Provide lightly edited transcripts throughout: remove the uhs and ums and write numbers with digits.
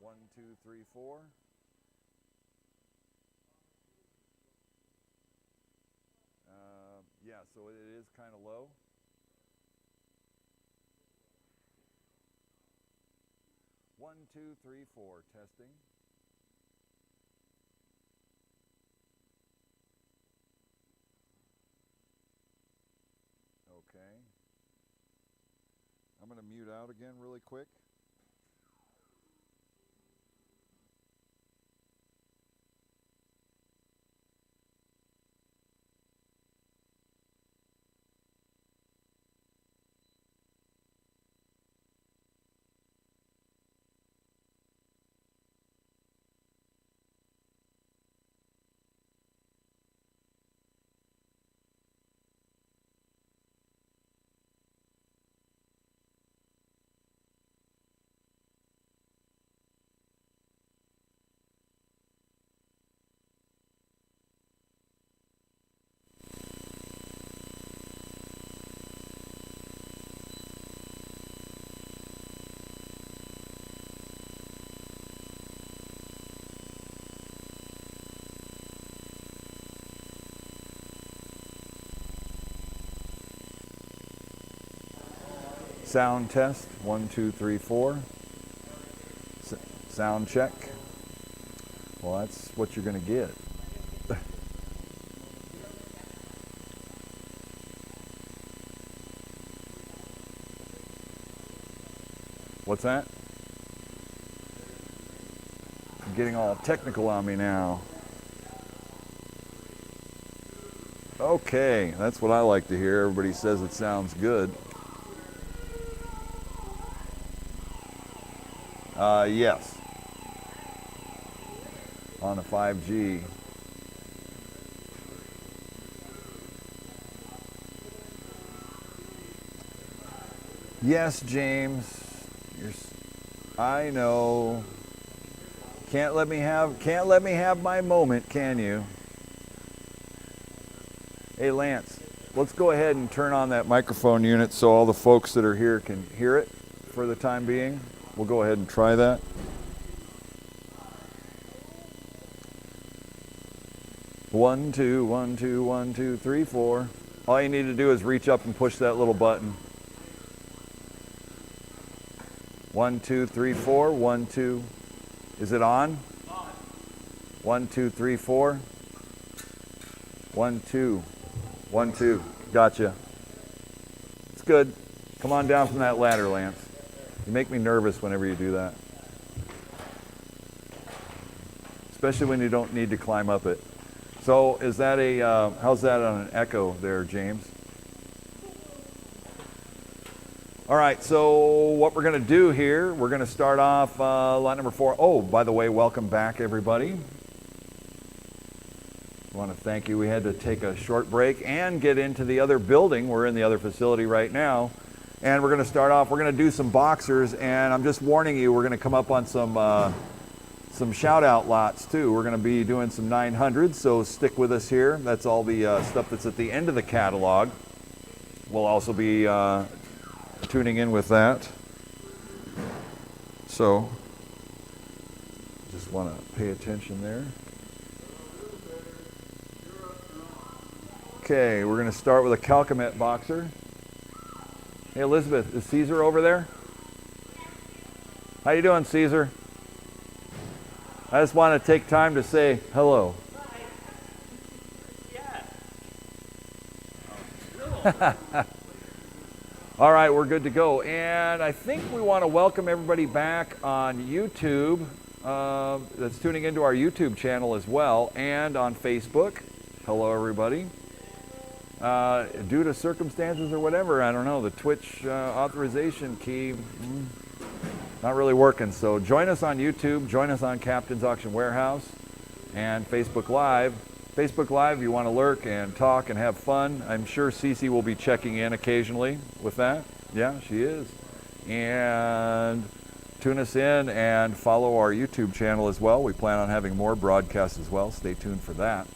1, 2, 3, 4. Yeah, so it is kind of low. One, two, three, four, testing. Okay. I'm going to mute out again really quick. Sound test, 1, 2, 3, 4. Sound check. Well, that's what you're going to get. What's that? You're getting all technical on me now. Okay, that's what I like to hear. Everybody says it sounds good. Yes. On a 5G. Yes, James. I know. Can't let me have my moment, can you? Hey, Lance, let's go ahead and turn on that microphone unit so all the folks that are here can hear it for the time being. We'll go ahead and try that. One, two, 1, 2, 1, 2, 3, 4. All you need to do is reach up and push that little button. 1, 2, 3, 4. 1, 2. Is it on? 1, 2, 3, 4. 1, 2. 1, 2. Gotcha. It's good. Come on down from that ladder, Lance. You make me nervous whenever you do that. Especially when you don't need to climb up it. So is that how's that on an echo there, James? All right, so what we're going to do here, we're going to start off lot number 4. Oh, by the way, welcome back, everybody. I want to thank you. We had to take a short break and get into the other building. We're in the other facility right now. And we're going to start off, we're going to do some boxers, and I'm just warning you, we're going to come up on some shout-out lots, too. We're going to be doing some 900s, so stick with us here. That's all the stuff that's at the end of the catalog. We'll also be tuning in with that. So, just want to pay attention there. Okay, we're going to start with a Calcamet boxer. Hey, Elizabeth, is Caesar over there? How you doing, Caesar? I just want to take time to say hello. All right, we're good to go. And I think we want to welcome everybody back on YouTube that's tuning into our YouTube channel as well, and on Facebook. Hello, everybody. Due to circumstances or whatever, I don't know, the Twitch authorization key not really working. So join us on YouTube, join us on Captain's Auction Warehouse and Facebook Live. Facebook Live, you want to lurk and talk and have fun. I'm sure Cece will be checking in occasionally with that. Yeah, she is. And tune us in and follow our YouTube channel as well. We plan on having more broadcasts as well. Stay tuned for that.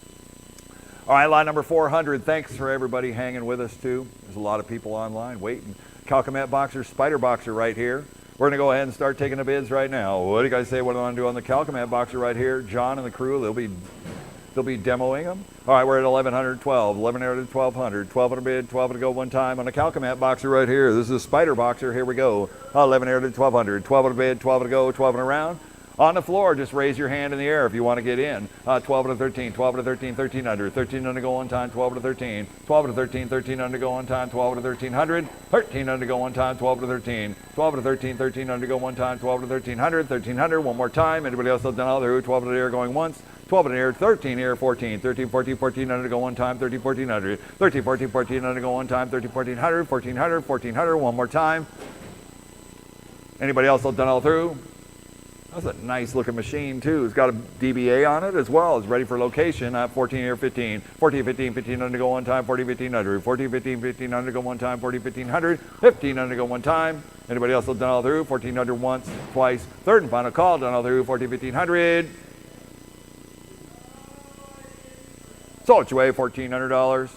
All right, lot number 400. Thanks for everybody hanging with us, too. There's a lot of people online waiting. Calcamet boxer, spider boxer right here. We're going to go ahead and start taking the bids right now. What do you guys say? What do I want to do on the Calcomat boxer right here? John and the crew, they'll be demoing them. All right, we're at 1,112, 1,100 to 1,200, 1,200 bid, 1,200 to go one time on the Calcomat boxer right here. This is a spider boxer. Here we go. 1,100 to 1,200, 1,200 bid, 1,200 to go, 1,200 around. On the floor, just raise your hand in the air if you want to get in. 12 to 13, 12 to 13, 1,300, 1,300 to go on time, 12 to 13, 12 to 13, 1,300 to go on time, 12 to 1,300, 1,300 to go on time, 12 to 13, 12 to 13, 1,300 to go one time, 12 to 1,300, 1,300, one more time. Anybody else have done all through? 12 to the air going once, 12 in the air, 13 air, 14, 13, 14, 1,400 to go one time, 13, 1,400, 13, 14, 1,400 to go one time, 13, 1,400, 1,400, 1,400, one more time. Anybody else have done all through? That's a nice looking machine too. It's got a DBA on it as well. It's ready for location. 14 here, 15, 14, 15, 1,500 to go one time, 40, 1,500, 14, 15, 1,500 to go one time, 40, 1,500, 1,500 to go one time. Anybody else have done all through? 1,400 once, twice, third and final call, done all through, 14, 1,500. Sold you away, $1,400.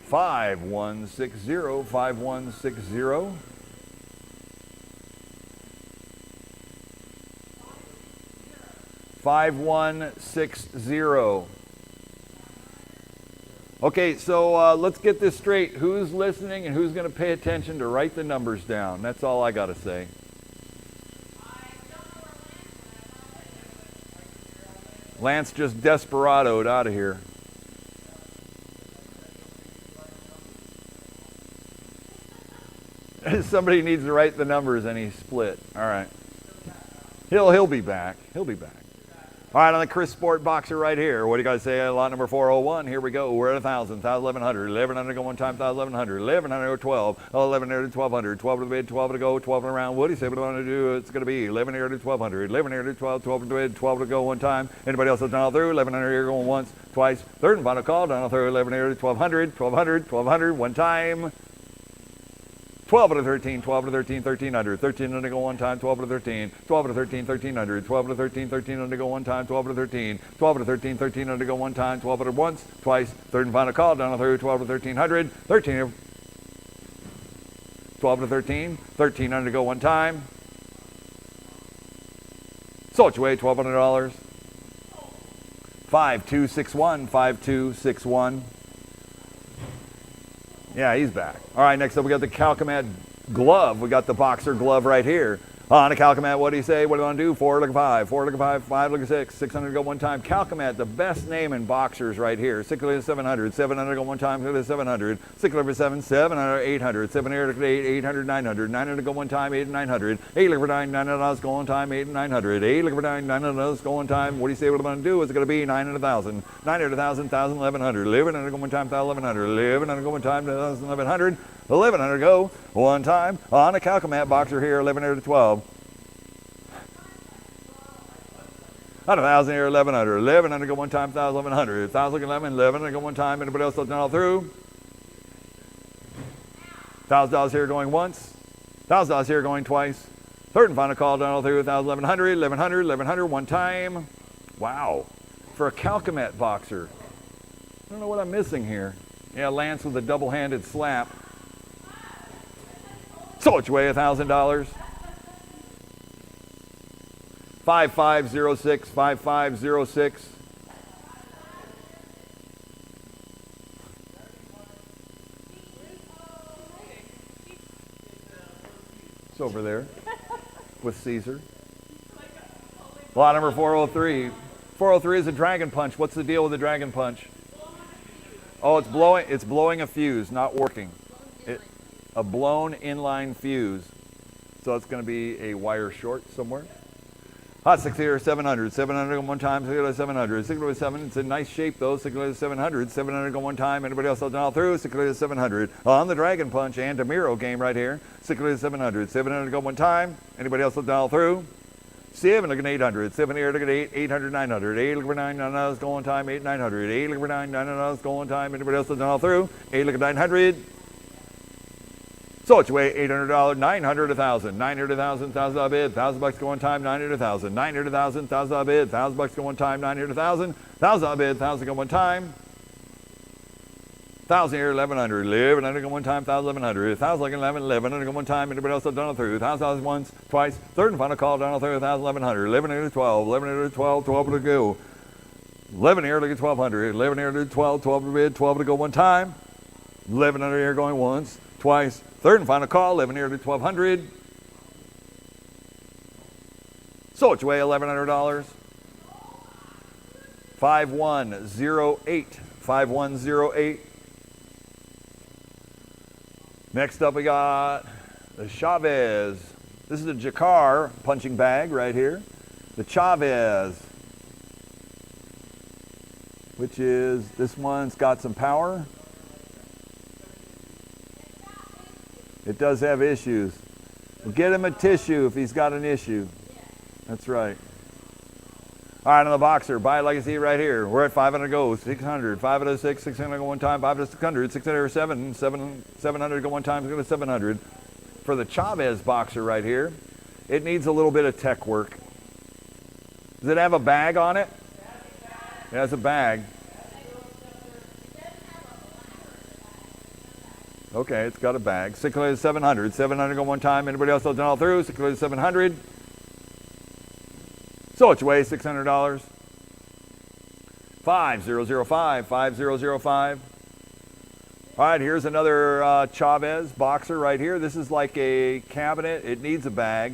5160, 5160. 5160. Okay, so let's get this straight. Who's listening and who's going to pay attention to write the numbers down? That's all I got to say. Lance just desperadoed out of here. Somebody needs to write the numbers and he split. All right. He'll be back. He'll be back. All right, on the Chris Sport boxer right here. What do you guys say? Lot number 401. Here we go. We're at 1,000, 1,100, 1,100 to go one time, 1,100, 1,100 to 12, 1,100 to 1,200, 12 to the bid, 12 to go, 12 around. What do you say? What do I want to do? It's going to be 1,100 to 1,200, 1,100 to 12, 12 to the bid, 12 to go one time. Anybody else have done all through? 1,100 here going once, twice, third and final call, done all through, 1,100 to 1,200, 1,200, 1,200, one time. 12 to 13, 12 to 13, 1,300, 1,300 to go one time, 12 to 13, 12 to 13, 1,300, 12 to 13, 1,300 to go one time, 12 to 13, 12 to 13, 1,300 to go one time, 12 to once, twice, third and final call, down through, 12 to 1,300, 13, 12 to 13, 1,300 to go one time. Sold you away, $1,200. 5261, 5261. Yeah, he's back. All right, next up we got the Calcomat glove. We got the boxer glove right here. On a Calcomat, what do you say? What do you want to do? 4, look at 5, 4, look at 5, 5, look at 6, 600 to go one time. Calcomat, the best name in boxers right here. 6 look at 700, 700 to go one time, look at 700, 6 look at 7, 700, 800, 700 look at 8, 800, 900, 900 to go one time, 8 and 900, 8 look for 9, 900 go one time, 8 and 900, 8 look for 9, 900 go one time. What do you say? What I'm going to do? It's going to be 900,000, 900,000, 1,000, 1,100, 1,100 go one time, 1,100, 1,100 go one time, 1,100, 1,100 go one time. On a Calcomat boxer here, 1,100 to 12. Out of 1,000 here, 1,100, 1,100 go one time, 1,000, 1,100, 1,000, 11, 1,100 go one time. Anybody else done all through? $1,000 here going once, $1,000 here going twice. Third and final call, done all through, 1,000, 1,100, 1,100, 1,100 one time. Wow, for a Calcomat boxer. I don't know what I'm missing here. Yeah, Lance with a double-handed slap. Sold you away, $1,000. 5506, 5506. It's over there with Caesar. Lot number 403. 403 is a dragon punch. What's the deal with the dragon punch? Oh, it's blowing a fuse, not working. A blown inline fuse. So it's going to be a wire short somewhere. Hot 6 here, 700, 700 one time, 60700, 607, it's in nice shape though, 60700, 700 go one time. Anybody else done all through? 60700 on the Dragon Punch and DeMiro game right here. 60700, 700 go one time. Anybody else done all through? 7 looking 800, 7 here looking 8, 800, 900, 8 looking for 9, 900 go one time, 8, 900, 8 looking for 9, 900 go one time. Anybody else done all through? 8 looking 900. So it's away, $800, 900, 1,000, 900, 1,000, $1,000 bid, $1,000 go one time, 900, 1,000, 900, 1,000, $1,000 bid, $1,000 go one time, 900, 1,000, $1,000 bid, $1,000 go one time. 1,000 here, 1,100. 1,100 go one time, 1,000, 1,100. 1,000, 11, 1,100 go one time. Anybody else done it through? 1,000 once, twice. Third and final call, down through 1,000, 1,100. 1,100 to 12, 1,100 to 12, 12 to go. 11 here, look at 1,200. 11 here to 12, 12 to bid, 12 to go one time. 1,100 here going once, twice. Third and final call, 11 here to 1,200. So it's way $1,100. 5108. 5108. Next up we got the Chavez. This is a Jacquard punching bag right here. The Chavez, which is, this one's got some power. It does have issues. We'll get him a tissue if he's got an issue. That's right. All right, on the boxer, buy legacy right here. We're at 500 go, 600, 506, 600 go one time, 500, 607, 700 go one time, 700. For the Chavez boxer right here, it needs a little bit of tech work. Does it have a bag on it? It has a bag. Okay, it's got a bag. 600, 700, 700 go one time. Anybody else done all through? 600, 700. So it's way $600. 5005, 5005. All right, here's another Chavez boxer right here. This is like a cabinet. It needs a bag.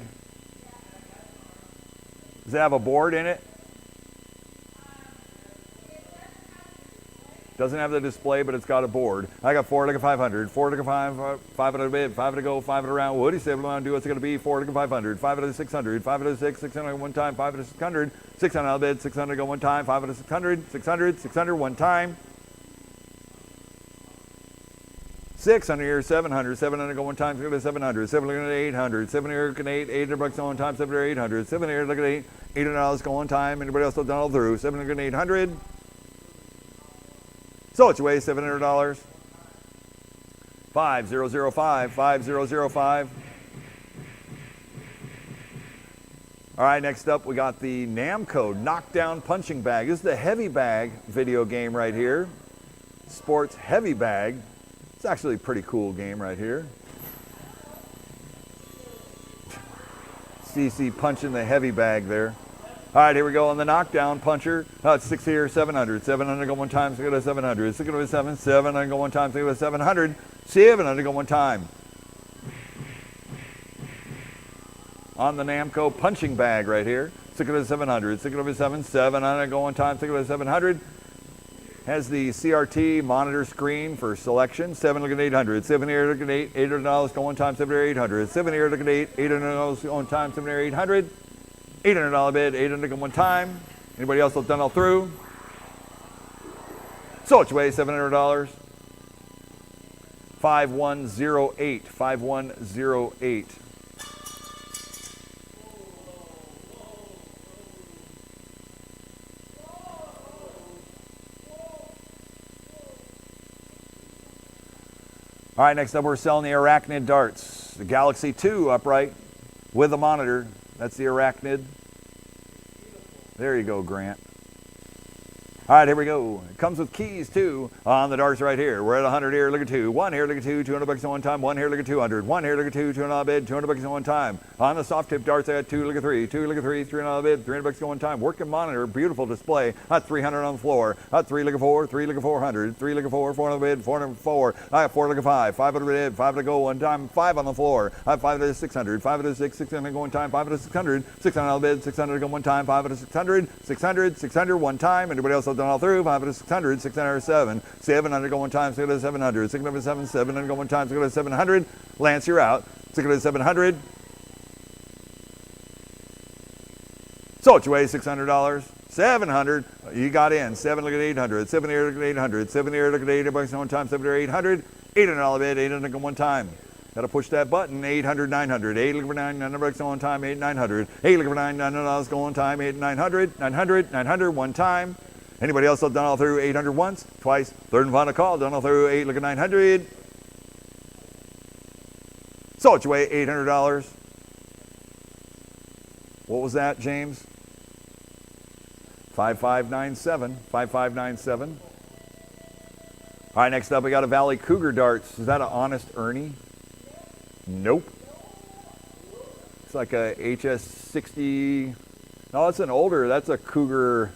Does it have a board in it? Doesn't have the display, but it's got a board. I got 4 to 500, 4 to 5, 500 bid, 5 to go, 5 to round. What do you say? What do I want to do? What's it going to be? 4 to 500, 5 to 600, 5 to 6, 600 one time, 5 to 600, 600 out bid, 600 go one time, 5 to 600, 600, 600 one time. 600 here, 700, 700 go one time, 700, 700 800, 700 can 800 bucks go one time, 700 800, 700 look at $800 go one time. Anybody else done all through? 700 800. So it's way $700. 5005, 5005. All right, next up we got the Namco knockdown punching bag. This is the heavy bag video game right here. Sports heavy bag. It's actually a pretty cool game right here. CC punching the heavy bag there. All right, here we go on the knockdown puncher. It's 6 here, 700. 700 go one time, 6 to 700. 6 to 7, 700 go one time, 6 to 700. 700 go one time. On the Namco punching bag right here. 6 to 700. 6 to 7, 700 go one time, 6 to 700. Has the CRT monitor screen for selection. 7 look at 800. 7 here look at $800 go one time, 7 to 800. 7 here look at $800 go one time, 7 to 800. $800 bid, 800 go one time. Anybody else done all through? So it's way $700. 5108, 5108. All right, next up we're selling the Arachnid darts. The Galaxy 2 upright with a monitor. That's the Arachnid. There you go, Grant. All right, here we go. It comes with keys too on the darts right here. We're at 100 here, look at 2. 1 here, look at 2, 200 bucks at one time. 1 here, look at 200. 1 here, look at 2, 200 bid, 200 bucks at one time. On the soft tip darts, I got 2, look at 3, 2, look at 3, 300 bid, 300 bucks at one time. Working monitor, beautiful display. At 300 on the floor. At 3, look at 4, 3, look at 400. 3, look at 4, 400 bid, 404. I got 4, look at 5, 500 bid, 5 to go one time. 5 on the floor. I have 5 to 600, 5 to 6, 600 go one time. 5 to 600, 600 bid, 600 go one time. 5 to 600, 600, 600 one time. Anybody else have done all through? 5 to 600, 607, 700 go one time, 6 to 700, 607, 700 go one time, 6 to 700. Lance, you're out. 6 to 700. So it's way $600. 700, you got in. 7 look at 800, 7 here look at 800, 7 here look at 800 bucks one time, 7 to 800, $800 bid, 800 go one time. Got to push that button. 800, 900, 8 look for 900 bucks one time, 8 900, 8 look for $900 go one time, 8 900, 900, 900 one time. Anybody else done all through? 800 once, twice, third and final call, done all through. 8 look at 900. So it's way $800. What was that, James? 5597, 5597. All right, next up we got a Valley Cougar darts. Is that an Honest Ernie? Nope. It's like a HS60. No, it's an older. That's a Cougar.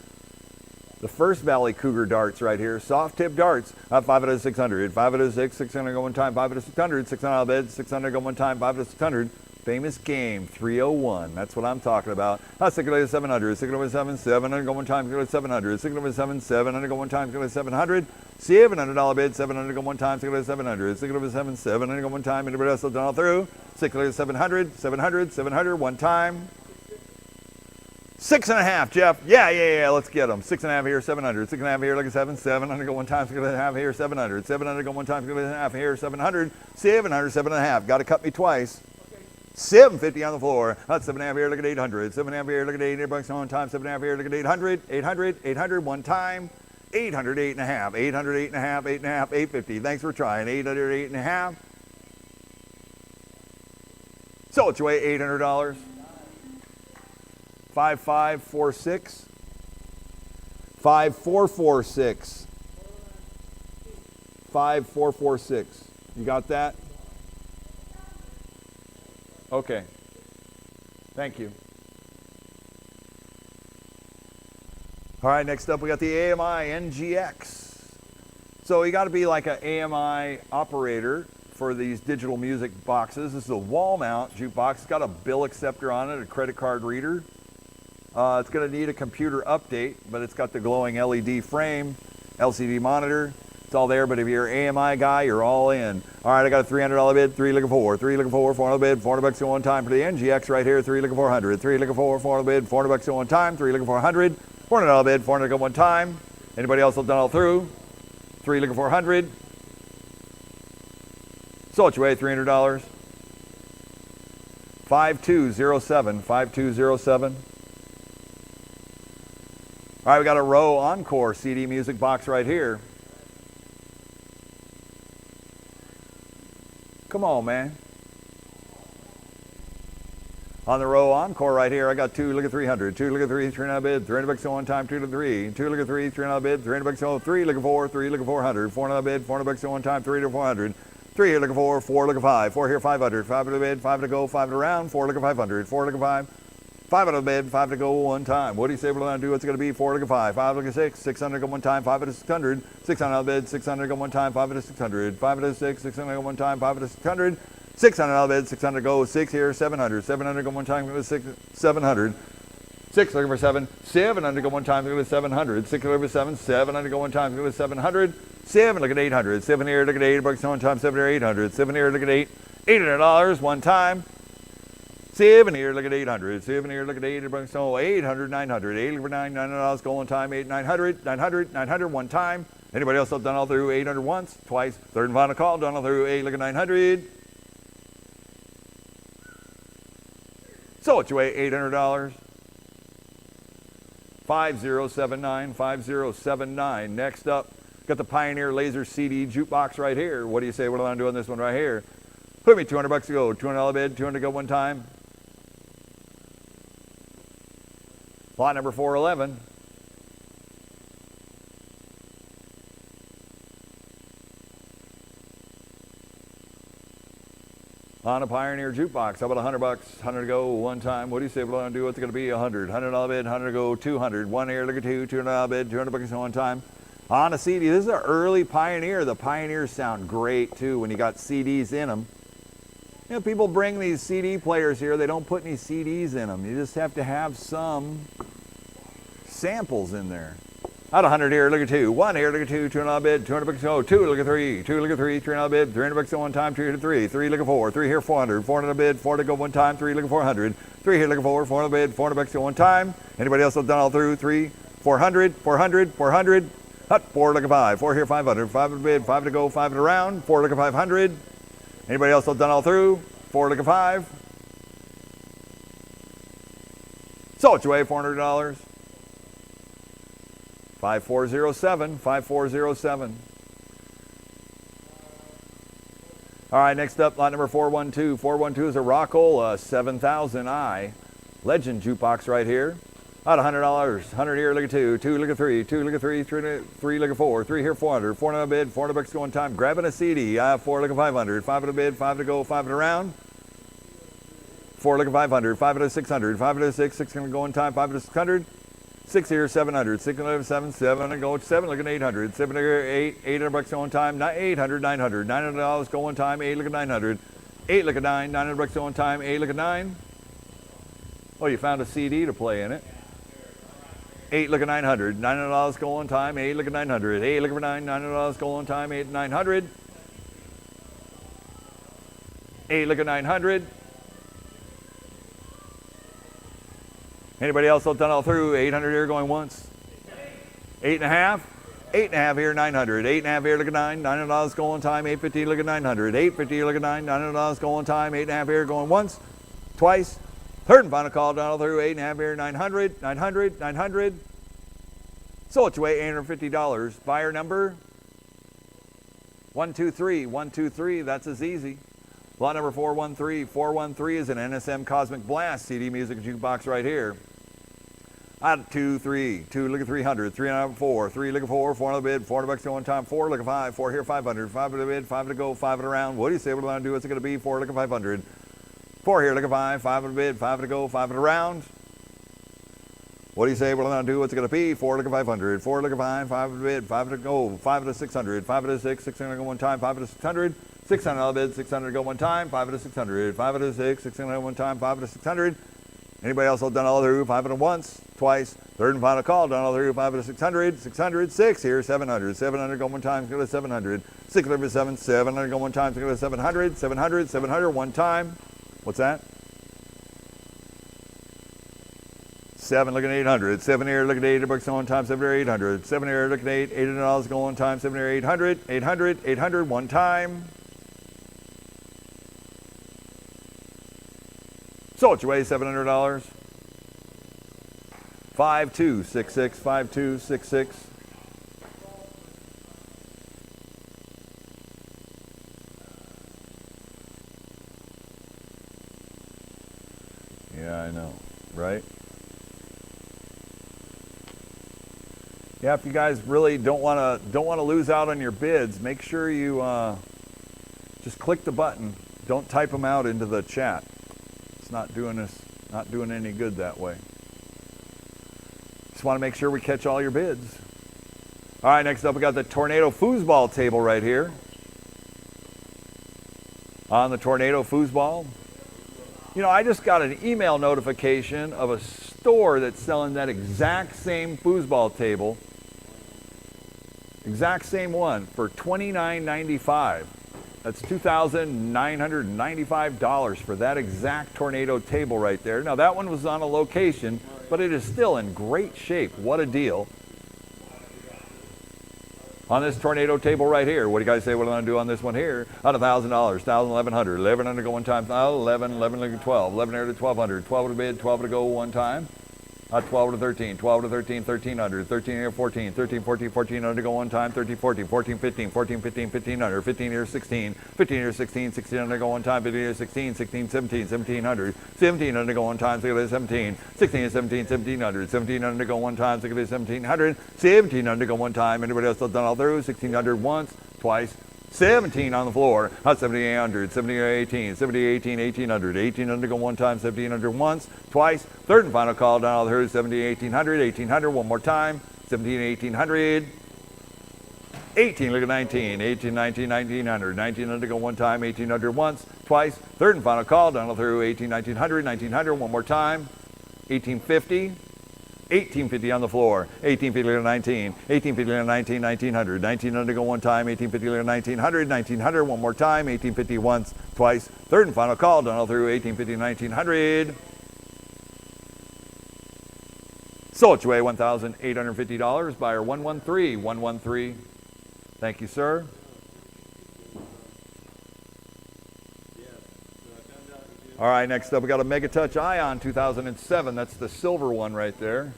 The first Valley Cougar darts right here. Soft tip darts. 5 out of 600. 5 out of 6. 600 go one time. 5 out of 600. 600 out of bed. 600 go one time. 5 out of 600. Famous game. 301. That's what I'm talking about. 6 out of 700. 6 out of 7. 700 go one time. 6 out of 700. 6 out of 7. 700 go one time. 6 out of 700. $700 bid. 700 go one time. 6 out of 700. 6 out of 7. 700 go one time. Anybody else done all through? 6 out of 700. 700. 700 one time. 6.5, Jeff. Yeah. Let's get them. 6.5 here, 700. 6.5 here, look at 7. 700 go one time. 6.5 here, 700. 700 go one time. 6.5 here, 700. 700, 7.5. Got to cut me twice. 750 on the floor. That's 7.5 here, look at 800. 7.5 here, look at 800 bucks one time. 7.5 here, look at 800. 800, 800 one time. 800, 8.5. 800, 8.5, 8.5, 850. Thanks for trying. 800, 8.5. So it's your way, $800. 5546. 5446. 5446. You got that? Okay. Thank you. All right, next up we got the AMI NGX. So you got to be like an AMI operator for these digital music boxes. This is a wall mount jukebox. It's got a bill acceptor on it, a credit card reader. It's going to need a computer update, but it's got the glowing LED frame, LCD monitor. It's all there, but if you're an AMI guy, you're all in. All right, I got a $300 bid, 3 looking for, 3 looking for, $400 bid, $400 one time for the NGX right here, 3 looking for 100, 3 looking for, $400 bid, $400 one time, 3 looking for 100, $400 bid, 400 one time. Anybody else have done all through? 3 looking for 100. So it's your way, $300. 5207, 5207. All right, we got a Row Encore CD music box right here. Come on, man. On the Row Encore right here, I got 2 look at 300, 2 look at 3, 300 bid, $300 one time, 2 to 3, 2 look at 3, 300 bid, $300 3 look at 4, 3 look at 400, 400 bid, $400 one time, 3 to 400, 3 here look at 4, 4 look at 5, 4 here 500, 5 to the bid, 5 to go, 5 to round, 4 look at 500, 4 look at 5, 5 out of bid, 5 to go one time. What do you say we're going to do? What's it going to be? 4 look at 5, 5 look at 6, 600 go one time, 5 out of 600, 600 out of bid, 600 go one time, 5 out of 600, 5 out of 6, 600 go one time, 5 out of 600, 600 out of bid, 600 go, 6 here, 700, 700 go one time, 6, 700, 6 looking for 7, 700 go one time, look at 700, 6 look at 7, 700 go one time, look at 700, 7 look at 800, 7 here, look at $8 one time, 7 here, 800, 7 here, look at $800 one time. 7 here, look at 800. 7 here, look at $800. So 800, 900. 8 for $900 go one time. 8, 900, 900, 900 one time. Anybody else have done all through 800 once, twice, third and final call, done all through 8, look at 900. So it's your way, $800. 5079, 5079. Next up, got the Pioneer Laser CD jukebox right here. What do you say? What am I doing this one right here? Put me $200 to go. $200 bid, 200 go one time. Lot number 411. On a Pioneer jukebox. How about $100? 100 to go one time. What do you say? What do I do? What's it going to be? 100. $100 bid, 100 to go, 200. One here, look at 2, $200 bid, $200 one time. On a CD. This is an early Pioneer. The Pioneers sound great too when you got CDs in them. You know, people bring these CD players here. They don't put any CDs in them. You just have to have some samples in there. Out of 100 here, look at 2. 1 here, look at 2, $200 bid, $200 go. 2, look at 3, 2, look at 3, $300 bid, $300 one time, 2 to 3, 3 look at 4, 3 here, 400, 400 bid, 4 to go one time, 3 look at 400, 3 here, look at 4, 400 bid, $400 go one time. Anybody else have done all through? 3, 400, 400, 400, 4 look at 5, 4 here, 500, 5 to bid, 5 to go, 5 to round, 4 look at 500. Anybody else have done all through? 4 look at 5. So it's your way, $400. 5407, 5407. All right, next up, lot number 412. 412 is a Rockola 7000i Legend jukebox right here. Out of $100, 100 here, look at 2, 2, look at 3, 2, look at 3, 3, look at 4, 3 here, 400, 400 on the bid, 400 bucks going time, grabbing a CD, 4, look at 500, 5 on the bid, 5 to go, 5 in a round, 4, look at 500, 5 at 600, 5 at 6, 6 going to go in time, 5 at 600, 6 here, 700, 6 at 7, 7 and go, 7, look at 800, 7 here, 8, 800 bucks going time, 800, 900, $900 going time, 8, look at 900, 8, look at 9, 900 bucks going time, 8, look at 9. Oh, you found a CD to play in it. 8, look at 900, $900 go on time, 8, look at 900, 8, look at 9, $900 go on time, 8, 900, 8, look at 900. Anybody else done all through? 800 here going once. 8.5, 8.5 here, 900, 8.5 here, look at 9, $900 go on time, 850, look at 900, 850, look at 9, $900 go on time, 8.5 here going once, twice. Third and final call, down all through, 8.5 here, 900, 900, 900. Sold to $850. Buyer number 123, 123. That's as easy. Lot number 413. 413 is an NSM Cosmic Blast CD music jukebox right here. Out of 2, 3, 2, look at 300, 3 on 4, 3, look at 4, 4 on the bid, 400 bucks going time, 4, look at 5, 4 here, 500, 5 on the bid, 5 to go, 5 at a round. What do you say? What do I do? What's it going to be? 4, look at 500. 4 here, look at 5, 5 on the bid, 5 to go, 5 at a round. What do you say? What am I going to do? What's it going to be? 4, look at 500, 4, look at 5, 5 on the bid, 5 to go, 5 to 600, 5 to 6, 600 go one time, 5 to 600, 600 on the bid, 600 go one time, 5 to 600, 5 to 6, 600 go one time, 5 to 600. Anybody else done all through? 5 at once, twice, third and final call, done all through, 5 to 600, 600, 6 here, 700, 700 go one time, go to 700, 600 7, 700 go one time, go to 700, 700, 700 one time. What's that? 7, look at 800. 7 here, look at 800 bucks on time, 7 here, 800. 7 here, look at 8, $800 go on time, 7 here, 800, 800, 800 one time. Sold your way, $700. 5266, 5266. Yeah, I know, right? Yeah, if you guys really don't want to lose out on your bids, make sure you just click the button. Don't type them out into the chat. It's not doing any good that way. Just want to make sure we catch all your bids. All right, next up we got the Tornado foosball table right here. On the Tornado foosball. You know, I just got an email notification of a store that's selling that exact same foosball table, exact same one, for $29.95. That's $2,995 for that exact Tornado table right there. Now that one was on a location, but it is still in great shape. What a deal. On this Tornado table right here, what do you guys say? What do I do on this one here? Out of $1,000, 1,100, 1,100 go one time, 11, 11 to 12, 11 here to 1,200, 12 to bid, 12 to go one time. 12 to 13, 12 to 13, 1,300, 13 here, 14, 13, 14, 1,400 to go one time, 13, 14, 14, 15, 14, 15, 1,500, 15 here, 16, 15 here, 16, 1,600 to go one time, 15 here, 16, 16, 17, 1,700, 1,700 to go one time, 17, 16 here, 17, 1,700, 1,700 to go one time, 1,700, 1,700 to go one time. Anybody else done all through? 1,600 once, twice. 17 on the floor, 7,800, 7,818, 7,818, 1,800, 1,800 to go one time, 1,700 once, twice, third and final call down all the herd, 7,800, 1,800 one more time, 17, 1,800, 18, look at 19, 18, 19, 1,900, 1,900 to go one time, 1,800 once, twice, third and final call down all through, 18, 1,900, 1,900 one more time, 1,850, 1,850 on the floor, 1,850 to 19, 1,850 to 19, 1,900, 1,900 to go one time, 1,850 to 1,900, 1,900 one more time, 1,850 once, twice, third and final call, done all through, 1,850 to 1,900. Sold your way, $1,850, buyer 113, 113. Thank you, sir. All right, next up we got a Mega Touch Ion 2007. That's the silver one right there.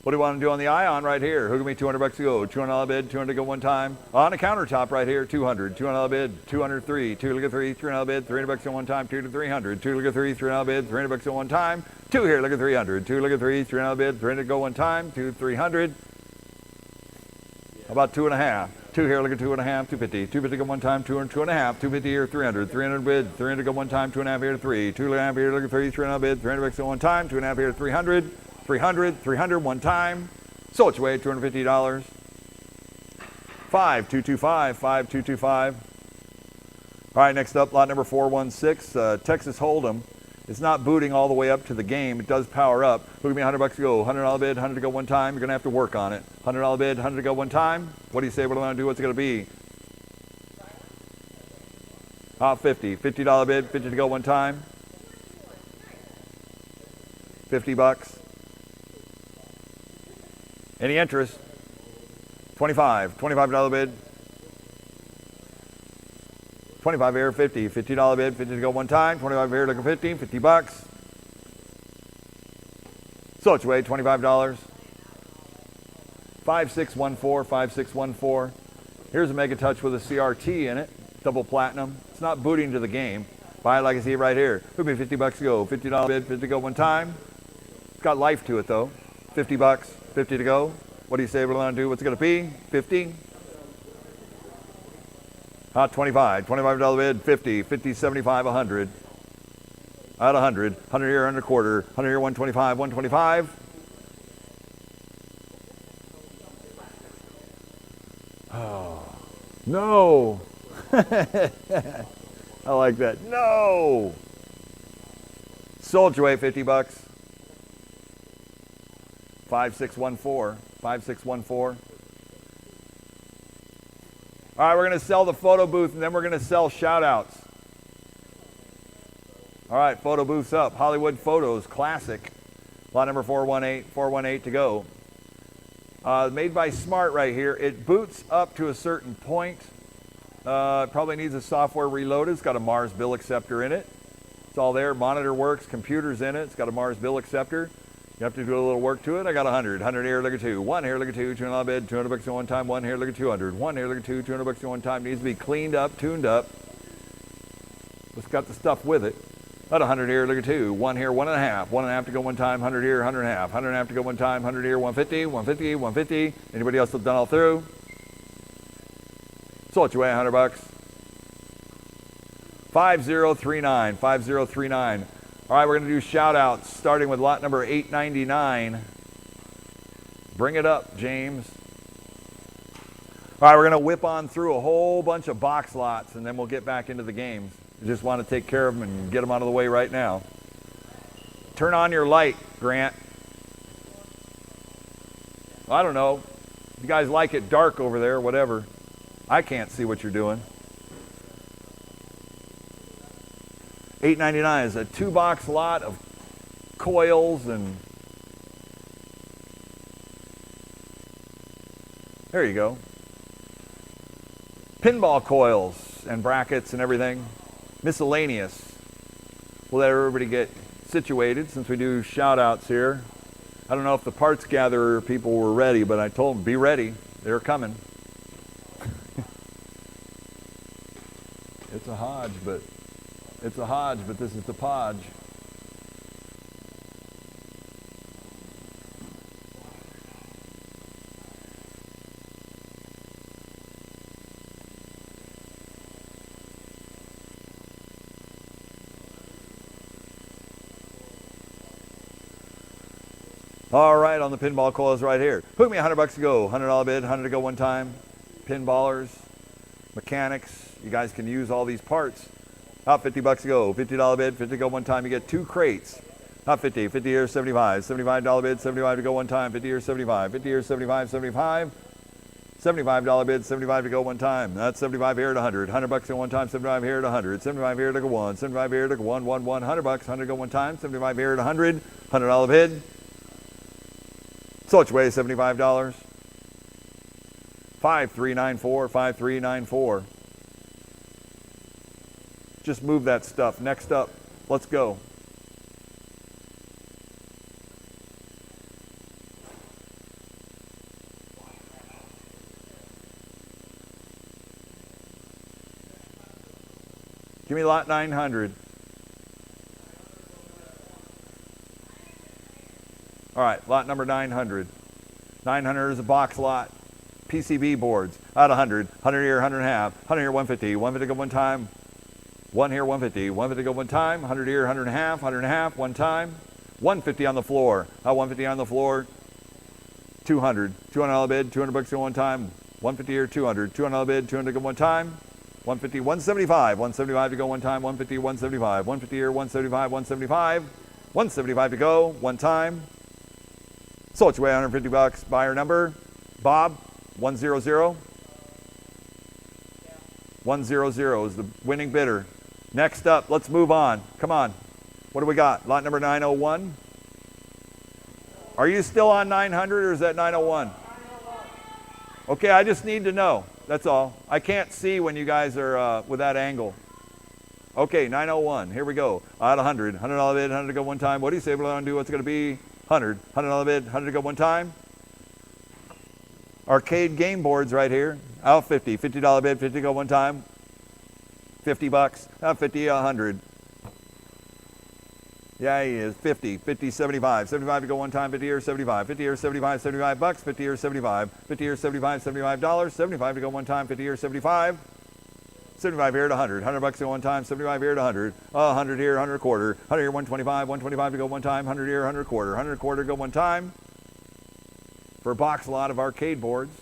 What do we want to do on the ion right here? Who give me $200 to go? $200 bid, 200 to go one time. On the countertop right here, 200. $200 bid, 203. 2 look at 3, $300 bid, $300 to one time, 2 to 300. 2 look at 3, $300 bid, $300 to one time. 2 here, look at 300. 2 look at 3, $300 bid, 300 to go one time, 2 300. How about 2.5? 2 here, look at 2.5, 250. 250 to go one time, 2 and 2.5. 250 here, 300. 300 bid, 300 to go one time, 2.5 here to 3. 2.5 here, look at 3, $300 bid, $300 to one time, 2.5 here to 300. 300, 300 one time. So it's way $250. 5225, 5225. All right, next up, lot number 416, Texas Hold'em. It's not booting all the way up to the game. It does power up. Who give me $100 to go? $100 bid, 100 to go one time. You're gonna have to work on it. $100 bid, 100 to go one time. What do you say? What do I want to do? What's it gonna be? 50. $50 bid, 50 to go one time. $50. Any interest? 25. $25 bid. 25 here, 50. $50 bid, 50 to go one time. 25 here, look at 50. $50. So it's way $25. 5614, 5614. Here's a Mega Touch with a CRT in it, double platinum. It's not booting to the game. Buy it like I see it right here. Would be $50 to go. $50 bid, 50 to go one time. It's got life to it though. $50, 50 to go. What do you say we're going to do? What's it going to be? 50. 25. $25 bid, 50. 50, 75, 100. Out 100. 100 here, 100 quarter. 100 here, 125, 125. Oh, no. I like that. No. Sold you away $50. 5614. 5614. All right, we're going to sell the photo booth and then we're going to sell shout outs. All right, photo booth's up. Hollywood Photos Classic. Lot number 418, 418 to go. Made by Smart right here. It boots up to a certain point. It probably needs a software reload. It's got a Mars bill acceptor in it. It's all there. Monitor works. Computer's in it. It's got a Mars bill acceptor. You have to do a little work to it. I got 100. 100 here, look at 2. 1 here, look at 2. $200 bid, $200 one time. 1 here, look at 200. 1 here, look at 2. $200 one time. Needs to be cleaned up, tuned up. It's got the stuff with it. About 100 here, look at 2. 1 here, 1.5. 1.5 to go one time. 100 here, 100.5. 100.5 to go one time. 100 here, 150. 150, 150. Anybody else have done all through? So what you weigh, $100. 5039. 5039. All right, we're going to do shout outs starting with lot number 899. Bring it up, James. All right, we're going to whip on through a whole bunch of box lots and then we'll get back into the games. I just want to take care of them and get them out of the way right now. Turn on your light, Grant. I don't know. You guys like it dark over there, whatever. I can't see what you're doing. $8.99 is a 2-box lot of coils and there you go. Pinball coils and brackets and everything. Miscellaneous. We'll let everybody get situated since we do shout outs here. I don't know if the parts gatherer people were ready, but I told them be ready. They're coming. It's a Hodge, but this is the Podge. All right, on the pinball coils right here. Hook me $100 to go. $100 bid, 100 to go one time. Pinballers, mechanics, you guys can use all these parts. About $50 to go. $50 bid, 50 to go one time. You get 2 crates. Not 50. 50 here, 75. $75 bid, 75 to go one time. 50 here, 75. 50 here, 75, 75. $75 bid, 75 to go one time. That's 75 here at 100. $100 to one time. 75 here at 100. 75 here to go 1. 75 here to go 1, 1, 1. $100. 100 to go one time. 75 here at 100. $100 bid. So which way? $75. 5394. 5394. Just move that stuff. Next up, let's go. Give me lot 900. All right, lot number 900. 900 is a box lot. PCB boards out 100. 100 here, 100 and a half. 100 here, 150. 150 go one time. 1 here, 150. 150 go one time. 100 here, 100 and a half. 100 and a half, one time. 150 on the floor. 150 on the floor. 200. $200 bid. 200 bucks go one time. 150 here, 200. $200 bid. 200 go one time. 150, 175. 175 to go one time. 150, 175. 150 here, 175. 175. 175 to go one time. Sold your way, 150 bucks. Buyer number, Bob, 100. 100 is the winning bidder. Next up, let's move on. Come on. What do we got? Lot number 901. Are you still on 900 or is that 901? Okay, I just need to know. That's all. I can't see when you guys are with that angle. Okay, 901. Here we go. Out 100. $100 bid, 100 to go one time. What do you say we're going to do? What's it going to be? 100. $100 bid, 100 to go one time. Arcade game boards right here. Out 50. $50 bid, 50 to go one time. 50 bucks. Out 50, 100. Yeah, he is. 50. 50, 75. 75 to go one time. 50 here, 75. 50 here, 75. 75 bucks. 50 here, 75. 50 here, 75. $75. 75 to go one time. 50 here, 75. 75 here to 100. 100 bucks to go one time. 75 here to 100. 100 here, 100 quarter. 100 here, 125. 125 to go one time. 100 here, 100 quarter. 100 quarter to go one time. For a box lot of arcade boards.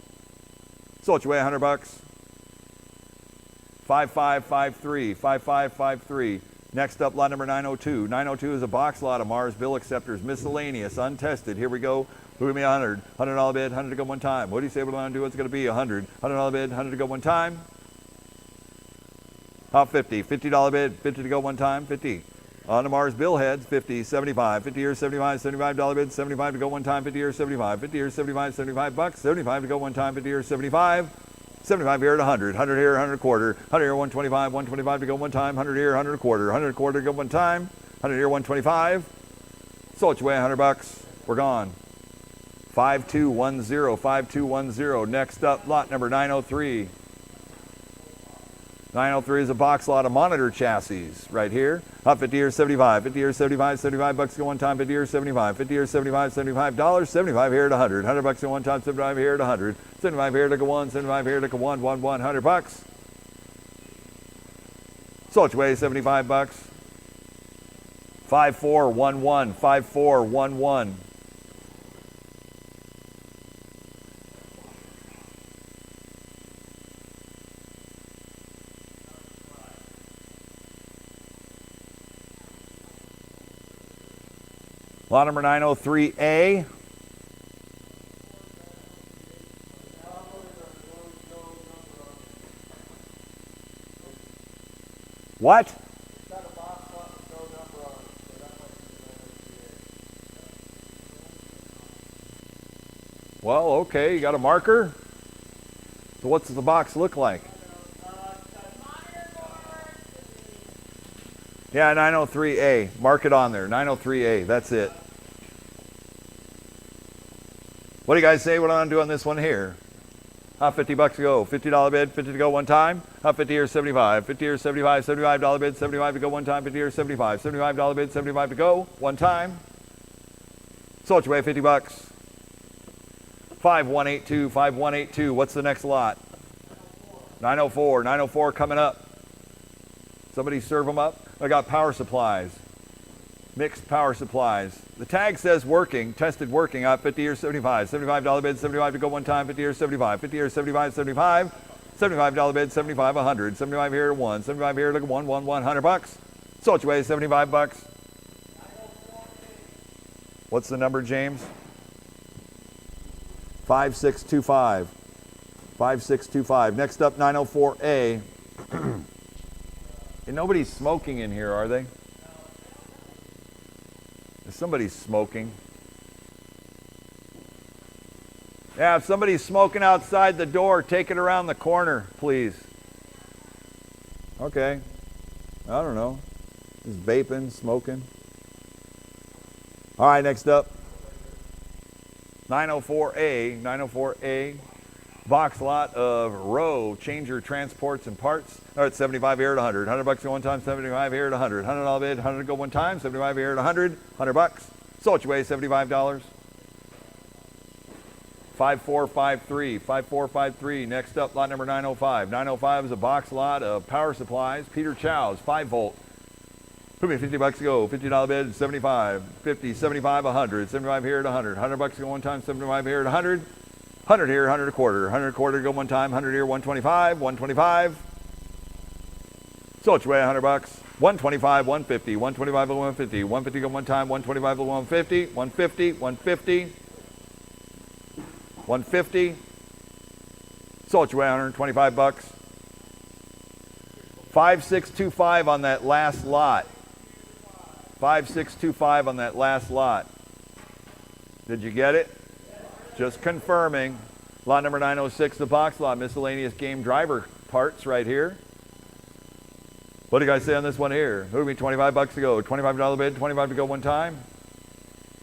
Sold your way, 100 bucks. 5553. 5553. Next up, lot number 902. 902 is a box lot of Mars bill acceptors, miscellaneous, untested. Here we go. Who give me 100? $100 bid, 100 to go one time. What do you say we're going to do? What's it going to be? 100. $100 bid, 100 to go one time. Top 50. $50 bid, 50 to go one time. 50. On the Mars bill heads, 50, 75. 50 here, 75. $75 bid, 75 to go one time. 50 here, 75. 50 here, 75. 75 bucks. 75 to go one time. 50 here, 75. 75 here at 100. 100 here, 100 quarter. 100 here, 125. 125 to go one time. 100 here, 100 quarter. 100 quarter to go one time. 100 here, 125. Sold your way, 100 bucks. We're gone. 5210. 5210. Next up, lot number 903. 903 is a box lot of monitor chassis right here. Up 50 here, 75. 50 here, 75. 75 bucks to go one time. 50 here, 75. 50 here, 75. $75. 75 here at 100. 100 bucks to go one time. 75 here at 100. 75 here to go one. 75 here to go one. 100 bucks. Sold your way, 75 bucks. 5411. 5411. Lot number 903A. What? Well, okay, you got a marker? So what's the box look like? Yeah, 903A. Mark it on there. 903A. That's it. What do you guys say? What I'm going to do on this one here? 50 bucks to go. $50 bid, 50 to go one time. 50 here, 75. 50 here, 75. $75 bid, 75 to go one time. 50 here, 75. $75 bid, 75 to go one time. Sold your way, 50 bucks. 5182. 5182. What's the next lot? 904. 904 coming up. Somebody serve them up. I got power supplies. Mixed power supplies. The tag says working, tested working. 50 here, 75. $75 bid, 75 to go one time. 50 here, 75. 50 here, 75. $75 bid, 75, 100. 75 here to one. 75 here to one. 100 bucks. Sold your way, 75 bucks. What's the number, James? 5625. 5625. Next up, 904A. And nobody's smoking in here, are they? Is somebody smoking? Yeah, if somebody's smoking outside the door, take it around the corner, please. Okay. I don't know. Just vaping, smoking. All right, next up. 904A. 904A. Box lot of row changer transports and parts. All right, 75 here at 100. 100 bucks go one time, 75 here at 100. 100 all bid, 100 go one time, 75 here at 100. 100 bucks. So what you weigh, $75. 5453, 5453. Next up, lot number 905. 905 is a box lot of power supplies. Peter Chow's 5 volt. Put me 50 bucks to go. $50 bid, 75. 50, 75, 100. 75 here at 100. 100 bucks go one time, 75 here at 100. 100 here, 100 a quarter. 100 a quarter go one time, 100 here, 125, 125. So what you weigh, 100 bucks. 125, 150, 125 to 150. 150 go one time, 125 to 150, 150, 150. 150. So what you weigh, 125 bucks. 5625 on that last lot. 5625 on that last lot. Did you get it? Just confirming. Lot number 906, the box lot, miscellaneous game driver parts right here. What do you guys say on this one here? Who me 25 bucks to go. $25 bid, 25 to go one time.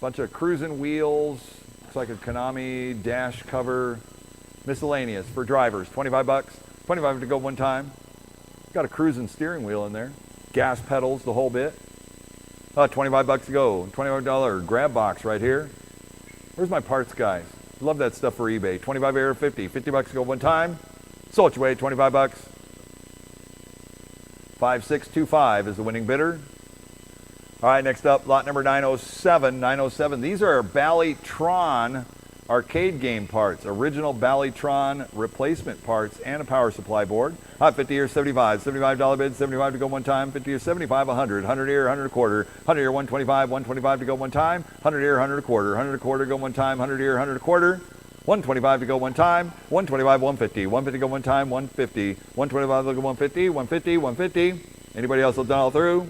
Bunch of cruising wheels. Looks like a Konami dash cover. Miscellaneous for drivers. 25 bucks, 25 to go one time. Got a cruising steering wheel in there. Gas pedals, the whole bit. 25 bucks to go. $25 grab box right here. Where's my parts guys? Love that stuff for eBay. 25 here, 50. 50 bucks to go one time. So what you weigh, 25 bucks. 5625 is the winning bidder. All right, next up, lot number 907. 907. These are Ballytron arcade game parts. Original Ballytron replacement parts and a power supply board. 50 here, 75. $75 bid, 75 to go one time. 50 here, 75, 100. 100 here, 100 a quarter. 100 here, 125. 125 to go one time. 100 here, 100 a quarter. 100 a quarter go one time. 100 here, 100 a quarter. 125 to go one time. 125, 150. 150 go one time. 150. 125 to go 150. 150, 150. Anybody else have done all through?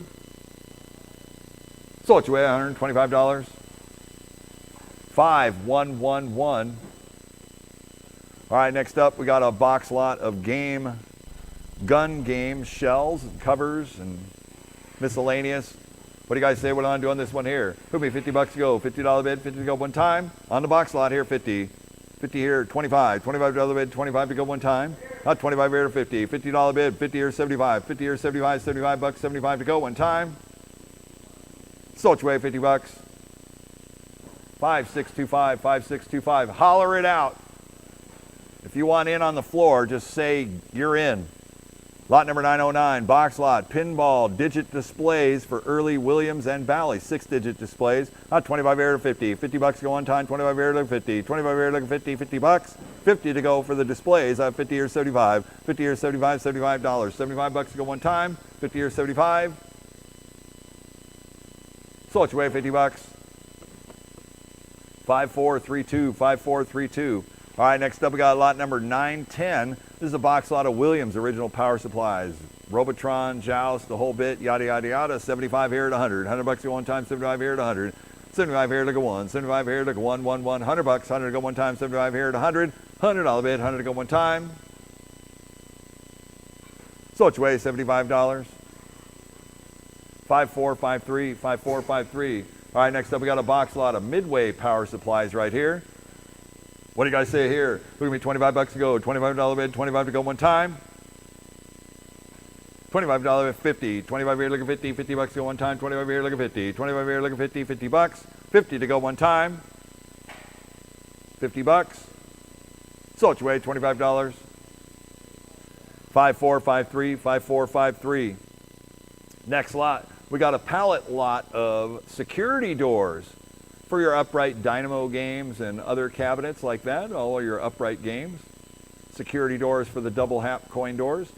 So what you weigh, $125. 5111. All right, next up we got a box lot of gun game shells and covers and miscellaneous. What do you guys say what I'm doing this one here? Put me 50 bucks to go. $50 bid, 50 to go one time. On the box lot here, 50. 50 here, 25. $25 bid, 25 to go one time. Not 25 here to 50. $50 bid, 50 here, 75. 50 here, 75. 75 bucks, 75 to go one time. So what you weigh, 50 bucks. 5625, 5625. Holler it out. If you want in on the floor, just say you're in. Lot number 909, box lot, pinball, digit displays for early Williams and Bally, 6-digit displays. 25 here to 50. 50 bucks to go one time, 25 here to 50. 25 here to 50, 50 bucks. 50 to go for the displays. 50 here, 75. 50 here, 75, $75. 75 bucks to go one time, 50 here, 75. So what you weigh, 50 bucks. 5432, 5432. All right, next up we got lot number 910. This is a box lot of Williams original power supplies. Robotron, Joust, the whole bit, yada, yada, yada. 75 here at 100. 100 bucks to go one time, 75 here at 100. 75 here to go one. 75 here to go one, 100 bucks. 100 to go one time, 75 here at 100. $100 bid, 100 to go one time. So what you weigh, $75. 5453, 5453. All right, next up we got a box lot of Midway power supplies right here. What do you guys say here? Look at me, 25 bucks to go. $25 bid, 25 to go one time. $25 50. 25 here, look at 50. 50 bucks to go one time. 25 here, look at 50. 25 here, look at 50. 50 bucks. 50 to go one time. 50 bucks. So what you weigh, $25. 5453, 5453. Next lot. We got a pallet lot of security doors for your upright dynamo games and other cabinets like that, all your upright games. Security doors for the double hap coin doors.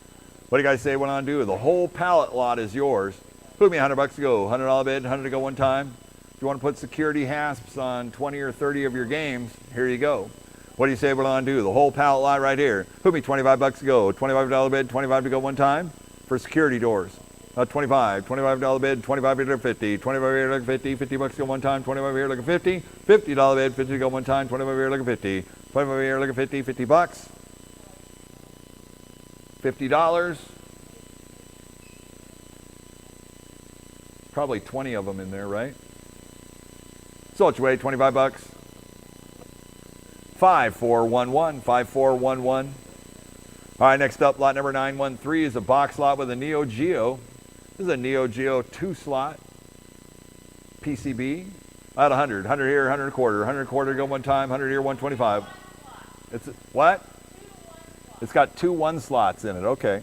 What do you guys say what I'm do? The whole pallet lot is yours. Put me 100 bucks to go. $100 bid, 100 to go one time. If you want to put security hasps on 20 or 30 of your games, here you go. What do you say what I'm do? The whole pallet lot right here. Put me 25 bucks to go. $25 bid, 25 to go one time for security doors. 25 $25 bid, 25 here to 50, 25 here to 50, 50 bucks go one time, 25 here to 50, $50 bid, 50 go one time, 25 here to 50, 25 here to 50, 50 bucks, $50. Probably 20 of them in there, right? So what you weigh, 25 bucks. 5411, 5411. All right, next up, lot number 913 is a box lot with a Neo Geo. This is a Neo Geo 2-slot PCB. At 100, 100 here, 100 a quarter, 100 a quarter go one time, 100 here, 125. It's what? It's got 2 1-slots in it. Okay.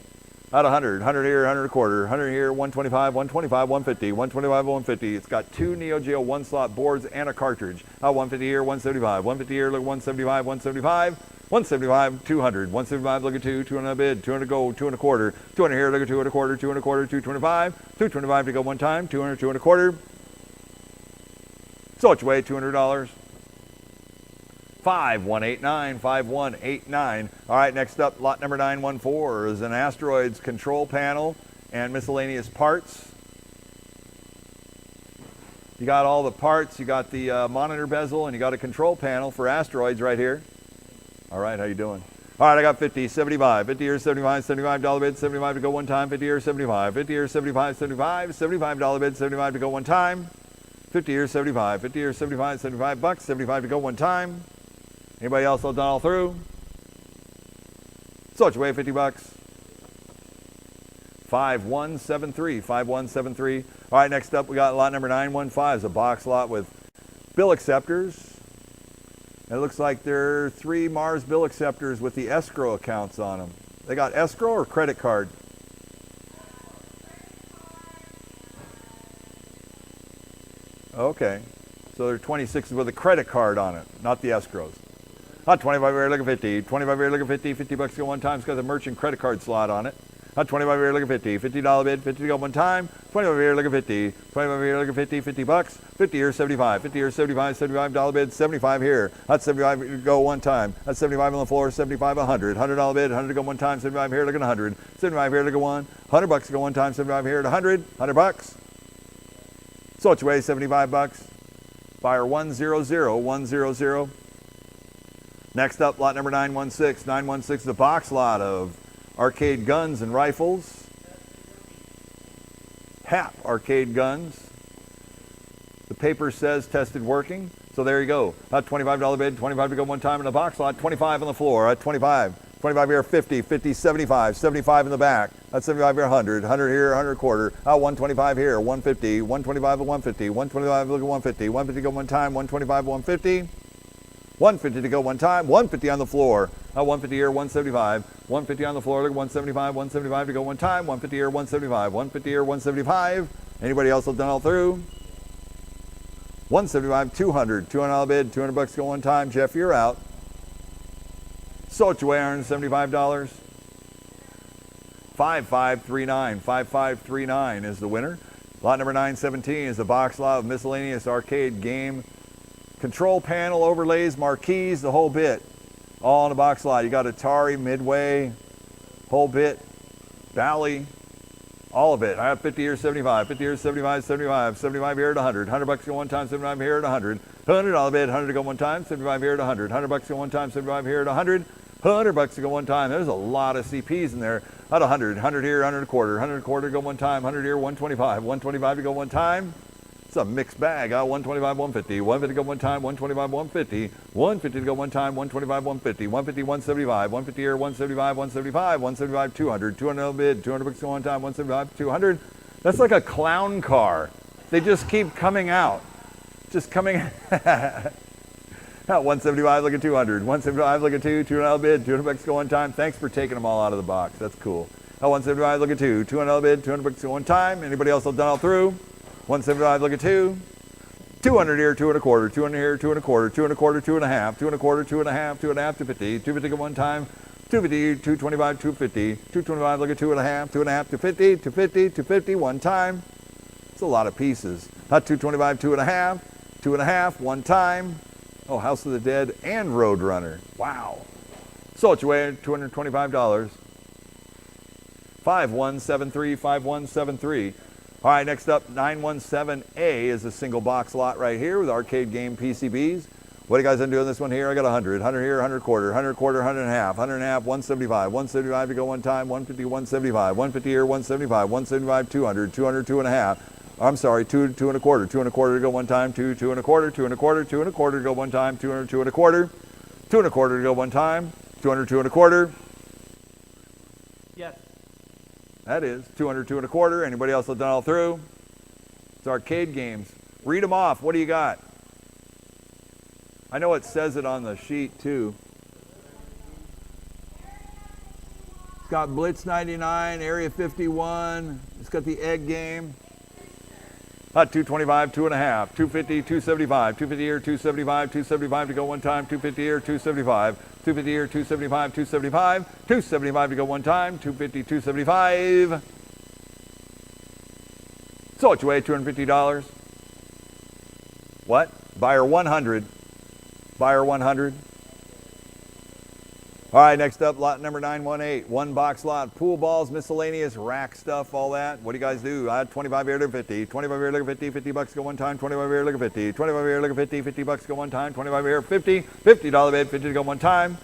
At 100, 100 here, 100 a quarter, 100 here, 125, 125, 150, 125, 150. It's got 2 Neo Geo 1-slot boards and a cartridge. 150 here, 175, 150 here, look 175, 175, 175, 200, 175, look at 2, 200 bid, 200 go, 2 and a quarter, 200 here, look at 2 and a quarter, 2 and a quarter, 225, 225 to go one time, 200, 2 and a quarter. So it's way $200. 5189, 5189. All right, next up, lot number 914 is an asteroids control panel and miscellaneous parts. You got all the parts, you got the monitor bezel, and you got a control panel for asteroids right here. All right, how you doing? All right, I got 50, 75, 50 here, 75, $75 bid, 75 to go one time, 50 here, 75, 50 here, 75, 75, $75 bid, 75 to go one time. 50 here, 75, 50 here, 75, 75 bucks, 75 to go one time. Anybody else all done all through? So it's way 50 bucks. 5173, 5173. All right, next up we got lot number 915, is a box lot with bill acceptors. It looks like there are 3 Mars bill acceptors with the escrow accounts on them. They got escrow or credit card? Okay, so they're 26s with a credit card on it, not the escrows. Not 25 here, look at 50. 25 here, look at 50. 50 bucks to go one time. It's got the merchant credit card slot on it. Not 25 here, look at 50. $50 bid, 50 to go one time. 25 here, look at 50. 25 here, look at 50. 50 bucks. 50 here, 75. 50 here, 75. $75 bid, 75 here. That's 75 to go one time. That's 75 on the floor. 75, 100. $100 bid, 100 to go one time. 75 here, look at 100. 75 here, look at 1. 100 bucks to go one time. 75 here at 100. 100 bucks. So it's way 75 bucks. Buyer 100, 100. Next up, lot number 916. 916 is a box lot of arcade guns and rifles. HAP arcade guns. The paper says tested working. So there you go. $25 bid, 25 to go one time in the box lot, 25 on the floor at 25. 25 here, 50, 50, 75, 75 in the back. That's 75 here, 100, 100 here, 100 a quarter. 125 here, 150, 125 at 150, 125 look at 150, 150 go one time, 125 150. 150 to go one time, 150 on the floor. 150 here, 175. 150 on the floor, look at 175, 175 to go one time, 150 here, 175, 150 here, 175. Anybody else have done all through? 175, 200, $200 bid, 200 bucks to go one time. Jeff, you're out. So it's way $175. 5539, 5539 is the winner. Lot number 917 is the box lot of miscellaneous arcade game control panel, overlays, marquees, the whole bit. All in the box lot. You got Atari, Midway, whole bit, Bally, all of it. I have 50 here, 75, 50 here, 75, 75, 75 here at 100. 100 bucks to go one time, 75 here at 100. $100 bid, 100 to go one time, 75 here at 100. 100 bucks to go one time, 75 here at 100. 100 bucks to go one time. There's a lot of CPs in there. At 100, 100 here, 100 a quarter, 100 a quarter to go one time, 100 here, 125, 125 to go one time. It's a mixed bag. 125, 150, 150 to go one time, 125, 150, 150 to go one time, 125, 150, 150, 175, 150 here, 175, 175, 175, 200, 200 bid, 200 bucks to go one time, 175, 200. That's like a clown car. They just keep coming out. Just coming out. 175, look at 200. 175, look at 2. 200 bid, 200 bucks go one time. Thanks for taking them all out of the box. That's cool. 175, look at 2. 200 bid, 200 bucks go one time. Anybody else have done all through? 175, look at 2. 200 here, 2 and a quarter. 200 here, 2 and a quarter. 2 and a quarter, 2 and a half. 2 and a quarter, 2 and a half. 2 and a half, 250. 250 go one time. 250, 225, 250. 225, look at 2 and a half. 2 and a half, 250. 250, 250, one time. It's a lot of pieces. Not 225, 2 and a half. 2 and a half, one time. Oh, House of the Dead and Roadrunner. Wow. So it's way $225. 5173, 5173. All right, next up, 917A is a single box lot right here with arcade game PCBs. What are you guys doing this one here? I got 100, 100 here, 100 quarter, 100 quarter, 100 and a half, 100 and a half, 175, 175 to go one time, 150, 175, 150 here, 175, 175, 200, 200, 2 and a half. I'm sorry, 2 and a quarter, 2 and a quarter to go one time, 2 and a quarter, 2 and a quarter, 2 and a quarter to go one time, 200, 2 and a quarter. 2 1/4 to go one time. 200, 2 1/4. Yes. That is 200, 2 1/4. Anybody else have done all through? It's arcade games. Read them off. What do you got? I know it says it on the sheet too. It's got Blitz 99, Area 51. It's got the egg game. 225, 2 1/2, 250, 275, 250 here, 275, 275 to go one time, 250 here, 275, 250 here, 275, 275, 275 to go one time, 250, 275. So what you weigh, $250. What? Buyer 100. Buyer 100. All right, next up, lot number 918, one box lot, pool balls, miscellaneous, rack stuff, all that. What do you guys do? I had 25 here, look at 50, 25 here, look at 50, 50 bucks go one time, 25 here, look at 50, 25 here, look at 50, 50 bucks go one time, 25 here, 50, $50 bid, 50 to go one time.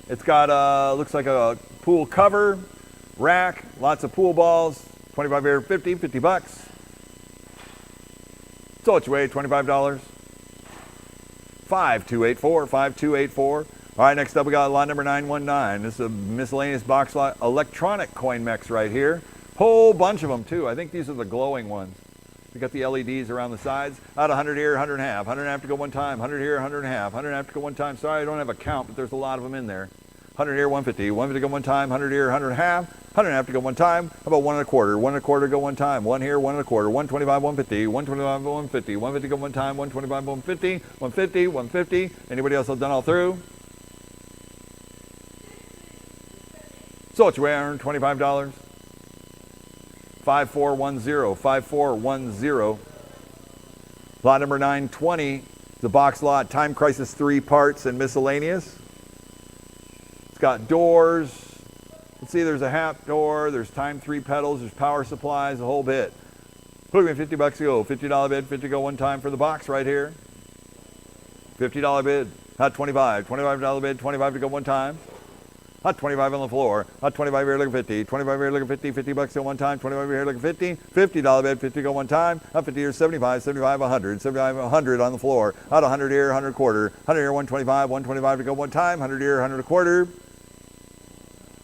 It's got, looks like a pool cover, rack, lots of pool balls, 25 here, 50, 50 bucks. So what you weigh, $25. 5284, 5284. All right, next up we got lot number 919. This is a miscellaneous box lot, electronic coin mechs right here. Whole bunch of them too. I think these are the glowing ones. We got the LEDs around the sides. Out 100 here, 100 1/2. 100 1/2 to go one time. 100 here, 100 1/2. 100 1/2 to go one time. Sorry, I don't have a count, but there's a lot of them in there. 100 here, 150. 150 to go one time. 100 here, 100 1/2. 100 1/2 to go one time. How about 1 1/4? 1 1/4 to go one time. 1 here, 1 1/4. 125, 150. 125, 150. 150 to go one time. 125, 150. 150, 150. Anybody else have done all through? So what you weigh, $125. 5410, 5410. Lot number 920, the box lot, Time Crisis 3 parts and miscellaneous. It's got doors. Let's see, there's a hap door, there's Time 3 pedals, there's power supplies, a whole bit. Look at me, 50 bucks to go, $50 bid, 50 to go one time for the box right here. $50 bid, hot 25, $25 bid, 25 to go one time. Hot 25 on the floor. Hot 25 here, look at 50. 25 here, look at 50. 50 bucks go one time. 25 here, look at 50. $50 bid, 50 go one time. Hot 50 here, 75. 75, 100. 75, 100 on the floor. Hot 100 here, 100 quarter. 100 here, 125. 125 to go one time. 100 here, 100 a quarter.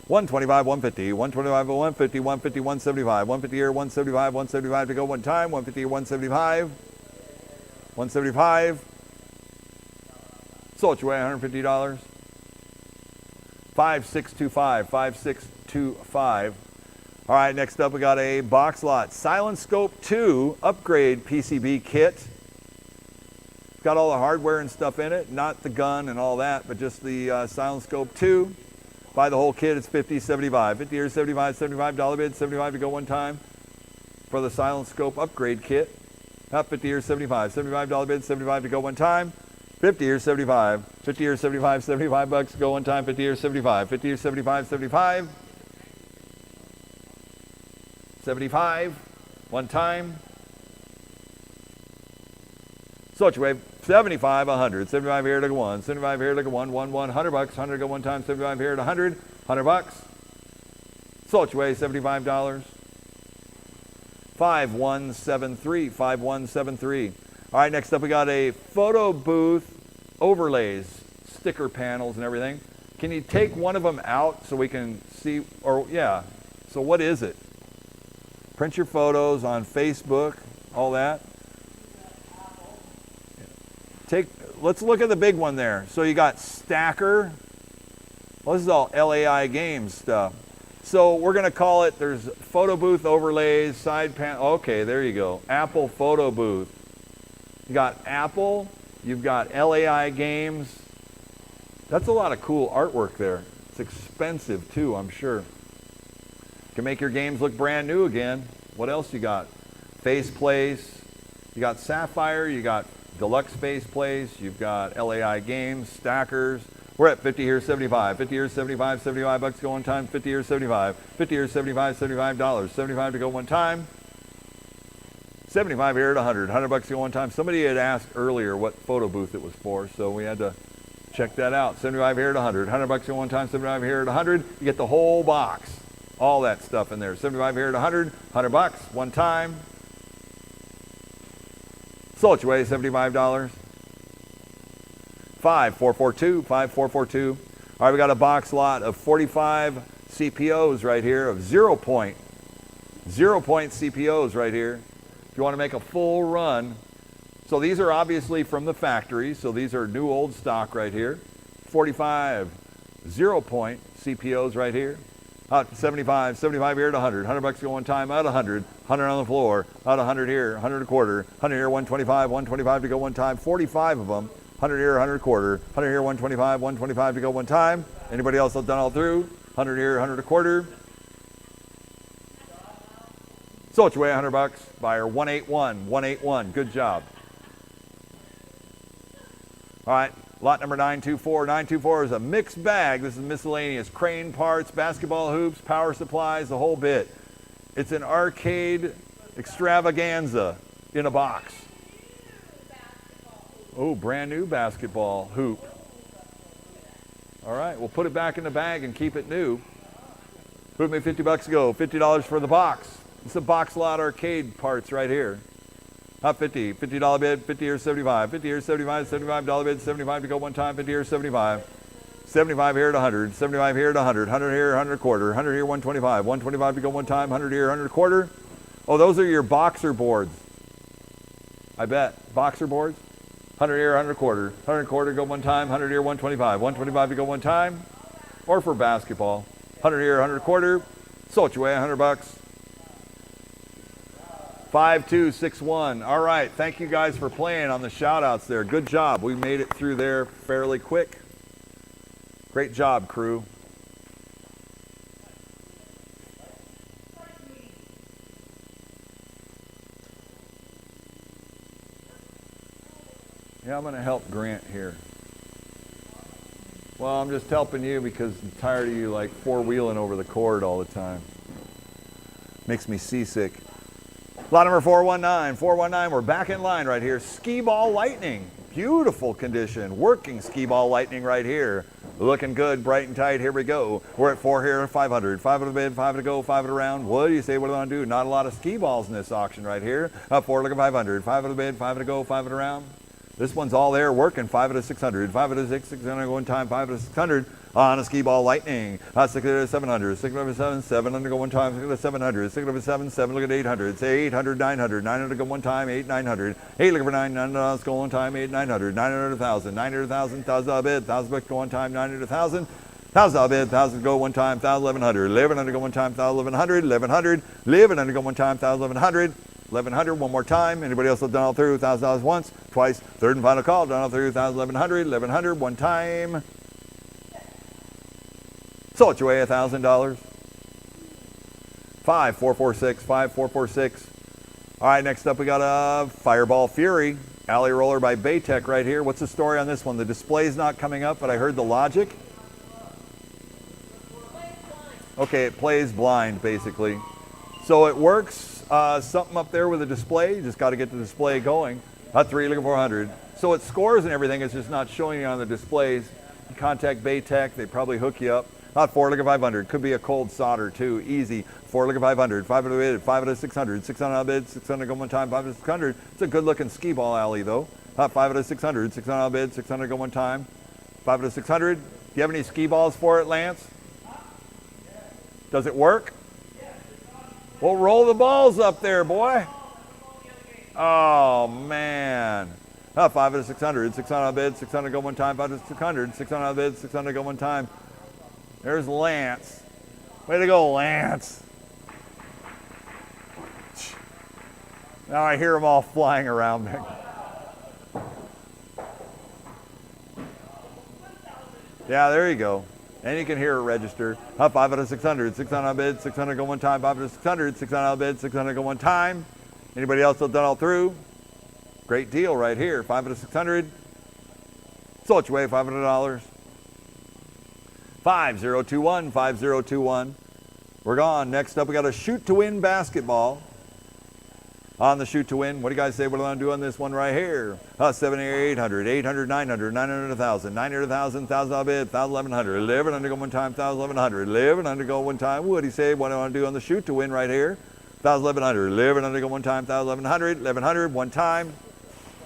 125, 150. 125, 150. 150, 175. 150 here, 175. 175 to go one time. 150 here, 175. 175. So what you weigh, $150. 5625, 5625. All right, next up we got a box lot, Silent Scope 2 upgrade PCB kit. It's got all the hardware and stuff in it, not the gun and all that, but just the Silent Scope 2. Buy the whole kit, it's 50, 75. 50 here, 75, $75 bid, 75 to go one time for the Silent Scope upgrade kit. Up 50 here, 75, $75 bid, 75 to go one time. 50 here, 75. 50 here, 75, 75 bucks, go one time. 50 here, 75. 50 here, 75, 75. 75, one time. So what you weigh, 75, 100. 75 here, look at 1. 75 here, look at 1. 100 bucks. 100 go one time. 75 here at 100. 100 bucks. So what you weigh, $75. 5173, 5173. All right, next up we got a photo booth overlays, sticker panels and everything. Can you take one of them out so we can see, or yeah, so what is it? Print your photos on Facebook, all that. Let's look at the big one there. So you got stacker. Well, this is all LAI Games stuff. So we're gonna call it, there's photo booth overlays, side panel, okay, there you go. Apple photo booth. You got Apple, you've got LAI Games. That's a lot of cool artwork there. It's expensive too, I'm sure. You can make your games look brand new again. What else you got? Face Place, you got Sapphire, you got Deluxe Face Place, you've got LAI Games, Stackers. We're at 50 here, 75. 50 here, 75, 75 bucks go one time. 50 here, 75. 50 here, 75, $75. 75 to go one time. 75 here at 100. 100 bucks go one time. Somebody had asked earlier what photo booth it was for, so we had to check that out. 75 here at 100. 100 bucks go one time. 75 here at 100. You get the whole box. All that stuff in there. 75 here at 100. 100 bucks one time. So what you weigh, $75. 5442, 5442. All right, we got a box lot of 45 CPOs right here of 0 point CPOs right here. If you want to make a full run. So these are obviously from the factory. So these are new old stock right here. 45 0 point CPOs right here. 75 here at 100. 100 bucks go one time out 100. 100 on the floor. Out 100 here. 100 a quarter. 100 here 125. 125 to go one time. 45 of them. 100 here 100 a quarter. 100 here 125. 125 to go one time. Anybody else done all through? 100 here 100 a quarter. So it's way 100 bucks. Buyer 181. 181. Good job. All right. Lot number 924. 924 is a mixed bag. This is miscellaneous. Crane parts, basketball hoops, power supplies, the whole bit. It's an arcade extravaganza in a box. Oh, brand new basketball hoop. All right, we'll put it back in the bag and keep it new. Put me 50 bucks to go. $50 for the box. It's a box lot arcade parts right here. Not 50, $50 bid, 50 here 75, 50 here 75, $75 bid, 75 to go one time, 50 here 75, 75 here at 100, 75 here at 100, 100 here, 100 a quarter, 100 here 125, 125 to go one time, 100 here, 100 a quarter. Oh, those are your boxer boards. I bet, boxer boards. 100 here, 100 a quarter, 100 a quarter to go one time, 100 here 125, 125 to go one time, or for basketball. 100 here, 100 a quarter, so it's your way, 100 bucks. 5261. All right, thank you guys for playing on the shout outs there. Good job. We made it through there fairly quick. Great job, crew. Yeah, I'm going to help Grant here. Well, I'm just helping you because I'm tired of you like four-wheeling over the cord all the time. Makes me seasick. Lot number 419, 419, we're back in line right here. Skee ball lightning, beautiful condition. Working skee ball lightning right here. Looking good, bright and tight, here we go. We're at 4 here, 500. 5 to bid, 5 to go, 5 to round. What do you say, what do I want to do? Not a lot of skee balls in this auction right here. Up 4, look at 500. 5 to bid, 5 to go, 5 to round. This one's all there working, 5 to 600. 5 to 6, 600 go in time, 5 to 600. On a skee ball lightning. 6 to 700, 6 to 7, 700 go one time, 6 to 700, 6 to 7, 7, look at 800, say 800, 900, 900 go one time, 8, 900, 8 look for 9, 900 go one time, 8, 900, 900, 1,000, 900,000, 1,000 bid, 1,000 bucks go one time, 900, 1,000, 1,000 bid, 1,000 go one time, 1,000, 1,100, 1,100 go one time, 1,000, 1,100, 1,100, 1,100 go one time, 1,000, 1,100, 1,100 one more time. Anybody else have done all through? $1,000 once, twice, third and final call, done all through, 1,000, 1,100, 1,100 one time. So it's your way, $1,000. 5446, 5446. All right, next up we got a Fireball Fury alley roller by Bldg right here. What's the story on this one? The display's not coming up, but I heard the logic. Okay, it plays blind basically. So it works. Something up there with the display. You just got to get the display going. 3 looking for 100. So it scores and everything. It's just not showing you on the displays. You contact Bldg. They probably hook you up. 4 look at 500. Could be a cold solder too. Easy. 4 look at 500. 5 to bid. 5 to 600. 600 on bid. 600 go one time. 5 to 600. It's a good looking skee ball alley though. 5 to 600. 600 on bid. 600 go one time. 5 to 600. Do you have any skee balls for it, Lance? Does it work? Well, roll the balls up there, boy. Oh man. 5 to 600. 600 on bid. 600 go one time. 5 to 600. 600 on bid. 600 go one time. There's Lance. Way to go, Lance. Now I hear them all flying around me. Yeah, there you go. And you can hear it register. 5 out of 600. 600 on bid. 600 go one time. 5 out of 600. 600 on bid. 600 go one time. Anybody else have done all through? Great deal right here. 5 out of 600. So it's your way, $500. 5021, 5021. We're gone. Next up, we got a shoot to win basketball. On the shoot to win, what do you guys say? What do I want to do on this one right here? 7 here, 800, 800, 900, 900, 1,000, 900, 1,000, 1,000 on bid, 1,000, 1,100, 1,100 go one time, 1,000, 1,100, 1,100 go one time. What do you say? What do I want to do on the shoot to win right here? 1,000, 1,100, 1,100 go one time, 1,000, 1,100, 1,100 one time.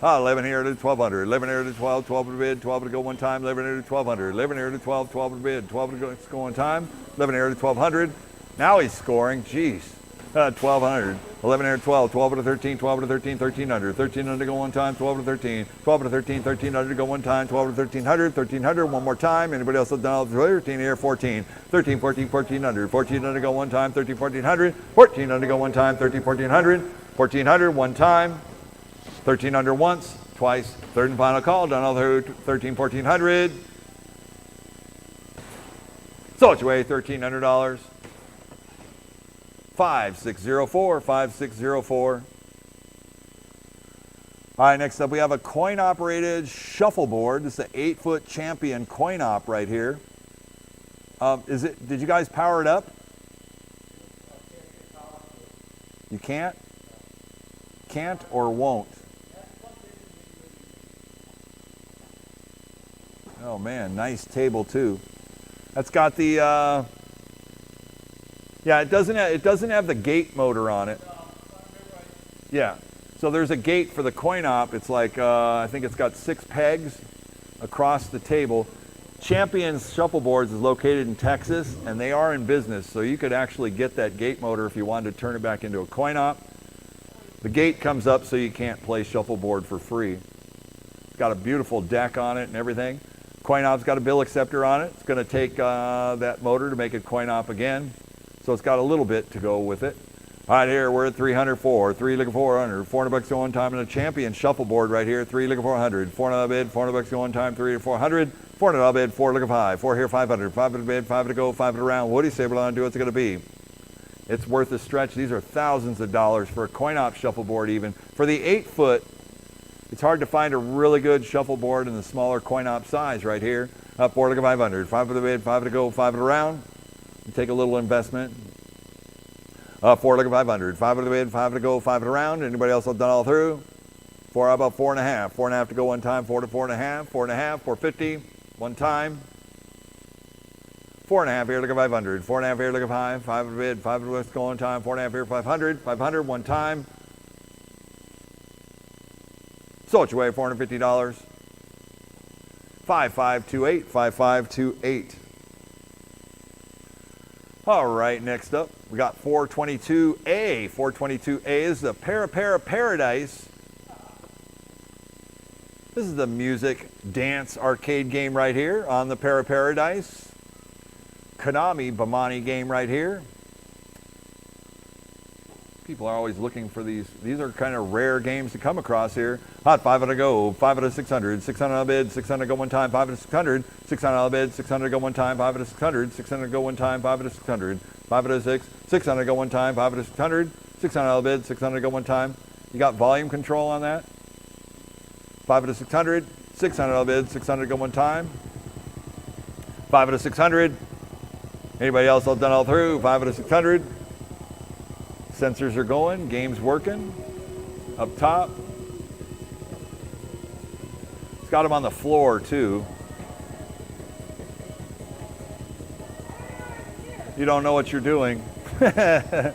11 here to 1200, 11 here to 12, 12 to bid, 12 to go one time, 11 here to 1200, 11 here to 12, 12 to bid, 12 to go one time, 11 here to 1200. Now he's scoring, jeez, 1200, 11 here to 12, 12 to 13, 12 to 13, 1300, 1300 to go one time, 12 to 13, 12 to 13, 1300 to go one time, 12 to 1300, 1300 one more time. Anybody else have done all 13 here, 14, 13, 14, 1400, 1400 to go one time, 13, 1400, 1400 to go one time, 13, 1400, 1400 one time, 1300 once, twice, third and final call, done all through 13, 1400. So it's away, $1,300. 5604, 5604. All right, next up we have a coin-operated shuffleboard. This is an 8-foot champion coin-op right here. Did you guys power it up? You can't? Can't or won't? Oh man, nice table too. That's got the, yeah, it doesn't have the gate motor on it. Yeah, so there's a gate for the coin op. It's like, I think it's got 6 pegs across the table. Champion's Shuffleboards is located in Texas, and they are in business, so you could actually get that gate motor if you wanted to turn it back into a coin op. The gate comes up so you can't play shuffleboard for free. It's got a beautiful deck on it and everything. Coin op's got a bill acceptor on it. It's going to take that motor to make it coin op again. So it's got a little bit to go with it. All right, here we're at 304, 3 looking 400, 400 bucks going time, and a champion shuffleboard right here, 3 looking 400, 400 bid, 400 bucks going time, 3 to 400, 400 bid, 4 looking 5, 4 here 500, 500 bid, 5 to go, 5 to round. What do you say we're going to do? What's it going to be? It's worth a stretch. These are thousands of dollars for a coin op shuffleboard even. For the 8-foot, it's hard to find a really good shuffleboard in the smaller coin op size right here. 4 looking 500, 5 for the bid, 5 to go, 5 to round. Take a little investment. 4 looking 500, 5 to the bid, 5 to go, 5 to round. Anybody else have done all through? 4, how about 4.5? 4.5 to go one time, 4 to 4.5, 4.5, 450, one time. 4.5 here, look at 500. 4.5 here, look at 5. 5 to the bid, 5 to go one time. 4.5 here, 500. 500, one time. So it's your way, $450. 5528, 5528. All right, next up, we got 422A. 422A is the Para Paradise. This is the music dance arcade game right here on the Para Paradise. Konami Bamani game right here. People are always looking for these. These are kind of rare games to come across here. Hot 5 to go, 5 to 600, 600 on bid, 600 go one time, 5 to 600, 600 on bid, 600 go one time, 5 to 600, 600 go one time, 5 to 600, 5 to 6, 600 go one time, 5 to 600, 600 on bid, 600 go one time. You got volume control on that? 5 to 600, 600 on bid, 600 go one time, 5 to 600. Anybody else done all through? 5 to 600. Sensors are going, game's working. Up top. It's got them on the floor too. You don't know what you're doing. 5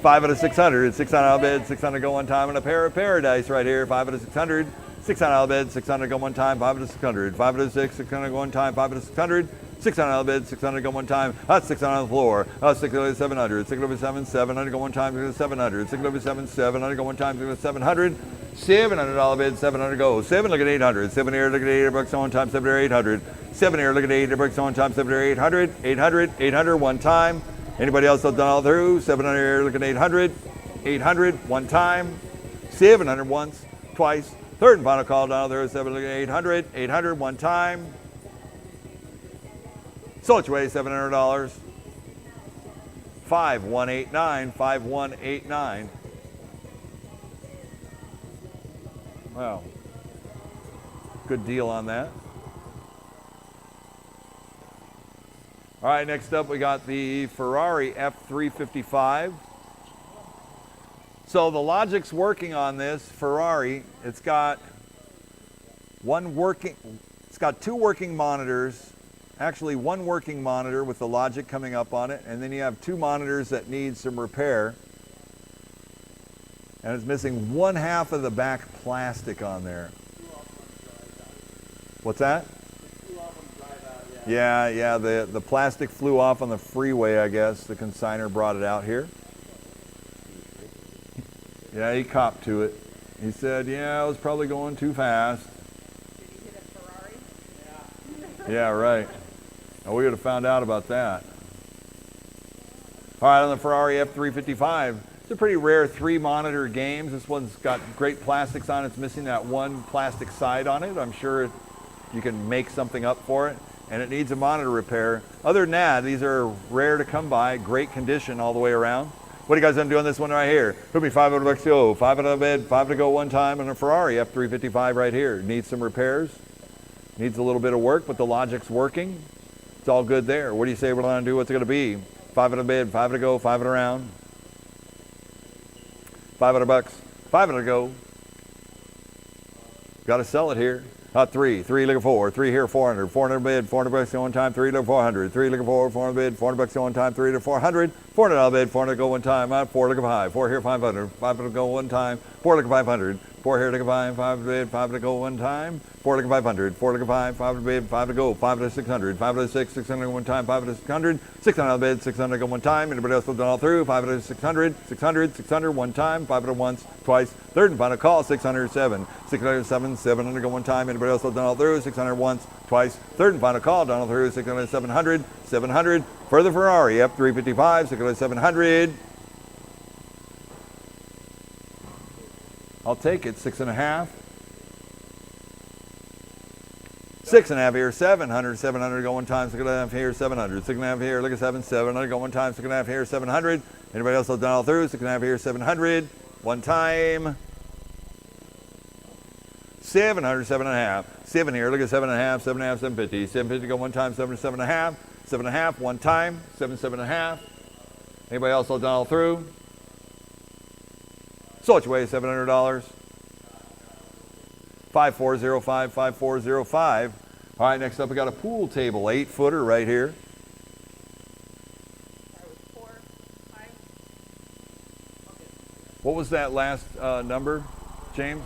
to 600, 600 out of bid, 600 go one time, and a Para Paradise right here. 5 to 600, 600 out of bid, 600 go one time, 5 to 600, 5 to 6, 600 go one time, 5 to 600. 600 out of bid, 600 go one time. That's 600 on the floor. 600 700, 600 7, 700 go one time, 700, 600 7, 700 go one time, 700. $700 bid, 700 go. 7 look at 800. 7 here, look at 800 bucks on one time, 7 or 800. 7 here, look at 800 bucks on one time, 7 or 800. 800, 800 one time. Anybody else have done all through? 700 here, look at 800. 800 one time. 700 once, twice. Third and final call down there, 7 look at 800. 800 one time. So it's your way, $700. 5189, 5189. Wow. Good deal on that. All right, next up we got the Ferrari F355. So the logic's working on this Ferrari. It's got two working monitors. Actually, one working monitor with the logic coming up on it, and then you have 2 monitors that need some repair. And it's missing one half of the back plastic on there. What's that? Yeah, the plastic flew off on the freeway, I guess. The consignor brought it out here. Yeah, he copped to it. He said, yeah, I was probably going too fast. Did he hit a Ferrari? Yeah, right. Now, we would have found out about that. All right, on the Ferrari F355, it's a pretty rare 3-monitor game. This one's got great plastics on it. It's missing that one plastic side on it. I'm sure you can make something up for it. And it needs a monitor repair. Other than that, these are rare to come by. Great condition all the way around. What are you guys gonna do on this one right here? Put me $500 to go, 5 out of bed, 5 to go one time, and a Ferrari F355 right here. Needs some repairs. Needs a little bit of work, but the logic's working. It's all good there. What do you say we're gonna do? What's it gonna be? 5 out of bed, 5 to go, 5 at around. $500, 5 to go. Got to sell it here. 3 looking 4, 3 here, 400, 400 bid, $400 go one time, 3 to 400, 3 looking 4, 400 bid, $400 go one time, 3 to 400, 400 out bid, 400 go one time, 4 looking 5, 4 here, 500, 5 to go one time, 4 looking 500, 4 here to 5, 5 to bid, 5 to go one time, 4 looking 500, 4 looking 5, 5 to bid, 5 to go, 5 to 600, 5 to 6, 600 go one time, 5 to 600, 600 out bid, 600 go one time, anybody else will done all through, 5 to 600, 600, 600 one time, 5 to once, twice, third and final call, 607, 607, 700 go one time, anybody else will done all through, 600 once, twice, third and final call, done all through, 600, 700, 700, for the Ferrari F355, 600, 700. I'll take it, 6.5. 6.5 here, 700, 700 go one time, 6.5 here, 700, 6.5 here, look at 700 go one time, 6.5 here, 700. Anybody else will done all through, 6.5 here, 700, one time. 700, 7.5, 7 here, look at 7.5, 7.5, 750, 750 go one time, 7 to 7.5, 7.5 one time, 7, 7.5. Anybody else will done all through? So what you weigh, $700. 5405, 5405. All right, next up we got a pool table, 8-footer right here. That was 4, 5. What was that last number, James?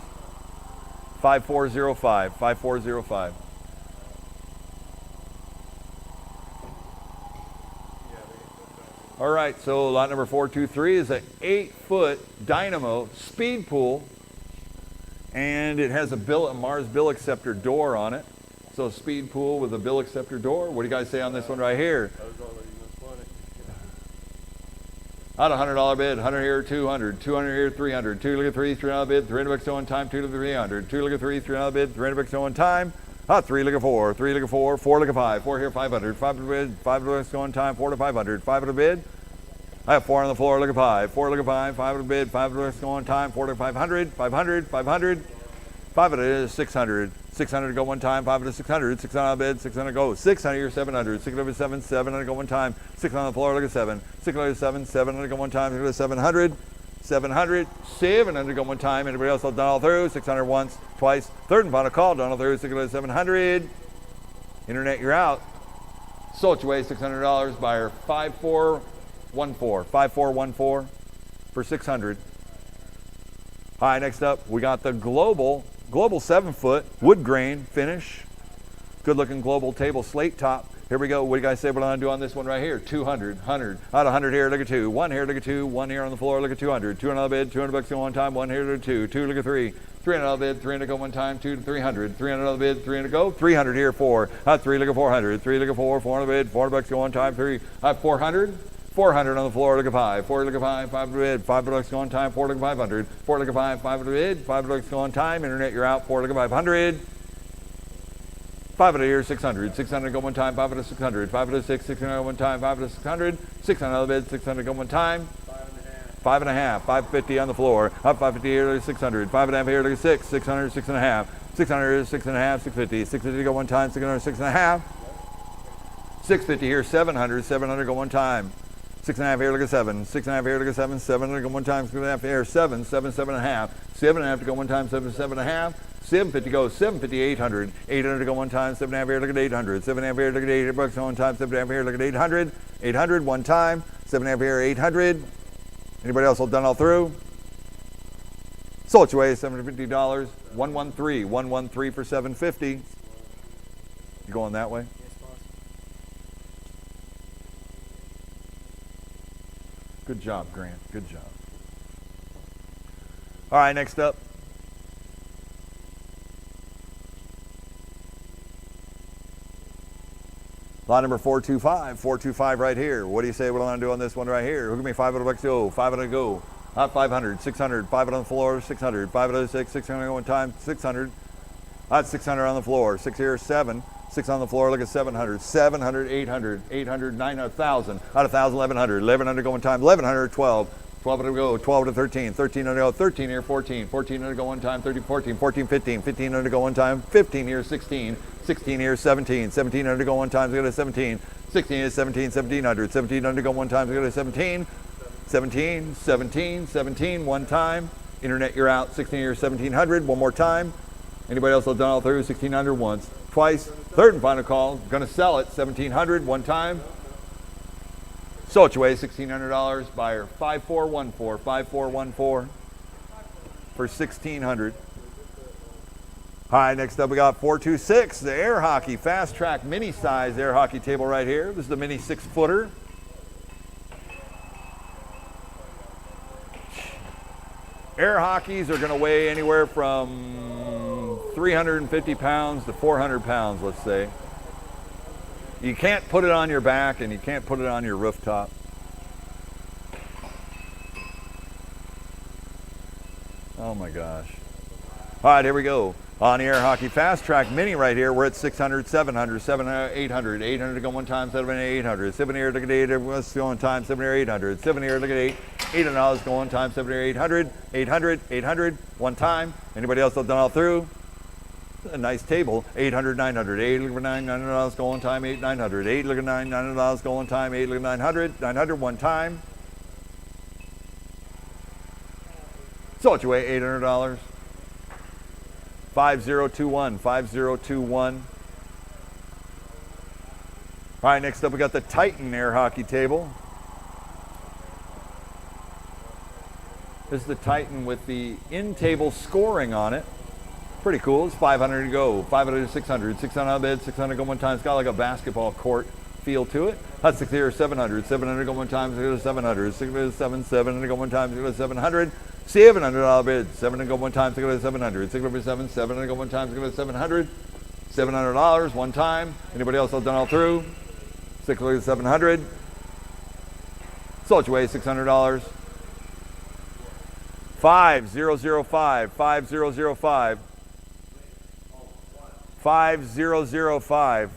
5405, 5405. All right, so lot number 423 is an 8-foot dynamo speed pool, and it has a Mars bill acceptor door on it. So speed pool with a bill acceptor door. What do you guys say on this one right here? Out $100 bid, 100 here, 200, 200 here, 300, 2 look at 3, $3 bid, $300 on time, 2 to 300, 2 look at 3, $3 bid, $300 on time. 3 look at 4, 3 look at 4, 4 look at 5, 4 here, 500, 5 to bid, 5 to on time, 4 to 500, 5 to bid. I have 4 on the floor, look at 5, 4 look at 5, 5 to bid, 5 to on time, 4 to 500, 500, 500. 5 it is, 600, 600 go one time, 5 to 600, 600 on bid, 600 go, 600 here, 700, 600 7, 700 go one time, 6 on the floor, look at 7, 600 7, 700 go one time, 700, 700, 700 go one time, anybody else will done all through, 600 once, twice, third and final call, done all through, 600 700, internet you're out, so what you weigh, $600, buyer 5414, 5414 for 600. All right, next up, we got the global 7-foot wood grain finish. Good looking global table slate top. Here we go. What do you guys say we're going to do on this one right here? 200, 100. Out 100 here, look at 2. 1 here, look at 2. 1 here on the floor, look at 200. 200 bid, $200 go one time. 1 here to 2. 2 look at 3. 300 bid, 300 go one time. 2 to 300. 300 bid, 300 go. 300 here, 4. 3 look at 400. 3 look at 4. 400 bid, $400 go one time. 3. 400. 400 on the floor, look at 5. 4 look at 5, 5 to bid, $5 go on time, 4 look at 500. 4 look at 5, 5 to bid, $5 go on time, internet you're out, 4 look at 500. 5 to here, 600. 600 go one time, 5 to 600. 5 to 6, 600 go one time, 5 to 600. 600 on the bid, 600 go one time. 5.5. 550 on the floor. Up 550 here, look at 600. 5.5 here, look at 6. 600, 6.5. 600, 6.5, 650. 650 go one time, 600, 6.5. 650 here, 700. 700 go one time. 6.5 here, look at 7. 6.5 here, look at 7. 700 go one time. 6.5 here, 7. 7, 7.5. 7.5 to go one time. 7, 7.5. 750 go. 750, 800. 800 to go one time. 7.5 here, look at 800. 7.5 here, look at $800 go one time. 7.5 here, look at 800. 800 one time. 7.5 here, 800. Anybody else all done all through? Sold your way, $750. 113, 113 for $750. You going that way? Yes, boss. Good job, Grant. Good job. All right, next up. Lot number 425. 425 right here. What do you say? What do I want to do on this one right here? Who give me $500 go? 500 go. Hot 500, 600, 500 on the floor, 600, 506, 600 one time, 600. Hot 600 on the floor, 6 here, 7. 6 on the floor, look at 700, 700, 800, 800, 900, 1,000. Out of 1,000, 1,100, 1,100 go one time, 1,100, 12. 12 to go, 12 to 13, 13 to go, 13 here, 14, 14 to go one time, 13, 14, 14, 15, 15 to go one time, 15 here, 16, 16 here, 17, 17 to go one time, so go to 17, 16 is 17, 1700, 17 to go one time, so go to 17, 17, 17, 17, one time, internet you're out, 16 here, 1700, one more time, anybody else have done all through, 1600 once, twice, third and final call, gonna sell it, 1700, one time, sold your way, $1,600, buyer 5414, 5414 for 1,600. All right, next up we got 426, the air hockey fast track mini size air hockey table right here. This is the mini 6-footer. Air hockeys are gonna weigh anywhere from 350 pounds to 400 pounds, let's say. You can't put it on your back and you can't put it on your rooftop. Oh my gosh. All right, here we go. On the air hockey fast track mini right here, we're at 600, 700, 700, 800, 800 to go one time, 700, 800, 7 here, look at 8, let's go one time, 7 here, 800, 7 here, look at 8, $800 go one time, 7 here, 800, 800, 800, one time. Anybody else have done all through? A nice table, 800, 900, 8, look at 9, $900 go one time, 8, 900, 8, look at 9, $900 go one time, 8, look at 900, 900 one time. Sold your way, $800. 5021, 5021. All right, next up we got the Titan air hockey table. This is the Titan with the in-table scoring on it. Pretty cool. It's 500 to go. 500 to 600. 600 on bed. 600 go one time. It's got like a basketball court feel to it. That's 6 here, 700. 700 go one time. 700. 600 7, 700 go one time. 700. $700 bid. 700 go one time. 700. 607. 700 go one time. 700. $700 one time. Anybody else have done all through? 600 700. Sold your way, $600. 5005. 5005. 5005.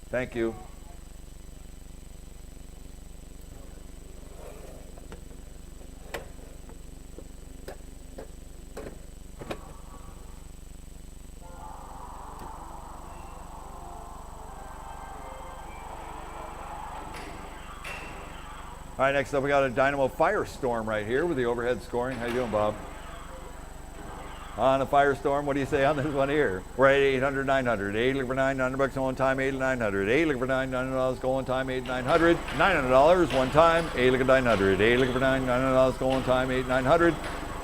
Thank you. All right, next up we got a Dynamo Firestorm right here with the overhead scoring. How you doing, Bob? On a Firestorm, what do you say on this one here? We're at 800, 900. 8 looking for $900 on time, 8 900. 8 looking for $900 go on time, 8 900. $900 one time, 8 looking for 900. 8 looking for $900 go on time, 8 900.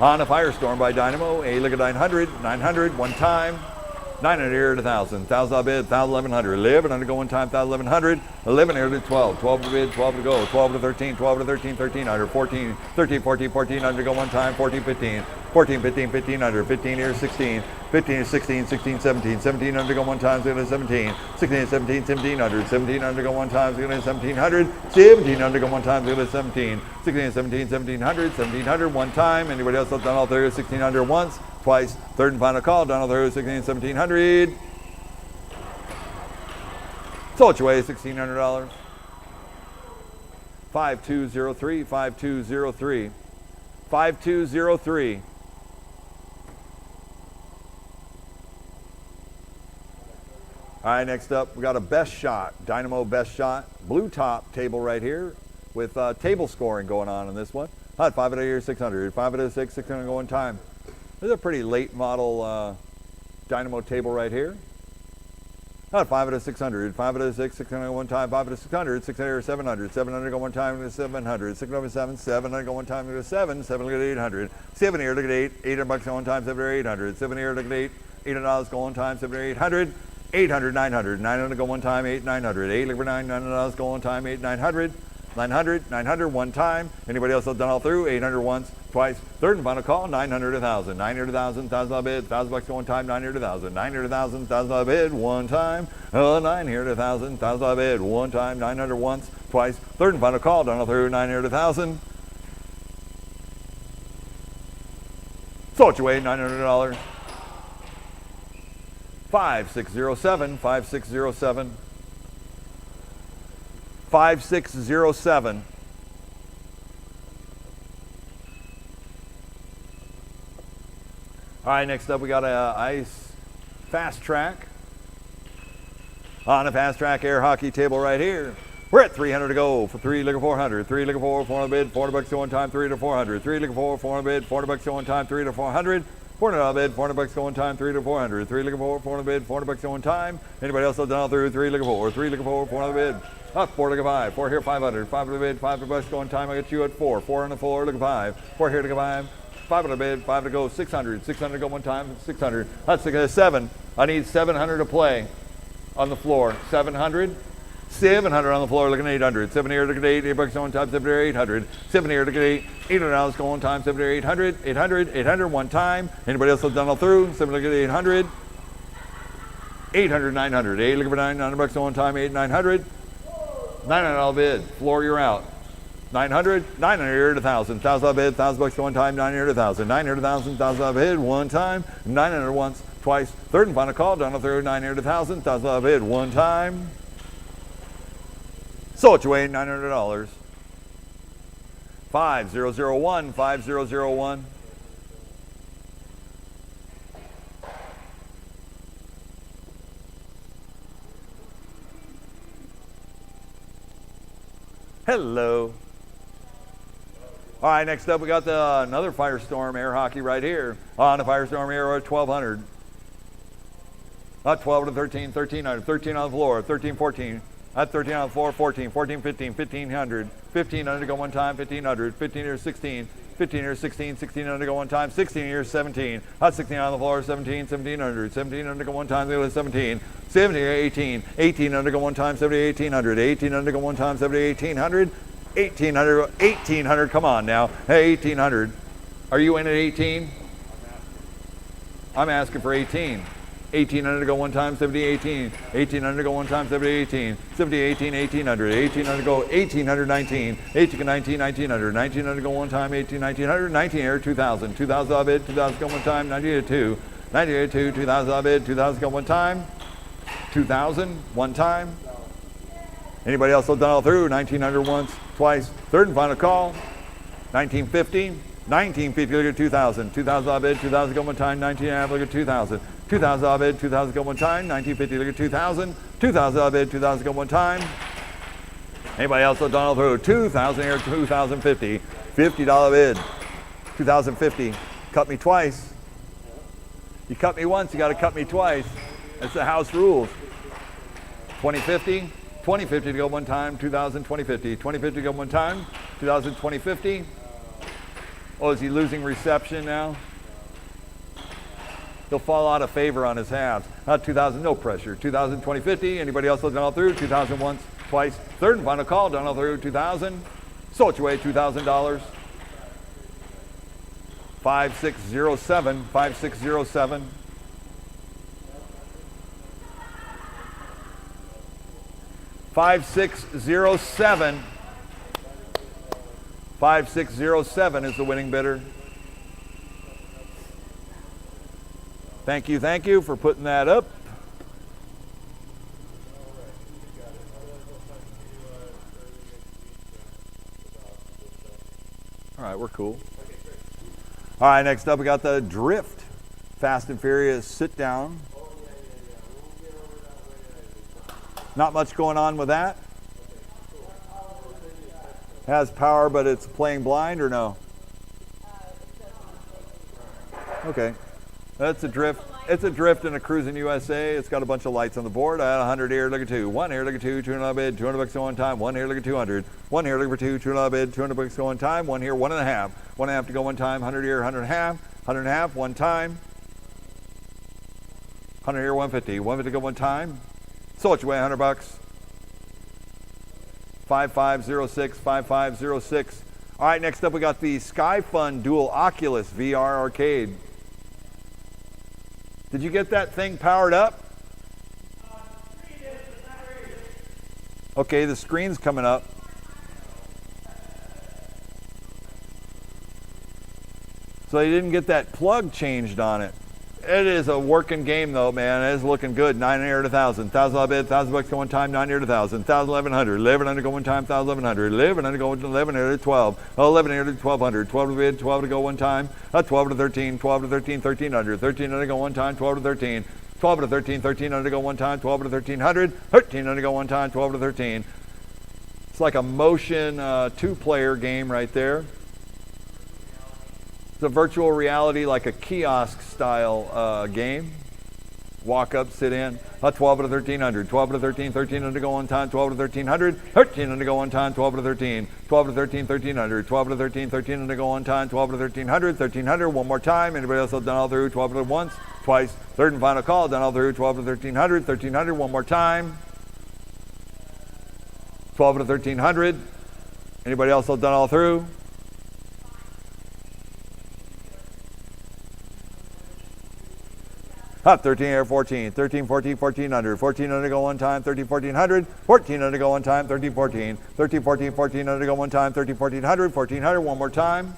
On a Firestorm by Dynamo, 8 looking 900. 900 one time. 900 here to 1,000. 1,000 bid, 1,000, 1,100. 1,100 go one time, 1,000, 1,100. 11 here to 12. 12 to bid, 12 to go. 12 to 13, 12 to 13, 1,300. 14, 13, 14, 1,400 go one time, 14, 15. 14, 15, 1,500. 15 here, 16. 15 to 16, 16, 17. 1,700 go one time, 17. 16 17, 1,700. 1,700 go one time, 1,700. 1,700 go one time, 17. 16 17, 1,700. 1,700 one time. Anybody else have done all 30? 1,600 once, twice. Third and final call, done all 30, 16, 1,700. Sold your way, $1,600. 5203, 5203. 5203. All right, next up, we got a Best Shot, Dynamo Best Shot, blue top table right here with table scoring going on this one. Hot 500 here, 600, 500 6, 600 going time. This is a pretty late model Dynamo table right here. 5 out of 600, 5 out of 6, 600 go one time, 5 out of 600, 600 700, 700 go one time to 700, 6 over 7, 700 go one time to 7, 7 look at 800, 7 here, look at 8, 800 bucks go one time, 7 or 800, 7 here, look at 8, $800 go one time, 7 or 800, 800, 900, 900 go one time, 8, 900, 8 look for 9, $900 go one time, 8, 900, 900, 900 one time. Anybody else have done all through? 800 once, twice. Third and final call, 900, 1,000. 900, 1,000, $1,000 bid, $1,000 go one time, 900, 1,000. 900, 1,000, $1,000 bid, one time. 900, 1,000, $1,000 bid, one time. 900 once, twice. Third and final call, done all through, 900, 1,000. So what you weigh, $900. 5607, 5607. 5607. All right, next up we got a ice fast track. On a fast track air hockey table right here. We're at 300 to go for 3 looking 400. 3 looking for 400 bid, $400 to one time, 3 to 400. 3 looking for 400 bid, $400 to one time, 3 to 400. $400 bid, $400 go one time, 3 to 400. 3 looking for 400 bid, $400 go one time. Anybody else have done all through? 3 looking for 3 looking for 400 bid. Up 4 looking 5. 4 here 500. 500 bid, $500 go one time. I got you at 4. 4 on the floor looking 5. 4 here to go 5. 500 bid, 5 to go 600. 600 go one time, 600. That's 7. I need 700 to play on the floor. 700. 700 on the floor, looking at 800. 7 here, look at 8. $8 go one time, 7 here, 800. 7 here, look at 8. $800 go one time, 7 here, 800. 800, 800 one time. Anybody else have done all through? 7 look at 800. 800, 900. 8 looking for $900 go one time, 8, 900. $900 bid. Floor, you're out. 900, 900 to 1,000. $1,000 bid, $1,000 to one time, 900 to 1,000. 900 to 1,000, $1,000 bid, one time. 900 once, twice. Third and final call, down the third, 900 to 1,000. $1,000 bid, one time. So what you weigh, $900. 5001, 5001. Hello. All right, next up we got another Firestorm air hockey right here. On the Firestorm air, we're at 1,200. 12 to 13, 1300, 13 on the floor, 13, 14. At 13 on the floor, 14, 14, 15, 1,500. 1,500 to go one time, 1,500. 15 here, 16. 15 here, 16. 1,600 to go one time, 16 here, 17. That's 16 on the floor, 17, 1,700. 1,700 to go one time, 17. 17 here, 18. 1,800 to go one time, 70, 1,800. 1,800 to go one time, 70, 1,800. 1,800, 1,800, come on now. Hey, 1,800. Are you in at 18? I'm asking for 18. 1,800 to go one time, 70, 18. 1,800 to go one time, 70, 18. 70, 18, 1,800. 1,800 to go, 1,800, 19. 18, 19, 1,900. 1,900 to go one time, 18, 1,900. 19 here, 2,000. 2,000 bid, 2,000 go one time, 92. 92, 2,000 bid, 2,000 go one time. 2,000, one time. Anybody else have done all through? 1,900 once, twice. Third and final call, 1,950. 1,950, look at 2,000. 2,000 bid, 2,000 go one time, 1,900, look at 2,000. 2,000 bid, 2,000 go one time, 1,950, look at 2,000. 2,000 bid, 2,000 go one time. Anybody else have done all through? 2,000 here, 2,050. $50 bid, 2,050. Cut me twice. You cut me once, you got to cut me twice. That's the house rules. 2050. 2050 to go one time, 2,000, 2050. 2050 to go one time, 2,000, 2050. Oh, is he losing reception now? He'll fall out of favor on his halves. 2,000, no pressure. 2,000, 2050. Anybody else done all through? 2,000 once, twice. Third and final call, done all through, 2,000. So what you weigh, $2,000. 5607, 5607. 5607. 5607 is the winning bidder. Thank you for putting that up. All right, we're cool. All right, next up we got the Drift Fast and Furious sit down. Not much going on with that. Has power, but it's playing blind or no? Okay, that's a Drift. It's a drift and a cruising USA. It's got a bunch of lights on the board. I had 100 here, look at two. One here, look at two, $200 bid, $200 go on time. One here, look at 200. One here, look for two, $200 bid, $200 go on time. One here, 1.5. 1.5 to go one time. 100 here, 100 and a half. 100 and a half, one time. 100 here, 150. 150 go one time. Sold you away, $100. 5506, 5506. All right, next up we got the Sky Fun Dual Oculus VR Arcade. Did you get that thing powered up? Okay, the screen's coming up. So they didn't get that plug changed on it. It is a working game though, man. It is looking good. 9 here to 1,000. 1,000 bid, $1,000 go one time. 9 here to 1,000. 1,100. 1,100 go one time. 1,100. 1,100 go 11 here to 12. 11 here to 1,200. 12 to bid, 12 to go one time. 12 to 13. 12 to 13. 1,300. 1,300 go one time. 12 to 13. 12 to 13. 1,300 go one time. 12 to 1,300. 1,300 go one time. 12 to 13. It's like a motion two-player game right there. It's a virtual reality, like a kiosk style game. Walk up, sit in. 12 to 1,300, 12 to 13, 1,300 go on time, 12 to 1,300, 1,300 go on time, 12 to 13, 12 to 13, 1,300, 12 to 13, 1,300 go on time, 12 to 1,300, 1,300, one more time. Anybody else have done all through? 12 to once, twice, third and final call, done all through, 12 to 1,300, 1,300, one more time. 12 to 1,300. Anybody else have done all through? Up 13 here, 14, 13, 14, 1,400, 1,400 go one time, 13, 1,400, 1,400 go one time, 13, 14, 13, 14, 1,400 go one time, 13, 1,400, 1,400, one more time.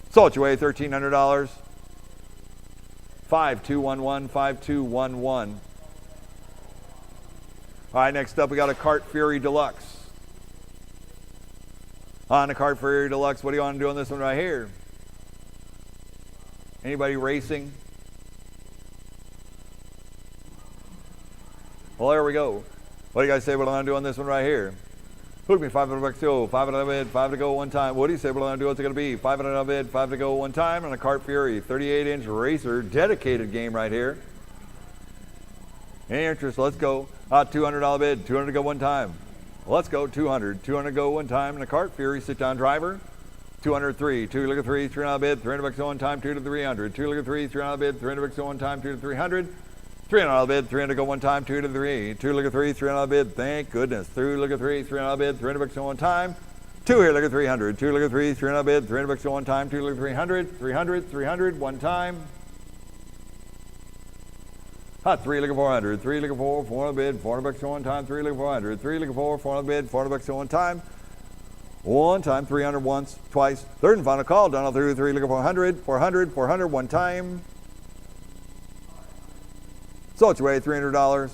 Sold you away, $1,300. 5211, 5211. All right, next up we got a Kart Fury Deluxe. On the Kart Fury Deluxe, what do you want to do on this one right here? Anybody racing? Well, there we go. What do you guys say what I'm going to do on this one right here? Hook me $500 to 500 bid, 5 to go one time. What do you say what I'm going to do? What's it going to be? 500 bid, 5 to go one time on a Kart Fury 38-inch racer, dedicated game right here. Any interest? Let's go. $200 bid, 200 to go one time. Let's go. 200 go one time in a Kart Fury sit-down driver. 203, 2 look at 3, $300 bid, $300 go one time, 2 to 300, 2 look at 3, $300 bid, $300 go one time, 2 to 300, $300 bid, 300 go one time, 2 to 3, 2 look at 3, $300 bid, thank goodness, 3 look at 3, $300 bid, $300 go one time, 2 here look at 300, 2 look at 3, $300 bid, $300 go one time, 2 look at 300, 300, 300, one time. 3 look at 400, 3 look at 4, $400 bid, $400 go one time, 3 look at 400, 3 look at 4, $400 bid, $400 go one time. One time, 300 once, twice, third and final call, done all through, 3 look at 400, 400, 400, one time. Sold you away, $300.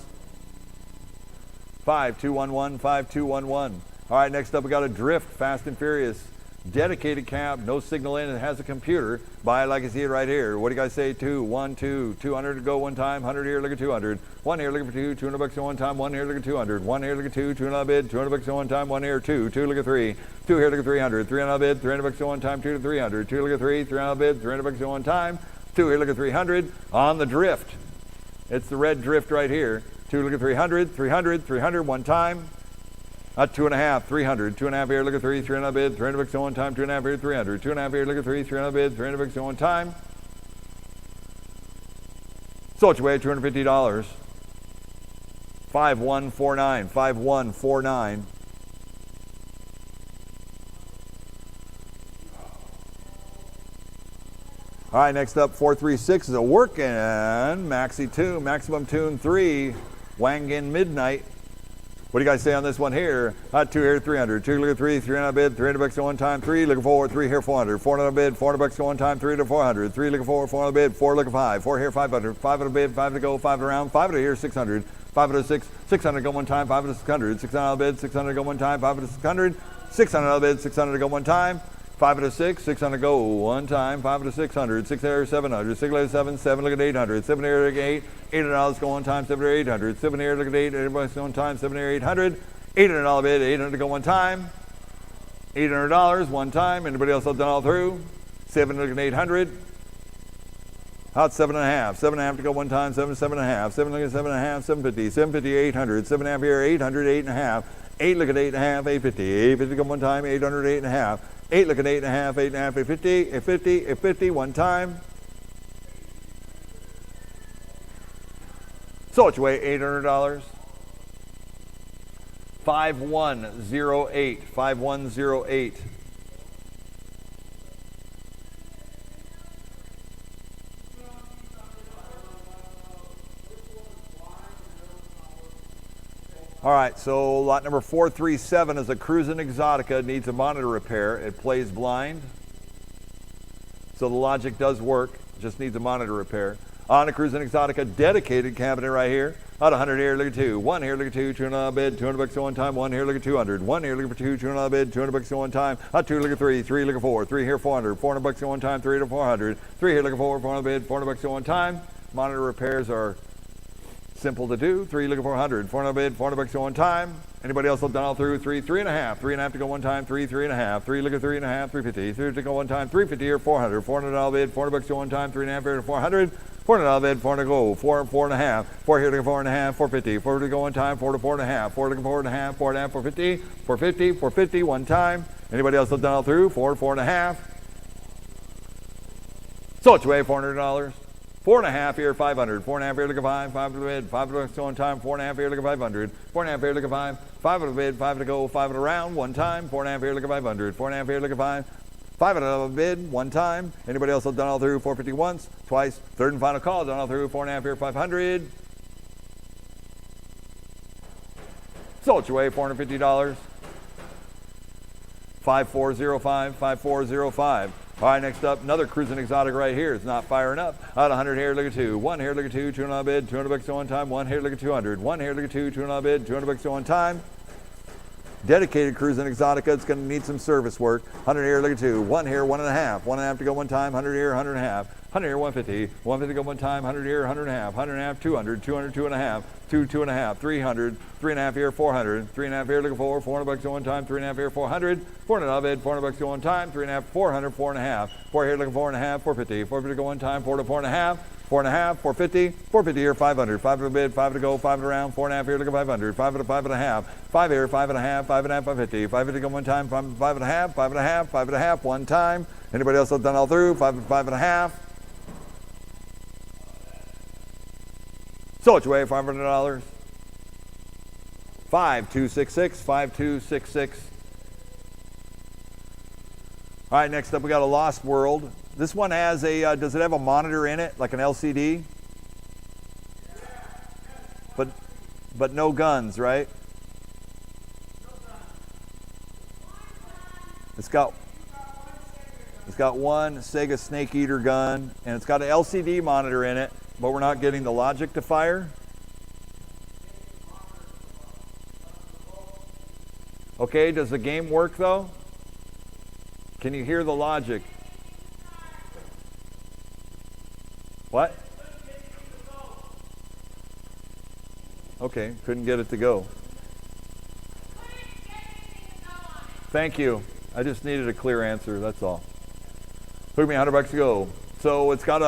5211, 5211. All right, next up we got a Drift Fast and Furious. Dedicated cab, no signal in, it has a computer. Buy it like you see it right here. What do you guys say? 2, 1, 2, 200 to go one time, 100 here, look at 200. 1 here, looking for 2, $200 go one time, 1 here, look at 200. 1 here, look at 2, $200 bid, $200 go one time, 1 here, 2, 2 look at 3. 2 here, look at 300, $300 bid, $300 go one time, 2 to 300. 2 look at 3, $300 bid, $300 go one time. 2 here, look at 300 on the Drift. It's the red Drift right here. 2 look at 300, 300, 300 one time. 2.5, 300, 2.5 here, look at 3, $300 bid, $300 go one time, 2.5 here, 300, 2.5 here, look at 3, $300 bid, $300 go one time. Sold you away, $250. 5149, 5149. All right, next up, 436 is a working Maxi Tune, Maximum Tune 3, Wangin Midnight. What do you guys say on this one here? 2 here, 300. 2 look at 3, $300 bid, $300 go one time. 3 look at 4, 3 here, 400. 400 bid, $400 go one time. 3 to 400. 3 look at 4, 400 bid, 4 look at 5. 4 here, 500. 500 bid, 5 to go, 5 around. 5 to here, 600. 5 to 6, 600 go one time. 5 to 600. 600 bid, 600 go one time. 5 to 600. 600 bid, 600 go one time. 5 to 6, 600 go one time. 5 to 600, 6 here, 700. 6 here, 7, 7 look at 800. 7 here, look at 8. $800 go one time. 7 here, 800. 7 here, look at 8. Everybody's go one time. 7 here, 800. $800 bid, $800 go one time. $800 one time. Anybody else have done all through? 7 looking 800. Hot 7.5. 7.5 to go one time. 7, 7.5. 7 looking 7.5. 750. 750, 800. 7.5 here. 800, 8.5. 8 looking 8.5. 850. 850 to go one time. 800, 8.5. 8 looking 8.5. 8.5. 850. 850. 850 one time. So it's way $800. 5108. 5108. All right, so lot number 437 is a Cruisin' Exotica, needs a monitor repair. It plays blind. So the logic does work, just needs a monitor repair. On a Cruisin' Exotica dedicated cabinet right here. Out 100 here, look at 2. 1 here, look at 2, 2 on bid, $200 one time. 1 here, look at 200. 1 here, look at 2, 2 on bid, $200 one time. Out 2, look at 3, 3 look at 4. 3 here, 400. $400 one time, 3 to 400. 3 here, look at 4, 4 on bid, $400 one time. Monitor repairs are simple to do. 3 look at 400. 4 on bid, $400 one time. Anybody else have done all through? 3, 3.5. 3.5 to go one time. 3, 3.5. 3 look at 3.5. 350. 3 to go one time. 350 here. 400. $400 bid. $400 to one time. 3.5 here to 400. $400 bid. 400 to go. 4, 4.5. 4 here to go 4.5. 450. 4 to go one time. 4 to 4.5. 4 to go 4.5. 4.5. 450. 450. 450 one time. Anybody else have done all through? 4, 4.5. So it's way $400. 4.5 here, 500. 4.5 here, look at 5. 5 to the bid. 5 to go on time. 4.5 here, look at 500. 4.5 here, look at 5. 5 to the bid. 5 to go. 5 to round. One time. 4.5 here, look at 500. 4.5 here, look at 5. 5 to the bid. One time. Anybody else have done all through? 450 once, twice. Third and final call. Done all through. 4.5 here, 500. So it's your way, $450. 5405. 5405. All right, next up, another Cruisin' Exotic right here. It's not firing up. Out 100 here, look at 2. 1 here, look at 2. 2 on bid, $200 to one time. 1 here, look at 200. 1 here, look at 2. 2 on bid, $200 to one time. Dedicated Cruisin' Exotica. It's going to need some service work. 100 here, look at 2. 1 here, 1.5. 1.5 to go one time. 100 here, 100.5. 100 here, 150. 150 to go one time. 100 here, 100.5. 100.5, 200. 200, 2.5. 2, 2.5. 300. 3.5 here, 400. 3.5 here, look at 4. $400 to one time. 3.5 here, 400. 400 bid, $400 to one time. 3.5, 400. 4.5. 4 here, look at 4.5. 450. 450 to go one time. 4 to 4.5. 4.5, 450, 450 here, 500, 5 to bid, 5 to go, 5 to round, 4.5 here, look at 500, 5 to 5.5, 5 here, 5.5, 5.5, 550, 550 go one time, 5.5, 5.5, 5.5, one time. Anybody else have done all through? 5, 5.5. So it's your way, $500. 5266, 5266. All right, next up we got a Lost World. This one has a, does it have a monitor in it, like an LCD? But no guns, right? It's got one Sega Snake Eater gun, and it's got an LCD monitor in it, but we're not getting the logic to fire. Okay, does the game work though? Can you hear the logic? What? Okay, couldn't get it to go. Thank you. I just needed a clear answer, that's all. Took me $100 to go. So it's got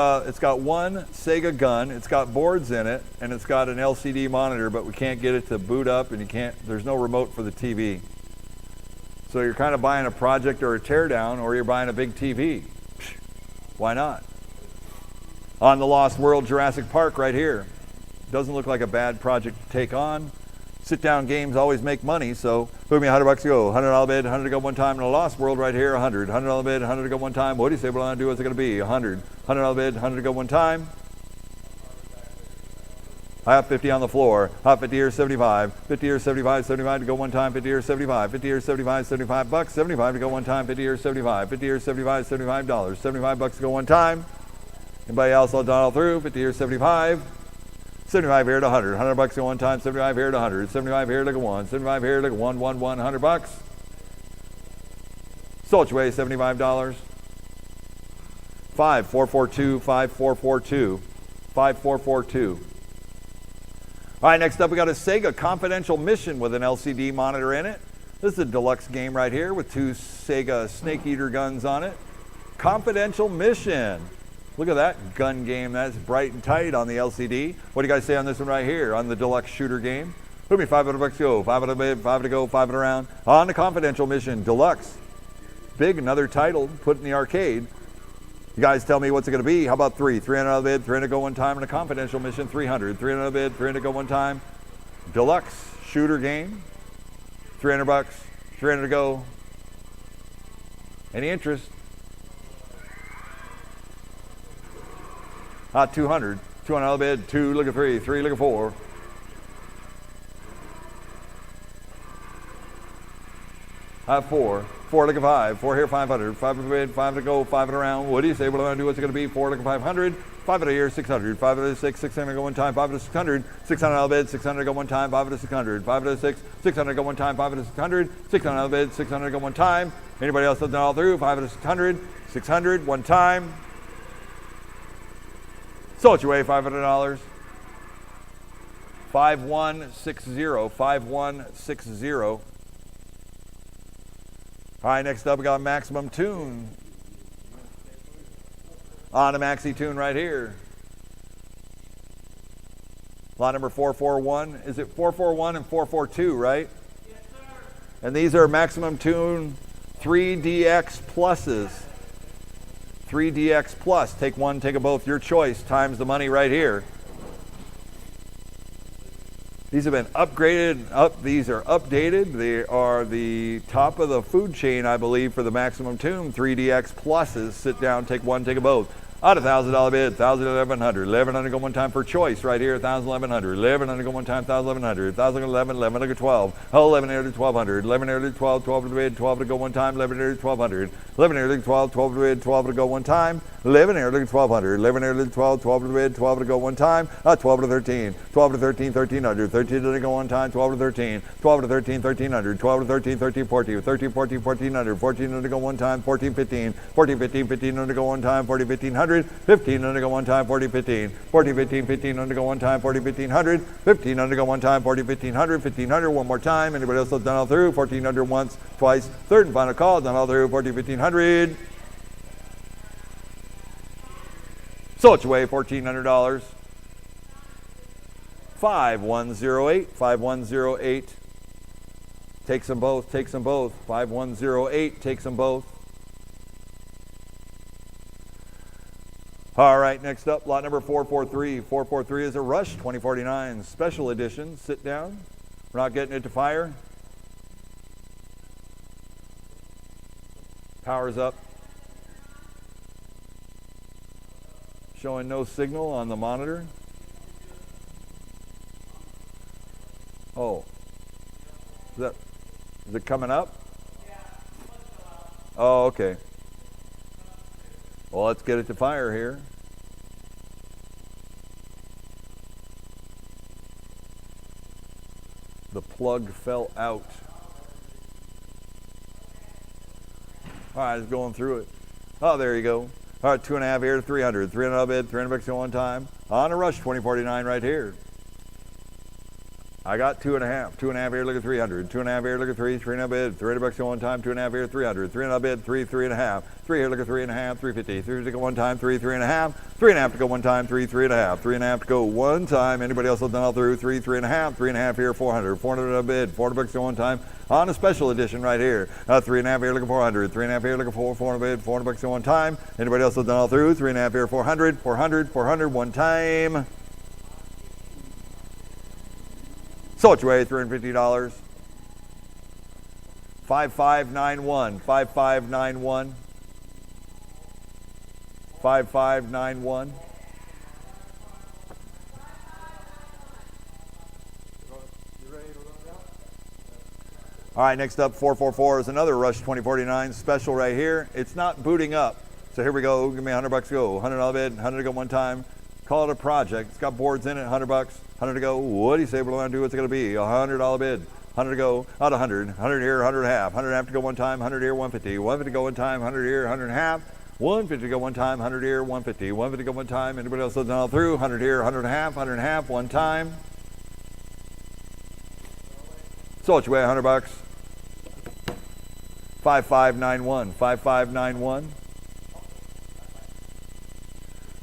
one Sega gun, it's got boards in it, and it's got an LCD monitor, but we can't get it to boot up, and there's no remote for the TV. So you're kind of buying a project or a teardown, or you're buying a big TV. Why not? On the Lost World Jurassic Park right here. Doesn't look like a bad project to take on. Sit-down games always make money, so put me $100 to go. $100 bid, 100 to go one time. In the Lost World right here, 100. $100 bid, 100 to go one time. What do you say? What I'm gonna do? What's it gonna be? 100. $100 bid, 100 to go one time. I have 50 on the floor. Hot 50 here, 75. 50 here, 75. 75 to go one time. 50 here, 75. 50 here, 75. $75. 75 to go one time. 50 here, 75. 50 here, 75. $75. $75 to go one time. Anybody else all done all through? 50 here, 75. 75 here to 100. $100 to one time. 75 here to 100. 75 here, look at 1. 75 here, look at 1, 1, 1. $100. Sold your way, $75. 5442, 5442, 5442. All right, next up we got a Sega Confidential Mission with an LCD monitor in it. This is a deluxe game right here with two Sega Snake Eater guns on it. Confidential Mission. Look at that gun game. That's bright and tight on the LCD. What do you guys say on this one right here on the deluxe shooter game? Put me $500 go, 500 bid, 5 to go, 5 around. On the Confidential Mission Deluxe. Big, another title, put in the arcade. You guys tell me what's it going to be. How about 300 on the bid, 300 go one time, and a Confidential Mission 300. 300 on the bid, 300 go one time. Deluxe shooter game. $300, 300 to go. Any interest? 200. 200 on the bid, 2, look at 3, 3, look at 4. I have 4. 4, look at 5. 4 here, 500. 5 in the bid, 5 to go, 5 and around. What do you say? What do I want to do? What's it going to be? 4, look at 500. 5 out of here, 600. 5 out of 6, 600 go one time. 5 out of 600. 600 on the bid, 600 go one time. 5 out of 600. 5 out of 6, 600 go one time. 5 out of 600. 600 on the bid, 600 go one time. Anybody else done all through? 5 out of 600. 600 one time. So it's your way, $500. 5160. 5160. All right, next up we got Maximum Tune. On a Maxi Tune right here. Lot number 441. Is it 441 and 442, right? Yes, sir. And these are Maximum Tune 3DX Pluses. 3DX Plus. Take one, take a both, your choice, times the money right here. These have been upgraded, these are updated. They are the top of the food chain, I believe, for the Maximum Tune 3DX Pluses. Sit down, take one, take a both. On a $1,000 bid, 1,000, 1,100. 1,100 go one time for choice right here, 1,000, 1,100. 1,100 go one time, 1,000, 1,100. 1,000, 11, 1,100, 12. Oh, 1,100, 1,200. 1,100, 12, 12 to the bid, 12 to go one time. 1,100, 1,200. 1,100, 12, 12 to the bid, 12 to go one time. 1,100, 1,200. 1,100, 12, 12 to the bid, 12 to go one time. 12 to 13. 12 to 13, 1,300. 13 to go one time, 12 to 13. 12 to 13, 1,300. 12 to 13, 13, 14. 13, 14, 1,400. 14 to go one time, 14, 15. 14, 15, 15 to go one time, 40, 1,500. 15 to go one time, 40, 15. 40, 15, 15 to go one time, 40, 1,500. 15 to go one time, 40, 1,500. 1,500 one more time. Anybody else that's done all through? 1,400 once, twice. Third and final call, done all through, 40, 1,500. So it's away, $1,400. 5108, 5108. Takes them both, takes them both. 5108 takes them both. All right, next up, lot number 443. 443 is a Rush 2049 special edition. Sit down. We're not getting it to fire. Power's up. Showing no signal on the monitor. Oh. Is it coming up? Oh, okay. Well, let's get it to fire here. The plug fell out. All right, it's going through it. Oh, there you go. All right, 2.5 here, 300. 300 bid, $300 at one time. On a Rush 2049 right here. I got 2.5. 2.5 here, look at 300. 2.5 here, look at 3. 3.5 bid, $300 at one time. 2.5 here, 300. 3.5 bid, 3, 3.5. 3 here, look at 3.5. 350. 3 to go one time, 3, 3.5. 3.5 to go one time, 3, 3.5. 3.5 to go one time. Anybody else have done all through? 3, 3.5. 3.5 here, 400. 400 a bid, $400 at one time. On a special edition right here. 3.5 here, look at 400. 3.5 here, look at 400 bid, $400 at one time. Anybody else have done all through? 3.5 here, 400. 400, 400 one time. So it's your way, $350. 5591. 5591. 5591. All right, next up, 444 is another Rush 2049 special right here. It's not booting up. So here we go. Give me $100 go. $100 bid, 100 to go one time. Call it a project. It's got boards in it, $100, 100 to go. What do you say? What do I want to do? What's it going to be? $100 bid, 100 to go. Out 100. 100 here, 100 and a half. 100 and a half to go one time. 100 here, 150. 150 to go one time. 100 here, 100 and a half. 150 to go one time. 100 here, 150. 150 to go one time. Anybody else done all through? 100 here, 100 and a half. 100 and a half one time. So it's your way, $100. 5591. 5591.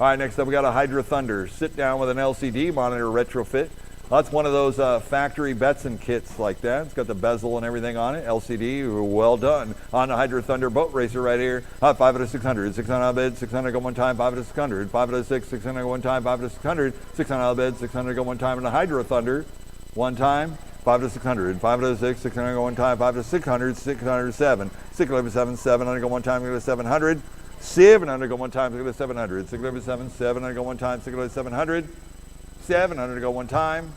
All right, next up we got a Hydra Thunder. Sit down with an LCD monitor retrofit. That's one of those factory Betson kits like that. It's got the bezel and everything on it. LCD, well done. On the Hydra Thunder boat racer right here. 5 out of 600. 600 out of bid, 600 go one time, 5 out of 600. 5 out of 6, 600 go one time, 5 out of 600. 600 out of bid, 600 go one time. And the Hydra Thunder, one time, 5 out of 600. 5 out of 6, 600 go one time, 5 out of 600, 607. 611, 700 go one time, go to 700. 700 go one time, go to 700. 611, 700 go one time, 700. 700 go one time.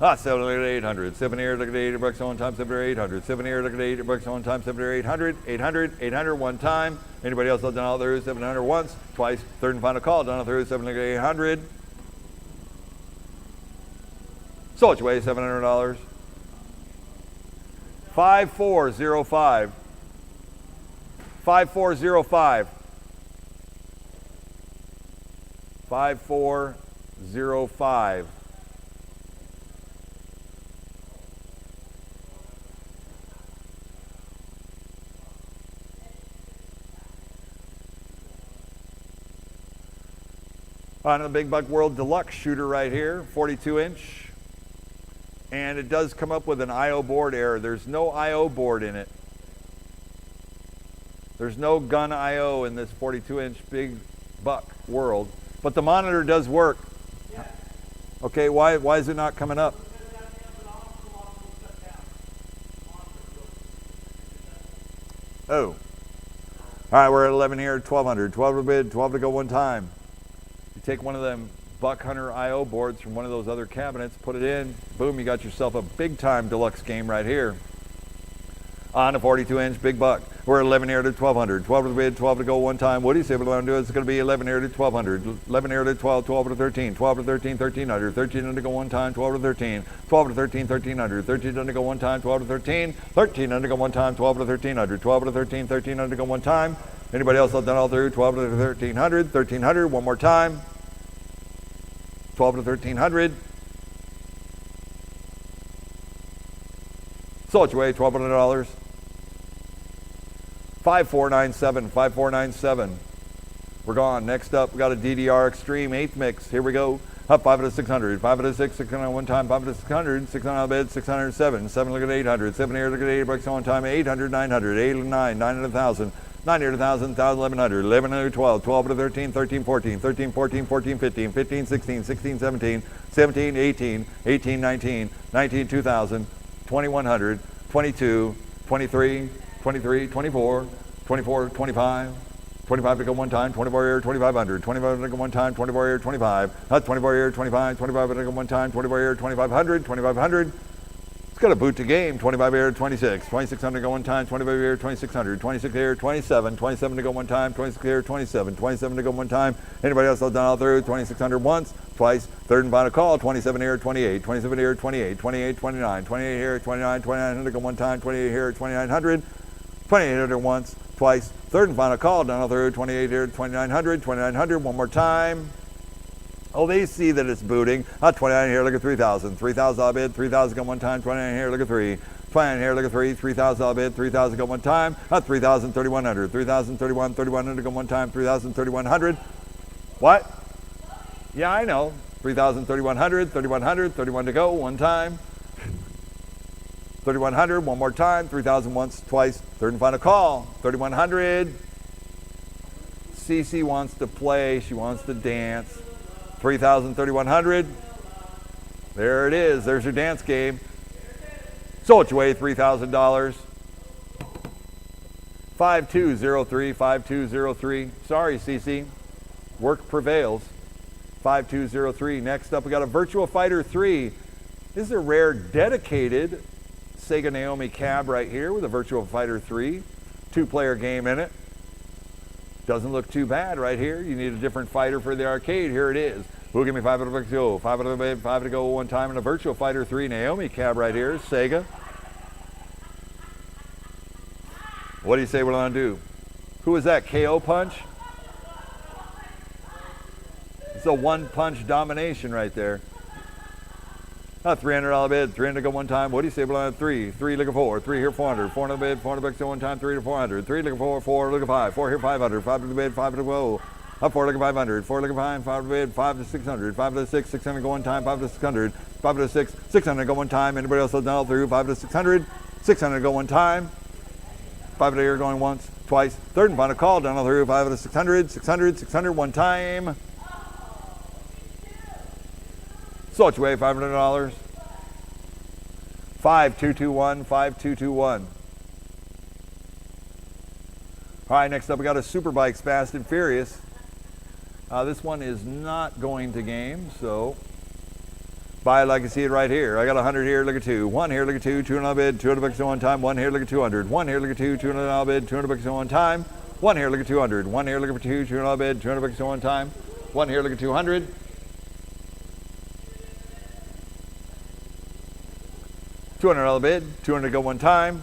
7 here, 800. 7 here, look at 8 bucks one time, 7 or 800. 7 here, look at 8 bucks one time, 7 or 800. 800, 800 one time. Anybody else done all through? 700 once, twice, third and final call, done all through, 7 look at 800. So what you weigh, $700. 5405. 5405. 5405. On the Big Buck World Deluxe shooter right here, 42 inch. And it does come up with an I/O board error. There's no I/O board in it. There's no gun I/O in this 42 inch Big Buck World. But the monitor does work. Yes. Okay, why is it not coming up? Oh. All right, we're at 11 here, 1200. 12 to bid, 12 to go one time. You take one of them Buck Hunter I/O boards from one of those other cabinets, put it in, boom, you got yourself a big time deluxe game right here. On a 42 inch Big Buck. We're at 11 here to 1200. 12 to the bid, 12 to go one time. What do you say we're going to do? It's going to be 11 here to 1200. 11 here to 12, 12 to 13. 12 to 13, 1300. 13 to go one time, 12 to 13. 12 to 13, 1300. 13 to go one time, 12 to 13. 13 to go one time, 12 to 1300. 12 to 13, 1300 to go one time. Anybody else done all through? 12 to 1300. 1300, one more time. 12 to 1300. So what you weigh, $1,200. 5497, 5497. We're gone. Next up, we got a DDR Extreme 8th mix. Here we go. Up 5 out of 600. 5 out of 6, 600 one time, 5 out of 600. 600 out of bed, 607. 7 look at 800. 7 here, look at 8 bucks one time. 800, 900. 8 and 9, 900,000. 900,000, 1100. 1100, 12. 12 to 13, 13, 14. 13, 14, 14, 15. 15, 16, 16, 17. 17, 18. 18, 19. 19, 2000. 2100. 22. 23. 23, 24, 24, 25, 25 to go one time, 24 here, 2500, 25 to go one time, 24 here, 25, 24 here, 25, 25 to go one time, 24 here, 2500, 2500. It's got a boot to game, 25 here, 26, 2600 to go one time, 25 here, 2600, 26 here, 27, 27 to go one time, 26 here, 27, 27 to go one time. Anybody else done all through? 2600 once, twice, third and final call, 27 here, 28, 27 here, 28, 28, 29, 28 here, 29, 2900 to go one time, 28 here, 2900. 2800 once, twice, third and final call, down through 28 here, 2900, 2900, one more time. Oh, they see that it's booting. 29 here, look at 3000. 3000 I'll bid, 3000 go one time, 29 here, look at 3. 29 here, look at 3, 3000 I'll bid, 3000 go one time. 3000, 3100, 3000, 31, 3100 go one time, 3000, 3100. What? Yeah, I know. 3000, 3100, 3100, 31 to go, one time. 3100, one more time, 3000 once, twice, third and final call, 3100. Cece wants to play, she wants to dance. 3000, 3100. There it is, there's your dance game. So what you weigh, $3,000. 5203, 5203. Sorry, Cece, work prevails. 5203. Next up, we got a Virtua Fighter 3. This is a rare dedicated Sega Naomi cab right here with a Virtua Fighter 3, 2-player game in it. Doesn't look too bad right here. You need a different fighter for the arcade. Here it is. Who'll give me 5 to go? 5 to go one time in a Virtua Fighter 3 Naomi cab right here. Sega. What do you say we're gonna do? Who is that? KO punch? It's a one-punch domination right there. $300 bid, 300 go one time. What do you say below 3? 3 look at 4, 3 here 400, 400 bid, 400 bucks go one time, 3 to 400, 3 look at 4, 4 look at 5, 4 here 500, 5 to the bid, 5 to go. Up 4 looking 500. 4 looking 5. 5 to bid. 5 to 600. 5 to 6. 600 go one time. 5 to 600. 5 to 6. 600 go one time. Anybody else has done all through? 5 to 600. 600 go one time. 5 to here going once, twice. Third and final call. Done all through. 5 to 600. 600. 600 one time. So it's way $500. 5221. 5221. All right, next up we got a Super Bikes Fast and Furious. This one is not going to game, so buy it like you see it right here. I got 100 here, look at 2. 1 here, look at 2, 2 on bid, 200 bucks at one time. 1 here, look at 200. 1 here, look at 2, 200 on bid, 200 bucks at one time. 1 here, look at 200. 1 here, look at 2, 200 on bid, 200 bucks at one time. 1 here, look at 200. 200 on bid, 200 go one time.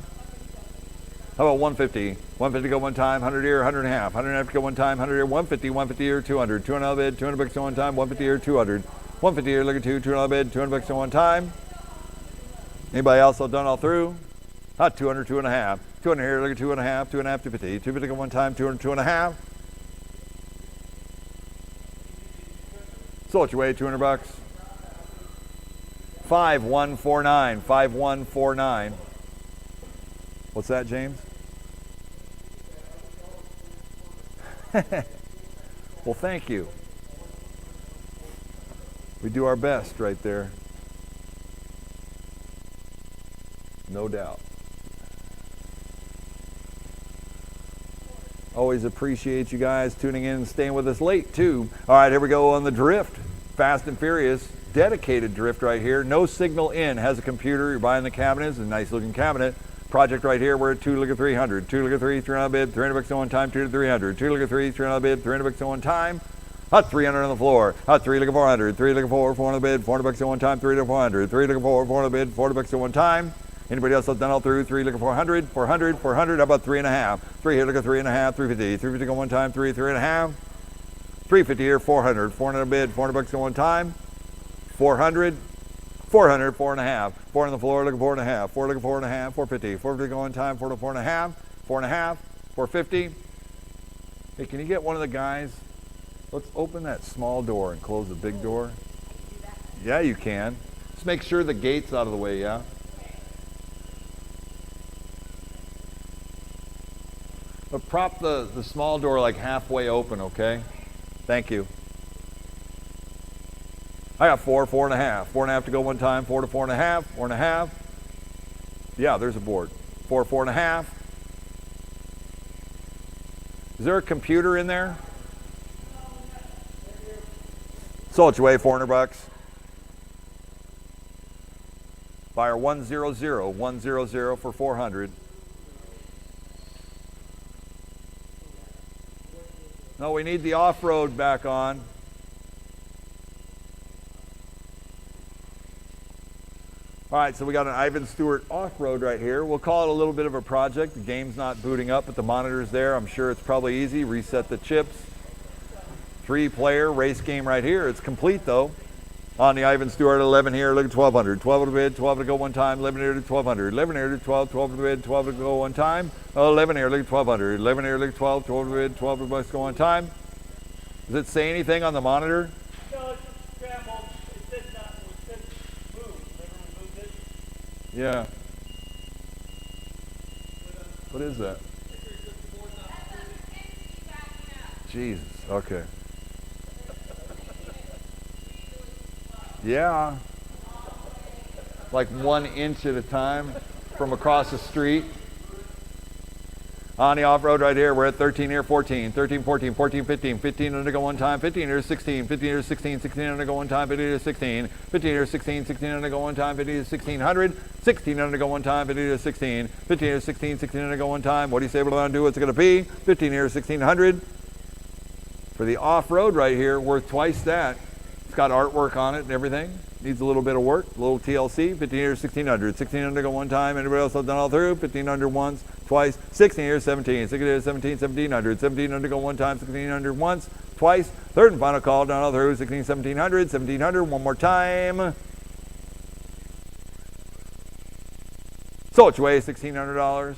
How about 150? 150 go one time, 100 here, 100 and a half. 100 and a half go one time, 100 here, 150, 150 here, 200. 200 on bid, 200 bucks at one time, 150 here, 200. 150 here, look at 2, 200 on bid, 200 bucks at one time. Anybody else done all through? 200, 2 and a half. 200 here, look at 2 and a half, 2 and a half, 250. 250 go one time, 200, 2 and a half. So what's your way, 200 bucks? 5149, 5149. What's that, James? Well, thank you. We do our best right there. No doubt. Always appreciate you guys tuning in and staying with us late, too. All right, here we go on the drift. Fast and Furious. Dedicated drift right here. No signal in. Has a computer. You're buying the cabinet. It's a nice looking cabinet. Project right here. We're at 2 look at 300. 2 look at 3, 300 bid, 300 bucks at one time, 2 to 300. 2 look at 3, 300 bid, 300 bucks at one time. 300 on the floor. 3 look at 400. 3 look at 4, 400 bid, 400 bucks at one time, 3 to 400. 3 look at 4, 400 bid, 400 bucks at one time. Anybody else have done all through? 3 look at 400, 400, 400. How about 3 and a half? 3 here, look at 3 and a half, 350. 350 go one time, 3, 3 and a half. 350 here, 400. 400 bid, 400 bucks at one time. 400. 400, 4 and a half. 4 on the floor, look at 4 and a half. 4 look at 4 and a half, 450. 450 go one time, 4 to 4 and a half. 4 and a half, 450. Hey, can you get one of the guys? Let's open that small door and close the big door. Yeah, you can. Just make sure the gate's out of the way, yeah? But prop the small door like halfway open, okay? Thank you. I got 4, 4 and a half. 4 and a half to go one time, 4 to 4 and a half, 4 and a half. Yeah, there's a board. 4, 4 and a half. Is there a computer in there? So it's way 400 bucks. Buyer 100, 100 for 400. No, we need the off-road back on. All right, so we got an Ivan Stewart off-road right here. We'll call it a little bit of a project. The game's not booting up, but the monitor's there. I'm sure it's probably easy. Reset the chips. 3-player race game right here. It's complete, though. On the Ivan Stewart, 11 here, look at 1,200. 12 to bid, 12 to go one time, 11 here to 1,200. 11 here to 12, 12 to bid, 12 to go one time. 11 here, look at 1,200. 11 here, look at 12, 12 to bid, 12 to bucks go one time. Does it say anything on the monitor? No, it's just scrambled. It said not, it said move. Everyone moved it. Yeah. What is that? Jesus, okay. Yeah. Like 1 inch at a time from across the street. On the off-road right here, we're at 13 here, 14, 13, 14, 14, 15, 15 under go one time, 15 here, 16, 15 here, 16, 16 under go one time, 15 here, 16, 15 here, 16, 16 under go one time, 15 here, 1600, 16 under go one time, 15 here, 16, 15 here, 16, 16 under go one time. What do you say we're going to do? What's it going to be? 15 here, 1600. For the off-road right here, worth twice that. It's got artwork on it and everything. Needs a little bit of work, a little TLC. 15 here, 1600. 1600 go one time. Anybody else have done all through? 1500 once, twice. 16 here, 17. 16 here, 17, 1700. 1700 go one time. 1600 once, twice. Third and final call, done all through. 16, 1700. 1700 one more time. So it's way $1,600.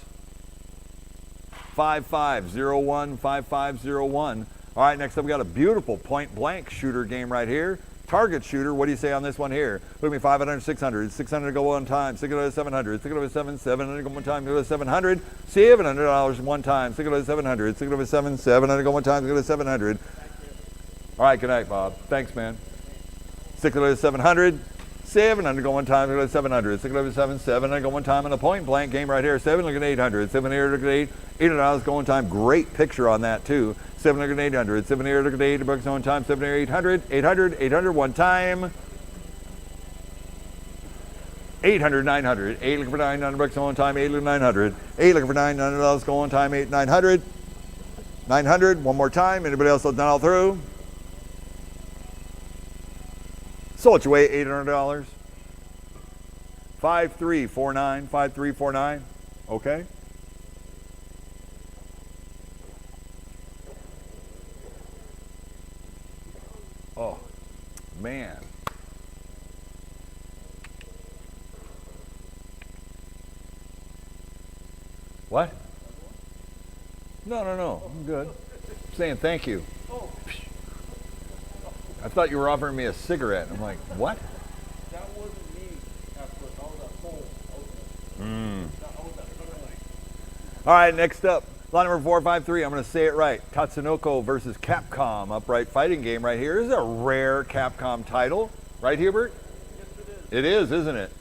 5501, 5501. All right, next up we got a beautiful point blank shooter game right here. Target shooter, what do you say on this one here? Look at me, 500, 600, 600 to go one time, 600, 700, 600, 700 to go one time, 700, $700 one time, 600, 700, 600, 700 to go one time, 600, 700. All right, good night, Bob. Thanks, man. 600, 700, 700 to go one time, 700, 600, 700 to go one time in a point blank game right here. 7 look at 800, 700 look at 8, $800 go one time. Great picture on that too. 700 look at 800, 700 look at 8 bucks one time, 700, 800, 800, 800 one time. 800, 900, 8 looking for 900 bucks one time, 8 looking for 900, 8 looking for $900 go one time, 8, 900, 900 one more time. Anybody else done all through? So what you weigh, $800. 5349, 5349. Okay. Oh, man. What? No. I'm good. I'm saying thank you. I thought you were offering me a cigarette. I'm like, what? That wasn't me. After all that hole. All right, next up, lot number 453. I'm going to say it right. Tatsunoko versus Capcom upright fighting game right here. This is a rare Capcom title. Right, Hubert? Yes, it is. It is, isn't it?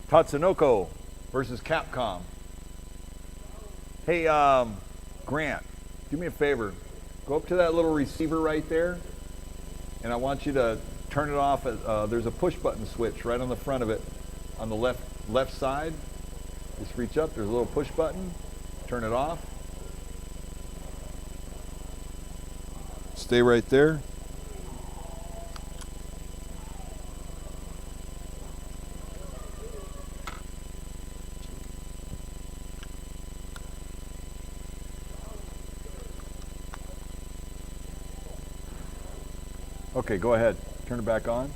Tatsunoko versus Capcom. Hey, Grant, do me a favor. Go up to that little receiver right there, and I want you to turn it off. There's a push button switch right on the front of it, on the left side. Just reach up. There's a little push button. Turn it off. Stay right there. Okay, go ahead. Turn it back on.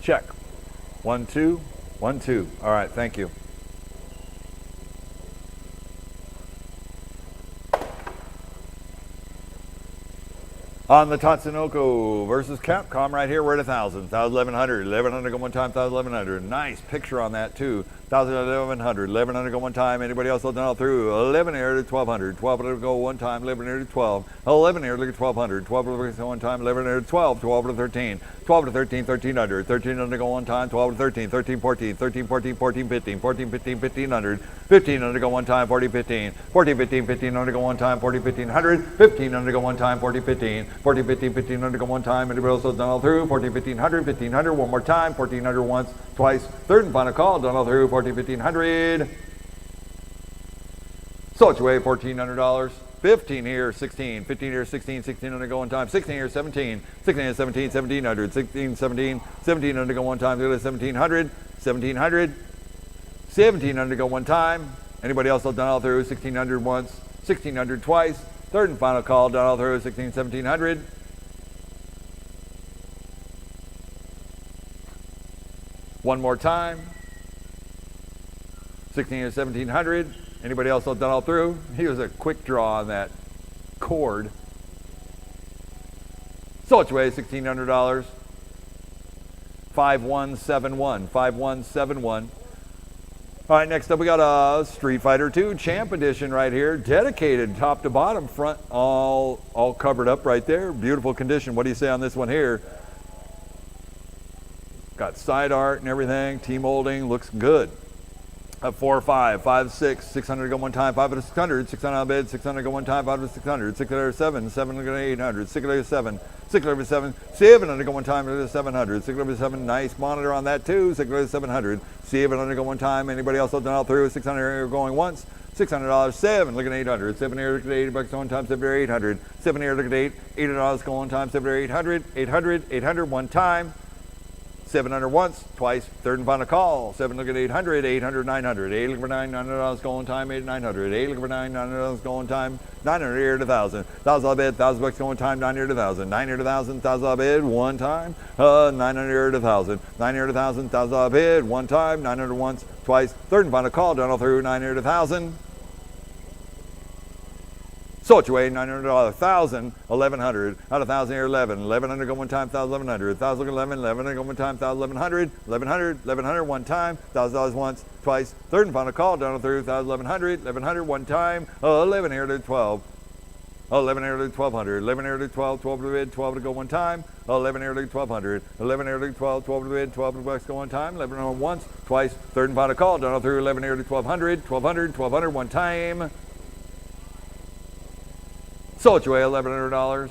Check. 1, 2, 1, 2. All right, thank you. On the Tatsunoko versus Capcom right here, we're at 1,000, 1,100, 1,100 go one time, 1,100. Nice picture on that too. 1,000, 1,100, 1,100 go one time. Anybody else done all through? 1,100 to 1,200, 1,200 go one time, 1,100 to 12, 1,100 look at 1,200, 1,200 go one time, 1,100 to 12, 12 to 13, 12 to 13, 1,300, 1,300 go one time, 12 to 13, 13, 14, 13, 14, 14, 15, 14, 15, 1,500, 1,500 go one time, 40, 15, 40, 15, 1,500 go one time, 40, 1,500, 1,500 go one time, 40, 15, 40, 15, 1,500 go one time. Anybody else done all through? 14, 1,500, 1,500 one more time, 1,400 once, twice, third and final call, done all through, 14, 1,500. So it's way $1,400. 15 here, 16, 15 here, 16, 1,600 go one time, 16 here, 17, 16 here, 17, 1,700, 16, 17, 1,700 go one time, 1,700, 1,700, 1,700 go one time. Anybody else done all through? 1,600 once, 1,600 twice, third and final call, done all through, 16, 1,700. One more time. 16 or 1,700. Anybody else done all through? He was a quick draw on that cord. So it's way $1,600. 5171. 5171. All right, next up we got a Street Fighter 2 Champ Edition right here, dedicated top to bottom, front all covered up right there. Beautiful condition. What do you say on this one here? Got side art and everything. T-molding looks good. 4, 5, 5, 6, 600 go one time, 5 to 600, 600 on bed, 600 go one time, 5 to 600, 600 7, 700 800, 600 7, 600 7, 700 go one time, 700, 600 7, nice monitor on that too, 600 700, 700 go one time. Anybody else done all through? 600 going once, $600, 7, look at 800, 7 here, look at 80 bucks one time, 7 here, 800, 7 here, look at 8, $800 go one time, 7 here, 800, 800, 800 one time. 700 once, twice, third and final call. 7 look at 800, 800, 900. 8 look for $900 going time, 8 900. 8 look for $900 going time, 900 here to 1,000. 1,000 bid, $1,000 going time, 900 to 1,000. 900 to 1,000, 1,000 bid, one time, 900 to 1,000. 900 to 1,000, 1,000 bid, one time, 900 once, twice, third and final call, done all through, 900 to 1,000. Sold your way, $900, 1,000, 1,100, out of 1,000 here, 11, 1,100 go one time, 1,000, 1,100, 1,000 look 11, 1,100 go one time, 1,000, 1,100, 1,100, 1,100 one time, $1,000 once, twice, third and final call, down through 1,000, 1,100, 1,100 one time, 11 here to 12. 11 here to 1,200, 11 here to 12, 12 to the bid, 12 to go one time, 11 here to 1,200, 11 here to 12, 12 to the bid, 12 to the bucks go one time, 11 on once, twice, third and final call, down through 11 here to 1,200, 1,200, 1,200 one time. Sold your way, $1,100.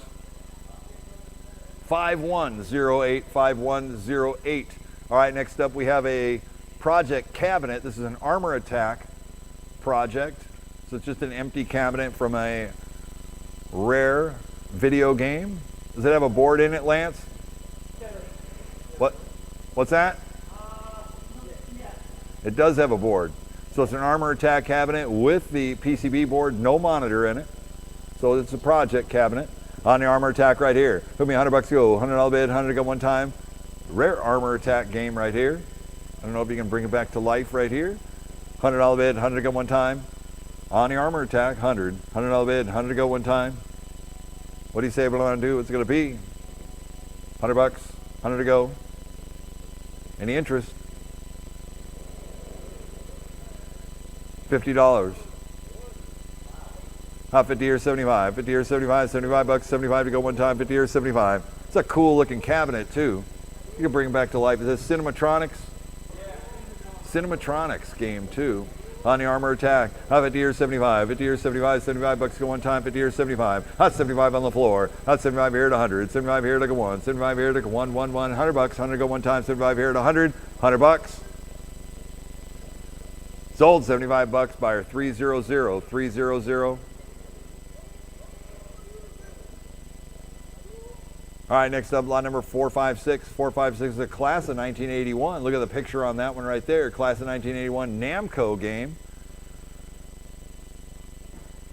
5108, 5108. All right, next up we have a project cabinet. This is an armor attack project. So it's just an empty cabinet from a rare video game. Does it have a board in it, Lance? What's that? It does have a board. So it's an armor attack cabinet with the PCB board, no monitor in it. So it's a project cabinet on the armor attack right here. Took me $100 to go, $100 bid, 100 to go one time. Rare armor attack game right here. I don't know if you can bring it back to life right here. $100 bid, 100 to go one time. On the armor attack, 100. $100 bid, 100 to go one time. What do you say we're going to do? What's it going to be? $100, 100 to go. Any interest? $50. 50 or 75, 50 or 75, $75, 75 to go one time, 50 or 75. It's a cool looking cabinet too. You can bring it back to life. Is this Cinematronics? Cinematronics game too. On the armor attack, 50 or 75, 50 or 75, $75 to go one time, 50 or 75. Hot 75 on the floor. Hot 75 here to 100, 75 here to go one, 75 here to go one, $100, 100 to go one time, 75 here to 100, $100. Sold $75, buyer 300, 300. All right, next up, lot number 456. 456 is a class of 1981. Look at the picture on that one right there. Class of 1981 Namco game.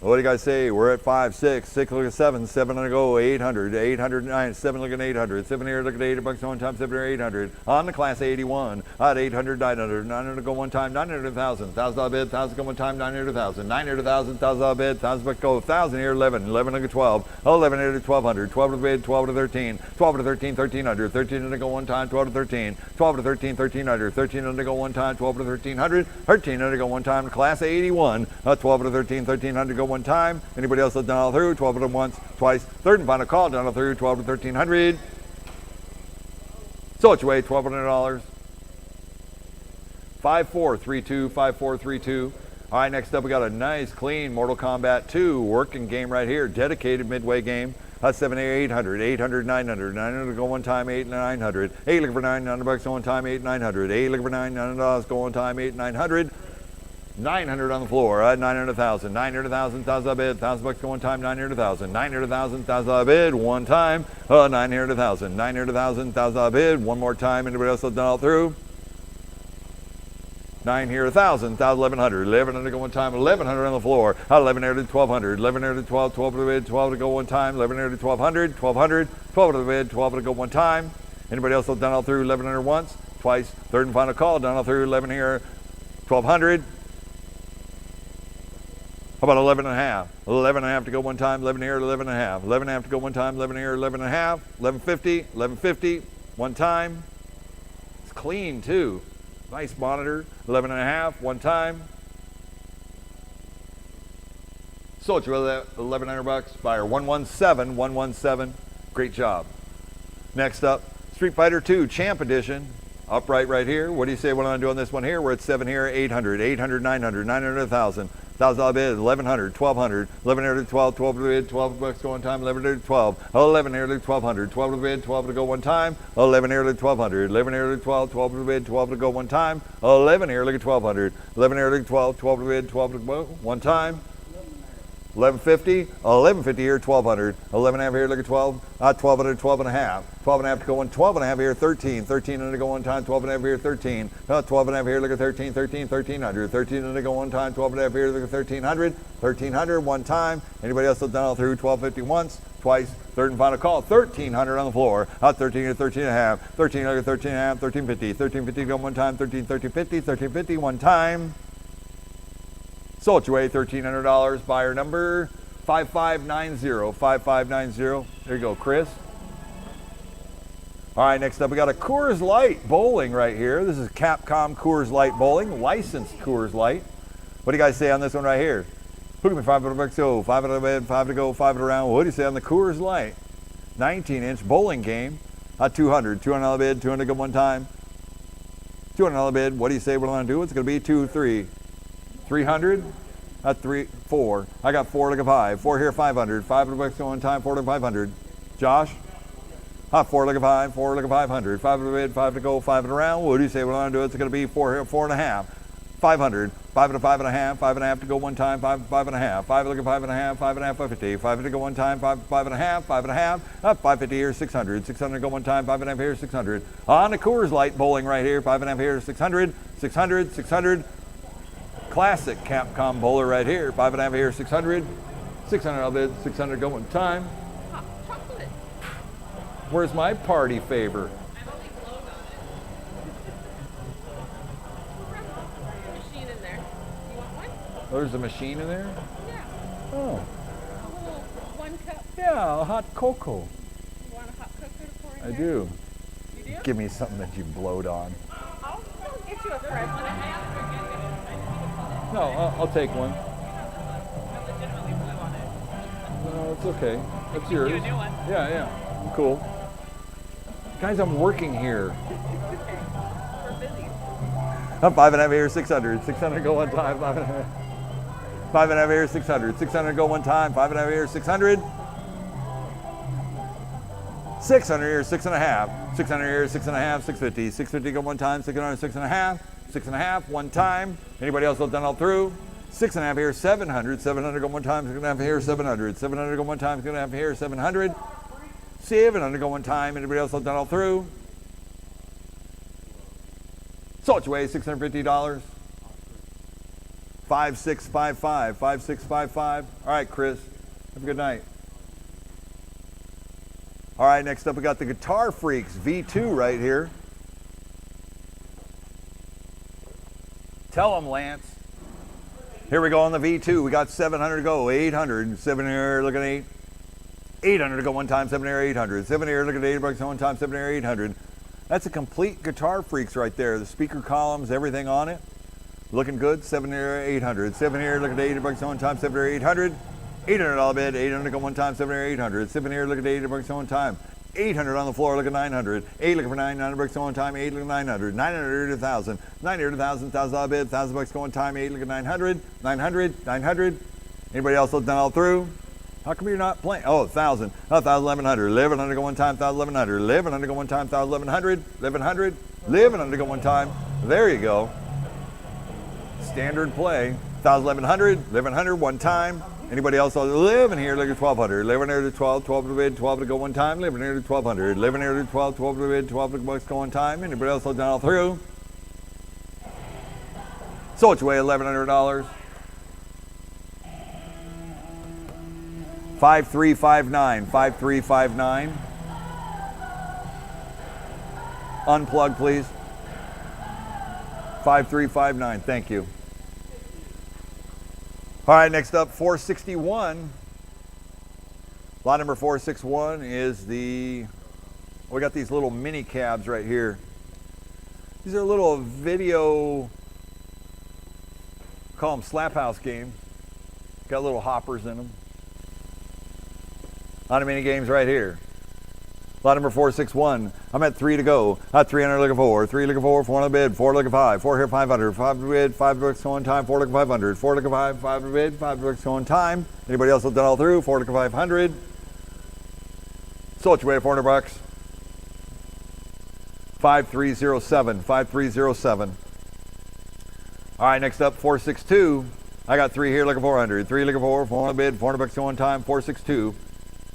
What do you guys say? We're at 5, 6, 6 look at 7, 7 to go, 800, 809, 7 look at 800, 7 here look at $80 one time, 7 here 800. On the class 81, at 800, 900, 900 to go one time, 900 to 1,000, $1,000 bid, 1,000 go one time, 900 to 1,000, 900 to 1,000, $1,000 bid, 1,000 go, 1,000 here 11, 11 look at 12, 11 here to 1,200, 12 to bid, 12 to 13, 12 to 13, 1,300, 13 to go one time, 12 to 13, 12 to 13, 1,300, 13 to go one time, 12 to 1,300, 13 to go one time, class 81, 12 to 13, 1,300 to go one time. Anybody else that's done all through? 12 of them once, twice, third and final call, down all through, 12 to 1,300. So it's your way, $1,200. 5432, 5432. All right, next up we got a nice, clean Mortal Kombat 2 working game right here, dedicated midway game. 7, 800, 800, 900, 900 to go one time, 8, 900. 8 looking for $900 go one time, 8, 900. 8 looking for $900 go one time, 8, 900. 900 on the floor, 900, 1,000, 900, 1,000, $1,000 bid, $1,000 go one time, 900, 1,000, 900, 1,000, $1,000 bid, one time, 900, 1,000, 900, 1,000, $1,000 bid, one more time. Anybody else that's done all through? 9 here, 1,000, 1,100, 1,100 go one time, 1,100 on the floor, 1,100 to 1,200, 1,100 to 12, 12 to the bid, 12 to go one time, 1,100 to 1,200, 1,200, 12 to the bid, 12 to go one time. Anybody else that's done all through? 1,100 once, twice, third and final call, done all through, 11 here, 1,200. How about 11 and a half? 11 and a half to go one time, 11 here, 11 and a half. 11 and a half to go one time, 11 here, 11 and a half. 1150, 1150, one time. It's clean too. Nice monitor. 11 and a half, one time. So it's really $1,100. Buyer 117, 117. Great job. Next up, Street Fighter 2 Champ Edition. Upright right here. What do you say what I'm going to do on this one here? We're at 7 here, 800, 800, 900, 900, 1,000. $1,000 bid, 1,100, 1,200, 1,100 to 12, 12 to the bid, $12 go one time, 1,100 to 12, 11 here to 1,200, 12 to the bid, 12 to go one time, 11 here to 1,200, 11 here to 12, 12 to the bid, 12 to go one time, 11 here, look at 1,200, 11 here to 12, 12 to the bid, 12 to go one time, 1150, 1150 here, 1,200, 11 and a half here, look at 12, 1,200, 12 and a half, 12 and a half to go one, 12 and a half here, 13, 13 and to go one time, 12 and a half here, 13, 12 and a half here, look at 13, 13, 1,300, 13 and to go one time, 12 and a half here, look at 1,300, 1,300 one time. Anybody else have done all through? 1,250 once, twice, third and final call, 1,300 on the floor, 13 to 13 and a half, 13 look at 13 and a half, 1,350, 1,350 go one time, 13, 1,350, 1,350 one time. So it's your way, $1,300. Buyer number 5590, 5590. There you go, Chris. All right, next up we got a Coors Light bowling right here. This is Capcom Coors Light bowling, licensed Coors Light. What do you guys say on this one right here? Who give me $5 go, 5 out of bed, 5 to go, 5 around. What do you say on the Coors Light? 19-inch bowling game. 200 on the bid, 200 go one time. 200 on the bid. What do you say we're going to do? It's going to be 2, 3. 300? 3, 4. I got 4 like a 5. 4 here, 500. 5 go one time, 4 to 500. Josh? 4 like a 5, 4 like a 500. 5 to the bid, 5 to go, 5 around. What do you say we're going to do? It's going to be 4 here, 4.5. 500. 5 to 5.5. 5.5 to go one time. 5.5. 5 like a 5.5. 5.5. 550. 5 to go one time. 5.5. 5.5. 550 here. 600. 600 to go one time. 5.5 here. 600. On the Coors Light bowling right here. 5.5 here. 600. 600. 600. Classic Capcom bowler right here. 5.5 here. 600. 600 I'll bid. 600 go one time. Hot chocolate. Where's my party favor? I'm only blown on it. Machine in there. You want one? Oh, there's a machine in there? Yeah. Oh. A little 1 cup. Yeah, a hot cocoa. You want a hot cocoa to pour in I there? do. You do? Give me something that you blowed on. I'll get you a fresh one. No, I'll take one. I legitimately blew on it. No, it's okay. That's Give yours. you a new one. Yeah. I'm cool. Guys, I'm working here. We're busy. 5.5 here, 600. 600 go one time. 5.5. 5.5 here, 600. 600 go one time. 5.5 here, 600. 600 here, 6.5. 600 here, 6.5. 650. 650 go one time. 600, 6.5. 6.5 one time. Anybody else done all through? 6.5 here, 700. 700 go one time. 6.5 here, 700. 700 go one time. 6.5 here, 700. 700 go one time. Anybody else done all through? So it's way $650. 5655. 5655. All right, Chris. Have a good night. All right, next up we got the Guitar Freaks V2 right here. Tell them, Lance. Here we go on the V2. We got 700 to go, 800. 7 here, look at 8. 800 to go one time, 7 here, 800. 7 here, look at $80 one time, 7 here, 800. That's a complete Guitar Freaks right there. The speaker columns, everything on it. Looking good, 7 here, 800. 7 here, look at $80 one time, 7 here, 800. $800 bid, 800 go one time, 7 here, 800. 7 here, look at $80 one time. 800 on the floor, look at 900. 8 looking for $900 going time, 8 looking at 900. 900 to 1,000. 900 to 1,000, $1,000 bid, $1,000 going time, 8 looking at 900. 900, 900. Anybody else done all through? How come you're not playing? Oh, 1,000. 1,000, 1,100. 1,100 go one time, 1,100. 1,100 go one time, 1,100. 1,100. 1,100 go one time. There you go. Standard play. 1,100. 1,100 one time. Anybody else living here? Look at 1,200. 1,100 to 12. 12 to bid. 12 to go one time. 1,100 to 1,200. 1,100 to 12. 12 to bid. 12 to go one time. Anybody else done all through? So it's way $1,100. 5359. 5359. Unplug, please. 5359. Thank you. All right, next up, 461. Lot number 461 is we got these little mini cabs right here. These are little video, call them slap house games. Got little hoppers in them. A lot of mini games right here. Lot number 461. I'm at 3 to go. 300 looking 4. 3 looking 4. 4 on the bid. 4 looking 5. 4 here 500. 5 to bid. $5 going time. 4 looking 500. 4 looking 5. 5 to bid. $5 going time. Anybody else done all through? 4 looking 500. So it's way $400. 5307. 5307. All right, next up 462. I got 3 here looking 400. 3 looking 4. 4 on the bid. $400 going time. 462.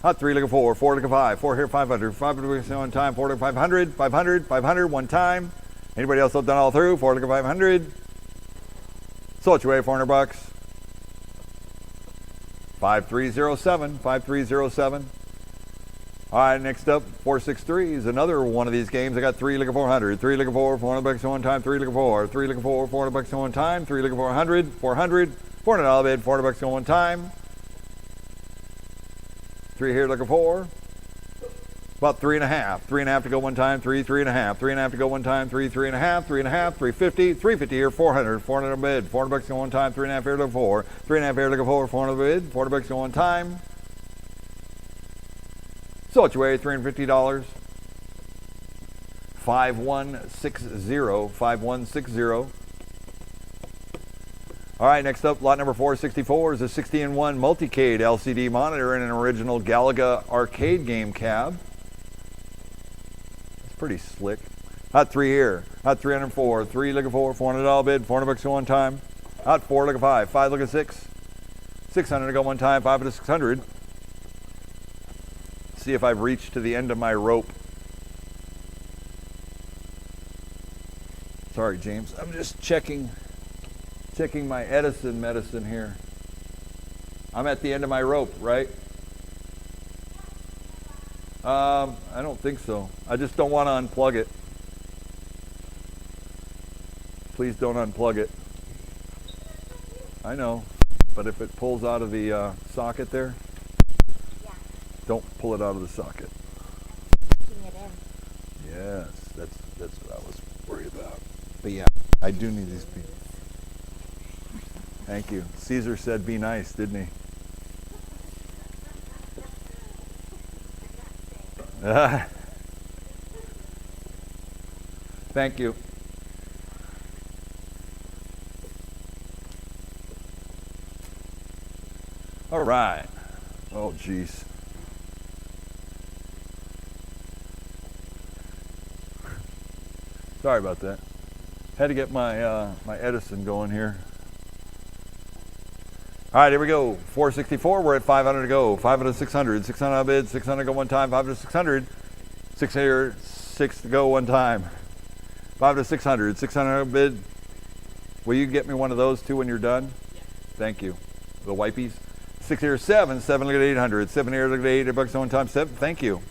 3 looking 4, 4 looking 5, 4 here 500, 500 one time, 4 looking 500, 500, 500 one time. Anybody else done all through? 4 looking 500. So it's way $400. 5307, 5307. All right, next up 463 is another one of these games. I got 3 looking 400, 3 looking 4, $400 one time, 3 looking 4, 3 looking 4, $400 one time, 3 looking 400, 400, $400 bid, $400 one time. 3 here, looking 4. About 3.5. 3.5 to go one time. 3, 3.5. 3.5 to go one time. 3, 3.5. 3.5. 350. 350 here. 400. 400 on bid. 400 bucks go one time. 3.5 here, looking 4. 3.5 here, looking 4. 400 bid. 400 bucks go one time. So it's your way, $350. 5160. 5160. All right, next up, lot number 464 is a 60-in-1 multicade LCD monitor and an original Bldg arcade game cab. It's pretty slick. Hot 3 here. Hot 304. 3 looking 4. $400 bid. 400 bucks go one time. Hot 4 looking 5. 5 looking 6. 600 to go one time. 5 to 600. See if I've reached to the end of my rope. Sorry, James. I'm just checking my Edison medicine here. I'm at the end of my rope, right? I don't think so. I just don't want to unplug it. Please don't unplug it. I know, but if it pulls out of the socket there, don't pull it out of the socket. Taking it in. Yes, that's what I was worried about. But yeah, I do need these people. Thank you. Caesar said be nice, didn't he? Thank you. All right. Oh, geez. Sorry about that. Had to get my my Edison going here. All right, here we go. 464. We're at 500 to go. 500 to 600. 600 on bid. 600 go one time. 500 to 600. 600. 6 to go one time. 5 to 600. 600 on bid. Will you get me one of those too when you're done? Yeah. Thank you. The wipies. 6 here. 7. 7 look at 800. 7 here. Look at 8 bucks one time. 7. Thank you.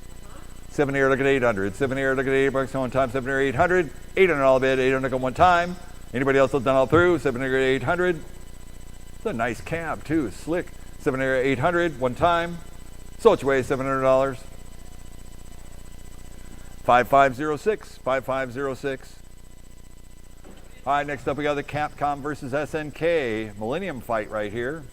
7 here. Look at 800. 7 here. Look at 8 bucks one time. 7 here. 800. 800 all bid. 800 go one time. Anybody else done all through? 7 here. 800. It's a nice cab too, slick. 7 here, 800, one time. So it's your way, $700. 5506, 5506. All right, next up we got the Capcom versus SNK Millennium fight right here.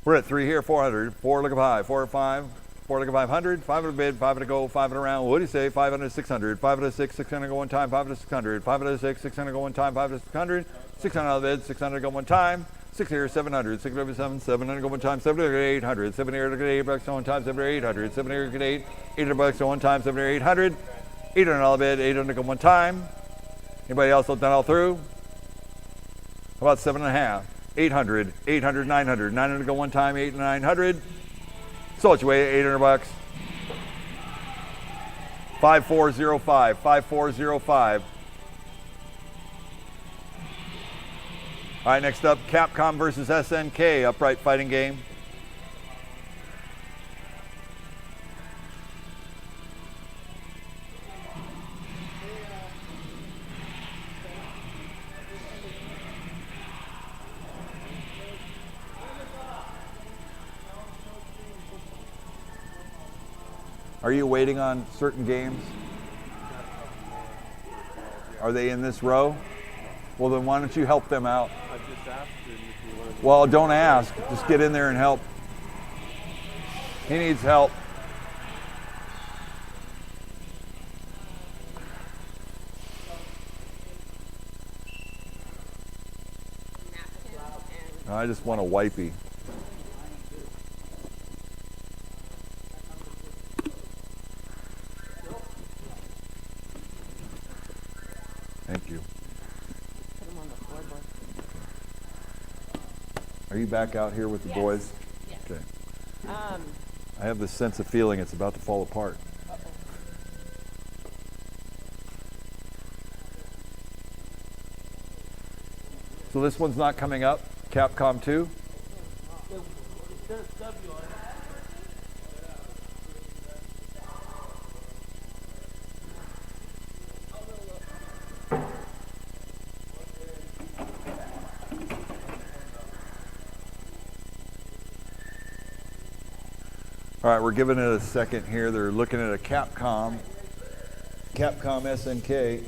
We're at 3 here, 400, 4 look at 5, 4 or 5, 4 look at 500, 500 bid, 5 to go, 5 around. What do you say? 500 to 600, 500 to 6, 600 go one time, 500 to 600, 500 to 6, 600 go one time, 500 to 600. 600 on the bid, 600 go one time. 6 here, 700, 6 over 7, 700 go one time. 7 here, 800, 7 here, look at 8 bucks one time. 7 here, 800, 7 here, look at 8, 800 bucks one time. 7 here, 800, 800 on the bid, 800 go one time. Anybody else done all through? How about 7.5? 800, 800, 900, 900 go one time. 8 and 900. So it's your way, 800 bucks. 5405, 5405. All right, next up, Capcom versus SNK, upright fighting game. Are you waiting on certain games? Are they in this row? Well, then why don't you help them out? I just asked him if he wanted to. Well, don't ask. Just get in there and help. He needs help. Napkin and I just want a wipey. Thank you. Put them on the floorboard. Are you back out here with the Yes. boys? Yes. Okay. I have this sense of feeling it's about to fall apart. So this one's not coming up, Capcom 2? It says W on it. All right, we're giving it a second here. They're looking at a Capcom SNK.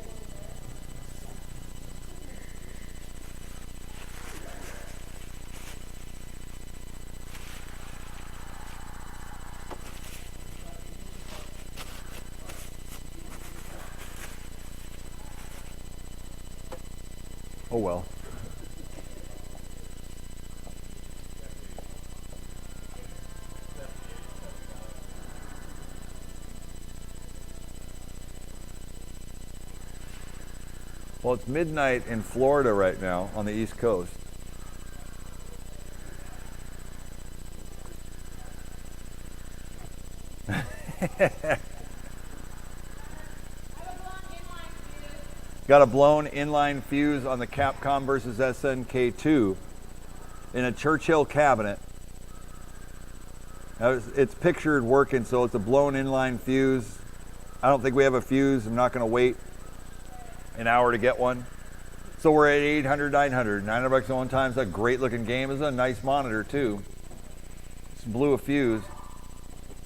Oh well. Well, it's midnight in Florida right now on the East Coast. Got a blown inline fuse on the Capcom versus SNK2 in a Churchill cabinet. Now it's pictured working, so it's a blown inline fuse. I don't think we have a fuse. I'm not going to wait an hour to get one. So we're at 800, 900. 900 bucks one time. It's a great looking game. It's a nice monitor too. Just blew a fuse.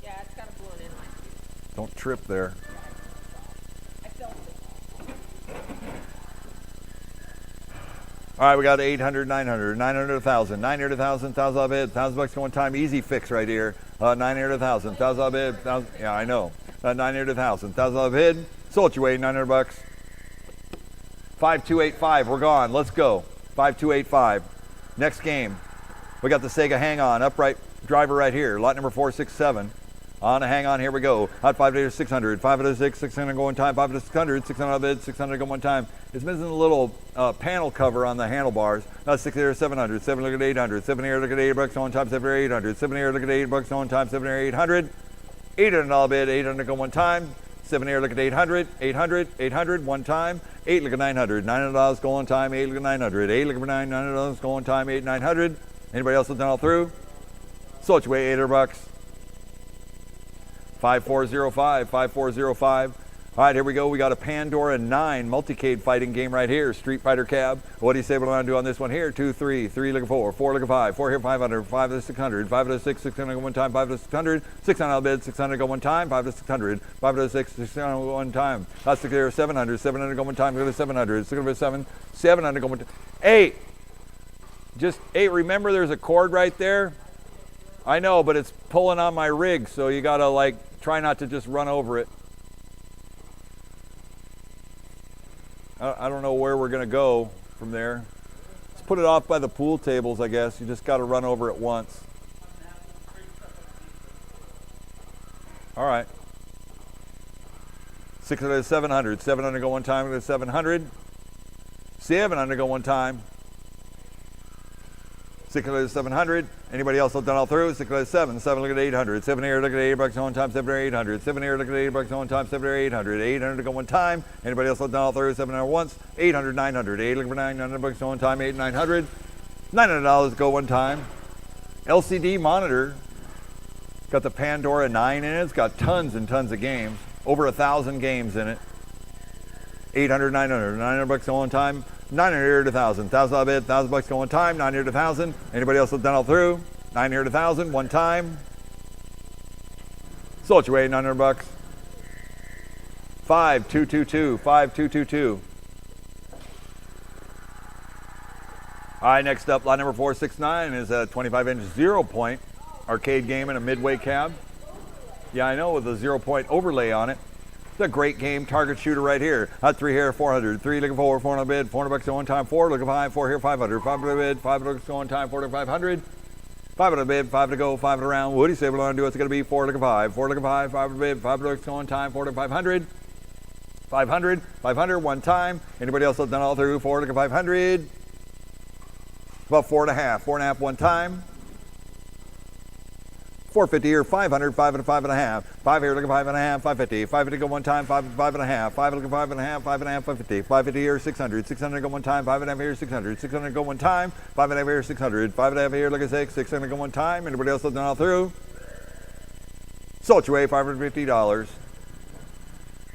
Yeah, it's got a blown inline fuse. Don't trip there. I felt it. All right, we got 800, 900, 900, 1,000, 900, 1,000, 1,000 bid, 1,000 bucks one time. Easy fix right here. 900, 1,000, 1,000 bid, 1,000. Yeah, I know. 900, 1,000, 1,000 bid. Sold your way, 900 bucks. 5285, we're gone. Let's go. 5285. Next game. We got the Sega Hang On upright driver right here. Lot number 467. On a Hang On, here we go. Hot 5 to 600, 5 to 6, 600 go one time, 5 to 600, 600 bid, 600 go one time. It's missing a little panel cover on the handlebars. 6 here, 700, 7 look at 800, 7 here, look at 8 bucks one time, 7 here, 800, 7 here, look at 8 bucks one time, 7 here, 800. $800 bid, 800 go one time. 7 here, look at 800, 800, 800, one time. 8 look at 900, $900 go on time, 8 look at 900, 8 look at $900 go on time, 8, 900. Anybody else done all through? Sold your way, 800 bucks. 5405, 5405. All right, here we go. We got a Pandora 9 multicade fighting game right here. Street Fighter cab. What do you say we're going to do on this one here? 2, 3, 3 look at 4, 4 look at 5, 4 here, 500, 5 to 600, 5 to 6, 600 go one time, 5 to 600, 600 bid, 600 go one time, 5 to 600, 5 to 6, 600 go one time. That's 6 here, 700, 700 go one time, go to 700, 607, 700 go one time. Hey, remember there's a cord right there? I know, but it's pulling on my rig, so you got to like try not to just run over it. I don't know where we're going to go from there. Let's put it off by the pool tables, I guess. You just got to run over it once. All right. 600 to 700. 700 go one time to 700. 700 go one time. 600 to 700. Anybody else done all through? 600 to 7. 7 look at 800. 7 here, look at 8 bucks one time. 7 here, 800. 7 here, look at 8 bucks one time. 7 here, 800. 800 to go one time. Anybody else done all through? 700 once. 800, 900. 8 look for 900 bucks one time. 8, 900. $900 go one time. LCD monitor. Got the Pandora 9 in it. It's got tons and tons of games. Over 1,000 games in it. 800, 900. 900 bucks one time. 900 to 1,000. 1,000 bid, 1,000 bucks go one time. 900 to 1,000. Anybody else done all through? 900 to 1,000, one time. Sold your way, 900 bucks. 5222, 5222. All right, next up, lot number 469 is a 25-inch 0-point arcade game in a midway cab. Yeah, I know, with a 0-point overlay on it. It's a great game, target shooter right here. Hot 3 here, 400. 3 look at 4, 400 bid, 400 bucks at one time. 4 look at 5, 4 here, 500. 500 bid, 5 looks at one time, 4 look at 500. 500 bid, 5 to go, 5 around. What do you say we're going to do? It's going to be 4 look at 5, 4 look at 5, 5 bid, 5 looks at one time, 4 to 500. 500, 500 one time. Anybody else done all through? 4 look at 500. About 4.5, 4.5 one time. 450 here, 500, 5 and 5.5. 5 here, look at 5.5, 550. 550 go one time, 5 and 5.5. 5 look at 5.5, 5.5, 550. 550 here, 600. 600 go one time, 5.5 here, 600. 600 go one time, 5.5 here, 600. 5.5 here, look at 6. 600 go one time. Anybody else done all through? Sold your way, $550.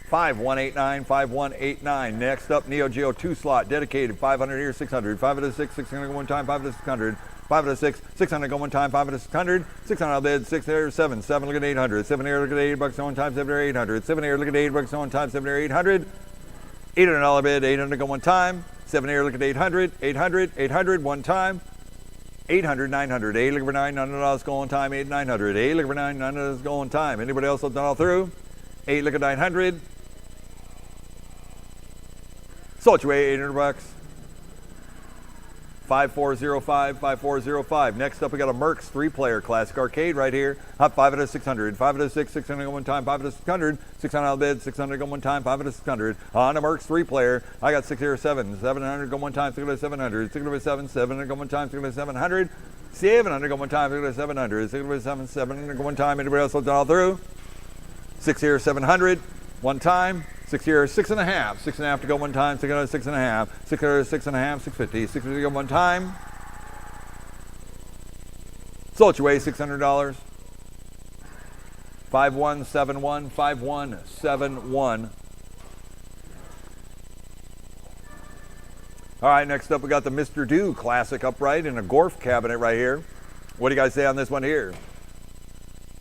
5189, 5189. Next up, Neo Geo 2 slot dedicated. 500 here, 600. 5 to 6, 600 go one time, 5 to 600. 5 out of 6, 600 go one time, 5 out of 600, 600 all bid, 6 here, 7, 7 look at 800, 7 here, look at $8 one time, 7 here, 800, 7 here, look at $8 one time, 7 here, 800, $800 bid, 800 go one time, 7 here, look at 800, 800, 800 one time, 800, 900, 8 look for $900 go on time, 8, 900, 8 look for $900 go on time. Anybody else done all through? 8 look at 900. Sold you $800. 5405, 5405. Next up, we got a Mercs 3-player classic arcade right here. Hot 5 out of 600, 5 out of 6, 600 go one time, 5 out of 600, 600 out bid, 600 go one time, 5 out of 600. On a Mercs 3-player, I got 6 here, 7, 700 go one time, 6 out of 700, 6 out of 7, 700 go one time, 6 out of 700, 700 go one time, 6 out of 700, 6 out of 7, 700 go one time. Anybody else done all through? 6 here, 700, one time. 6 here, 6.5, 6.5 to go one time, 6 out of 6.5, 6 out of 6.5, 650, 650 to go one time. Sold you $600. 5171, 5171. All right, next up we got the Mr. Do Classic upright in a Gorf cabinet right here. What do you guys say on this one here?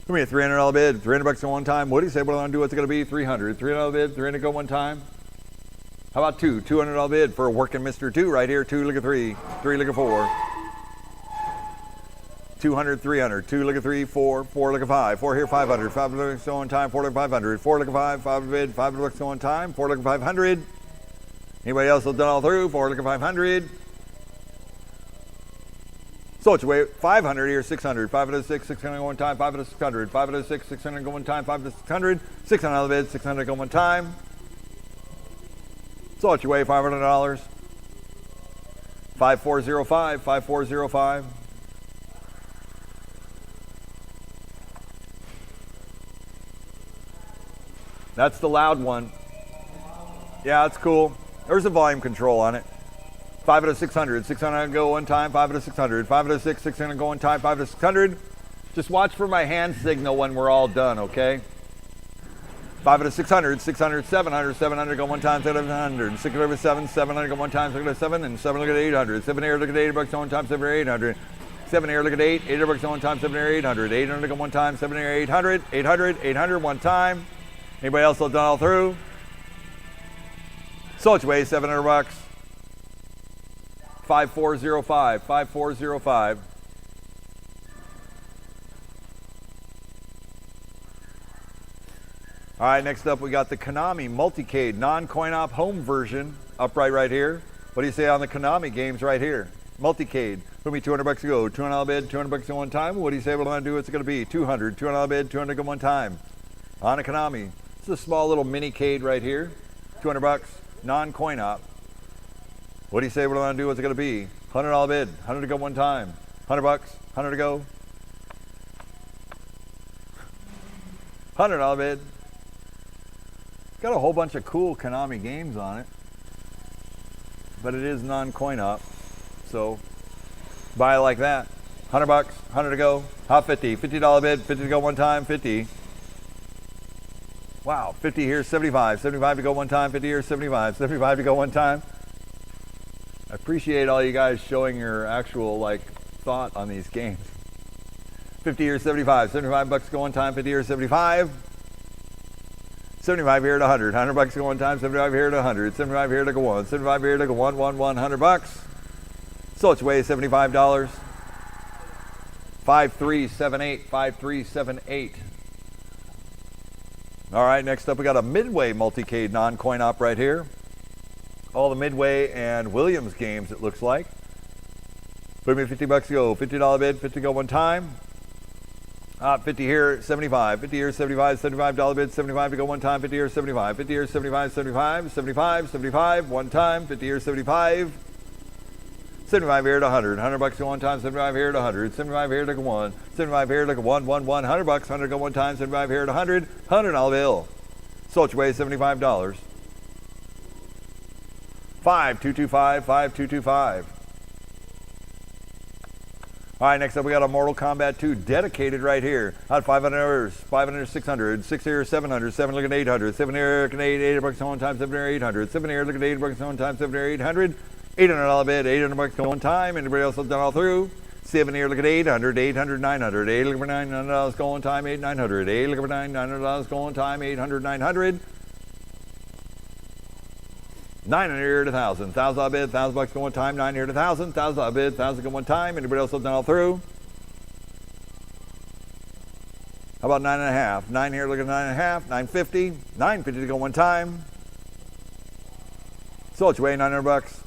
Give me a $300 bid, $300 go one time. What do you say? What do I want to do? What's it going to be? 300. $300 bid, 300 go one time. How about two? $200 bid for a working Mr. 2 right here. 2 look at 3, 3 look at 4. 200, 300, 2 look at 3, 4, 4 look at 5, 4 here, 500, 5 looks go one time, 4 look at 500, 4 look at 5, 5 bid, 5 looks go one time, 4 look at 500. Anybody else have done all through? 4 look at 500. So it's way 500 here, 600, 5 out of 6, 600 go one time, 5 out of 600, 5 out of 6, 600 go one time, 5 out of 600, 600 out of the bid, 600 go one time. So it's your way, $500. 5405, 5405. That's the loud one. Yeah, it's cool. There's a volume control on it. 5 out of 600, 600 go one time, 5 out of 600, 5 out of 6, 600 go one time, 5 out of 600. Just watch for my hand signal when we're all done, okay? 5 out of 600, 600, 700, 700 go one time, 700, 6 over 7, 700 go one time, 6 over 7, and 7 look at 800, 7 here look at $8 go one time, 7 here 800, 7 here look at 8, $8 go one time, 7 here 800, 800 go one time, 7 here 800, 800, 800 one time. Anybody else done all through? So it's way $700. 5405, 5405. All right, next up we got the Konami Multicade non-coin op home version upright right here. What do you say on the Konami games right here? Multicade, put me $200 to go, $200 bid, $200 go one time. What do you say what I'm gonna do? What's it gonna be? 200, $200 bid, 200 go one time. On a Konami. It's a small little mini cade right here. $200, non-coin op. What do you say what I'm gonna do? What's it gonna be? $100 bid, 100 to go one time. $100, 100 to go. $100 bid. Got a whole bunch of cool Konami games on it, but it is non-coin op, so buy it like that. $100, 100 to go. Hot 50, $50 bid, 50 to go one time, 50. Wow, 50 here, 75, 75 to go one time, 50 here, 75, 75 to go one time. I appreciate all you guys showing your actual thought on these games. 50 here, 75, $75 go one time, 50 here, 75. 75 here to 100, $100 go one time, 75 here to 100, 75 here to go one, 75 here to go one, $100. So it's way $75. 5378, 5378. All right, next up we got a Midway Multicade non-coin op right here. All the Midway and Williams games, it looks like. Put me $50 to go, $50 bid, 50 go one time. 50 here, 75, 50 here, 75, $75 bid, 75 to go one time, 50 here, 75, 50 here, 75, 75, 75, 75, one time, 50 here, 75. 75 here to 100, $100 go one time, 75 here to 100, 75 here to go one, 75 here to go one, $100, 100 go one time, 75 here to 100, $100 bill. So it's way $75. 5225, 5225. All right, next up we got a Mortal Kombat 2 dedicated right here. Out 500, 500, 600, 6 here, 700, 7 look at 800, 7 here, look at 800 go one time, 7 here, 800, 7 here, look at 800 go one time, 7 here, 800. $800 bid, $800 go one time. Anybody else have done all through? 7 here, look at 800, 800, 900, 8, look for $900 going time, 8, 900, 8, look for $900 going time, 800, 900. 900 to 1,000, 1,000 bid, $1,000 going time, 900 to 1,000, 1,000 bid, 1,000 going time. Anybody else have done all through? How about 9.5? 9 here, look at 9.5, 950, 950 to go one time. So it's way $900.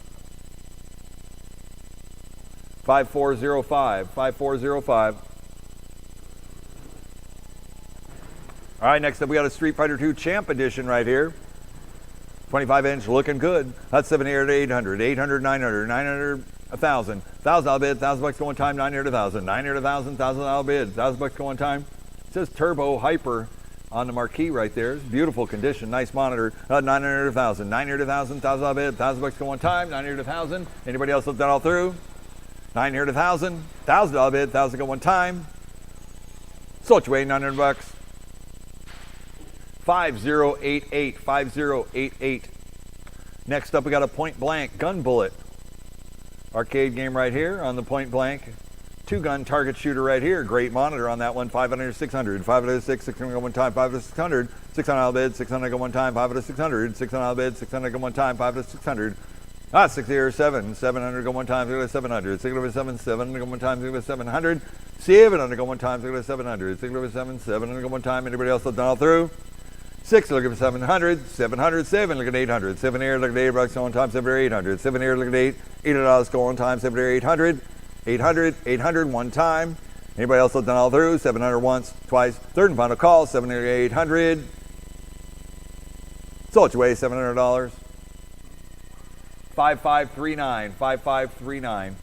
5405, 5405. All right, next up we got a Street Fighter II Champ Edition right here. 25-inch, looking good. That's 7 here to 800, 800, 900, 900, 1,000. $1,000 bid, $1,000 going time, 900 to 1,000, 900 to 1,000, $1,000 bid, $1,000 going time. It says Turbo Hyper on the marquee right there. It's beautiful condition, nice monitor. 900 to 1,000, 900 to 1,000, $1,000 bid, $1,000 going time, 900 to 1,000. Anybody else have done all through? 900 to 1,000, $1,000 bid, 1,000 going time. So it's way $900. 5088, 5088. Next up we got a Point Blank Gun Bullet. Arcade game right here on the Point Blank. 2-gun target shooter right here. Great monitor on that one. 500 600, 500 600 go one time, 500 600, 600 bid, 600 go one time, 500 600, 600 bid, 600 go one time, 500 600. 607, 700 go one time, 700, 607, 700 go one time, 700, 700 go one time, 700, 607, 700 go one time. Anybody else have done all through? 6, look at 700, 707, look at 800, 7 here, look at $8 going time, 7 here, 800, 7 here, look at $800 going time, 7 here, 800, 800, 800, one time. Anybody else have done all through? 700 once, twice, third and final call, 7 here, 800. So it's way $700. 5539, 5539.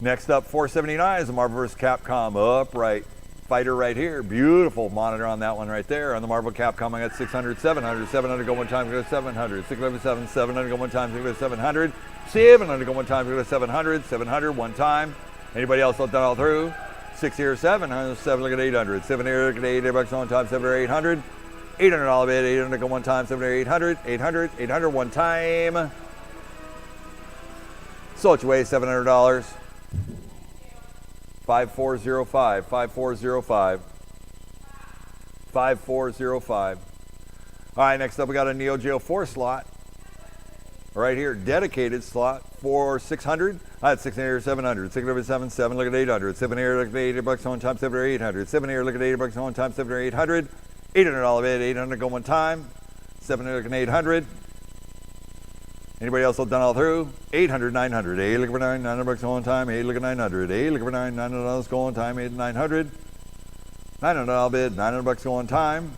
Next up, 479 is a Marvel vs. Capcom upright fighter right here. Beautiful monitor on that one right there. On the Marvel Capcom, I got 600, 700, 700 go one time, go 700, 607, 700 go one time, go 700, 700 go one time, go 700, 700 one time. Anybody else have done all through? 6 here, 700, 7 look at 800, 7 here, look at $8 one time, 7 here, 800, $800 bid, 800 go one time, 7 here, 800, 800, 800 one time. So it's way $700. 5405, 5405, 5405. All right, next up we got a Neo Geo 4 slot right here, dedicated slot for 600. I had 600, 700, 607, 7 look at 800, 7 here, look at $80 on time, 7 or 800, 7 here, look at $80 on time, 7 or 800, $800 bid, 800 go one time, 7 look at 800. Anybody else have done all through? 800, 900, 8 look for $900 going time, 8 look at 900, 8 look for $900 going time, 8 900, $900 bid, $900 going time,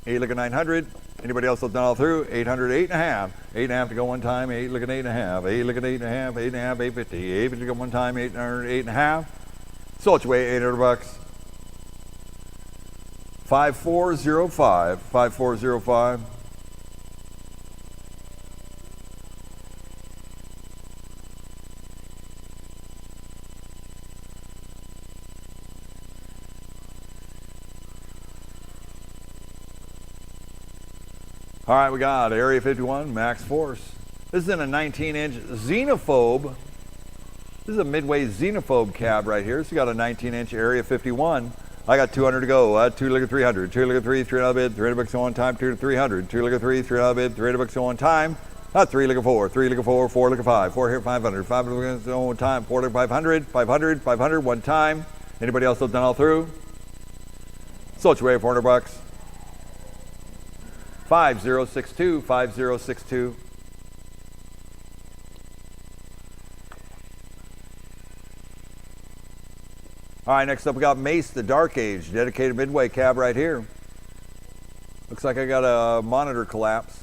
8 look at 900. Anybody else have done all through? 800, 8.5, 8.5 to go one time, 8 look at 8.5, 8 look at 8.5, 8.5, 850, 850 to go one time, 800, 8.5. So it's way $800. 5405, 5405. All right, we got Area 51 Max Force. This is in a 19-inch Xenophobe. This is a Midway Xenophobe cab right here. So you got a 19-inch Area 51. I got 200 to go. 2 look at 300. 2 look at 3, $3 bid, $300 on time, 2 to 300. 2 look at 3, $3 bid, $300 on time. 3 look at 4, 3 look at 4, 4 look at 5, 4 here, 500. 5 look at on time, 4 look at 500, 500, 500 one time. Anybody else have done all through? So it's way $400. 5062, 5062. All right, next up we got Mace, the Dark Age, dedicated Midway cab right here. Looks like I got a monitor collapse.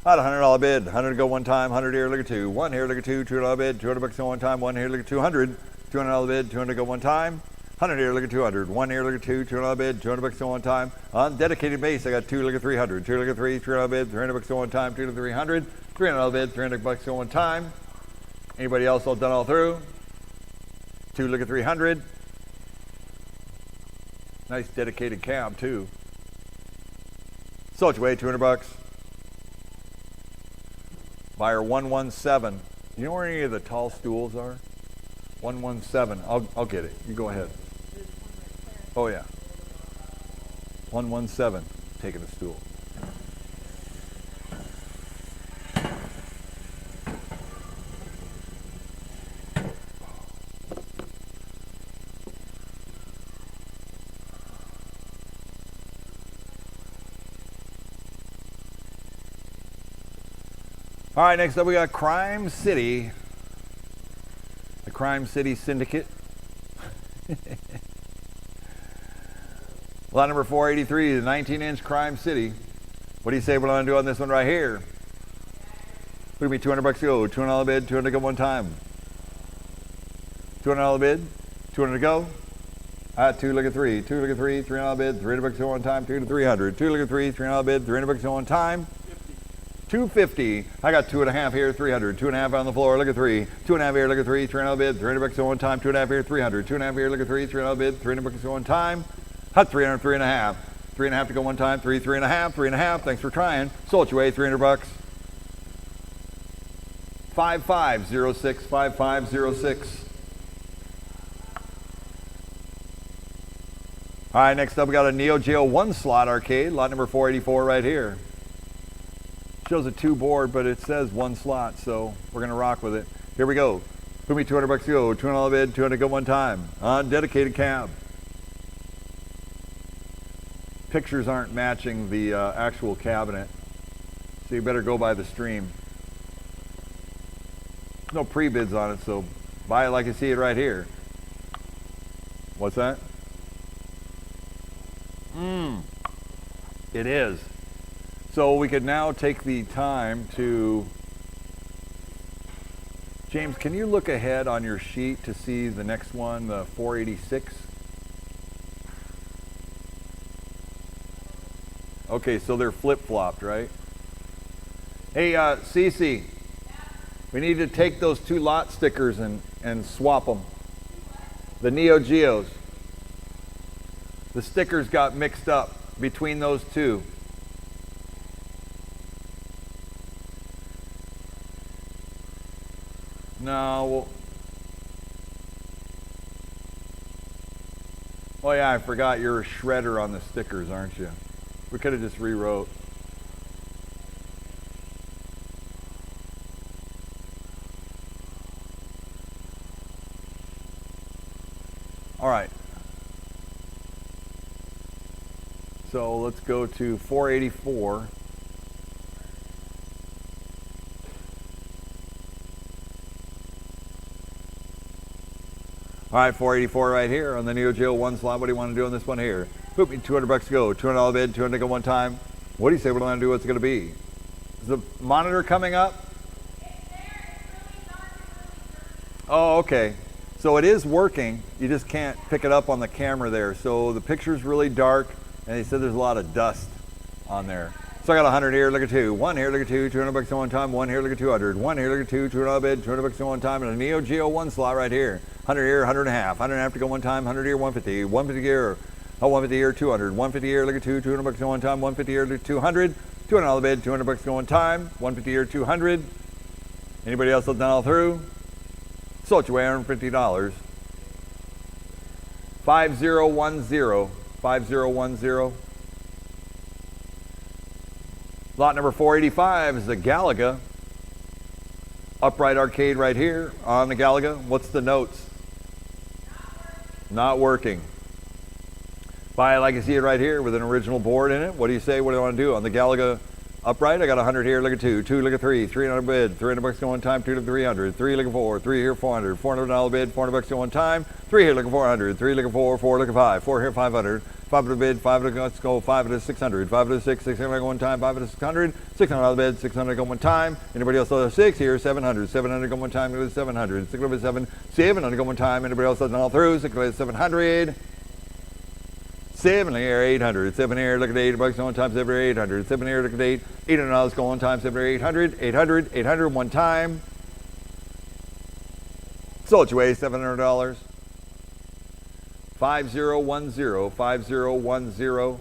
About $100 bid, 100 to go one time, 100 here, look at 2. 1 here, look at 2, $2 bid, $200 go one time, 1 here, look at 200. $200 bid, 200 go one time. 100 here, look at 200. 1 here, look at 2, $200 bid, $200 go one time. On dedicated base, I got 2 look at 300. 2 look at 3, $300 bid, $300 go one time, 2 to 300. $300 bid, $300 go one time. Anybody else all done all through? 2 look at 300. Nice dedicated cab too. So it's way $200. Buyer 117. You know where any of the tall stools are? 117. I'll get it. You go ahead. Oh yeah. 117. Taking a stool. All right, next up we got Crime City. The Crime City Syndicate. Lot number 483, the 19-inch Crime City. What do you say we're going to do on this one right here? Look at me, $200 to go, $200 bid, 200 to go one time. $200 bid, 200 to go. Two, look at three, two, look at three, $300 bid, $300 to go one time, 2 to 300. Two, look at three, $300 bid, $300 to go one time. 250. I got 2.5 here, 300. 2.5 on the floor, look at three. 2.5 here, look at three, $300 bid, $300 to go one time. 2.5 here, 300. 2.5 here, look at three, $300 bid, $300 to go one time. Hut 300, 3.5. 3.5 to go one time, 3.5, 3.5. Thanks for trying. Sold you away, $300. 5506, 5506. All right, next up we got a Neo Geo 1-slot arcade, lot number 484 right here. Shows a 2 board, but it says 1 slot, so we're gonna rock with it. Here we go. Put me $200 to go, $200 bid, 200 go one time. On dedicated cab. Pictures aren't matching the actual cabinet, so you better go by the stream. No pre-bids on it, so buy it like you see it right here. What's that? It is. So we could now take the time to, James, can you look ahead on your sheet to see the next one, the 486? Okay, so they're flip-flopped, right? Hey, Cece, we need to take those 2 lot stickers and swap them. The Neo Geos. The stickers got mixed up between those 2. No, oh yeah, I forgot you're a shredder on the stickers, aren't you? We could have just rewrote. All right. So let's go to 484. All right, 484 right here on the Neo Geo 1 slot. What do you want to do on this one here? Put me $200 to go, $200 bid, 200 to go one time. What do you say we're going to do? What's it going to be? Is the monitor coming up? Oh, okay. So it is working. You just can't pick it up on the camera there. So the picture's really dark, and they said there's a lot of dust on there. So I got 100 here, look at 2. 1 here, look at 2, $200 to one time. 1 here, look at 200. 1 here, look at 2, $200 bid, $200 to one time, and a Neo Geo 1 slot right here. 100 here, 100.5. 100.5 to go one time. 100 here, 150. 150 here, 150 here, 200. 150 here, look at 2, $200 to one time. 150 here, look at 200. $200 bid, $200 to go one time. 150 here, 200. Anybody else done all through? Sold you $150. 5010. 5010. Lot number 485 is the Bldg. Upright arcade right here on the Bldg. What's the notes? Not working. Buy it like you see it right here with an original board in it. What do you say? What do I want to do? On the Bldg upright, I got 100 here, look at 2. 2, look at 3. 300 bid, $300 to one time. 2 to 300. 3, look at 4. 3 here, 400. $400 bid, $400 to one time. 3 here, look at 400. 3, look at 4. 4, look at 5. 4 here, 500. 5 to bid, 5 to let's go, 5 to 600. 5 to 6, 600 go one time. 5 to 600. $600 bid, 600 go one time. Anybody else does 6 here, 700. 700 go one time, go to 700. 600 7, 700 go one time. Anybody else does all through? 600 700. 7 here, 800. 7 here, look at $8 one time. 7 here, 800. 7 here, look at 8. $800 go one time. 7 here, 800. 800. 800 one time. Sold you $700. 5010. 5010.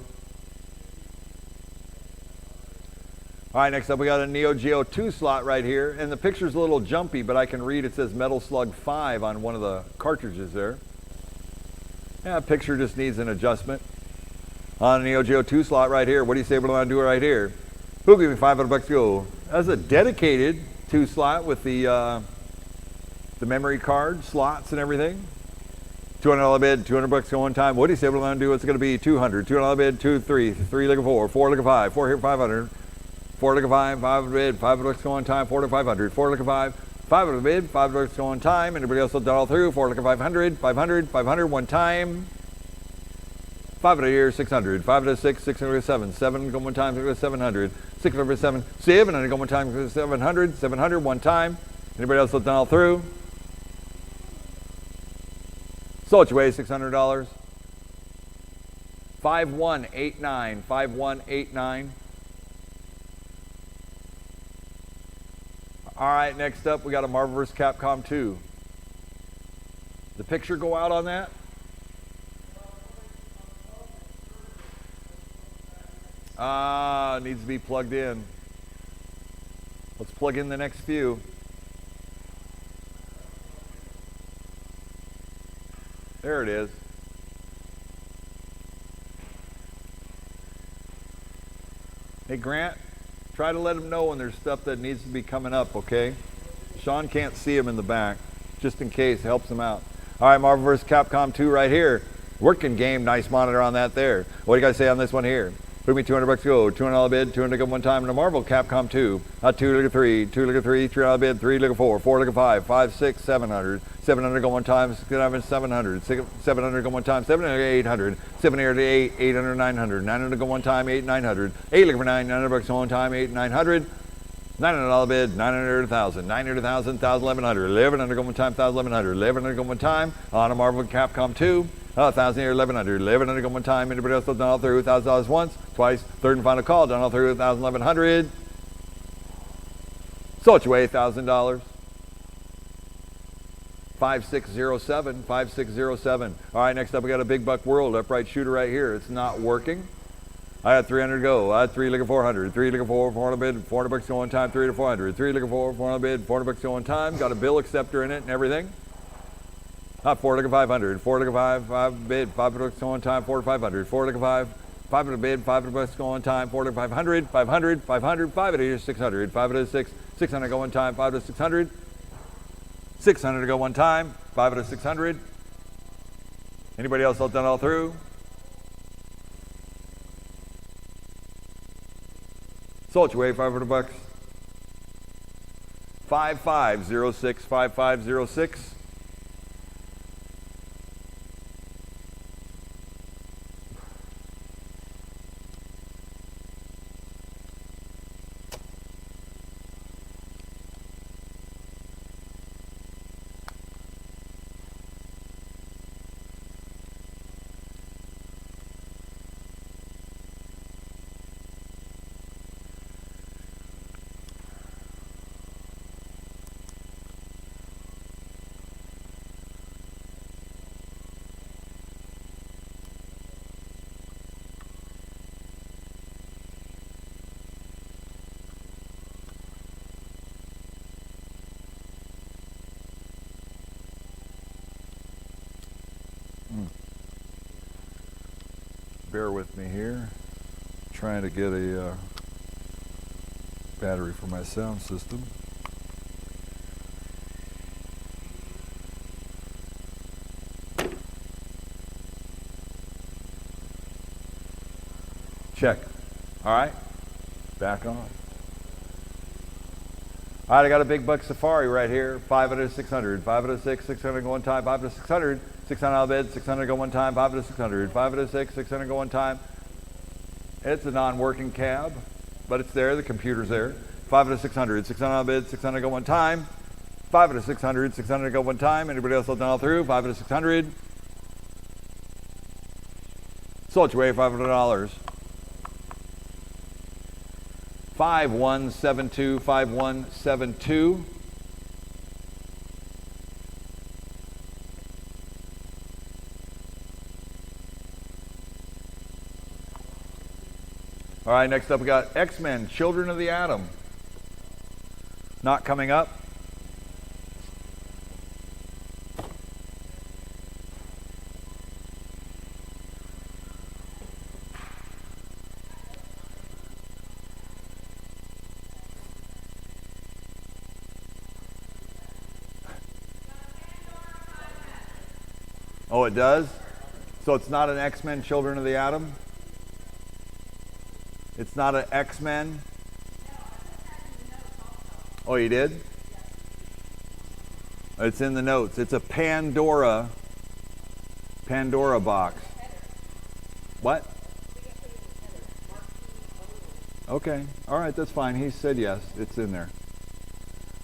All right, next up we got a Neo Geo 2 slot right here, and the picture's a little jumpy, but I can read it says Metal Slug 5 on one of the cartridges there. Yeah, picture just needs an adjustment. On a Neo Geo 2 slot right here, what do you say we're going to do right here? Who'll give me $500 to go? That's a dedicated 2 slot with the memory card slots and everything. $200 bid, $200 go one time. What do you say we're going to do? It's going to be $200. $200 bid, 2, 3, 3 leg of 4, 4 leg of 5, 4 here, 500. 4 leg of 5, 5 bid, $5 go on time, 4 to 500, 4 leg of 5, 5 bid, $5 go on time. Anybody else will done all through? 4 leg of 500, 500, 500 one time. 5 here, 600, 5 to 6, 600 7, 7 go one time, 700, 600 7, 700 go one time, 700, 700 one time. Anybody else will done all through? So it's your way, $600. 5189, 5189. All right, next up we got a Marvel vs. Capcom 2. The picture go out on that? Needs to be plugged in. Let's plug in the next few. There it is. Hey Grant, try to let them know when there's stuff that needs to be coming up, okay? Sean can't see him in the back, just in case, helps him out. All right, Marvel vs. Capcom 2 right here. Working game, nice monitor on that there. What do you guys say on this one here? Put me $200 to go, $200 bid, $200 go one time in the Marvel Capcom 2. 2 leg of 3, 2 leg of 3, $3 bid, 3 leg of 4, 4 leg of 5, 5, 6, 700, 700 go one time, 700, 700 go one time, 700, 800, 700, 8, 800, 900, 900 go one time, 8, 900, 8 leg for 9, $900 go one time, 8, 900, $900 bid, 900, 1,000, 900, 1,000, 1,100, 1,100 go one time, 1,100, 1,100 go one time on a Marvel Capcom 2. 1,000 here, 1,100, 1,100 go one time. Anybody else done all through? $1,000 once, twice, third and final call, done all through. 1,000, 1,100. So it's your way, $1,000. 5607, 5607. All right, next up we got a Big Buck World upright shooter right here. It's not working. I had 300 go. I had 3 leg of 400, 3 leg of 4, 400 bid, $400 go one time, 3 to 400, 3 leg of 4, 400 bid, $400 go one time. Got a bill acceptor in it and everything. 4 leg of 500, 4 leg of 5, 5 bid, $500 go on time, 4 to 500, 4 leg of 5, 500 bid, $500 go on time, 4 to 500, 500, 500, 5 to 600, 5 to 6, 600 go one time, 5 to 600, 600 to go one time, 5 to 600. Anybody else all done all through? So it's your way, $500. 5506, 5506. Bear with me here. Trying to get a battery for my sound system. Check. All right. Back on. All right, I got a Big Buck Safari right here. 5 out of 600. 5 out of 6, 600 go one time. 5 out of 600. 600 out of bed, 600 go one time, 5 to 600, 5 to 6, 600 go one time. It's a non-working cab, but it's there, the computer's there. 5 to 600, 600 out of bed, 600 go one time, 5 to 600, 600 go one time. Anybody else done all through? 5 to 600. So it's your way, $500. 5172, 5172. All right, next up we got X-Men, Children of the Atom. Not coming up. Oh, it does? So it's not an X-Men Children of the Atom? It's not an X-Men? Oh, you did? It's in the notes. It's a Pandora box. What? Okay. All right, that's fine. He said yes. It's in there.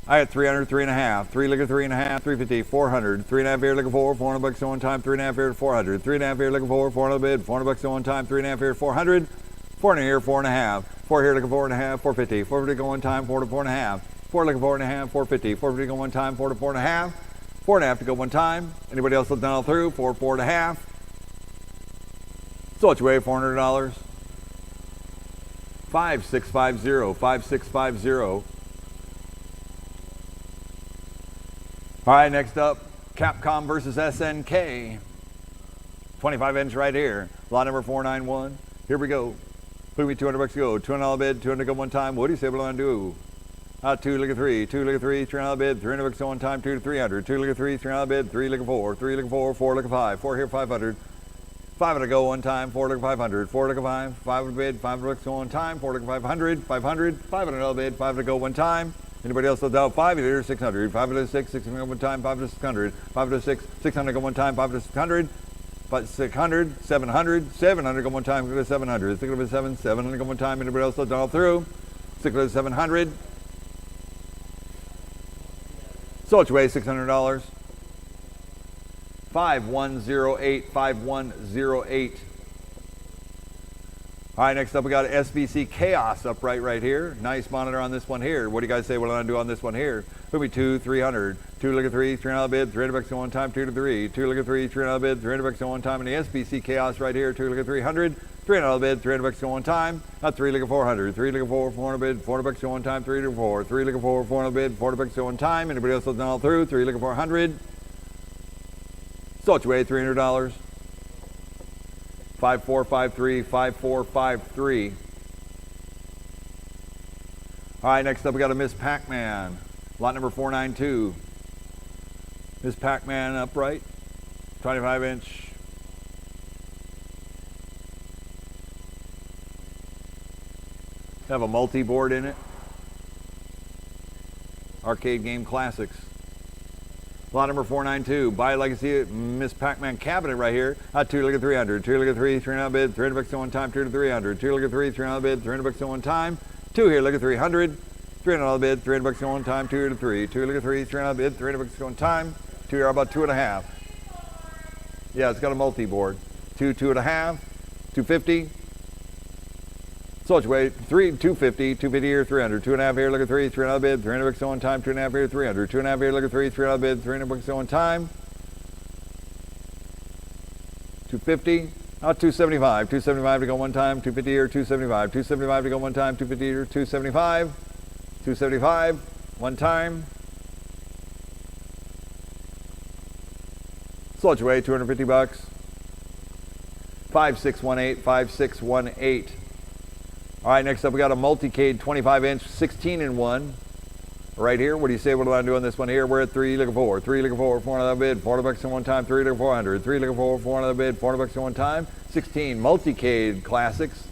I got 300, 3.5, 3 liquor, 3.5, 350, 400, 3.5 here looking for, 400 bucks at one time, 3.5 here, 400, 3.5 here looking for, 400 bid, 400 bucks at one time, 3.5 here, 400, 400 here, 4.5, 4 here looking for 4.5, 450, 450 go one time, 4 to 4.5, 4 looking for 4.5, 450, 450 go one time, 4 to 4.5, 4.5 to go one time. Anybody else look down all through? 4, 4.5. So what you weigh? $400. 5650, 5650. All right, next up, Capcom versus SNK. 25-inch right here. Lot number 491. Here we go. Put me 200 bucks to go. $200 bid, 200 go one time. What do you say we're going to do? 2 liquor 3, 2 liquor 3, $300 bid, 300 bucks to one time, 2 to 300. 2 liquor 3, $300 bid, 3 liquor 4, 3 liquor 4, 4 liquor 5, 4 here, 500. 500 go one time, 4 liquor 500, 4 liquor 5, 500 bid, 500 bucks to one time, 4 liquor 500, 500, $500 bid, 500 go one time. Anybody else look out? 5 here, 600, 500 6, 600 go one time, 500 600, 500 6, 600 go one time, 500 600, 600, 700, 700 go one time, go to 700, 600 7, 700 go one time. Anybody else look all through? 600 700. So it's way $600. 5108, 5108. All right, next up we got SBC Chaos upright right here. Nice monitor on this one here. What do you guys say what I'm gonna do on this one here? It'll be 2, 300, 2 liquor 3, $300 bid, 300 bucks at one time, 2 to 3, 2 liquor 3, $300 bid, 300 bucks at one time, and the SBC Chaos right here, 2 liquor 300, $300 bid, 300 bucks at one time, not 3 liquor 400, 3 liquor 4, 400 bid, 400 bucks at one time, 3 liquor 4, 3 liquor 4, 400 bid, 400 bucks at one time. Anybody else looking all through? 3 liquor 400. So it's way $300. 5453, 5453. All right, next up we got a Miss Pac-Man, lot number 492. Miss Pac-Man upright, 25-inch. Have a multi-board in it. Arcade game classics. Lot number 492, buy legacy Miss Pac-Man cabinet right here. 2 liquor 300, 2 liquor 3, 300 bid, 300 bucks at one time, 2 to 300, 2 liquor 3, 300 bid, 300 bucks at one time, 2 here liquor 300, 300 bid, 300 bucks at one time, 2 to 3, 2 liquor 3, 300 bid, 300 bucks at one time, 2 here about 2.5. Yeah, it's got a multi-board. 2, 2.5, 250. So it's way 250, 250 here, 300, 2.5 here, look at 3, 300 bid, 300 bucks at one time, 2.5 here, 300, 2.5 here, look at 3, 300 bid, 300 bucks at one time, 250, 275, 275 to go one time, 250 here, 275, 275 to go one time, 250 here, 275, 275, one time. So it's way 250 bucks. 5618, 5618. All right, next up we got a multi-cade 25-inch 16-in-1 right here. What do you say what do I do on this one here? We're at 3 liquor 4, 3 liquor 4, 400 bid, 400 bucks at one time, 3 liquor 400, 3 liquor 4, 400 bid, 400 bucks at one time, 16 multi-cade classics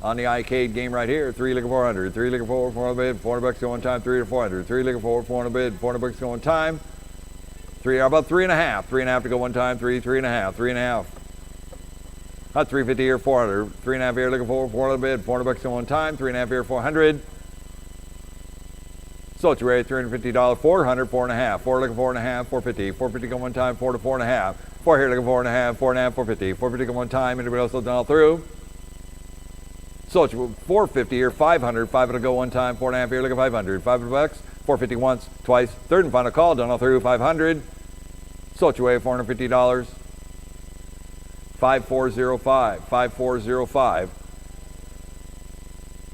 on the iCade game right here. 3 liquor 400, 3 liquor 4, 400 bid, 400 bucks at one time, 3 to 400, 3 liquor 4, 400 bid, 400 bucks at one time, 3, about 3.5, 3.5 to go one time, 3, 3.5, 3.5. 350 here, 400, 3.5 here, looking for 400 bid, 400 bucks at one time, 3.5 here, 400. So it's ready, $350, 400, 4.5, 4 looking 4.5, 450, 450 go one time, 4 to 4.5, 4 here looking 4.5, 4.5, 450, 450 go one time. Anybody else done all through? So it's 450 here, 500, 500 go one time, 4.5 here looking 500, 500 bucks, 450 once, twice, third and final call, done all through, 500. So it's way $450. 5405, 5405.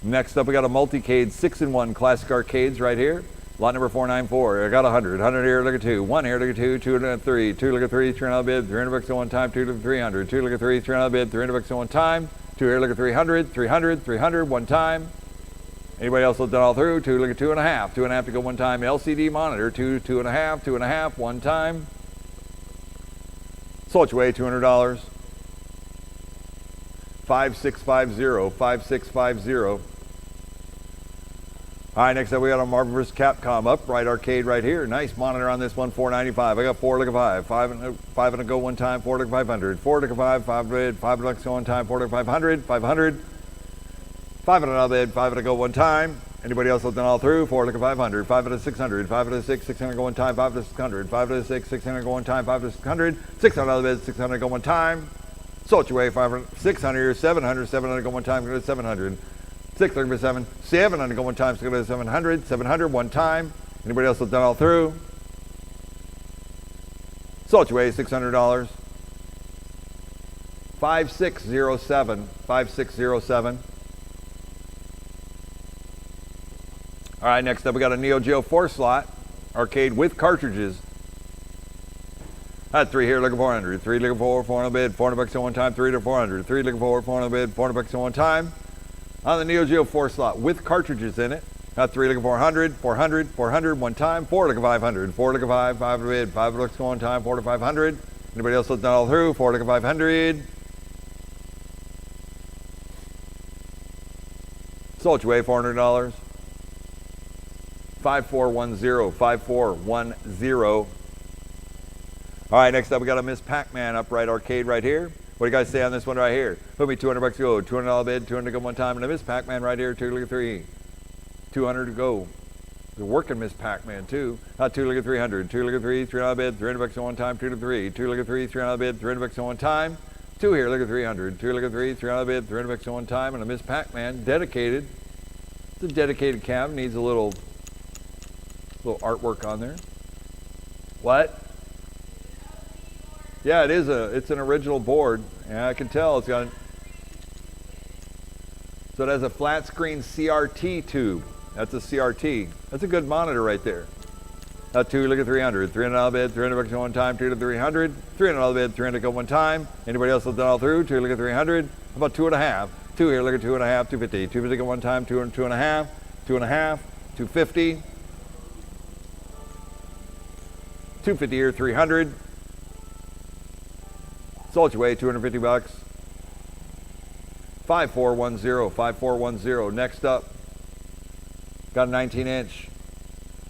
Next up, we got a multi-cade 6-in-1 classic arcades right here. Lot number 494. I got 100. 100 here, look at 2. 1 here, look at 2. 2 look at 3. 2 look at 3. 3 another bid. 300 bucks at one time. 2 look at 300. 2 look at 3. 3 another bid. 300 bucks at one time. 2 here, look at 300. 300. 300 one time. Anybody else look that all through? 2 look at 2.5. 2.5 to go one time. LCD monitor. 2, 2.5. 2.5 one time. Sold your way, $200. 5650. 5650. All right, next up we got a Marvel vs. Capcom upright arcade right here. Nice monitor on this one, $495. I got 4 look at 5. 5 and a go one time, 4 look at 500. 4 look at 5, 5 bid, 5 looks one time, 4 look at 500, 500. 5 and another bid, 5 and a go one time. Anybody else looking all through? 4 look at 500, 5 and a 600, 5 and a 6, 600 go one time, 5 and a 600, 5 and a 6, 600 go one time, 5 and a 600, 6 on another bid, 600 go one time. Sold your way, 500, 600, 700, 700 go one time, go to 700. 600 7, 700 go one time, so go to 700, 700 one time. Anybody else have done all through? Sold your way, $600. 5607, 5607. All right, next up we got a Neo Geo 4-slot arcade with cartridges. I had 3 here, looking 400. 3 looking 400 bid, 400 bucks at one time. 3 to 400. 3 looking 400 bid, 400 bucks at one time. On the Neo Geo 4-slot with cartridges in it. Got 3 looking 400, 400, 400 one time. 4 looking 500. 4 looking 5, 5 bid, 5 looks one time. 4 to 500. Anybody else looking all through? 4 looking 500. Sold your way, $400. 5410, 5410. All right, next up we got a Miss Pac-Man upright arcade right here. What do you guys say on this one right here? Put me 200 bucks to go, $200 bid, 200 to go one time, and a Miss Pac-Man right here, 2 look at 3, 200 to go. They're working Miss Pac-Man too. 2 look at 300, 2 look at 3, $300 bid, 300 bucks at one time, 2 to 3, 2 look at 3, $300 bid, 300 bucks at one time. 2 here, look at 300, 2 look at 3, $300 bid, 300 bucks at one time, and a Miss Pac-Man dedicated. It's a dedicated cab, needs a little artwork on there. What? Yeah, it's an original board. Yeah, I can tell it's got so it has a flat screen CRT tube. That's a CRT. That's a good monitor right there. 2 look at 300, $300 bid, 300 bucks at one time, 2 to 300, $300 bid, 300 go one time. Anybody else have done all through? 2 look at 300. How about 2.5? 2 here, look at 2.5, 250, 250 go one time, 2 and 2.5, 2.5, 250. 250 here, 300. Sold your way, 250 bucks. 5410, 5410. Next up, got a 19-inch.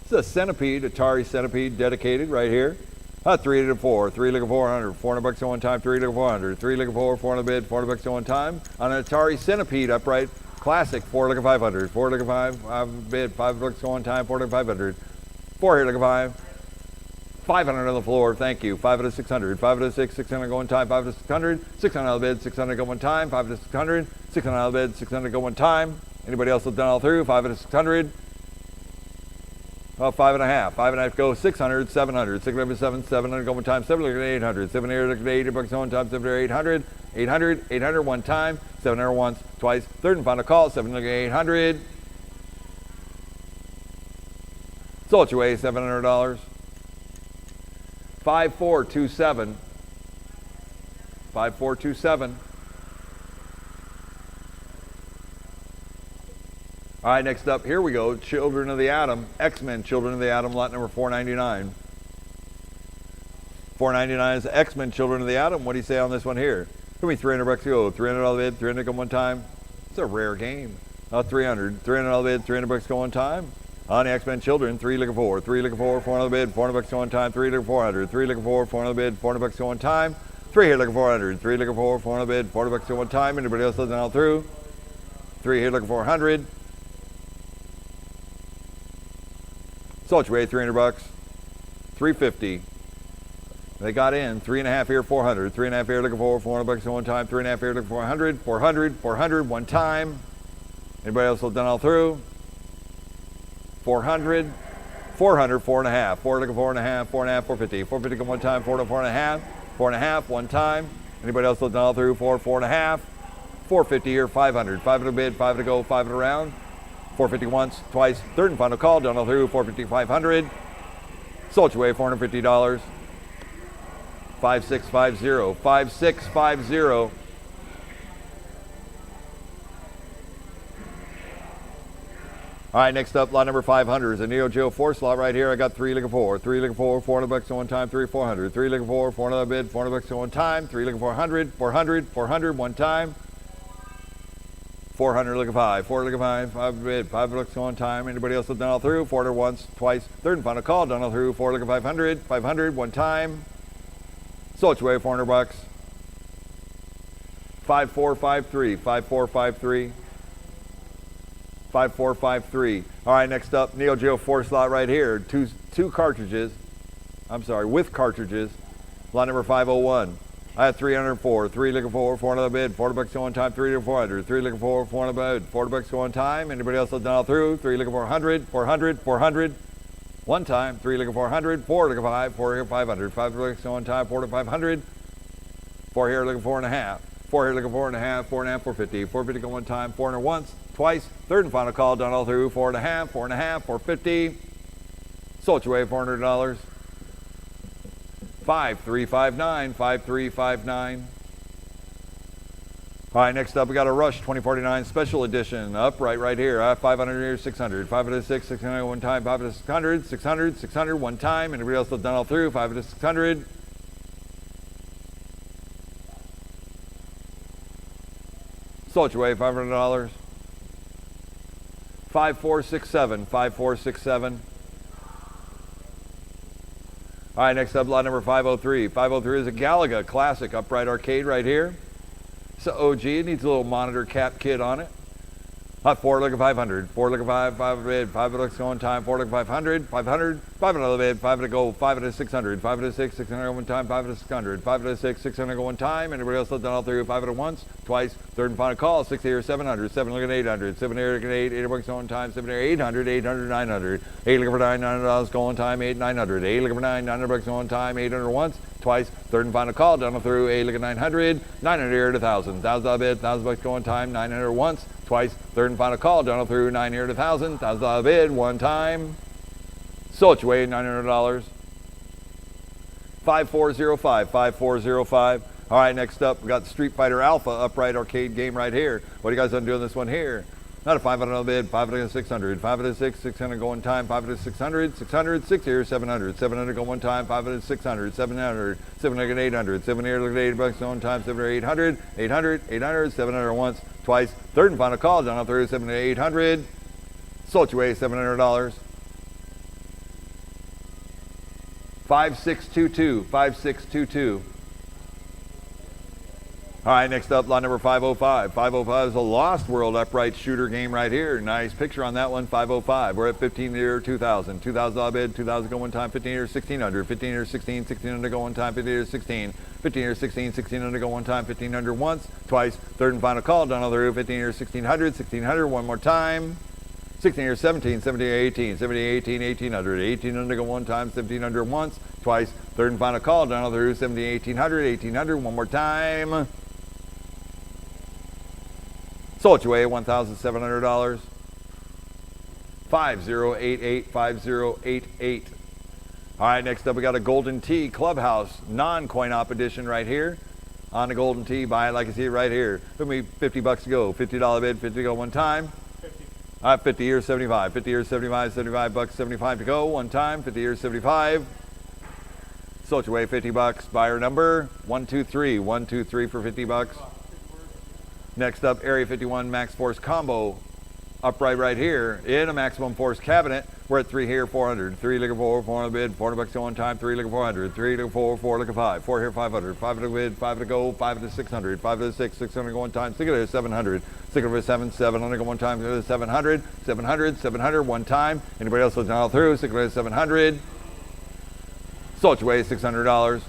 This is a Centipede, Atari Centipede, dedicated right here. 3 to 4, 3 look at 400, 400 bucks at one time, 3 look at 400, 3 look at 400 bid, 400 bucks at one time. On an Atari Centipede upright classic, 4 look at 500, 4 look at 5 bid, 5 bucks at one time, 4 look at 500, 4 here look at 5. 500 on the floor, thank you. 5 to 600, 5 to 6, 600 go one time, 5 to 600, 600 on the bid, 600 go one time, 5 to 600, 600 on the bid, 600 go one time. Anybody else have done all through? 5 to 600. Well, 5.5, 5.5 go 600, 700, 600 7, 700 go one time, 700 800, 700 80 bucks one time, 700 800, 800, 800 one time, 700 once, twice, third and final call, 700 800. Sold your way, $700. 5427, 5427. All right, next up, here we go. Children of the Atom, X-Men Children of the Atom, lot number 499. 499 is X-Men Children of the Atom. What do you say on this one here? Give me 300 bucks to go. 300 bid, 300 go one time. It's a rare game. 300 bid, 300 bucks go one time. On the X-Men Children, 3 look at 4, 3 look at 4, 400 bid, 400 bucks go one time, 3 look at 400, 3 look at 4, 400 bid, 400 bucks go one time. 3 here look at 400, 3 look at 4, 400 bid, 400 bucks go one time. Anybody else listening all through? 3 here look at 400. Sold your way, 300 bucks. 350. They got in 3.5 here, 400. 3.5 here, looking for 400 bucks at one time. 3.5 here, looking for 400. 400, 400 one time. Anybody else have done all through? 400, 400, 4.5. 4 looking 4.5, 4.5, 450. 450 go one time. 4 to 4.5. 4.5 one time. Anybody else have done all through? 4, 4.5. 450 here, 500. 500 bid, 5 to go, 5 around. 450 once, twice, third and final call, down all through, 450, 500. Sold your way, $450. 5650, 5650. All right, next up, lot number 500 is a Neo Geo 4 slot right here. I got 3 looking for, 3 looking for, $400 at one time, 3, 400, 3 looking for, 400 bid, $400 at one time, 3 looking for 100, 400, 400, one time, 400 looking 5, 4 looking 5, 5 bid, $5 at one time. Anybody else done all through? 400 once, twice, third and final call, done all through, 4 looking 500, 500, one time. Sold your way, $400. 5453, 5453. 5453. All right, next up, Neo Geo 4 slot right here. Two cartridges. I'm sorry, with cartridges. Lot number 501. I had 304. 3 looking for, 400 bid, $400 at one time, 3 to 400. 3 looking for, 400 bid, $400 at one time. Anybody else done all through? 3 looking for 100, 400, 400. One time, 3 looking for 100, 4 looking for 5, 4 here 500. 5 looking at one time, 4 to 500. 4 here looking for 4.5. 4 here looking for 4.5, 4.5, 450. 450 go one time, 400 once, twice, third and final call, done all through, 4.5, 4.5, 450. Sold your way, $400. 5359, 5359. All right, next up we got a Rush 2049 Special Edition, upright right here. I have 500 here, 600, 500 to 6, 600 one time, 500 to 600, 600, 600 one time. Anybody else done all through? 500 to 600. Sold your way, $500. 5467, 5467. All right, next up, lot number 503. 503 is a Bldg classic upright arcade right here. It's an OG. It needs a little monitor cap kit on it. 4 looking 500. 4 looking 5, 5 bid, 5 looks going time, 4 looking 500, 500, 5 another bid, 5 to go, 5 to 600, 5 to 6, 600 go one time, 5 to 600, 5 to 6, 600 go one time. Anybody else done all through? 5 to once, twice, third and final call, 6 here, 700, 7 looking 800, 7 here looking 8, 8 bucks going time, 7 here, 800, 800, 900, 8 looking for 9, $900 going time, 8, 900, 8 looking for 9, 900 bucks going time, 800 once, twice, third and final call, done through, 8 looking 900, 900 here to 1,000, $1,000 bid, $1,000 going time, 900 once, twice, third and final call, done through, 9 here to 1,000, $1,000 bid, one time. Sold your way, $900. 5405, 5405. All right, next up, we got the Street Fighter Alpha upright arcade game right here. What are you guys done doing this one here? Not a 500 bid, 500 to 600, 500 to 6, 600 go one time, 500 to 600, 600, 6 here, 700, 700 go one time, 500 to 600, 700, 700 800, 7 here, look at 8 bucks one time, 7 here, 800, 800, 800, 700 once, twice, third and final call, down through 7 to 800. Sold your way, $700. 5622, 5622. All right, next up, lot number 505. 505 is a Lost World upright shooter game right here. Nice picture on that one, 505. We're at 15 here, 2,000. $2,000 bid, 2,000 go one time, 15 here, 1,600. 15 here, 16, 1,600 go one time, 15 here, 16. 15 here, 16, 1,600 go one time, 1,500 once, twice, third and final call, down on the roof, 15 here, 1,600, 1,600, one more time. 16 here, 17, 17 here, 18, 17, 18, 1,800. 1,800 go one time, 1,700 once, twice, third and final call, down on the roof, 17, 1,800, 1,800, one more time. Sold your way, $1,700. 5088, 5088. All right, next up we got a Golden Tee Clubhouse non-coin op edition right here. On the Golden Tee, buy it like you see it right here. Took me $50 to go, $50 bid, 50 to go one time. 50 years, 75. 50 years, 75, $75, 75 to go one time. 50 years, 75. Sold your way, $50. Buyer number 123, 123 for $50. Next up, Area 51 Max Force Combo, upright right here in a maximum force cabinet. We're at 3 here, 400. 3 looking for, 400 bid, $400 to one time. 3 looking 400. 3 looking 4 looking 5. 4 here, 500. 5 to bid, 5 to go, 5 to 600. 5 to 6, 600 go one time. 6 to 700. 6 to 7, 700 go one time. 700, 700, 700 one time. Anybody else looking all through? 6 to 700. Sold your way, $600.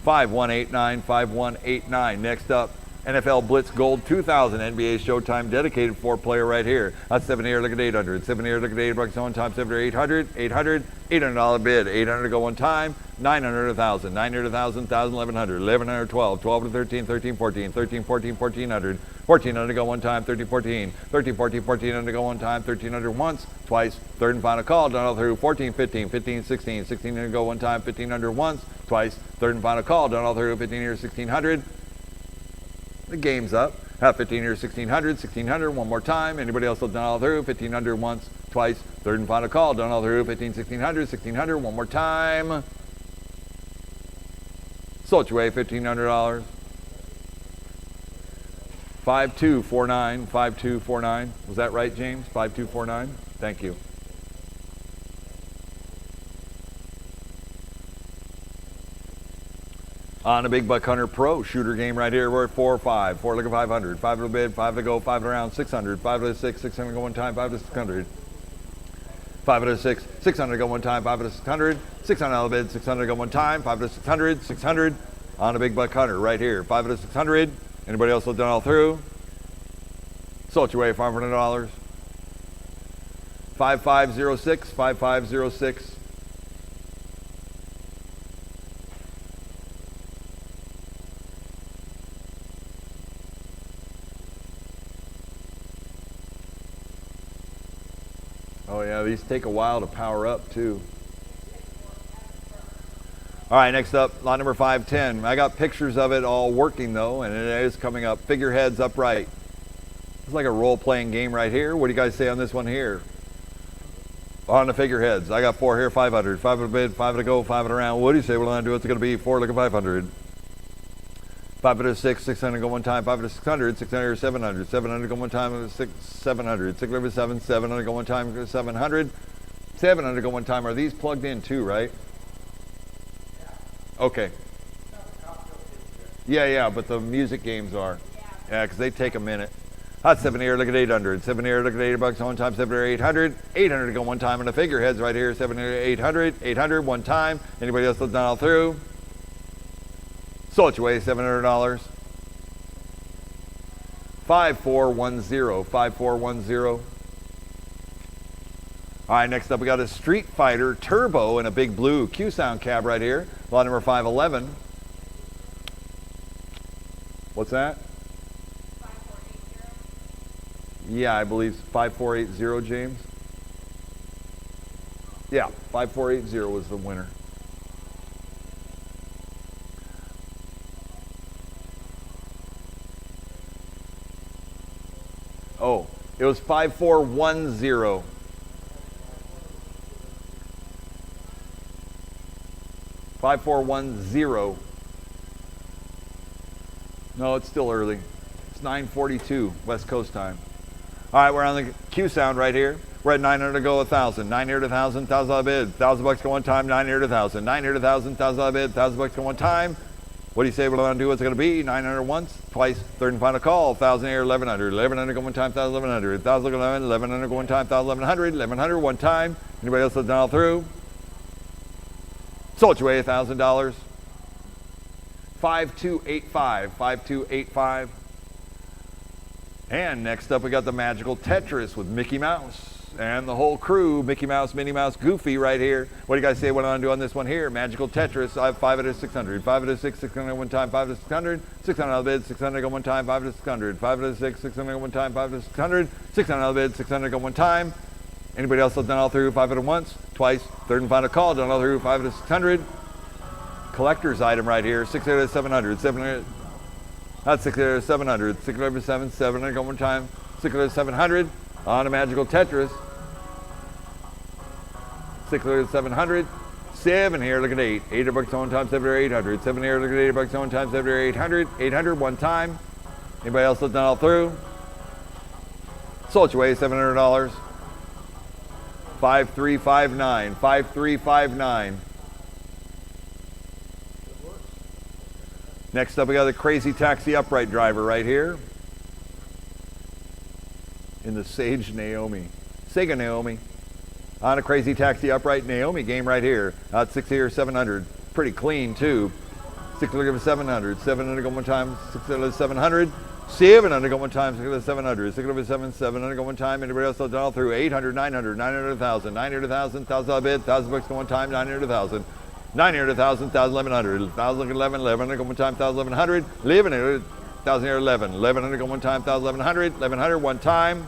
5189, 5189. Next up, NFL Blitz Gold 2000 NBA Showtime dedicated 4-player right here. That's 7 here, look at 800. 7 here, look at $8 one time. 7 here, 800, 800, $800 bid. 800 go one time. 900, 1,000, 900, 1,000, 1,000, 1,100, 1,100, 12, 12 to 13, 13, 14, 13, 14, 1,400, 1,400 go one time, 13, 14, 13, 14, 1,400 go one time, 1,300 once, twice, third and final call, done all through, 14, 15, 15, 16, 1,600 go one time, 1,500 once, twice, third and final call, done all through, 1,500, 1,600. The game's up. Have 1,500, 1,600, 1,600 one more time. Anybody else done all through? 1,500 once, twice, third and final call, done all through, 15, 1,600, 1,600 one more time. Sold your way, $1,500. 5249, 5249. Was that right, James? 5249? Thank you. On a Big Buck Hunter Pro shooter game right here, we're at 4 or 5. 4 look at 500. 5 to the bid, 5 to go, 5 around, 600. 5 to the 6, 600 go one time, 5 to 600. 5 to the 6, 600 go one time, 5 to 600. 600 out of the bid, 600 go one time, 5 to 600, 600. On a Big Buck Hunter right here, 5 to 600. Anybody else done all through? Sold your way, $500. 5506, 5506. Oh yeah, these take a while to power up too. All right, next up, lot number 510. I got pictures of it all working though, and it is coming up. Figureheads upright. It's like a role-playing game right here. What do you guys say on this one here? On the figureheads, I got 4 here, 500. 5 to bid, 5 to go, 5 to around. What do you say? What do I do? What's it going to be? 4 look at 500. 5 to 6, 600 go one time, 5 to 600, 600 700, 700 go one time, 700, 6 over 7, 700 go one time, 700, 700 go one time. Are these plugged in too, right? Okay. Yeah, but the music games are. Yeah, because they take a minute. Hot 7 here, look at 800. 7 here, look at $80 one time, 7 here, 800. 800 to go one time, and the figureheads right here, 7 here, 800. 800 one time. Anybody else done all through? Sold your way, $700. 5410, 5410. All right, next up we got a Street Fighter Turbo in a big blue Q-Sound cab right here. Lot number 511. What's that? 5480. Yeah, I believe 5480, James. Yeah, 5480 was the winner. Oh, it was 5410. No, it's still early. It's 9:42 West Coast time. All right, we're on the Q sound right here. We're at 900 to go, 1,000. 900 to 1,000, 1,000 on bid. $1,000 go one time, 900 to 1,000. 900 to 1,000, 1,000 on bid. $1,000 go one time. What do you say we're going to do? What's it going to be? 900 once, twice, third and final call. 1,000 here, 1,100. 1,100 go one time, 1,000, 1,100. 1,000 go 11, 1,100 go one time, 1,000, 1,100. 1,100 one time. Anybody else that's done all through? Sold your way, $1,000. 5285, 5285. And next up we got the magical Tetris with Mickey Mouse and the whole crew, Mickey Mouse, Minnie Mouse, Goofy right here. What do you guys say what I want to do on this one here? Magical Tetris, I have 5 out of 600. 5 out of 6, 600 one time, 5 out of 600. 600 out of the bid, 600 go one time, 5 out of 600. 5 out of 6, 600 go one time, 5 out of 600. 600 out of the bid, 600 go one time. Anybody else have done all through? 5 out of once, twice, third and final call, done all through, 5 out of 600. Collector's item right here, 6 out of 700. 700. That's 6 out of 700. 6 out of 7, 700 go one time. 6 out of 700 on a magical Tetris. 6 out of 700. 7 here, look at 8. $8 one time, 7 or 800. 7 here, look at $8 one time, 7 or 800. 800 one time. Anybody else have done all through? Sold your way, $700. 5359. 5359. Next up, we got the Crazy Taxi upright driver right here in the Sage Naomi. Sega Naomi. On a Crazy Taxi upright Naomi game right here. 6 here, 700. Pretty clean too. 6 look at 700. 700 go one time. 6 out of 700. 700 go one time. 6 out of 700. 6 over 7, 700 go one time. Anybody else done all through? 800, 900, 900, 1,000. 900, 1,000. 1,000 bid. $1,000 go one time. 900, 1,000. 900, 1,000, 1,100, 1,000, 11, 1,100, go one time, 1,100, 1,100, 1,000 here, 11, 1,100, go one time, 1,100, 1,100, one time.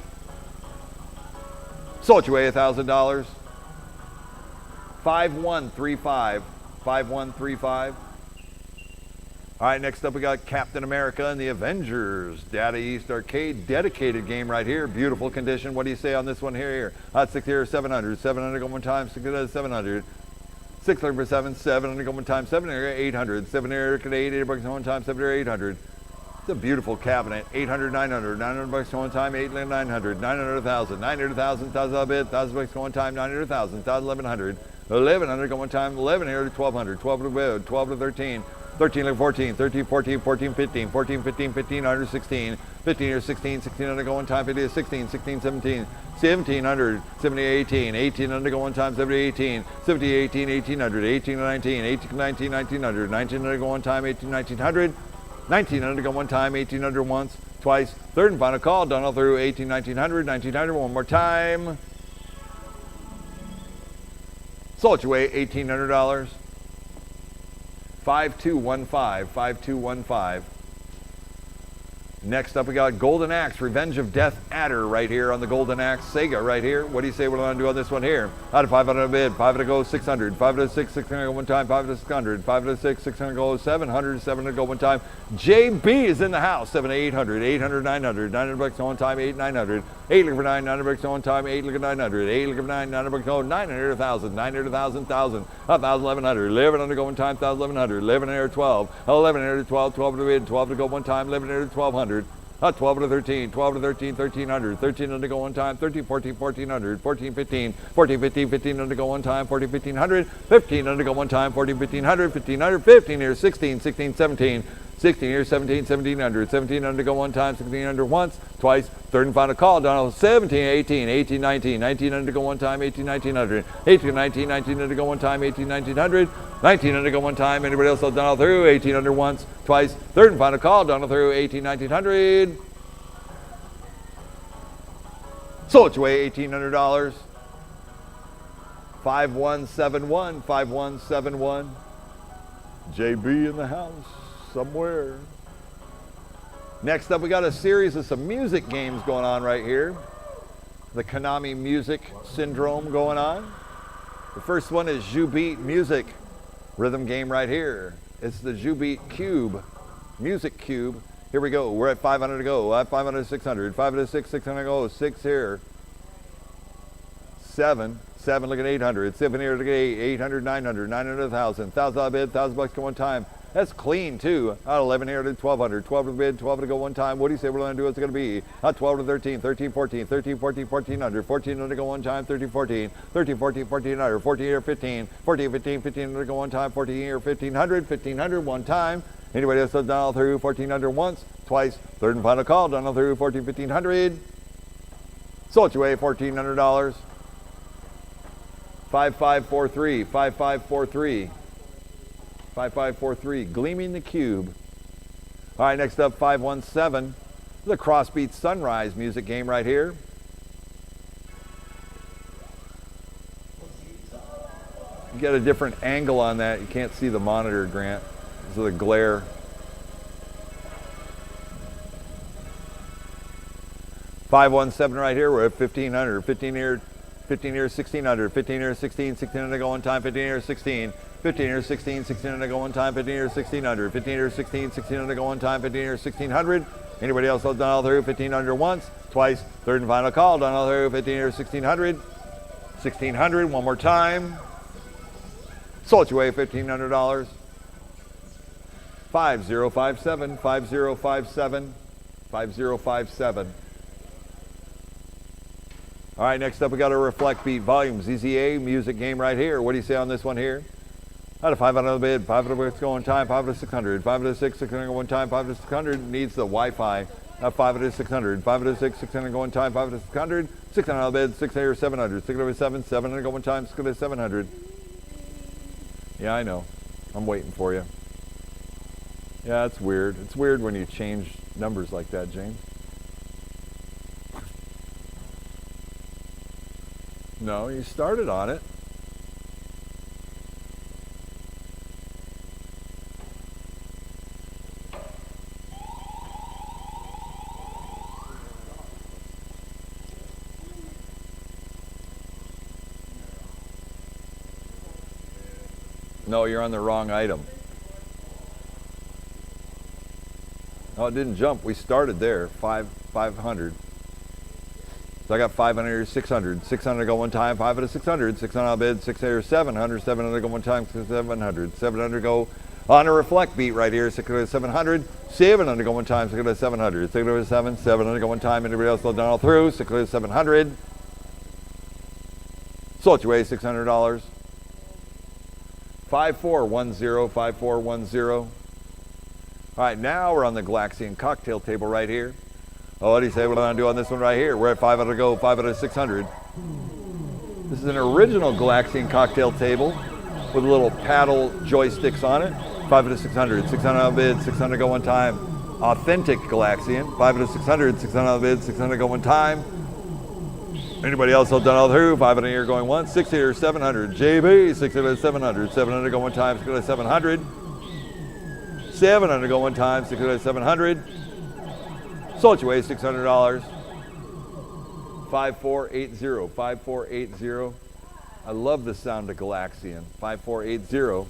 Sold you away $1,000. 5135, 5135. All right, next up we got Captain America and the Avengers. Data East Arcade, dedicated game right here. Beautiful condition. What do you say on this one here? Hot 6 here, 700. 700 go one time, 600, 700. 600 for 7, 700 go one time, 700, 800. 700 8, 8 bucks one time, 700, 800. It's a beautiful cabinet. 800, 900. 900 bucks one time, 800, 900. 900, 1,000. 900, 1,000, 1,000 a bit. 1,000 bucks one time, 900, 1,000. 1,000, 1,100. 1,100 go one time, 1,100 to 1,200. 12 to bid, 12 to 13. 13 to 14, 13, 14, 14, 15, 14, 15, 15, 100, 16, 15 or 16, 1600 go one time, 50 to 16, 16, 17, 1700, 70, 18, 1800 go one time, 70, 18, 70, 18, 1800, 18 to 19, 18 to 19, 1900, 1900 go one time, 18, 1900, 1900 go one time, 1800 once, twice, third and final call, done all through 18, 1900, 1900, one more time. Sold you away $1,800. 5215, 5215. Next up we got Golden Axe, Revenge of Death Adder right here on the Golden Axe Sega right here. What do you say we're going to do on this one here? Out of 500 bid, 5 to go 600, 5 to 6, 600 go one time, 5 to 600, 5 to 6, 600 go 700, 700 go one time. JB is in the house, 7 to 800, 800, 900, 900 bucks one time, 8, 900, 8 look for 9, 900 bucks one time, 8 look at 900, 8 look at 9, 900 bucks go 900, 1,000, 900, 1,000, 1,000, 1,000, 1,100, 1,100 go one time, 1,000, 1,100, 1,100, 12, 1,100, 12, 12 to bid, 12 to go one time, 1,100, 1,200. 12 to 13, 12 to 13, 1,300, 1,300 go one time, 13, 14, 1,400, 14, 15, 14, 15, 1,500 go one time, 14, 1,500, 1,500 go one time, 14, 1,500, 1,500, 15 here, 16, 16, 17, 16 here, 17, 1,700, 1,700 go one time, 1,600 once, twice, third and final call, down 17, 18, 18, 19, 1,900 go one time, 18, 1,900, 18, 19, 1,900 go one time, 18, 1,900, 1,900 go one time, anybody else done all through, 1,800 once, twice, third and final call, done all through, 18, 1,900. Sold you away $1,800. 5171, 5171. JB in the house somewhere. Next up we got a series of some music games going on right here. The Konami Music Syndrome going on. The first one is Jubeat Music rhythm game right here. It's the Jubeat Cube, Music Cube. Here we go, we're at 500 to go, 500, 600, 500, 6, 600 go, 6 here. 7, 7 look at 800, 7 here look at 8, 800, 900, 900, 1,000, 1,000 on bid, 1,000 bucks go one time. That's clean too. Out 11 here to 1,200, 12 to bid, 12 to go one time. What do you say we're going to do? What's it going to be? Out 12 to 13, 13, 14, 13, 14, 1,400, 1,400 to go one time, 13, 14, 13, 14, 1,400, 14 here, 15, 14, 15, 1,500 to go one time, 14 here, 1,500, 1,500 one time. Anybody else done all through 1,400 once, twice, third and final call, done all through 14, 1,500. Sold you away $1,400. 5543, 5543, 5543, Gleaming the Cube. All right, next up 517, the Crossbeat Sunrise music game right here. You get a different angle on that. You can't see the monitor, Grant, because of the glare. 517 right here, we're at 1,500, 15 here. 15 here, 1,600, 15 here, 16, 1,600 go one time, 15 here, 16, 15 here, 16, 1,600 go one time, 15 here, 1,600, 15 here, 16, 1,600 go one time, 15 here, 1,600. Anybody else done all through? 1,500 once, twice, third and final call, done all through, 15 here, 1,600, 1,600, one more time. Sold you away $1,500. 5057, 5057, 5057. All right, next up we got a Reflect Beat Volume ZZA music game right here. What do you say on this one here? Out of 500 bid, 500 bucks go one time, 5 to 600, 5 to 6, 600 go one time, 5 to 600 needs the Wi-Fi. Out 5 to 600, 5 to 6, 600 go one time, 5 to 600, 600 bid, 600, 700, 600, 7, 700 go one time, 600, 700. Yeah, I know. I'm waiting for you. Yeah, it's weird. It's weird when you change numbers like that, James. No, you started on it. No, you're on the wrong item. Oh, it didn't jump. We started there, 500. So I got 500 here, 600. 600 to go one time, 500 to 600. 600 on bid, 600 to 700. 700 to go one time, 700. 700 go on a reflect beat right here, 600 to 700. 700 to go one time, 600 to 700. 600 to 7, 700 to go one time. Anybody else done all through? 600 to 700. Sold your way, $600. 5410, 5410. All right, now we're on the Galaxian cocktail table right here. Oh, what do you say? What do I do on this one right here? We're at 500 to go, 500 to 600. This is an original Galaxian cocktail table with little paddle joysticks on it. 500 to 600, 600 on bid, 600 go one time. Authentic Galaxian, 500 to 600, 600 on bid, 600 go one time. Anybody else all done all through? 500 here going once, 60 or 700. JB, 60 to 700, 700 go one time, 60 to 700. 700 go one time, 60 to 700. Sold your way, $600. 5480, 5480. I love the sound of Galaxian. 5480.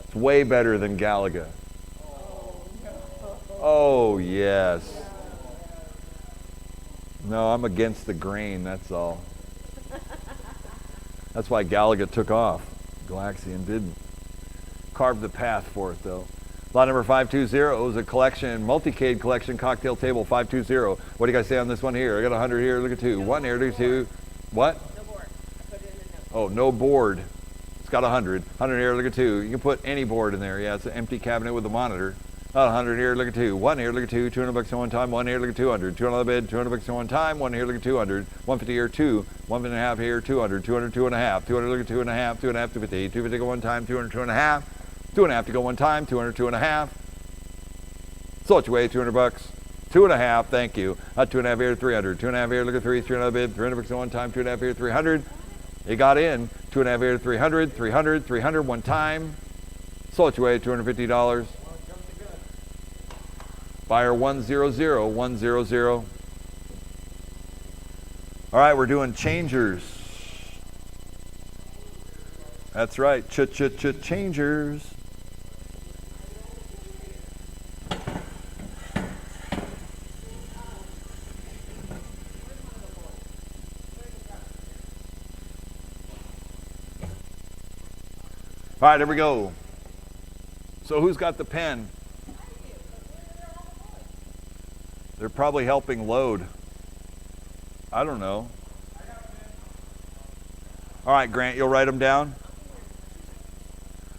It's way better than Bldg. Oh, yes. No, I'm against the grain, that's all. That's why Bldg took off. Galaxian didn't. Carved the path for it, though. Lot number 520 is a collection, multicade collection cocktail table 520. What do you guys say on this one here? I got 100 here, look at two. One here, look at two. What? No board. I put it in the notes. Oh, no board. It's got 100. 100 here, look at two. You can put any board in there. Yeah, it's an empty cabinet with a monitor. 100 here, look at two. One here, look at two. $200 at one time. One here, look at 200. 200 on the bid, $200 at one time. One here, look at 200. 150 here, two. 1.5 here, 200. 200, 2.5. 200, look at 2.5. 2.5, 250. 250 go one time. 200, 2.5. 2.5 to go one time. 200, 2.5. Sold your way, $200. 2.5, thank you. 2.5 here, 300. 2.5 here, look at three. 300 bid, $300 at one time. 2.5 here, 300. It got in. 2.5 here, 300. 300, 300 one time. Sold your way, $250. Buyer 100, 100. All right, we're doing changers. That's right, changers. All right, here we go. So who's got the pen? They're probably helping load. I don't know. All right, Grant, you'll write them down?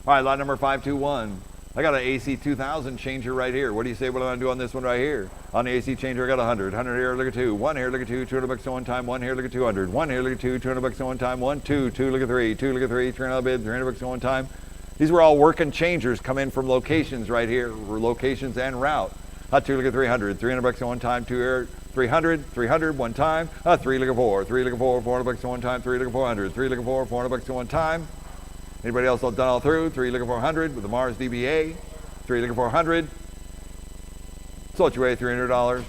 All right, lot number 521. I got an AC 2000 changer right here. What do you say what I'm gonna do on this one right here? On the AC changer, I got 100. 100 here, look at two. One here, look at two. $200 at one time. One here, look at 200. One here, look at two. $200 at one time. One, two, two, look at three. Two, look at three. 300 bid, $300 at one time. These were all working changers come in from locations right here, locations and route. Two, look at 300. $300 at one time. Two here, 300. 300 one time. Three, look at four. Three, look at four. $400 at one time. Three, look at 400. Three, look at four. $400 at one time. Anybody else all done all through? Three, look at 400 with the Mars DBA. Three, look at 400. Sold your way, $300.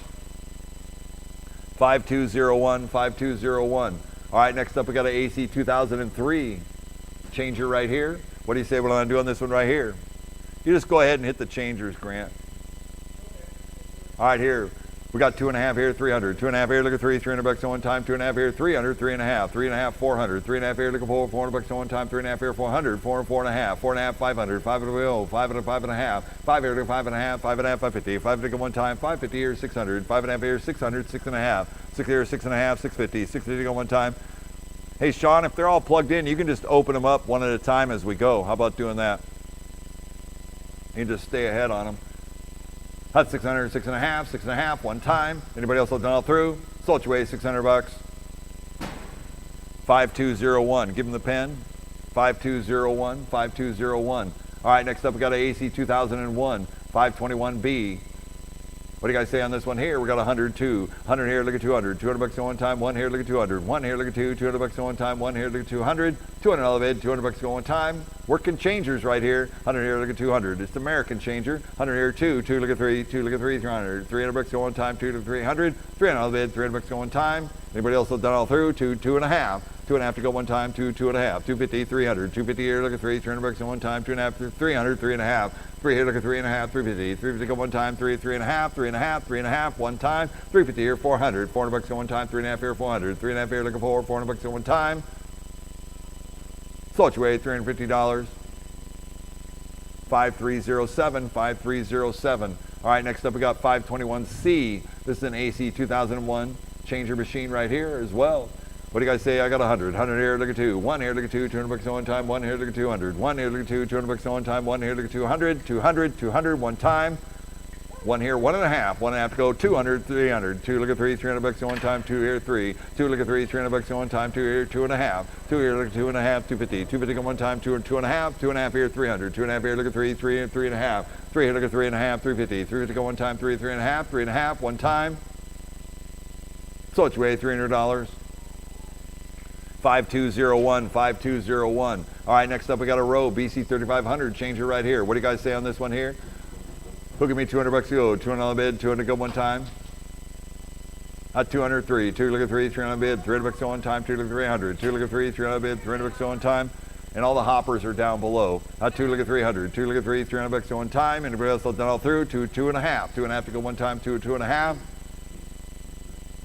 5201, 5201. All right, next up we got an AC 2003 changer right here. What do you say what I'm gonna do on this one right here? You just go ahead and hit the changers, Grant. All right, here. We got 2.5 here, 300. 2.5 here, look at three, $300 at one time. 2.5 here, 300, 3.5. 3.5, 400. 3.5 here, look at four, $400 at one time. 3.5 here, 400. 4, 4.5. 4.5, 500. 500, 500, 5.5. 5 here, look at 5.5. 5.5, 550. 5 at one time. 550 here, 600. 5.5 here, 600. 6.5. 6 here, 6.5. 650. 650 to one time. Hey, Sean, if they're all plugged in, you can just open them up one at a time as we go. How about doing that? You can just stay ahead on them. That's 600, 6.5, 6.5, one time. Anybody else done all through? Sold your way, $600. 5201, give them the pen. 5201, 5201. All right, next up we got an AC 2001, 521B. What do you guys say on this one here? We got 102. 100 here, look at 200. $200 at one time. One here, look at 200. One here, look at two. $200 at one time. One here, look at 200. 200 elevated. $200 at one time. Working changers right here. 100 here, look at 200. It's the American changer. 100 here, two. Two, look at three. Two, look at three. 300. $300 at one time. Two to 300. 300 elevated. $300 at one time. Anybody else done all through? Two, 2.5. 2.5 to go one time, 2.5, 250, 300, 250 here, look at 3, 300 bucks on one time, 2.5, 300, 3.5, 3 here, look at 3.5, 350, 350 go one time, 3, 3.5, 3.5, 3.5, one time, 350 here, 400, 400 bucks on one time, 3.5 here, 400, 3.5 here, look at 4, 400 bucks on one time. Fluctuate, $350. 5307, 5307. All right, next up we got 521C. This is an AC 2001 changer machine right here as well. What do you guys say? I got 100. 100 here, look at 2. 1 here, look at 2. 200 bucks on one time. 1 here, look at 200. 1 here, look at 2. 200 bucks on one time. 1 here, look at 200. 200, 200, one time. 1 here, 1.5. 1.5 to go. 200, 300. 2 look at 3. 300 bucks on one time. 2 here, 3. 2 look at 3. 300 bucks on one time. 2 here, 2.5. 2 here, look at 2.5. 250. 250 on one time. 2 2.5. 2.5 here, 300. 2.5 here, look at 3. 3 and 3.5. 3 here, look at 3.5. 350. 350 on one time. 3 3.5. 3.5 one time. So it's way $300. 5201, 5201. All right, next up we got a row BC 3500 changer right here. What do you guys say on this one here? Who give me 200 bucks to go? 200 on the bid, 200 go one time. 203, 2 look at 3, 300 on the bid, 300 bucks on one time, 2 look at 300, 2 look at 3, 300 on the bid, 300 bucks on one time. And all the hoppers are down below. 2 look at 300, 2 look at 3, 300 bucks on one time. Anybody else done all through? 2, 2.5, 2.5 to go one time, 2, 2.5.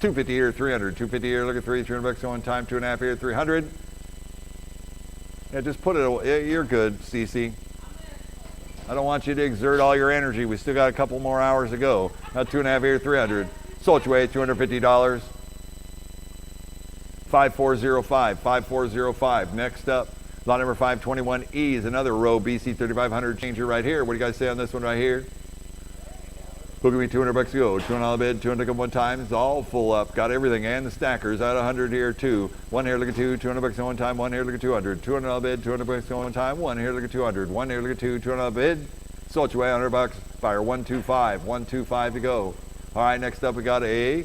250 here, 300, 250 here, look at 3, 300 bucks on one time, 2.5 here, 300. Yeah, just put it away. You're good, Cece. I don't want you to exert all your energy. We still got a couple more hours to go. 2.5 here, 300. Sold your way, $250. 5405, 5405. Next up, lot number 521E is another row BC 3500 changer right here. What do you guys say on this one right here? Who give me 200 bucks to go? 200 on the bid, 200 go one time. It's all full up. Got everything and the stackers. 100 here, 2. 1 here, look at 2. 200 bucks on one time. 1 here, look at 200. 200 on the bid, 200 bucks on one time. 1 here, look at 200. 1 here, look at 2. 200 on the bid. Sold your way, 100 bucks. Fire 125. 125 to go. All right, next up we got a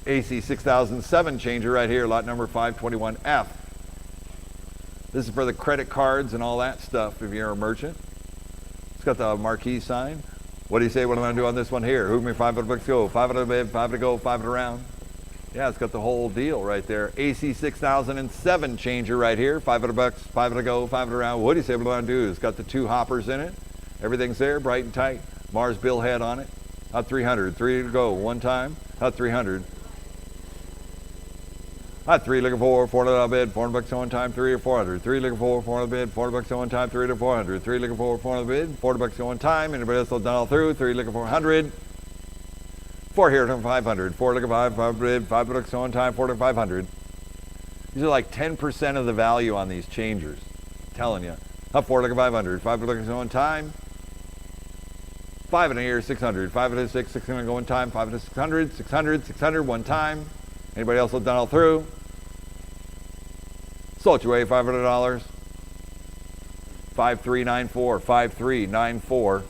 AC 6007 changer right here. Lot number 521F. This is for the credit cards and all that stuff if you're a merchant. It's got the marquee sign. What do you say? What am I going to do on this one here? Who give me 500 bucks to go? 500 to bid, 5 to go, 5 to round. Yeah, it's got the whole deal right there. AC 6007 changer right here. 500 bucks, 5 to go, 5 to round. What do you say? What am I going to do? It's got the 2 hoppers in it. Everything's there, bright and tight. Mars bill head on it. 300, 3 to go, one time. 300. 3 looking for 400 on bid, 400 bucks on one time, 3 or 400. 3 looking for 400 bid, 400 bucks on one time, 3 to 400. 3 looking for 400 bid, 400 bucks on one time. Anybody else done all through? 3 looking for 100. 4 here to 500. 4 looking for 500 bid, 5 bucks on one time, 4 to 500. These are like 10% of the value on these changers. I'm telling you. 4 looking 500. 5 looking on one time. 5 in here, 600. 5 to 6, 600 go one time. 5 to 600, 600, 600 one time. Anybody else done all through? Sold your way, $500. 5394, 5394.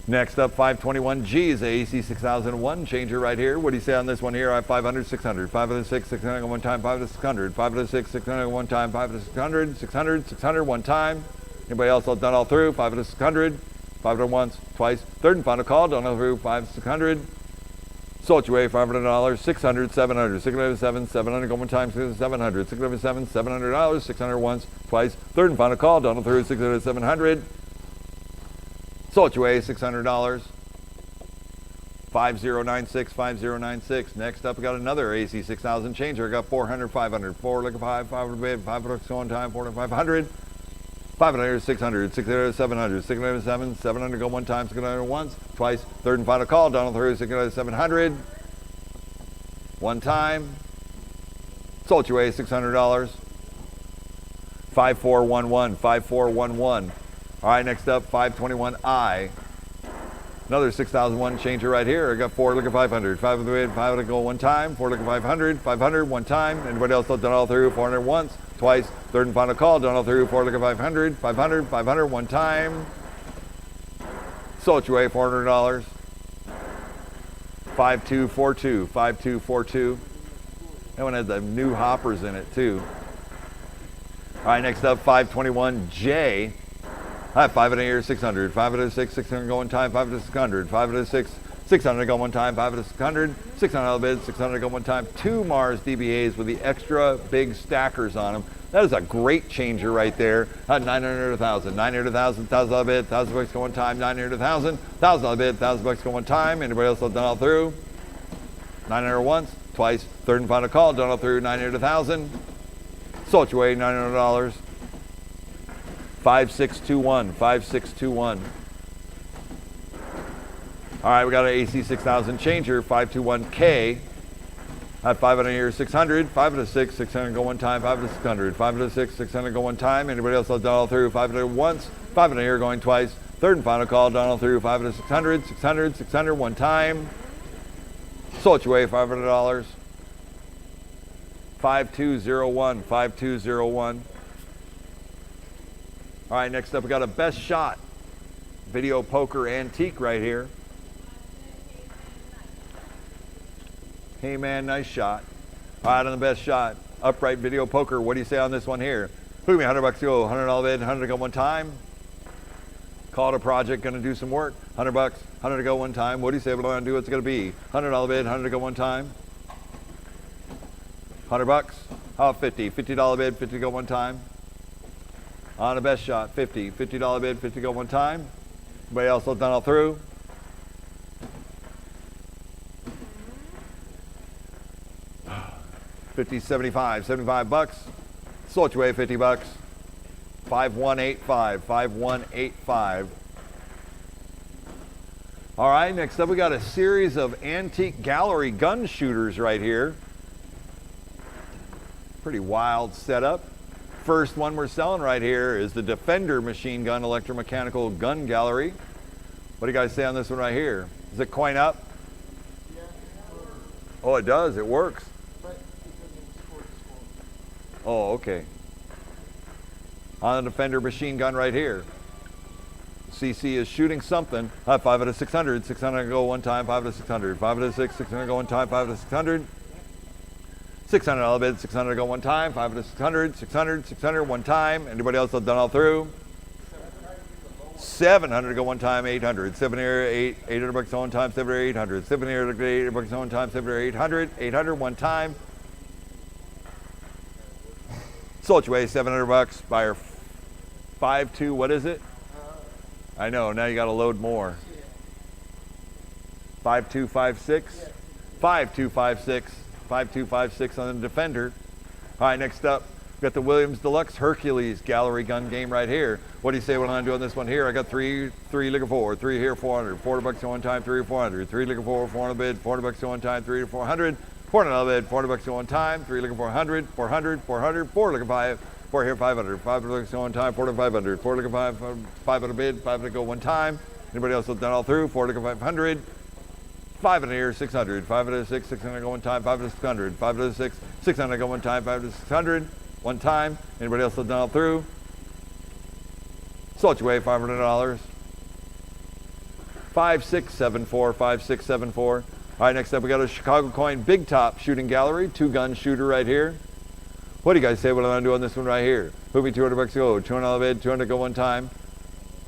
Next up, 521G is a AC 6001 changer right here. What do you say on this one here? I have 500, 600. 5 to 6, 600 one time. 5 to 600. 5 to 6, 600 one time. 5 to 600, 600, 600 one time. Anybody else done all through? 5 to 600. 5 to once, twice. Third and final call. Done all through. 5 to 600. Sold your way, $500, 600, 700, 607, 700, go one time, 700, 607, $700, 600 once, twice, third and final call, done through, 600, 700. Sold your way, $600, 5096, 5096. Next up, we got another AC 6000 changer. I got 400, 500, 4 looking 5, 500 bid, 5 bucks one time, 4 to 500. 500, 600, 600, 700, 607, 700 go one time, 600 once, twice, third and final call, down through, 600, 700, one time, sold your way, $600, 5411, 5411. All right, next up, 521I, another 6001 changer right here. I got 4 looking 500, 500 to go one time, 4 looking 500, 500 one time. Anybody else done all through? 400 once, twice, third and final call, done all through. 4 looking 500, 500, 500 one time. Sold your way, $400. 5242, 5242. That one has the new hoppers in it too. All right, next up, 521J. I have 5 in here, 600. 5 to 6, 600 going time. 5 to 600. 5 to 6, 600 go one time, 5 to 600, 600 bid, 600 go one time. 2 Mars DBAs with the extra big stackers on them. That is a great changer right there. 900 to 1,000, 900 to 1,000, 1,000 bid, 1,000 bucks go one time, 900 to 1,000, 1,000 bid, 1,000 bucks go one time. Anybody else done all through? 900 once, twice, third and final call, done all through, 900 to 1,000. Sold your way, $900. 5621, 5621. All right, we got an AC 6000 changer, 521K. At 500 here, 600, 5 to 6, 600 go one time, 5 to 600, 5 to 6, 600 go one time. Anybody else done all through? 500 once, 500 here going twice. Third and final call, done all through, 5 to 600, 600, 600 one time. Sold your way, $500. 5201, 5201. All right, next up we got a best shot video poker antique right here. Hey man, nice shot. All right, on the best shot, upright video poker. What do you say on this one here? Who me, $100 to go, $100 bid, 100 to go one time. Call it a project, gonna do some work. $100, 100 to go one time. What do you say? What do I do? What's it gonna be? $100 bid, 100 to go one time. $100. How about 50? $50 bid, 50 to go one time. On the best shot, 50. $50 bid, 50 to go one time. Anybody else done all through? $50, 75, $75. Sold your way, $50. 5185, 5185. All right, next up we got a series of antique gallery gun shooters right here. Pretty wild setup. First one we're selling right here is the Defender machine gun electromechanical gun gallery. What do you guys say on this one right here? Does it coin up? Oh, it does, it works. Oh, okay. On the Defender machine gun right here. CC is shooting something. 5 out of 600, 600 go one time, 5 out of 600, 5 out of 6, 600 go one time, 5 out of 600. $600 bid, 600 go one time, 5 out of 600, 600, 600 one time. Anybody else have done all through? 700 go one time, 800. 7 here, 800 bucks one time, 7 here, 800. 7 here, 800 bucks one time, 7 here, 800. 800 one time. Sold your way, 700 bucks. Buyer 52, what is it? I know, now you got to load more. 5256, 5256, 5256 on the Defender. All right, next up, we got the Williams Deluxe Hercules gallery gun game right here. What do you say what I'm doing this one here? I got three liquor 4, 3 here, 400, $400 one time, 3 or 400, 3 liquor 4, 400 bid, $400 one time, 3 to 400. $400 bid, $400 one time, 3 looking 400, 400, 400, 4 looking 5, 4 here 500, 5 looking one time, 4 to 500, 4 looking 500 bid, 5 to go one time. Anybody else have done all through? 4 looking 500, 5 in here 600, 5 to 6, 600 go one time, 5 to 600, 5 to 6, 600 go one time, 5 to 600 one time. Anybody else have done all through? Sold your way, $500. 5674, 5674. All right, next up we got a Chicago Coin Big Top shooting gallery, 2-gun shooter right here. What do you guys say what I'm gonna do on this one right here? Who me $200 go, $200 bid, 200 go one time.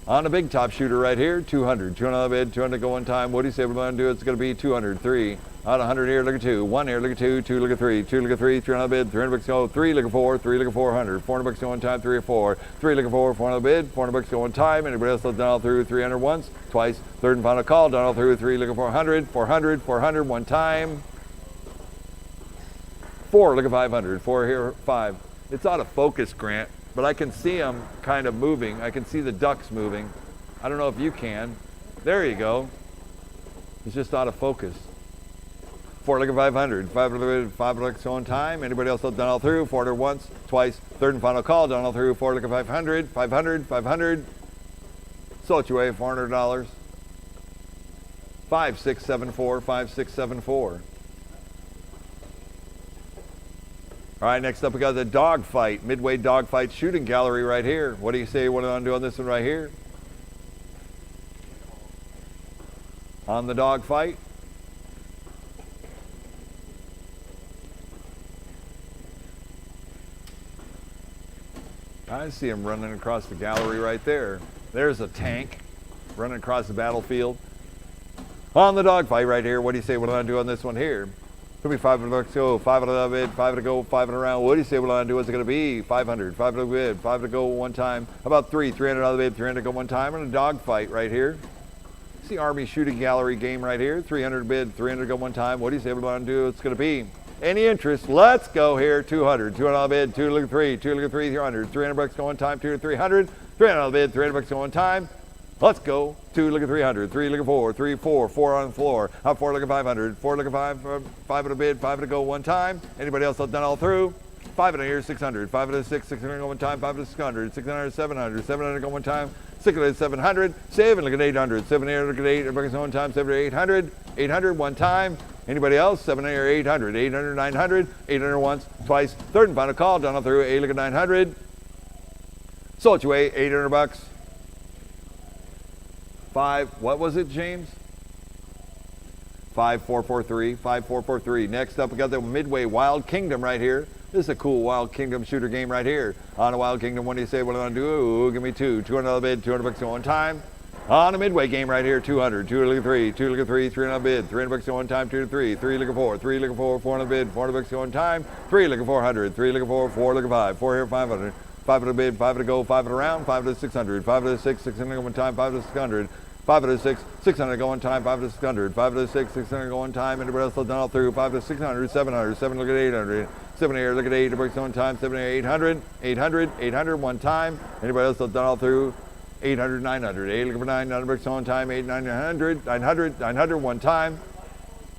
On a Big Top shooter right here, 200, $200 bid, 200 go one time. What do you say what I'm gonna do? It's gonna be 200, 3. On 100 here, look at 2, 1 here, look at 2, 2 look at 3, 2 look at 3, $300 bid, $300 go, 3 look at 4, 3 look at 400, $400 go one time, 3 or 4, 3 look at 4, $400 bid, $400 go one time. Anybody else done all through? 300 once, twice, third and final call, done all through, 3 look at 400, 400, 400 one time. 4 look at 500, 4 here, 5. It's out of focus, Grant, but I can see them kind of moving. I can see the ducks moving. I don't know if you can. There you go. It's just out of focus. 4 look at 500, 5 looks one time. Anybody else done all through? 400 once, twice, third and final call, done all through. 4 look at 500, 500, 500. Sold your way, $400. 5674, 5674. All right, next up we got the Dogfight, Midway Dogfight shooting gallery right here. What do you say what I'm gonna do on this one right here? On the Dogfight. I see him running across the gallery right there. There's a tank running across the battlefield. On the dog fight right here, what do you say? What do I do on this one here? Could be $500 to go, 5 on the bid, 5 to go, 5 in a round. What do you say? What do I do? What's it going to be? 500, 5 to bid, 5 to go one time. How about 300 on the bid, 300 to go one time. And a dog fight right here. It's the Army shooting gallery game right here. 300 bid, 300 go one time. What do you say? What do I do? It's going to be? Any interest? Let's go here. 200, 200 on the bid, 2 to 3, 2 to 3, 300, $300 go one time, 2 to 300, 300 on the bid, $300 go one time. Let's go. 2 look at 300, 3 look at 4, 3, 4, 4 on the floor. How 4 look at 500, 4 look at 5, 5 at a bid, 5 to go one time. Anybody else done all through? 5 in here, 600, 5 at a 6, 600 go one time, 5 at 600, 600, 700, 700 go one time, 6 at 700, 7 look at 800, 7 here look at 8, everybody one time, 7 at 800, 800 one time. Anybody else? 7 here, 800, 800, 900, 800 once, twice, third and final call, down all through, 8 look at 900. So it's you weigh, $800. 5, what was it, James? 5443, 5443. Next up, we got the Midway Wild Kingdom right here. This is a cool Wild Kingdom shooter game right here. On a Wild Kingdom, what do you say? What do I do? Ooh, give me 2. 200 on the bid, $200 go one time. On a Midway game right here, 200, 2 look at 3, 2 look at 3, 3 on the bid, $300 go one time, 2 to 3, 3 look at 4, 3 look at 4, 4 on the bid, $400 go one time, 3 look at 400, 3 look at 4, 4 look at 5, 4 here, 500. 5 at a bid, 5 to go, 5 at a round, 5 to 600, 5 to 6, 600 go one time, 5 to 600. 5 to 6, 600 go one time, 5 to 600, 5 to 6, 600 go one time, anybody else done all through, 5 to 600, 700, 7 look at 800, 7 here, look at 8, breaks one time, 7 here, 800, 800, 800 one time, anybody else done all through, 800, 900, 8 look at 900 breaks one time, 8, 900, 900, 900 one time,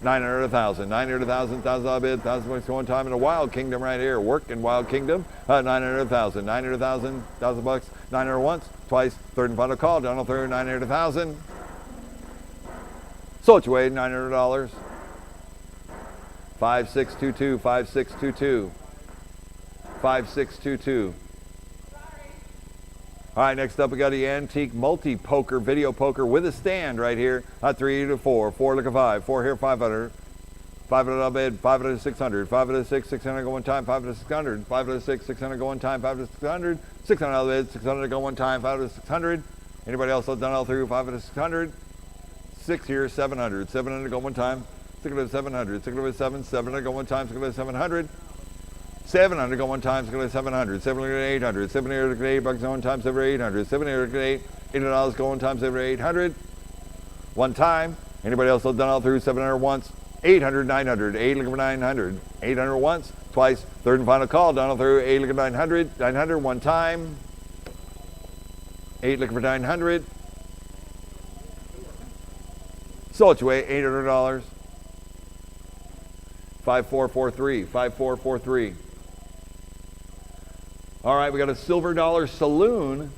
900, 1,000, 900, 1,000, 1,000 bid, $1,000 one time in a Wild Kingdom right here, working Wild Kingdom, 900, 1,000, 900, 1,000, $1,000, 900 once, twice, third and final call, down all through, 900, 1,000. So it's you weigh, $900. 5622, 5622, 5622. All right, next up we got the antique multi-poker, video poker with a stand right here. 3 to 4, 4 look at 5, 4 here, 500, 500 on bid, 500 to 600, 500 to 6, 600 go one time, 500 to 600, 500 to 6, 600 go one time, 500 to 600, 600 on bid, 600 go one time, 500 to 600. Anybody else done all through? 500 to 600, 6 here, 700, 700 go one time, 600 to 700, 600 to 7, 700 go one time, 600 to 700. 700 go one time, 700, 700 800, 700 $8 go one time, 700 800, 700 8, $800 go one time, 700 800. One time. Anybody else done all through? 700 once, 800, 900, 8 look at 900, 800 once, twice, third and final call, down all through, 8 look at 900, 900 one time, 8 look for 900. So it's way $800. 5443, 5443. All right, we got a Silver Dollar Saloon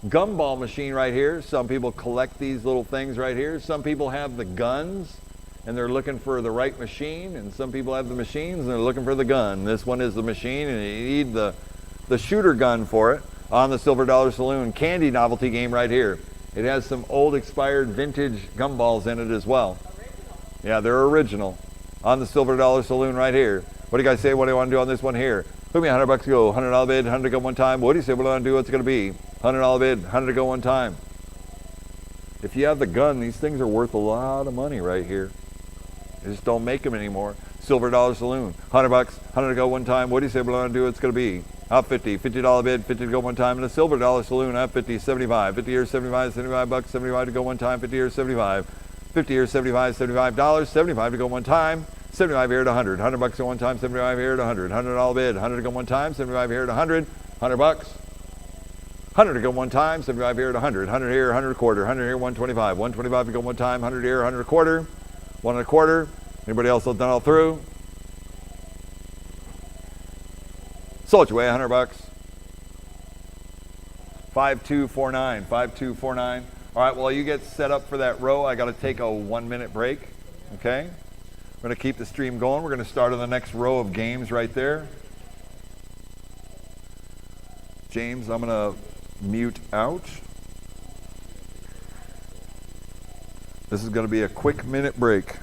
gumball machine right here. Some people collect these little things right here. Some people have the guns and they're looking for the right machine, and some people have the machines and they're looking for the gun. This one is the machine, and you need the shooter gun for it. On the Silver Dollar Saloon candy novelty game right here. It has some old expired vintage gumballs in it as well. Yeah, they're original. On the Silver Dollar Saloon right here. What do you guys say? What do you want to do on this one here? Put me $100 to go, $100 bid, 100 to go one time. What do you say? What do I want to do? What's it going to be? $100 bid, 100 to go one time. If you have the gun, these things are worth a lot of money right here. They just don't make them anymore. Silver Dollar Saloon, $100, 100 to go one time. What do you say? What do I want to do? What's it going to be? Out 50, $50 bid, 50 to go one time. And a Silver Dollar Saloon, out 50, 75, 50 here, 75, $75, 75 to go one time. 50 here, 75, 50 here, 75, $75, 75 to go one time. 75 here to 100, $100 to one time, 75 here to 100, $100 bid, 100 to go one time, 75 here to 100, $100, 100 to go one time, 75 here to 100, 100 here, 100 a quarter, 100 here, 125, 125 to go one time, 100 here, 100 a quarter, 1 and a quarter. Anybody else done all through? So it's your way, $100. 5249, 5249. All right, while you get set up for that row, I got to take a 1-minute break, okay? We're going to keep the stream going. We're going to start on the next row of games right there. James, I'm going to mute out. This is going to be a quick minute break.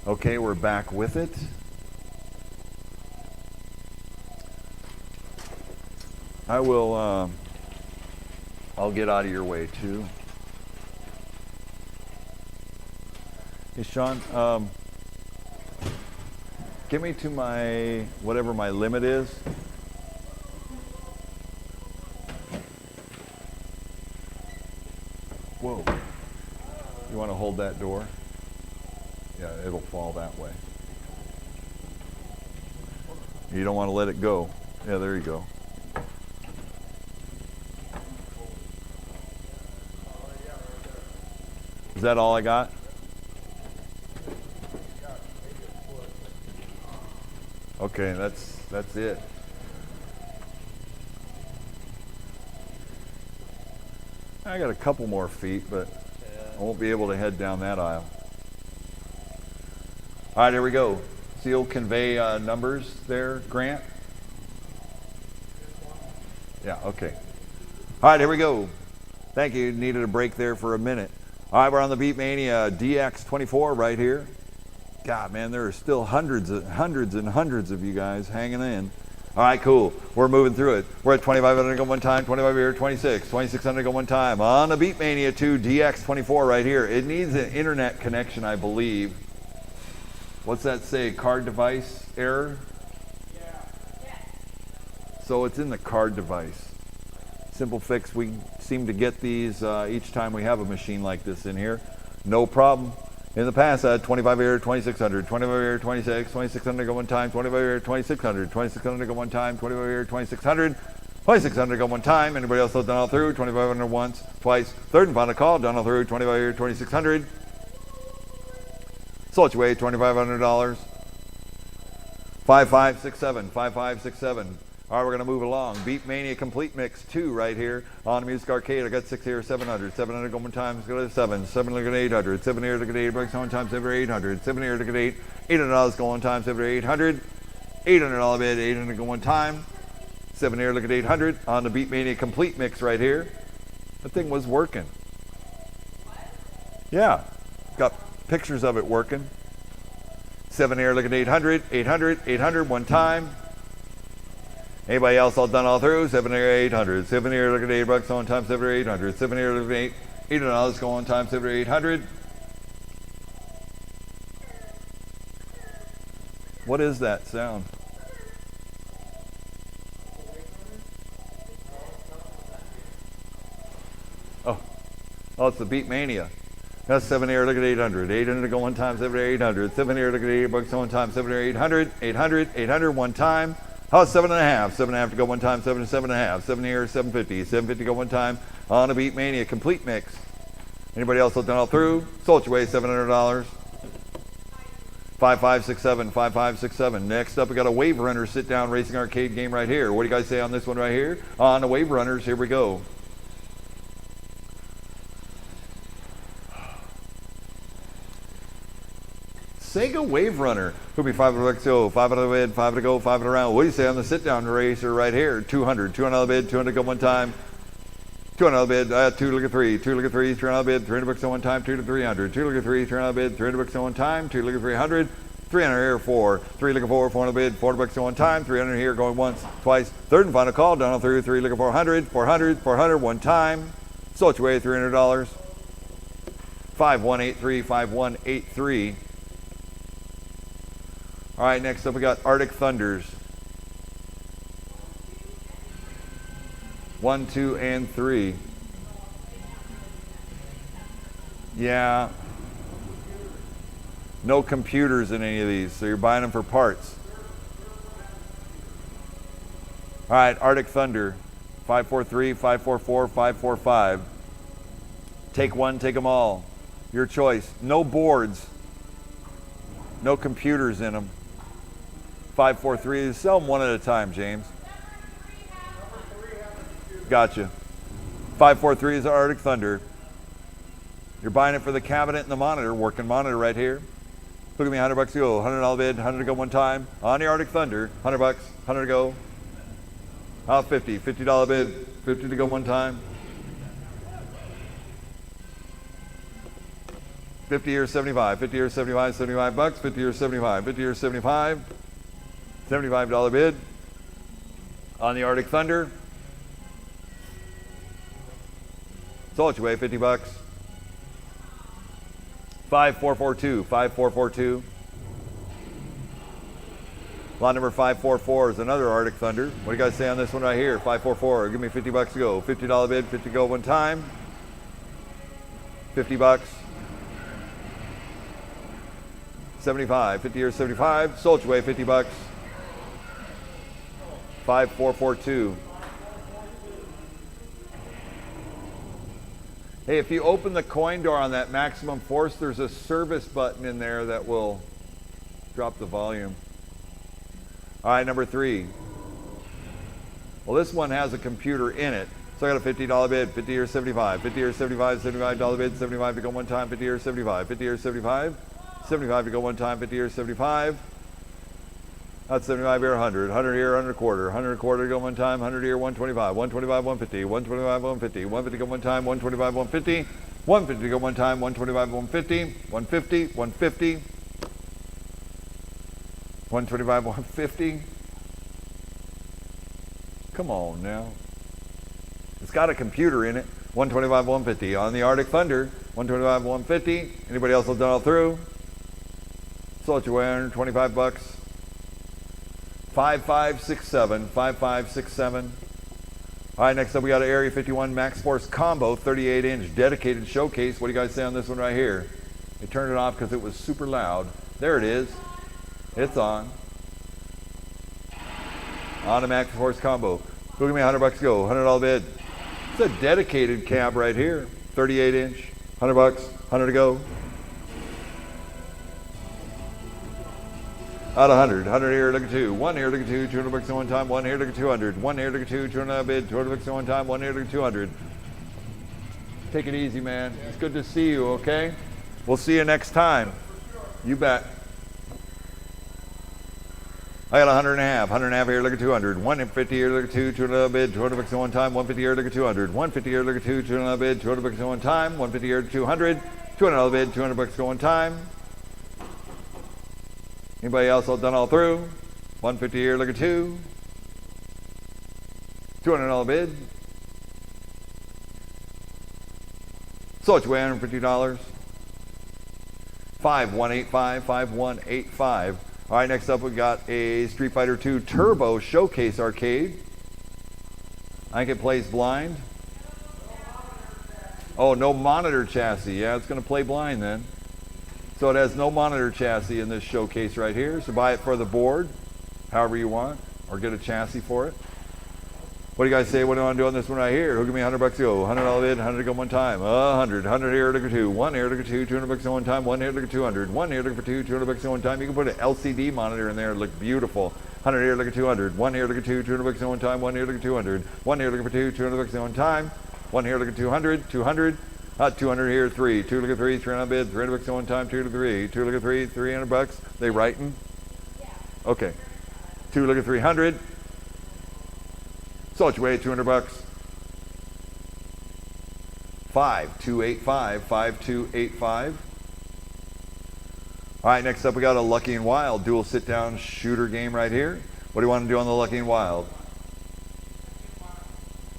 Okay, we're back with it. I will, I'll get out of your way too. Hey, Sean, get me to my, whatever my limit is. Whoa. You want to hold that door? Yeah, it'll fall that way. You don't want to let it go. Yeah, there you go. Is that all I got? Okay, that's it. I got a couple more feet, but I won't be able to head down that aisle. All right, here we go. See, you'll convey numbers there, Grant? Yeah, okay. All right, here we go. Thank you. Needed a break there for a minute. All right, we're on the Beatmania DX24 right here. God, man, there are still hundreds and hundreds of you guys hanging in. All right, cool. We're moving through it. We're at 2,500 go one time, 25 here, 26, 2,600 go one time. On the Beatmania 2 DX24 right here. It needs an internet connection, I believe. What's that say? Card device error? Yeah. So it's in the card device. Simple fix. We seem to get these each time we have a machine like this in here. No problem. In the past, I had 25 here, 2,600, 25 here, 26, 2,600 go one time, 25 here, 2,600, 2,600 go one time, 25 here, 2,600, 2,600 go one time. Anybody else done all through? 2,500 once, twice. Third and final call, done all through, 25 here, 2,600. Sold your way, $2,500. 5567, 5567. All right, we're going to move along. Beatmania Complete Mix 2 right here on the Music Arcade. I got 6 here, 700. 700 go one time, let's go to 7. 7 look at 800. 7 here, look at 8 bucks one time, 7 800. 7 here, look at 8. $800 go one time, 7 800. $800 bid, 800 go one time. 7 here, look at 800 on the Beatmania Complete Mix right here. That thing was working. Yeah, got pictures of it working. 7 here, look at 800. 800, 800 one time. Anybody else all done all through? 7 here, 800. 7 here, look at 8 bucks on time, 7 here, 800. 7 here, look at 8. $800 go on time, 7 here, 800. What is that sound? Oh, it's the Beatmania. That's 7 here, look at 800. 800 go one time, 7 here, 800. 7 here, look at 8 bucks on time, 7 here, 800. 800, 800 one time. How about 7.5? 7.5 to go one time, 7 to 7.5. 7 here, 750. 750 go one time on a Beatmania Complete Mix. Anybody else done all through? Sold your way, $700. 5567, 5567. Next up, we got a Wave Runner sit-down racing arcade game right here. What do you guys say on this one right here? On the Wave Runners, here we go. Sega Wave Runner. Could be 500 go, 500 bid, 5 to go, 5 around. What do you say on the sit-down racer right here? 200, 200 bid, 200 go one time. 200 bid, 2 look at 3, 2 look at 3, 300 bid, 300 bucks on one time, 2 to 300, 2 look at 3, 300 bid, 300 bucks on one time, 2 look at 300, 300 here, 4, 3 look at 4, 400 bid, 400 bucks on one time, 300 here, going once, twice, third and final call, done all through, 3 look at 400, 400, 400 one time. Sold your way, $300. 5183, 5183. All right, next up we got Arctic Thunders. 1, 2, and 3. Yeah. No computers in any of these, so you're buying them for parts. All right, Arctic Thunder. 543, 544, 545. Take one, take them all. Your choice. No boards. No computers in them. 543. Sell them one at a time, James. Gotcha. 543 is the Arctic Thunder. You're buying it for the cabinet and the monitor, working monitor right here. Look at me, $100 to go, $100 bid, 100 to go one time. On the Arctic Thunder, $100, 100 to go. How about 50? $50 bid, 50 to go one time. 50 or 75, 50 or 75, 75 bucks, 50 or 75, 50 or 75, $75 bid on the Arctic Thunder. Sold you away, 50 bucks. 5442, 5442. Lot number 544 is another Arctic Thunder. What do you guys say on this one right here? 544, give me 50 bucks to go. $50 bid, 50 go one time. 50 bucks. 75, 50 or 75. Sold you away, 50 bucks. 5442. Hey, if you open the coin door on that maximum force, there's a service button in there that will drop the volume. All right, number 3. Well, this one has a computer in it. So I got a $50 bid, 50 or 75, 50 or 75, $75 bid, 75 to go one time, 50 or 75, 50 or 75, 75 to go one time, 50 or 75. That's 75 here, 100, 100 here, 100 quarter, 100 quarter to go one time, 100 here, 125, 125, 150, 125, 150, 150 to go one time, 125, 150, 150 to go one time, 125, 150, 150, 150, 125, 150. Come on now. It's got a computer in it. 125, 150 on the Arctic Thunder. 125, 150. Anybody else have done all through? Sold you away, 125 bucks. 5567, 5567. All right, next up we got an Area 51 Max Force Combo 38-inch dedicated showcase. What do you guys say on this one right here? They turned it off because it was super loud. There it is. It's on. On a Max Force Combo. Go give me 100 bucks to go. $100 bid. It's a dedicated cab right here. 38-inch. 100 bucks. 100 to go. Out of 100. 100 here, look at 2. 1 here, look at 2. 200 bucks at one time. 1 here, look at 200. 1 here, look at 2. 200 bid. 200 bucks at one time. 1 here, look at 200. Take it easy, man. It's good to see you, okay? We'll see you next time. You bet. I got 100 and a half. 100 and a half here, look at 200. 150 here, look at 2. 200 bid. 200 bucks at one time. 150 here, look at 200. 150 here, look at 2. 200 bid. 200 bucks at one time. 150 here, 200. 200 bid. 200 bucks at one time. Anybody else all done all through? 150 here, look at 2. $200 bid. Sold you $150. 5185, 5185. All right, next up we got a Street Fighter II Turbo Showcase Arcade. I think it plays blind. Oh, no monitor chassis. Yeah, it's going to play blind then. So it has no monitor chassis in this showcase right here. So buy it for the board, however you want, or get a chassis for it. What do you guys say? What do you want to do on this one right here? Who give me 100 bucks to go? $100 bid, 100 to go one time. 100. 100 here, look at 2. 1 here, look at 2. 200 bucks at one time. 1 here, look at 200. 1 here, look for 2. 200 bucks at one time. You can put an LCD monitor in there. It'll look beautiful. 100 here, look at 200. 1 here, look at 2. 200 bucks at one time. 1 here, look at 200. 1 here, look for 2. 200 bucks at one time. 1 here, look at 200. 200. 200 here, 3. 2 look at 3. 300 bid. 300 bucks at one time. 2 to 3. 2 look at 3. 300 bucks. They writing? Okay. 2 look at 300. Sold you away, 200 bucks. 5285, 5285. All right, next up we got a Lucky and Wild dual sit-down shooter game right here. What do you want to do on the Lucky and Wild?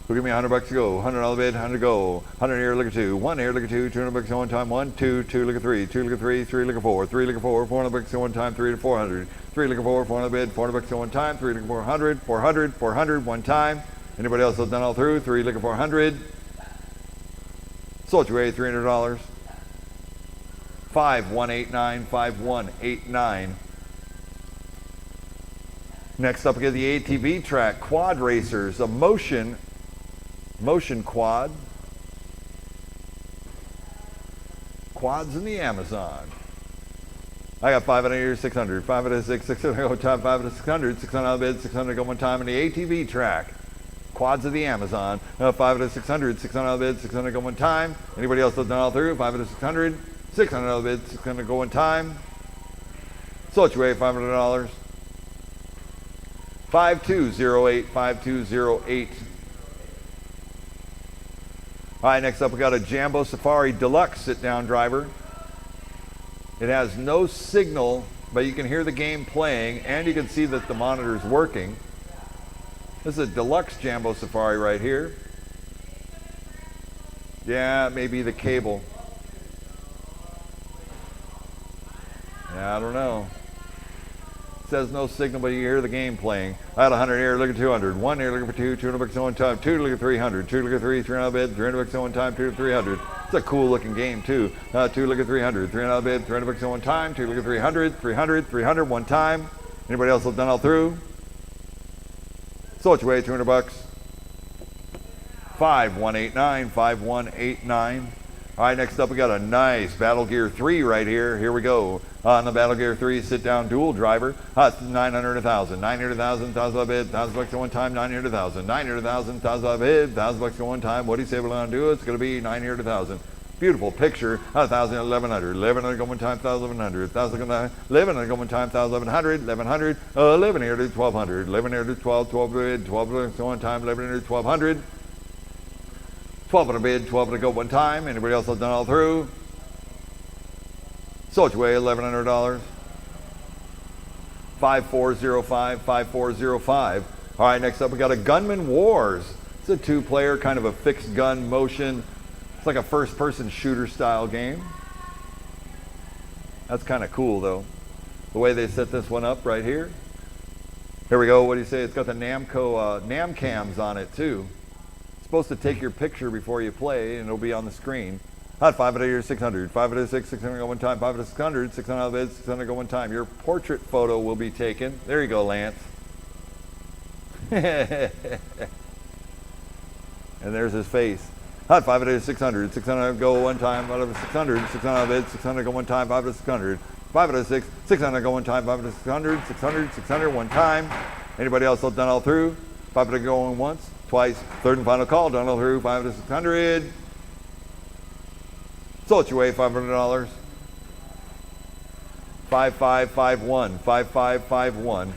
Who give me 100 bucks to go? $100 bid, 100 to go. 100 here, look at 2. 1 here, look at 2. 200 bucks at one time. 1, 2, 2, look at 3. 2, look at 3. 3, look at 4. 3, look at 4. 400 bucks at one time. 3 to 400. 3, look at 4. 400 bid. 400 bucks at one time. 3, look at 400. 400. 400. One time. Anybody else have done all through? 3, look at 400. Sold you away, $300. 5189, 5189. Next up we get the ATV track quad racers, a motion quad. Quads in the Amazon. I got 500 here, 600, 500 6, 600 go time, 500 600, 600 bid, 600 go one time in the ATV track. Quads of the Amazon. 500 600, 600 bid, 600 go one time. Anybody else that's done all through? 500 600, 600 bid, 600 go one time. Sold you away, $500. 5208, 5208. All right, next up we got a Jambo Safari Deluxe sit-down driver. It has no signal, but you can hear the game playing, and you can see that the monitor is working. This is a deluxe Jambo Safari right here. Yeah, maybe the cable. Yeah, I don't know. It says no signal, but you hear the game playing. I had 100 here, looking 200. 1 here, looking for 2, 200 bucks one time. 2 to look at 300. 2 to look at 3, 300 bid, 300 bucks one time. 2 to 300. It's a cool looking game too. 2 to look at 300. 300 bid, 300 bucks one time. 2 to look at 300. 300, 300 one time. Anybody else have done all through? So what's your way? 200 bucks. 5189, 5189. All right, next up we got a nice Battle Gear 3 right here. Here we go. On the Battle Gear 3 sit-down dual driver. 900, 1,000. 900,000, 1,000 bid, 1,000 bucks at one time, 900,000. 900,000, 1,000 bid, 1,000 bucks at one time. What do you say we're going to do? It's going to be 900,000. Beautiful picture. 1,000, 1,100. 1,100 go one time, 1,100. 1,000 go 1,100 go one time, 1,100. 1,100. 11 here to 1,200. 11 here to 12, 12 bid, 12 bucks at one time, 11 here to 1,200. 1,200 bid, 1,200 go one time. Anybody else have done all through? So it's way $1,100. 5405, 5405. All right, next up we got a Gunman Wars. It's a 2-player, kind of a fixed gun motion. It's like a first-person shooter style game. That's kind of cool though, the way they set this one up right here. Here we go. What do you say? It's got the namco namcams on it too. It's supposed to take your picture before you play, and it'll be on the screen. 500 600, 500 600 go one time, 500 600, 600 bid, 600 go one time. Your portrait photo will be taken. There you go, Lance. And there's his face. 500 600, 600 go one time, 500 600, 600 bid, 600 go one time, 500 600, 500 600 go one time, 500 600, 600, 600 one time. Anybody else done all through? 500 going once, twice, third and final call, done all through, 500 600. So it's your way, $500. 5551, 5551.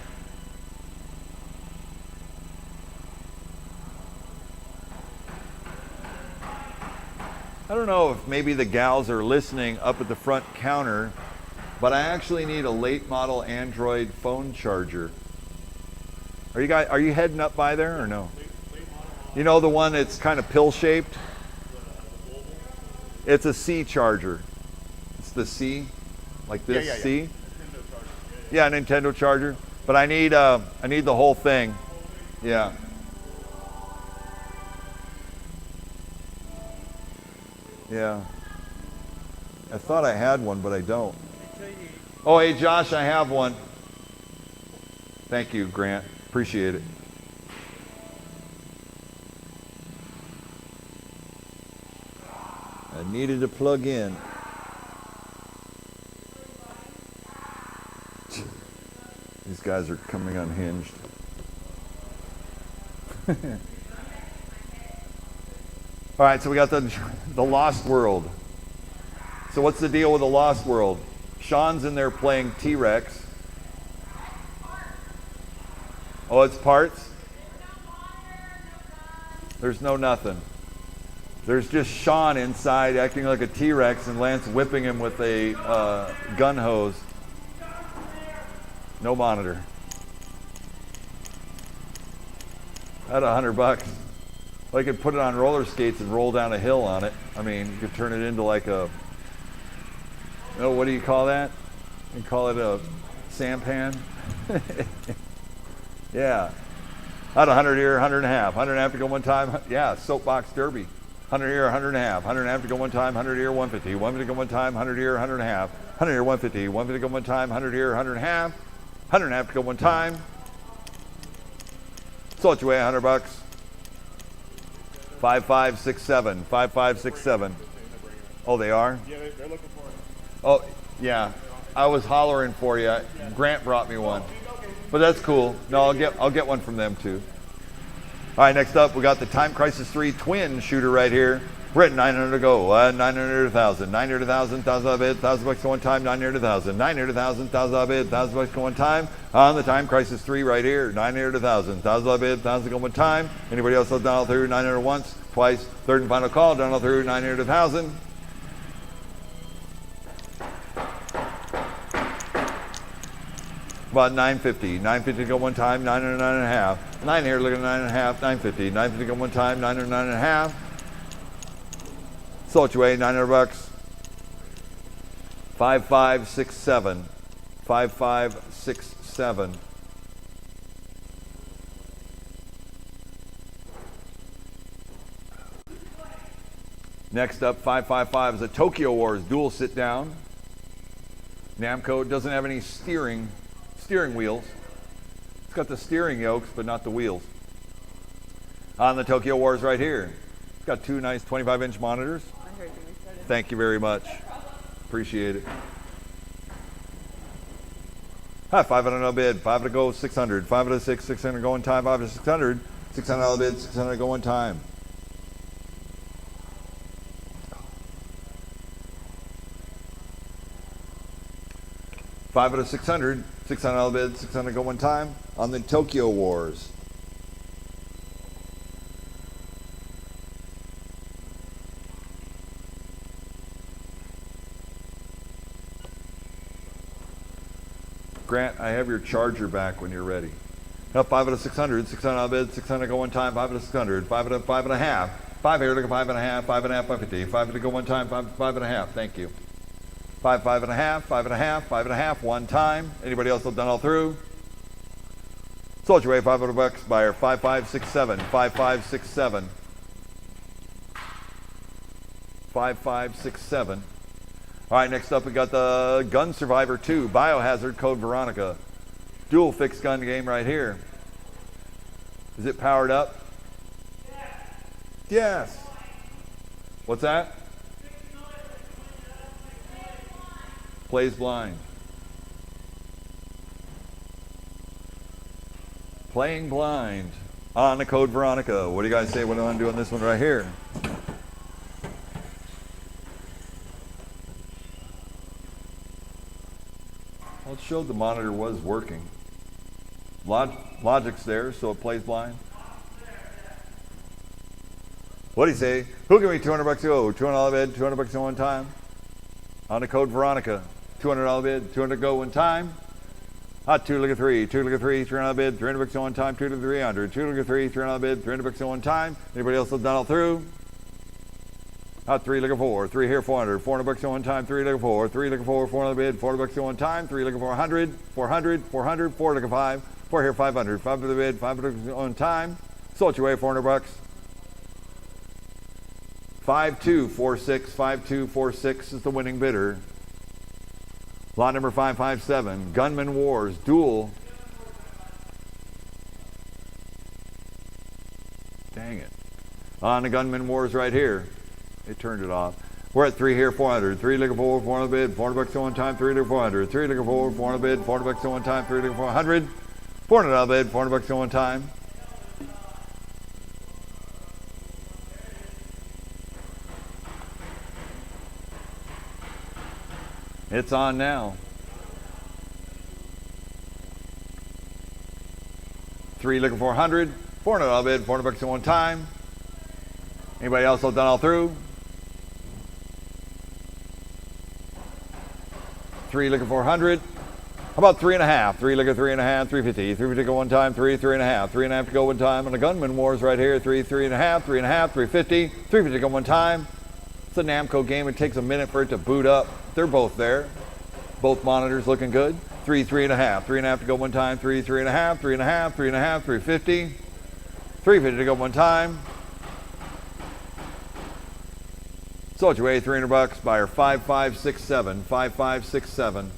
I don't know if maybe the gals are listening up at the front counter, but I actually need a late model Android phone charger. Are you heading up by there or no? You know the one that's kind of pill shaped? It's a C charger. It's the C, like this C. Yeah, Nintendo charger. But I need the whole thing. Yeah. Yeah. I thought I had one, but I don't. Oh, hey Josh, I have one. Thank you, Grant. Appreciate it. I needed to plug in. These guys are coming unhinged. All right, so we got the Lost World. So what's the deal with the Lost World? Sean's in there playing T-Rex. Oh, it's parts? There's no nothing. There's just Sean inside acting like a T-Rex and Lance whipping him with a gun hose. No monitor. At $100. Well, you could put it on roller skates and roll down a hill on it. I mean, you could turn it into like a, what do you call that? You call it a sampan? Yeah. At 100 here, 100 and a half. 100 and a half to go one time. Yeah, soapbox derby. 100 here, 100 and a half. 100 and a half to go one time. 100 here, 150. 150 to go one time. 100 here, 100 and a half. 100 here, 150. 150 to go one time. 100 here, 100 and a half. 100 and a half to go one time. So it's your way, $100. 5567. 5567. Oh, they are? Yeah, they're looking for it. Oh, yeah. I was hollering for you. Grant brought me one. But that's cool. No, I'll get one from them too. All right, next up we got the Time Crisis 3 twin shooter right here. We're at 900 to go. 900, 1,000. 900, 1,000, 1,000 bid, 1,000 bucks to one time. 900, 1,000. 900, 1,000, 1,000 bid, 1,000 bucks to one time. On the Time Crisis 3 right here. 900, 1,000. 1,000 bid, 1,000 go one time. Anybody else have done all through? 900 once, twice, third and final call. Done all through. 900, 1,000. About 950. 950 to go one time, 909.5. 9 here, look at 9.5, 950. 950 to go one time, 909.5. Sold you away, $900. 5567. 5567. Next up, 555 is a Tokyo Wars dual sit down. Namco doesn't have any steering wheels. It's got the steering yokes, but not the wheels. On the Tokyo Wars right here. It's got two nice 25-inch monitors. I heard you restarted. Thank you very much. Appreciate it. 500 no bid, 5 to go, 600. 5 to 6, 600 go in time, 5 to 600. $600 bid, 600 go in time. $5 to 600, $600 bid, 600 go one time on the Tokyo Wars. Grant, I have your charger back when you're ready. Up 5 to 600, $600 bid, 600 go one time, 5 to 600, 5 to 5.5. 5 here, look at 5.5, 5.5, 550, 5 to go one time, 5.5, thank you. 5, 5.5, 5.5, 5.5, one time. Anybody else have done all through? Sold your way, $500 buyer, 5567, 5567. 5567. All right, next up we got the Gun Survivor 2, Biohazard Code Veronica. Dual fixed gun game right here. Is it powered up? Yes. What's that? Plays blind. Playing blind on the Code Veronica. What do you guys say? What do I want to do on this one right here? Well, it showed the monitor was working. Logic's there, so it plays blind. What do you say? Who give me $200 to go? $200 bid, $200 in one time. On the Code Veronica. $200 bid, 200 go one time. Hot 2 look at 3, 2 look at 3, $300 bid, $300 in one time, 2 to 300, 2 look at 3, $300 bid, $300 in one time. Anybody else have done all through? Hot 3 look at 4, 3 here, 400, $400 in one time, 3 look at 4, 3 look at 4, $400 bid, $400 in one time, 3 look at 400, 400, 400, 4 look at 5, 4 here, 500, 5 to the bid, 500 in one time. Sold your way, $400. 5246, 5246 is the winning bidder. Lot number 557, Gunman Wars, dual. Dang it. On the Gunman Wars right here. It turned it off. We're at 3 here, 400. 3 look at 4, 400 bid, $400 in one time, 3 look at 400. 3 look at 4, 400 bid, $400 in one time, 3 look at 400. $400 bid, $400 in one time. It's on now. 3 looking 400, $400 bid, $400 in one time. Anybody else have done all through? 3 looking 400. How about 3.5? 3 look at 3.5, 350. 350 go one time, 3, 3.5. 3.5 to go one time. And the Gunman Wars right here, 3, 3.5, 3.5, 350. 350 go one time. It's a Namco game. It takes a minute for it to boot up. They're both there. Both monitors looking good. 3, 3.5. 3.5 to go one time. 3, 3.5, 3.5, 3.5, 350. 350 to go one time. Sold your way, $300. Buyer 5567. 5567.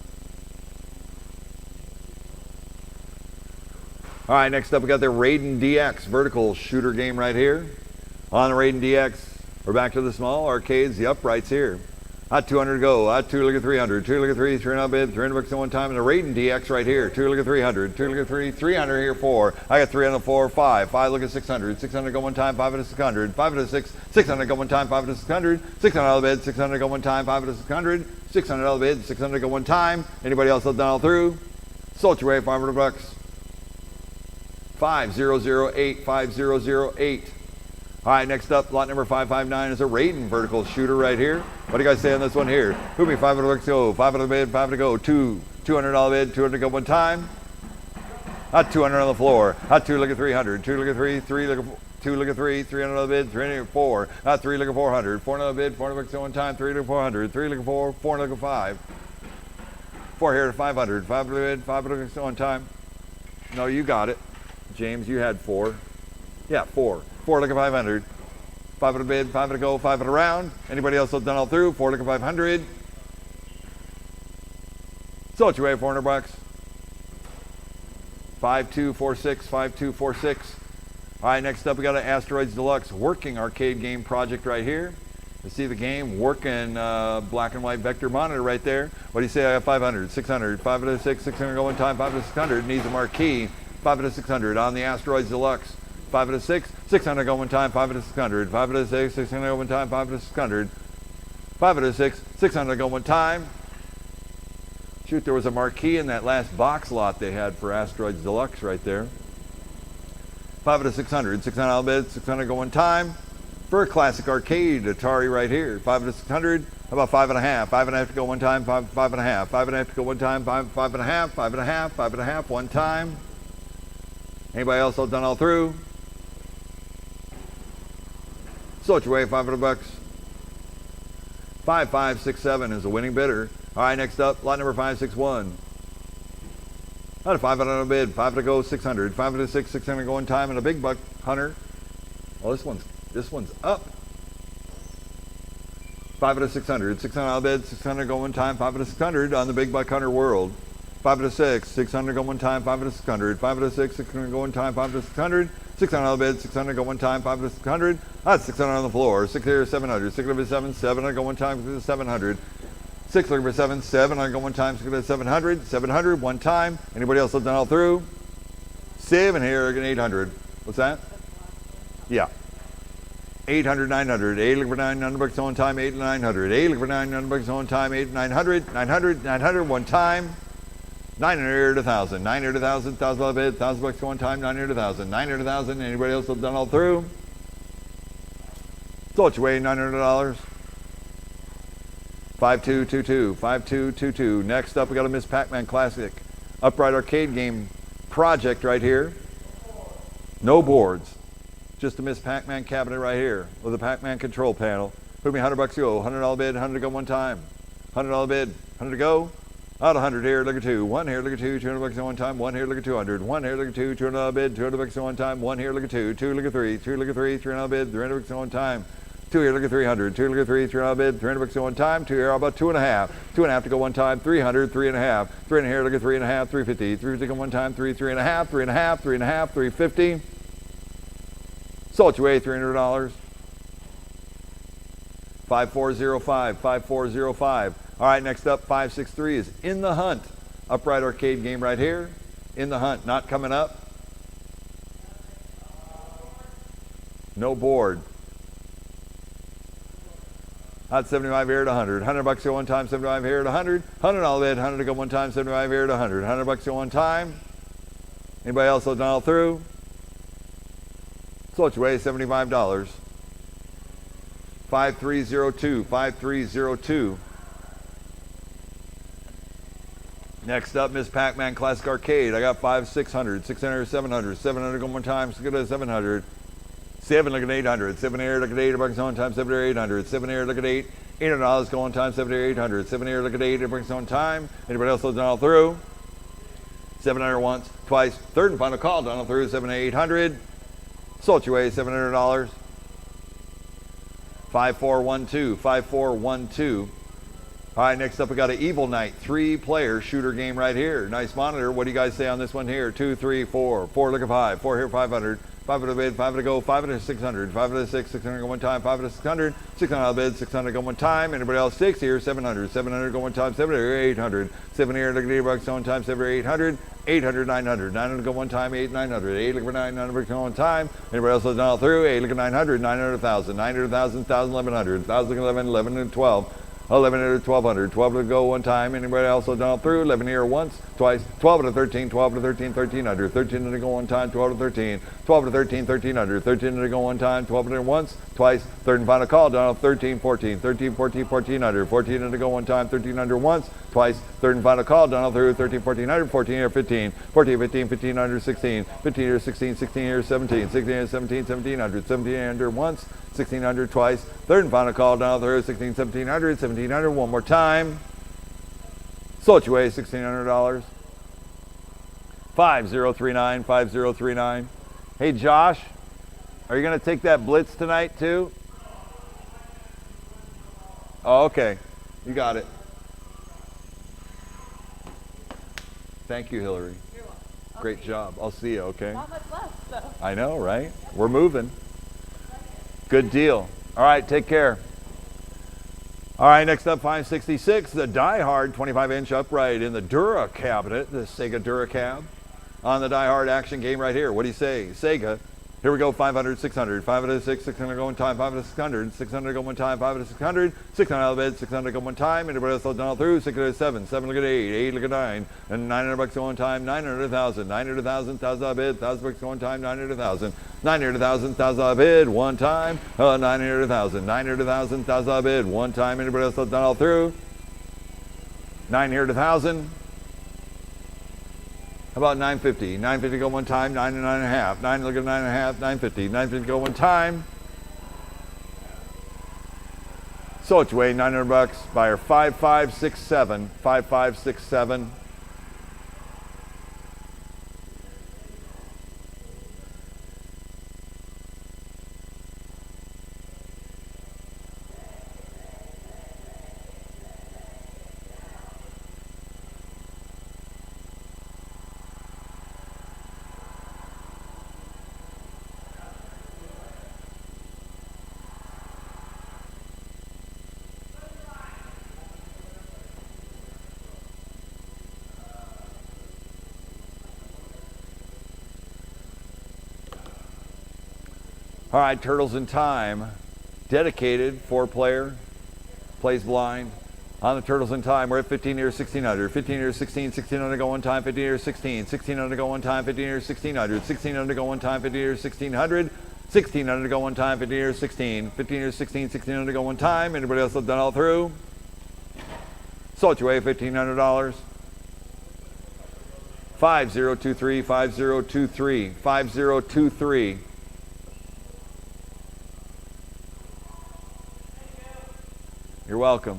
All right, next up we got the Raiden DX vertical shooter game right here. On the Raiden DX, we're back to the small arcades, the uprights here. Hot 200 to go, hot 2 look at 300, 2 look at 3, $300 bid, $300 in one time, and the Raiden DX right here. 2 look at 300, 2 look at 3, 300 here, 4. I got 300, 4, 5. 5 look at 600, 600 go one time, 5 to 600, 5 to 6, 600 go one time, 5 to 600, $600 bid, 600 go one time, 5 to 600, $600 bid, 600 go one time. Anybody else have done all through? Sold your way, $500. 5008, 5008. All right, next up, lot number 559 is a Raiden vertical shooter right here. What do you guys say on this one here? Who be $500 to go, 500 bid, 5 to go, $200 bid, 200 go one time. Hot 200 on the floor. Hot 2, look at 300. 2, look at 3. 3, look at 2, look at 3. 300 on the bid. 304. Hot 3, look at 400. 4 on the bid. 400 bucks at one time. 3, look at 400. 3, look at 4. 4, look at 5. 4 here to 500. 5 on the bid. 5 look at one time. No, you got it. James, you had 4. Yeah, 4. 4 look at 500. 5 at a bid. 5 at a go. 5 at a round. Anybody else done all through? 4 look at 500. So what you weigh? 400 bucks. 5246, 5246. All right, next up we got an Asteroids Deluxe working arcade game project right here. You see the game working black and white vector monitor right there. What do you say? I got 500, 600, 5 to 6, 600 go one time, 5 to 600 needs a marquee. 5 to 600 on the Asteroids Deluxe. 5 to 6, 600 go one time, 5 to 600, 5 to 6, 600 go one time, 5 to 600, 5 to 6, 600 go one time. Shoot, there was a marquee in that last box lot they had for Asteroids Deluxe right there. 5 to 600, 600 on the bid, 600 go one time. For a classic arcade Atari right here. 5 to 600, how about 5.5? 5.5 to go one time, 5.5. 5.5 to go one time, 5.5, 5.5, 5.5, one time. Anybody else all done all through? So what you weigh? 500 bucks. 5567 is the winning bidder. All right, next up, lot number 561. Out of 500 on a bid, 5 to go, 600. 5 to 6, 600 go one time, and a big buck hunter. Oh, this one's up. 5 to 600. 600 on a bid, 600 go one time, 5 to 600 on the big buck hunter world. 5 to 6, 600 go one time, 5 to 600. 5 to 6, 600 go one time, 5 to 600. 600 on the bid, 600 go one time, 5 to 600. That's 600 on the floor. 6 here, 700. 6 over 7, 700 go one time, 700. 6 over 7, 700 go one time, 6 over 700. 700 one time. Anybody else have done all through? 7 here, again 800. What's that? Yeah. 800, 900. 8 look for 900 bucks one time, 8 to 900. 8 look for 900 bucks one time, 8 to 900. 900, 900 one time. 900 to 1,000. 900 to 1,000. 1,000 on the bid. 1,000 bucks one time. 900 to 1,000. 900 to 1,000. Anybody else have done all through? So what you weigh? $900. 5222. 5222. Next up, we got a Miss Pac-Man Classic upright arcade game project right here. No boards. Just a Miss Pac-Man cabinet right here with a Pac-Man control panel. Put me 100 bucks to go. $100 bid. 100 to go one time. $100 bid. 100 to go. Out 100 here, look at 2. 1 here, look at 2. 200 bucks at one time. 1 here, look at 200. 1 here, look at 2. $200 bid. 200 bucks at one time. 1 here, look at 2. 2 look at 3. 2 look at 3. $300 bid. 300 bucks at one time. 2 here, look at 300. 2 look at 3. $300 bid. 300 bucks at one time. 2 here, how about 2.5? 2.5 to go one time. 300. 3.5. 3 in here, look at 3.5. 350. 350 go one time. 3. 3.5. 3.5. 3.5. 350. So what you weigh? $300. 5405. 5405. All right, next up, 563 is In the Hunt. Upright arcade game right here. In the Hunt, not coming up. No board. Hot 75 here to 100. 100 bucks at one time, 75 here to 100. 100 all bid, 100 to go one time, 75 here to 100. 100 bucks at one time. Anybody else done all through? So what you weigh? $75. 5302. 5302. Next up, Miss Pac-Man Classic Arcade. I got 5, 600, 600, 700, 700 go one time, 700. 7 look at 800, 7 here look at 8 bucks on time, 7 here 800, 7 here look at 8, $800 go on time, 7 here 800, 7 here look at 8 bucks on time. Anybody else done all through? 700 once, twice, third and final call, done all through, 7 to 800. So what you weigh? $700. 5412, 5412. All right, next up we got an Evil Knight 3-player shooter game right here. Nice monitor. What do you guys say on this one here? 2, 3, 4. 4 look at 5. 4 here 500. 5 to bid. 5 to go. 5 to 600. 5 to 6. 600 go one time. 5 to 600. 600 on bid. 600 go one time. Anybody else? 6 here 700. 700 go one time. 7 here 800. 7 here look at 8 bucks one time. 7 here 800. 800 900. 900 go one time. 8 900. 8 look for 900 bucks one time. Anybody else done all through? 8 look at 900. 900 1,000. 900 1,000. 1,000 1100. 1,000 11 11 and 12. 1100 to 1200, 12 to go one time. Anybody else down through? 11 here once, twice, 12 to 13, 12 to 13, 1300, 13 to go one time, 12 to 13, 12 to 13, 1300, 13 to go one time, 12 to once, twice, third and final call down to 13, 14, 13, 14, 1400, 14 to go one time, 1300 once, twice, third and final call down through 13, 1400, 14 here, 15, 14, 15, 1500, 16, 15 here, 16, 16 here, 17, 16 here, 17, 1700, 1700 once, 1600 twice, third and final call down through 16, 1700, 1700 one more time. Sold you away $1,600. 5039, 5039. Hey Josh, are you going to take that blitz tonight too? Oh, okay. You got it. Thank you, Hillary. You're welcome. Great job. I'll see you, okay? Not much left, though. I know, right? We're moving. Good deal. All right, take care. All right, next up, 566, the Die Hard 25-inch upright in the Dura cabinet, the Sega Dura cab. On the Die Hard action game right here. What do you say? Sega. Here we go, 500, 600, 500, 6, 600 go one time, 500, 600, 600 go one time, 500, 600, 600 out of bed, 600 go one time. Anybody else down through? 600, 7, 7 look at 8, 8 look at 9, and 900 bucks go one time, 900,000, 900,000, 1,000 out of bed, 1,000 bucks go one time, 900,000, 900,000, 1,000 out of bed, one time, 900,000, 900,000, 1,000 out of bed, one time. Anybody else down all through? 900,000. How about 950? 950 go one time, 9 and 9.5. 9 look at 9.5, 950. 950 go one time. So it's way 900 bucks. Buyer 5567. 5567. All right, Turtles in Time, dedicated 4-player, plays blind. On the Turtles in Time, we're at 15 here, 1600, 15 here, 16, 1600 go one time, 15 here, 16, 1600 go one time, 15 here, 1600, 1600 go one time, 15 here, 1600, 1600 go one time, 15 here, 16, 15 here, 16, 1600 go one time. Anybody else have done all through? Sold you away $1,500. 5023, 5023, 5023. You're welcome.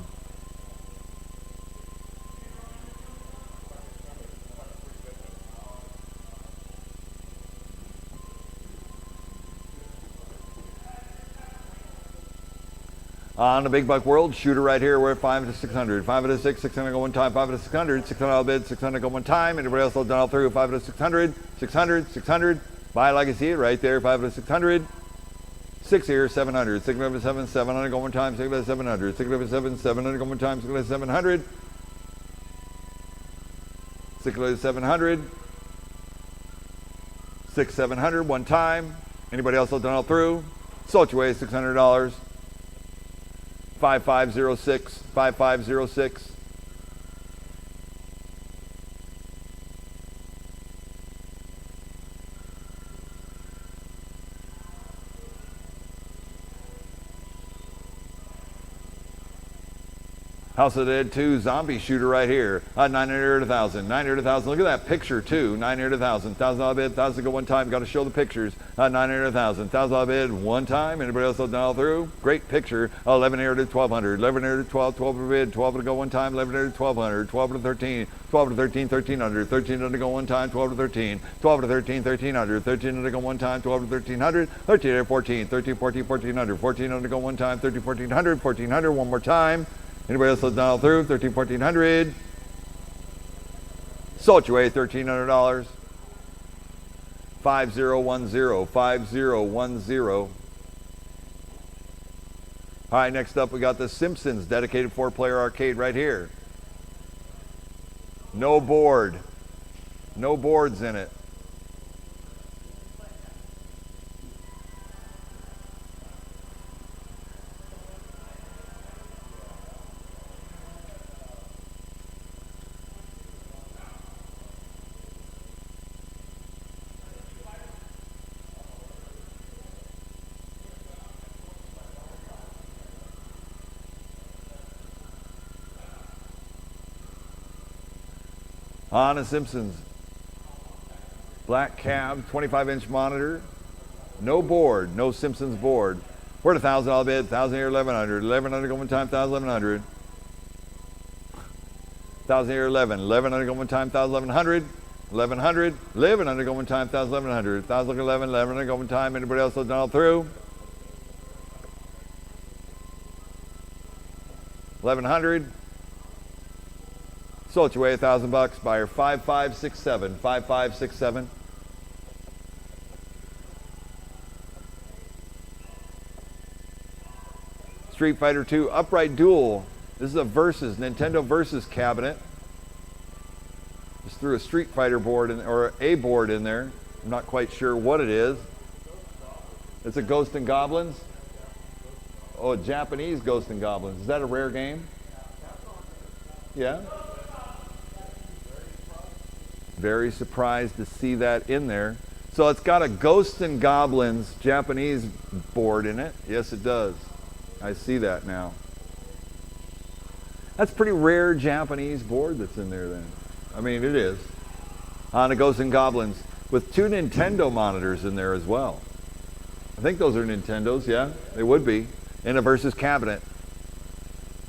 On the Big Buck World, shooter right here, we're at 5 to 600. 5 to 6, 600 go one time, 5 to 600, 600 out bid, 600 go one time. Anybody else done all through? 5 to 600, 600, 600. Buy like I see it right there, 5 to 600. 6 here, 700, 6 to 7, 700 go one time, 6 to 700, 6 to 7, 700 go one time, 6 to 700. 6 to 700. 6, 700 one time. Anybody else done all through? Sold you away $600. 5506, 5506. House of the Dead 2 zombie shooter right here. 900 to 1,000. 900 to 1,000. Look at that picture too. 900 to 1,000. 1,000 out bid. 1,000 go one time. Got to show the pictures. 900 to 1,000. 1,000 out bid one time. Anybody else done all through? Great picture. 1100 to 1,200. 1100 to 12. 12 to bid. 12 to go one time. 1100 to 1,200. 12 to 13. 12 to 13. 1,300. 1,300 to go one time. 12 to 13. 12 to 13. 1,300. 1,300 to go one time. 12 to 1,300. 13 to 14. 13, 14, 1,400. 1,400 to go one time. 13, 1,400. 1,400 one more time. Anybody else done all through? 13, 1,400. Sold you away $1,300. 5010, 5010. All right, next up we got the Simpsons dedicated 4-player arcade right here. No board. No boards in it. On a Simpsons. Black cab, 25-inch monitor. No board, no Simpsons board. We're at $1,000 bid, 1,000 here, 1,100. 1,100 go one time, 1,000, 1,100. 1,000 here, 11. 1,100 go one time, 1,000, 1,100. 1,100. 1,100 go one time, 1,000, 1,100. 1,000 11, 1,100 go one time. Anybody else done all through? 1,100. Sold your way $1,000. Buyer 5567. 5567. Street Fighter 2 upright dual. This is a Versus, Nintendo Versus cabinet. Just threw a Street Fighter board in, or a board in there. I'm not quite sure what it is. It's a Ghost and Goblins. Oh, a Japanese Ghost and Goblins. Is that a rare game? Yeah. Very surprised to see that in there. So it's got a Ghost and Goblins Japanese board in it. Yes, it does. I see that now. That's a pretty rare Japanese board that's in there then. I mean, it is. On a Ghosts and Goblins with 2 Nintendo monitors in there as well. I think those are Nintendos, yeah? They would be. In a Versus cabinet.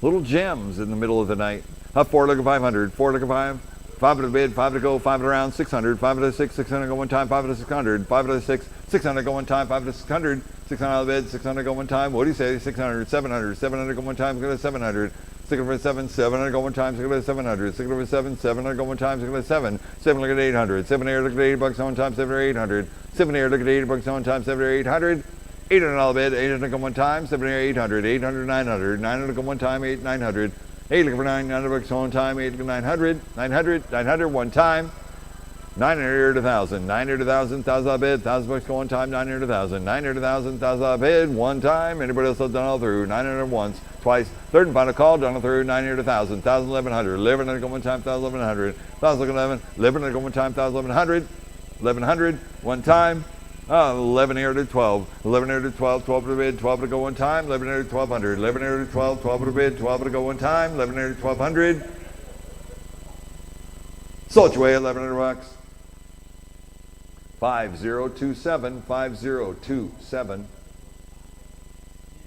Little gems in the middle of the night. Up 4, look at 500. 4, look at 5. 5 to the bid, 5 to go, 5 to round, 600. 5 to the 6, 600 go one time, 5 to the 600. 5 to the 6, 600 go one time, 5 to the 600. 600 on the bid, 600 go one time. What do you say? 600, 700. 700 go one time, 700. 600 7, 700 go one time, 600 700. 600 7, 700 go one time, 600 7. 7 look at 800. 7 here, look at $80 on one time, 7 or 800. 7 here, look at $80 on one time, 7 or 800. 800 on the bid, 800 go one time, 7 here, 800. 800, 900. 900 go one time, 8, 900. 8 looking for $900 on one time, 8 looking 900. 900, 900 one time. 900 to 1,000. 900 to 1,000, 1,000 on bid, $1,000 go one time, 900 to 1,000. 900 to 1,000, 1,000 on bid, one time. Anybody else have done all through? 900 once, twice. Third and final call, done all through. 900 to 1,000. 1,000, 1,100. 1,100 go one time, 1,000, 1,100. 1,000 look at 11. 1,100 go one time, 1,000, 1,100. 1,100 one time. 11 here to 12. 11 here to 12. 12 to bid, 12 to go one time. 11 here to 1,200. 11 here to 12. 12 to bid, 12 to go one time. 11 here to 1,200. Sold your way $1,100. 5027, 5027.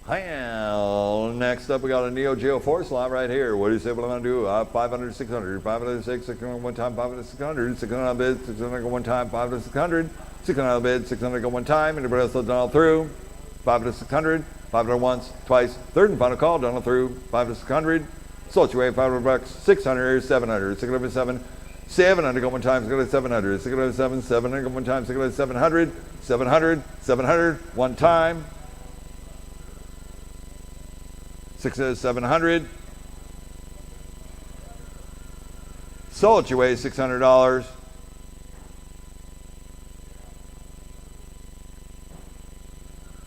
Well, next up we got a Neo Geo 4 slot right here. What do you say what I'm going to do? 500, 600, 500, 600 one time, 500, 600, 600 on bid, 600 go one time, 500, 600, 600 on bid, 600 go one time. Anybody else done all through? 500, 600, 500 once, twice. Third and final call, done all through. 500, 600. Sold your way $500. 600, 700, 607. 700 go one time, 700, 607, 700 go one time, 700, 700, 700 one time, 700. Sold your way $600.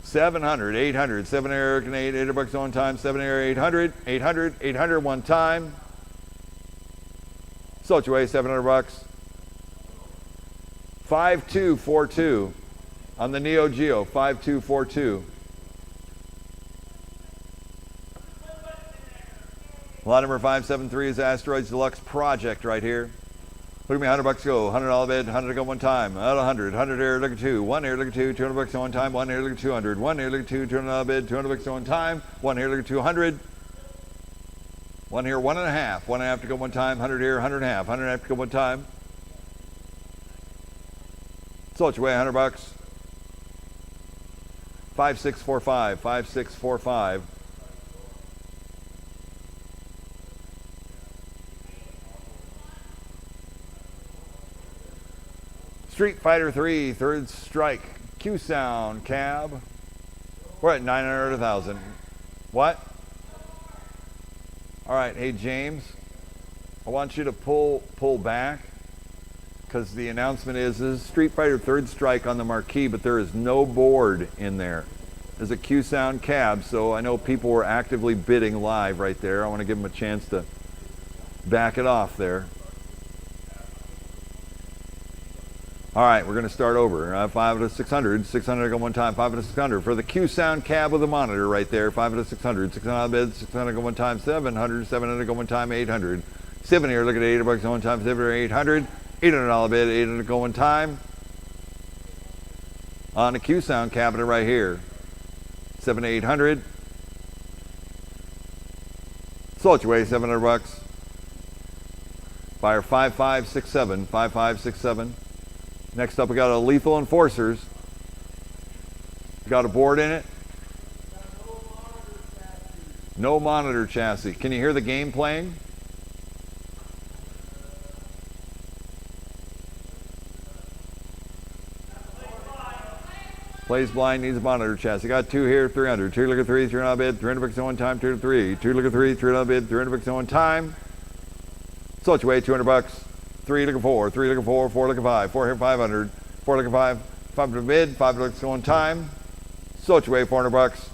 $700, 800, 700 and 800 one time, 700, 800, 800, 800 one time. Sold your way $700. 5242 on the Neo Geo. 5242. Lot number 573 is Asteroids Deluxe Project right here. Look at me, $100 go. $100 bid, 100 go one time. 100, 100 here, look at 2. 1 here, look at 2. $200 go one time. 1 here, look at 200. 1 here, look at 2. $200 bid, $200 go one time. 1 here, look at 200. 1 here, 1.5. 1.5 to go one time. 100 here, 100 and a half. 100 and a half to go one time. Sold your way $100. 5645. 5645. Street Fighter 3 Third Strike Q Sound cab. We're at 900 1,000. What? All right, hey James, I want you to pull back because the announcement is this is Street Fighter Third Strike on the marquee, but there is no board in there. There's a Q Sound cab, so I know people were actively bidding live right there. I want to give them a chance to back it off there. All right, we're going to start over. 5 to 600, 600 go one time, 5 to 600 for the Q Sound cab with a monitor right there. 5 to 600, 600 bid, 600 go one time, 700, 700 go one time, 800, 7 here, look at 800 bucks going time, 7 or 800. $800 bid, 800 going time. On the Q sound cabinet right here. 7 to 800. Sold your way, 700 bucks. Buyer 5567, 5567. Next up we got a Lethal Enforcers. Got a board in it. No monitor chassis. Can you hear the game playing? Plays blind, needs a monitor chassis. Got 2 here, 300. 2 look at 3, 300 bid, 300 bucks on time, 2 to 3. 2 look at 3, 300 bid, 300 bucks on time. Sold your way, 200 bucks. 3 looking 4, 3 looking 4, 4 looking 5, 4 here, 500. 4 looking 5, 5 to bid, 5 looks on time. Sold your way, 400 bucks.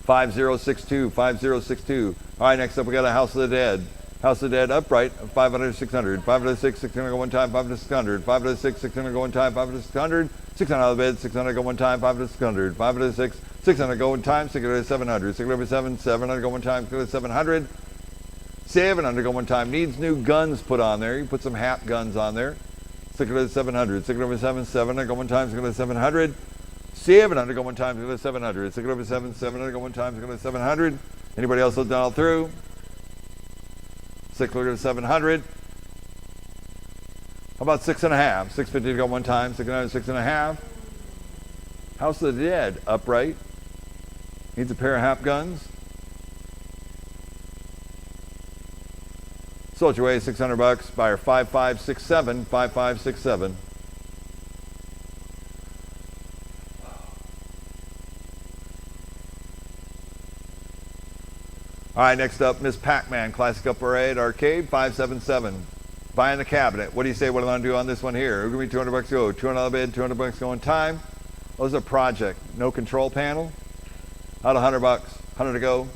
5062, 5062. All right, next up we got a House of the Dead. House of the Dead upright, 500, 600. 5 to the 6, 600 go one time, 5 to the 600. 5 to the 6, 600 go one time, 5 to the 600. 600 out of the bid, 600 go one time, 5 to the 600. 5 to the 6, 600 go one time, 600 to 700. 600 to 7, 700 go one time, 600 to 700. 700 go one time. Needs new guns put on there. You put some HAP guns on there. 600 to 700. 600 to 7, 700 go one time, 600 to 700. 700 go one time, 600 to 700. 600 to 7, 700 go one time, 600 to 700. Anybody else look down through? 600 to 700. How about 6.5? 650 to go one time, 600, 6.5. House of the Dead, upright. Needs a pair of HAP guns. Sold your way, 600 bucks. Buyer 5567, 5567. All right, next up, Miss Pac-Man, Classic Upright Arcade, 577. Buying the cabinet. What do you say? What do I want to do on this one here? We're going to be 200 bucks to go. 200 bid, 200 bucks going time. Oh, this is a project. No control panel. Out 100 bucks. 100 to go.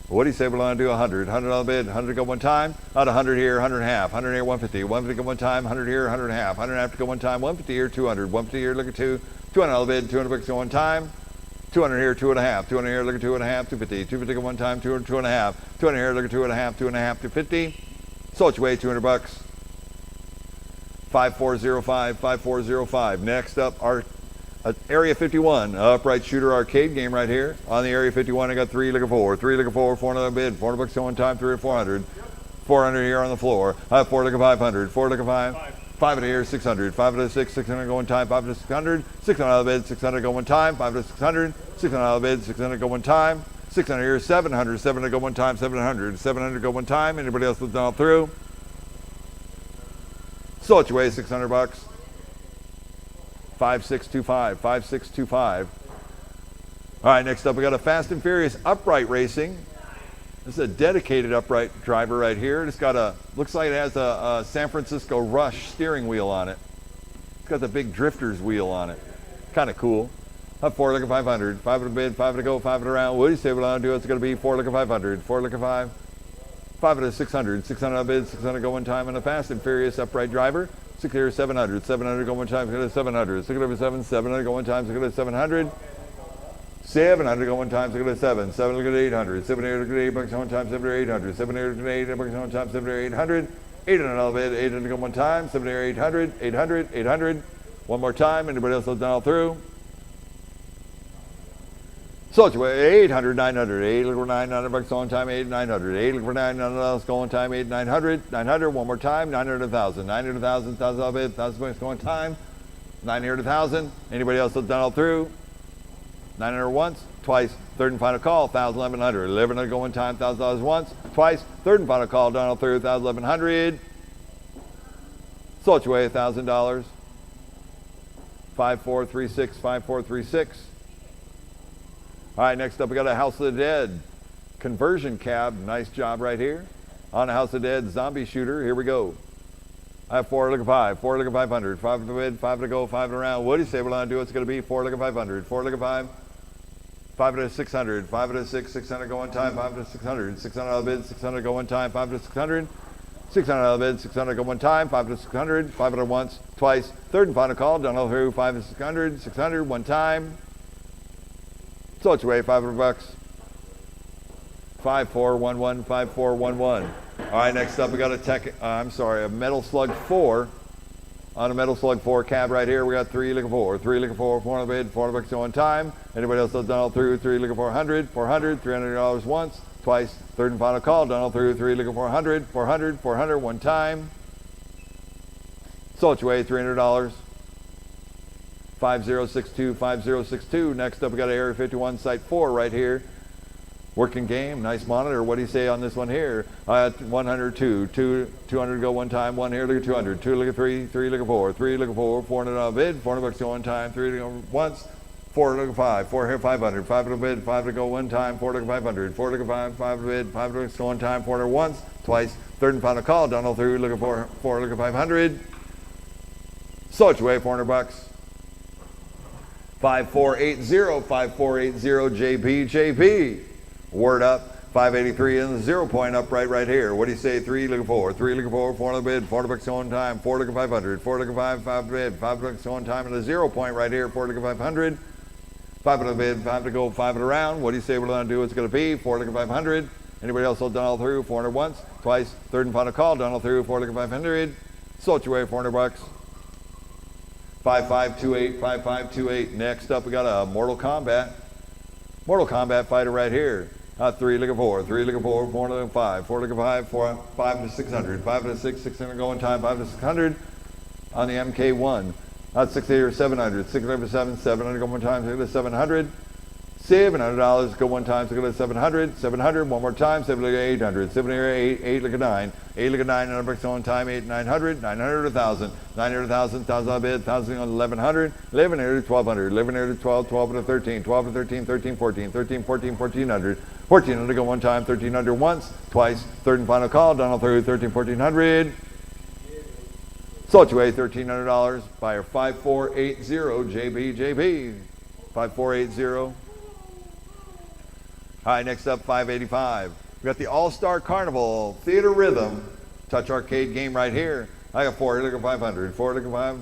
What do you say? We're going to do 100. $100 bid, 100 to go one time. Out 100 here, 100 and a half. 100 here, 150. 150 to go one time. 100 here, 100 and a half. 100 and a half to go one time. 150 here, 200. 150 here, look at 2. $200 bid, 200 bucks go one time. 200 here, 2 and a half. 200 here, look at 2 and a half. 250. 250 go one time. 200, 2 and a half. 200 here, look at 2 and a half. 2 and a half. 250. Sold your way, 200 bucks. 5405, 5405. Next up, our Area 51, upright shooter arcade game right here. On the Area 51, I got 3 looking 4. 3 looking 4, 400 bid. 400 bucks on one time, 3 or 400. 400 here on the floor. I have 4 looking 500. 4 looking 5. 5 here, 600. 5 to the 6, 600 go one time. 5 to 600. 600 out of the bid, 600 go one time. 5 to 600. 600 out of the bid, 600 go one time. 600 here, 700. 700 go one time, 700. 700 go one time. Anybody else that's all through? Sold your way, 600 bucks. 5625, 5625. All right, next up we got a Fast and Furious upright racing. This is a dedicated upright driver right here. It's got a, looks like it has a San Francisco Rush steering wheel on it. It's got the big drifter's wheel on it. Kind of cool. Up 4 looking 500, 5 to bid, 5 to go, 5 to round. What do you say what I want to do? It's going to be 4 looking 500, 4 looking 5. 5 to 600, 600 bid, 600 go one time, and a Fast and Furious upright driver. 6 here, 700, 700 go one time, 700, 6 over 7, 700 go one time, 6 700, 700 go one time, 6 7, 7 look at 800, 7 here, look at 8 bucks one time, 7 to 800, 7 here, look at 8 bucks one time, 7 to 800, 800 bid, 800 go one time, 7 here, 800, 800, 800, one more time. Anybody else look down through? Sold your way, 800, 900, 8 look for 900 bucks on time, 8 900, 8 look for 900 else going time, 8 900, 900 one more time, 900 1,000, 900 1,000, 1,000 bid, 1,000 bucks going time, 900 1,000. Anybody else look down through? 900 once, twice, third and final call, 1,000 1100, 1100 going time, $1,000 once, twice, third and final call, down through, 1,000 1100. Sold your way, $1,000. 5436, 5436. All right, next up we got a House of the Dead conversion cab. Nice job right here. On a House of the Dead zombie shooter. Here we go. I have 4 looking 5, 4 looking 500, 5 to bid, 5 to go, 5 to round. What do you say we're going to do? It's going to be 4 looking 500, 4 looking 5, 5 to 600, 5 to 6, 600 go one time, 5 to 600, 600 out of bid, 600 go one time, 5 to 600, 600 out of bid, 600 go one time, 5 to 600, 500 once, twice, third and final call, done all through, 5 to 600, 600 one time. Sold your way, 500 bucks. 5411, 5411. All right, next up we got a Metal Slug 4. On a Metal Slug 4 cab right here, we got 3 looking for, 3 looking for, 4 on the bid, 400 bucks on time. Anybody else that's done all through, 3 looking for 100, 400, $300 once, twice, third and final call, done all through, 3 looking for 100, 400, 400, one time. Sold your way, $300. 5062, 5062. Next up, we got an Area 51 Site 4 right here. Working game, nice monitor. What do you say on this one here? 102, 200 to go one time, 1 here, look at 200, 2 look at 3, 3 look at 4, 3 look at 4, 400 on bid, 400 bucks go one time, 3 to go once, 4 look at 5, 4 here, 500, 5 to bid, 5 to go one time, 4 look at 500, 4 look at 5, 5 to bid, 5 to go one time, 400 once, twice, third and final call, down all through, look at 4, 4 look at 500. Sold your way, 400 bucks. 5480, 5480 JB. Word up, 583 in the 0 point upright right here. What do you say? 3 looking for, 3 looking for, 4 on the bid, 400 bucks on time, 4 looking 500, 4 looking 5, 5 to bid, 5 bucks on time and a 0 point right here, 4 looking 500, 5 on the bid, 5 to go, 5 at around. What do you say we're going to do? It's going to be 4 looking 500. Anybody else done all through? 400 once, twice, third and final call, done all through, 4 looking 500. Sold your way, 400 bucks. 5528, 5528. Next up, we got a Mortal Kombat fighter right here. 3 looking for, 3 looking for, 4 looking 5, 4 looking 5, 4, 5 to 600, 5 to 6, 600 going time, 5 to 600 on the MK1. 680 or 700, 600 to 7, 700 go one time, 600 to 700. $700 go one time, 600 to 700, 700 one more time, 700 to 800, 700 8, 8 look at 9, 8 look at 9, 900 bucks on time, 8, 900, 900 to 1,000, 900 to 1,000, 1,000 on bid, 1,000 on 1,100, 1,100 to 1,200, 1,100 to 12, 12 to 13, 12 to 13, 13, 14, 13, 14, 1,400, 1,400 go one time, 1,300 once, twice, third and final call, done all through, 13, 1,400. Sold your way, $1,300, buyer 5480 JB. 5480. All right, next up, 585. We got the All-Star Carnival Theater Rhythm touch arcade game right here. I got 4 look at 500, 4 look at 5,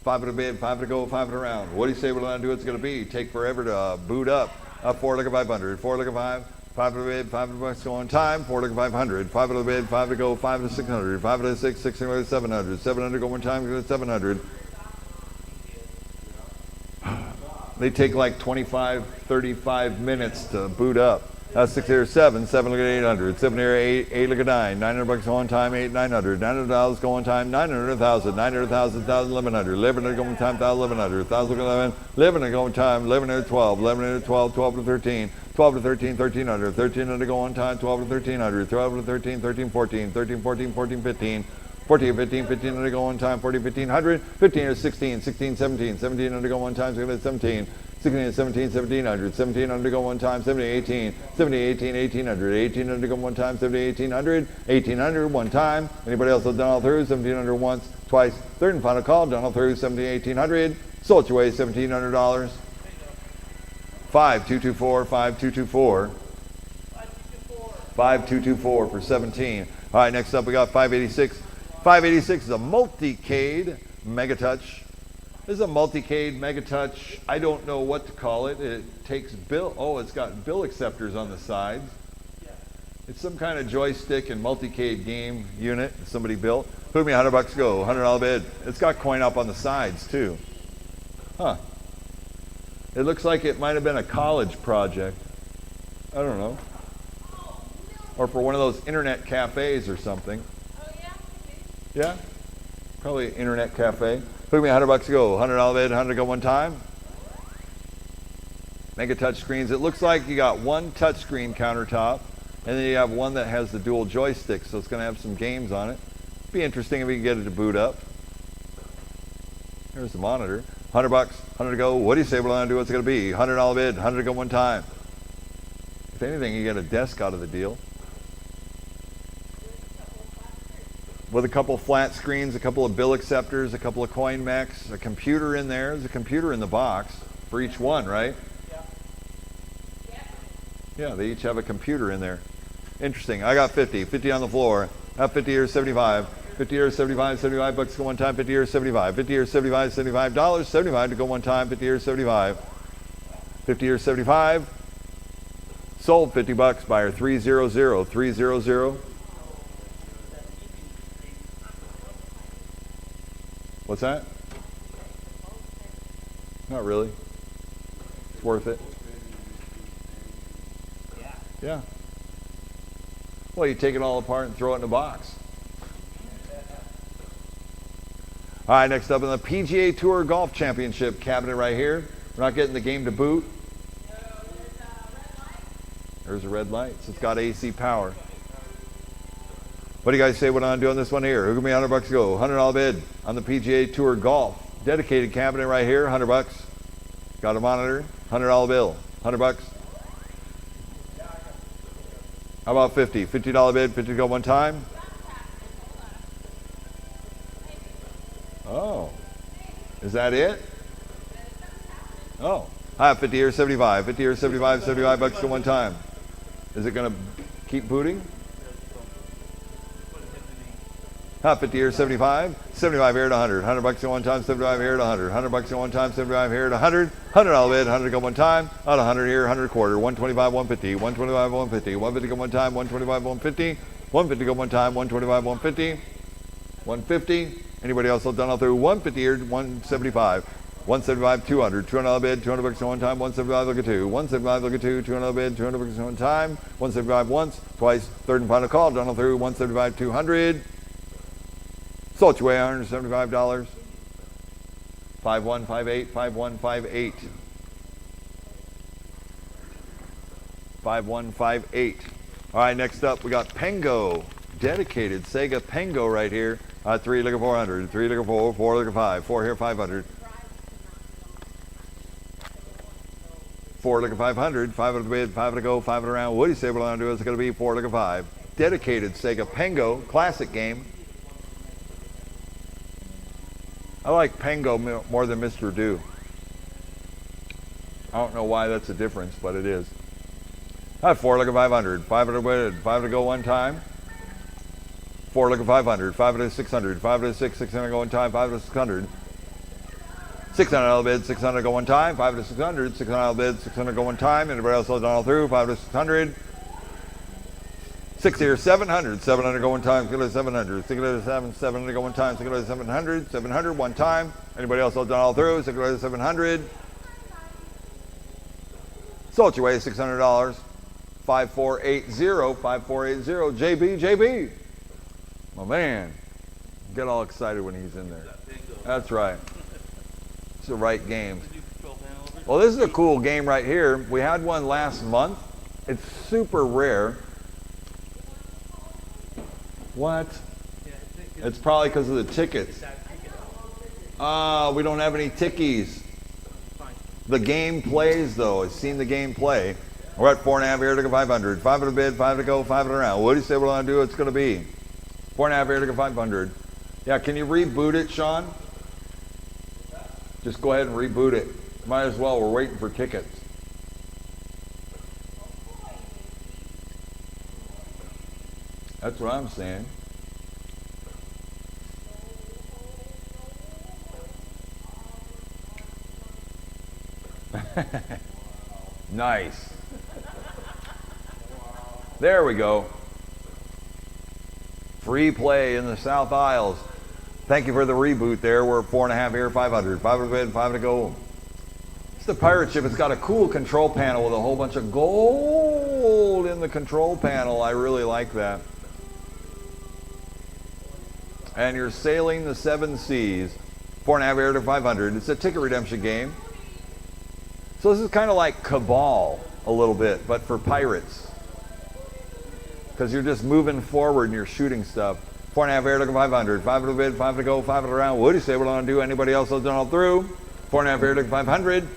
5 at a bid, 5 to go, 5 at a round. What do you say we're going to do? It's going to be take forever to boot up. 4 look at 500, 4 look at 5, 5 at a bid, 5 at a bucks go on time, 4 look at 500, 5 at a bid, 5 to go, 5 to 600, 5 to 6, 600 to 700, 700 go one time, go to 700. They take like 25, 35 minutes to boot up. 6 here, 7, 7 look at 800, 7 here, 8, 8 look at 9, 900 bucks go on time, 8, 900, $900 go on time, 900, 1,000, 900, 1,000, 1,000, 1,100, 1,100 go on time, 1,100, 1,000 go on time, 1,100 go on time, 1,100, 12, 1,100, 12, 12 to 13, 12 to 13, 1,300, 1,300 go on time, 12 to 1,300, 12 to 13, 13, 14, 13, 14, 14, 15, 14, 15, 1,500 go on time, 40, 1,500, 15 to 16, 16, 17, 1,700 go on time, 17, 16 to 17, 1,700, 1,700 go one time, 70, 18, 70, 18, 1,800, 1,800 go one time, 70, 1,800, 1,800 one time. Anybody else have done all through? 1,700 once, twice, third and final call, done all through, 70, 1,800. Sold your way, $1,700. 5224, 5224. 5224 for 17. All right, next up we got 586. 586 is a multi-cade Mega Touch. This is a multi-cade Mega Touch. I don't know what to call it. It takes it's got bill acceptors on the sides. It's some kind of joystick and multi-cade game unit somebody built. Put me $100 go, $100 bid. It's got coin up on the sides too. Huh. It looks like it might have been a college project. I don't know. Or for one of those internet cafes or something. Oh, yeah? Yeah? Probably an internet cafe. Put me $100 go, $100 bid, 100 go one time. Mega touch screens. It looks like you got one touch screen countertop, and then you have one that has the dual joysticks, so it's going to have some games on it. Be interesting if we can get it to boot up. Here's the monitor. $100, 100 go. What do you say we're going to do? What's it going to be? $100 bid, 100 go one time. If anything, you get a desk out of the deal. With a couple flat screens, a couple of bill acceptors, a couple of coin mechs, a computer in there. There's a computer in the box for each one, right? Yeah, they each have a computer in there. Interesting. I got 50 on the floor. I have 50 or 75. 50 or 75, $75 to go one time, 50 or 75. 50 or 75, $75, 75 to go one time, 50 or 75. 50 or 75. Sold $50, buyer 300, 300. What's that? Not really. It's worth it. Yeah. Well, you take it all apart and throw it in a box. All right, next up in the PGA Tour Golf Championship cabinet right here. We're not getting the game to boot. There's a red light. So it's got AC power. What do you guys say what I'm doing this one here? Who give me $100 to go? $100 bid on the PGA Tour Golf. Dedicated cabinet right here, $100. Got a monitor, $100 bill, $100. How about 50? $50 bid, 50 to go one time. Oh, is that it? Oh, I have 50 or 75. 50 or 75, $75 to one time. Is it going to keep booting? 50 here, 75. 75 here to 100. $100 to one time, 75 here to 100. $100 to one time, 75 here to 100. $100 bid, 100 to go one time. Out 100 here, 100 quarter. 125, 150. 125, 150. 150 go one time, 125, 150. 150 go one time, 125, 150. 150. Anybody else done all through? 150 here, 175. 175, 200. $200 bid, $200 to one time. 175 look at two. 175 look at two. $200 bid, $200 to one time. 175 once, twice. Third and final call. Done all through. 175, 200. Sold your way, $175. 5158, 5158. 5158. All right, next up we got Pengo. Dedicated Sega Pengo right here. 3 look at 400. 3 look at 4. 4 look at 5. 4 here, 500. 4 look at 500. 5 at the bid, 5 at the go, 5 at around. What do you say what I'm going to do? It's going to be 4 look at 5. Dedicated Sega Pengo. Classic game. I like Pengo more than Mr. Do. I don't know why that's a difference, but it is. I have 4 look at 500. 5 at a bid, 5 to go one time. 4 look at 500. 5 at 600. 5 at 6, 600 go one time. 5 at 600. $600 bid, 600 go one time. 5 at 600. $600 bid, 600 go one time. Anybody else done all through? 5 at 600. 6 here, 700. 700 go one time. 6 at 700. 6 at 7, 700 go one time. 6 at 700. 700 one time. Anybody else done all through? 6 at 700. Sold your way, $600. 5480. 5480. JB. My man. Get all excited when he's in there. That's right. It's the right game. Well, this is a cool game right here. We had one last month. It's super rare. What? It's probably because of the tickets. We don't have any tickies. The game plays though. I've seen the game play. We're at 4.5 here to go 500. 5 at a bid, 5 to go, 5 at around. What do you say we're going to do? It's going to be 4.5 here to go 500. Yeah, can you reboot it, Sean? Just go ahead and reboot it. Might as well. We're waiting for tickets. That's what I'm saying. Nice. There we go. Free play in the South Isles. Thank you for the reboot there. We're at 4.5 here, 500. 5 to bid, 5 to go. It's the pirate ship. It's got a cool control panel with a whole bunch of gold in the control panel. I really like that. And you're sailing the 7 seas. 4.5 here to 500. It's a ticket redemption game. So this is kind of like Cabal a little bit, but for pirates. Because you're just moving forward and you're shooting stuff. 4.5 here to 500. 5 to bid, 5 to go, 5 to around. What do you say we're going to do? Anybody else has done all through? 4.5 here to 500.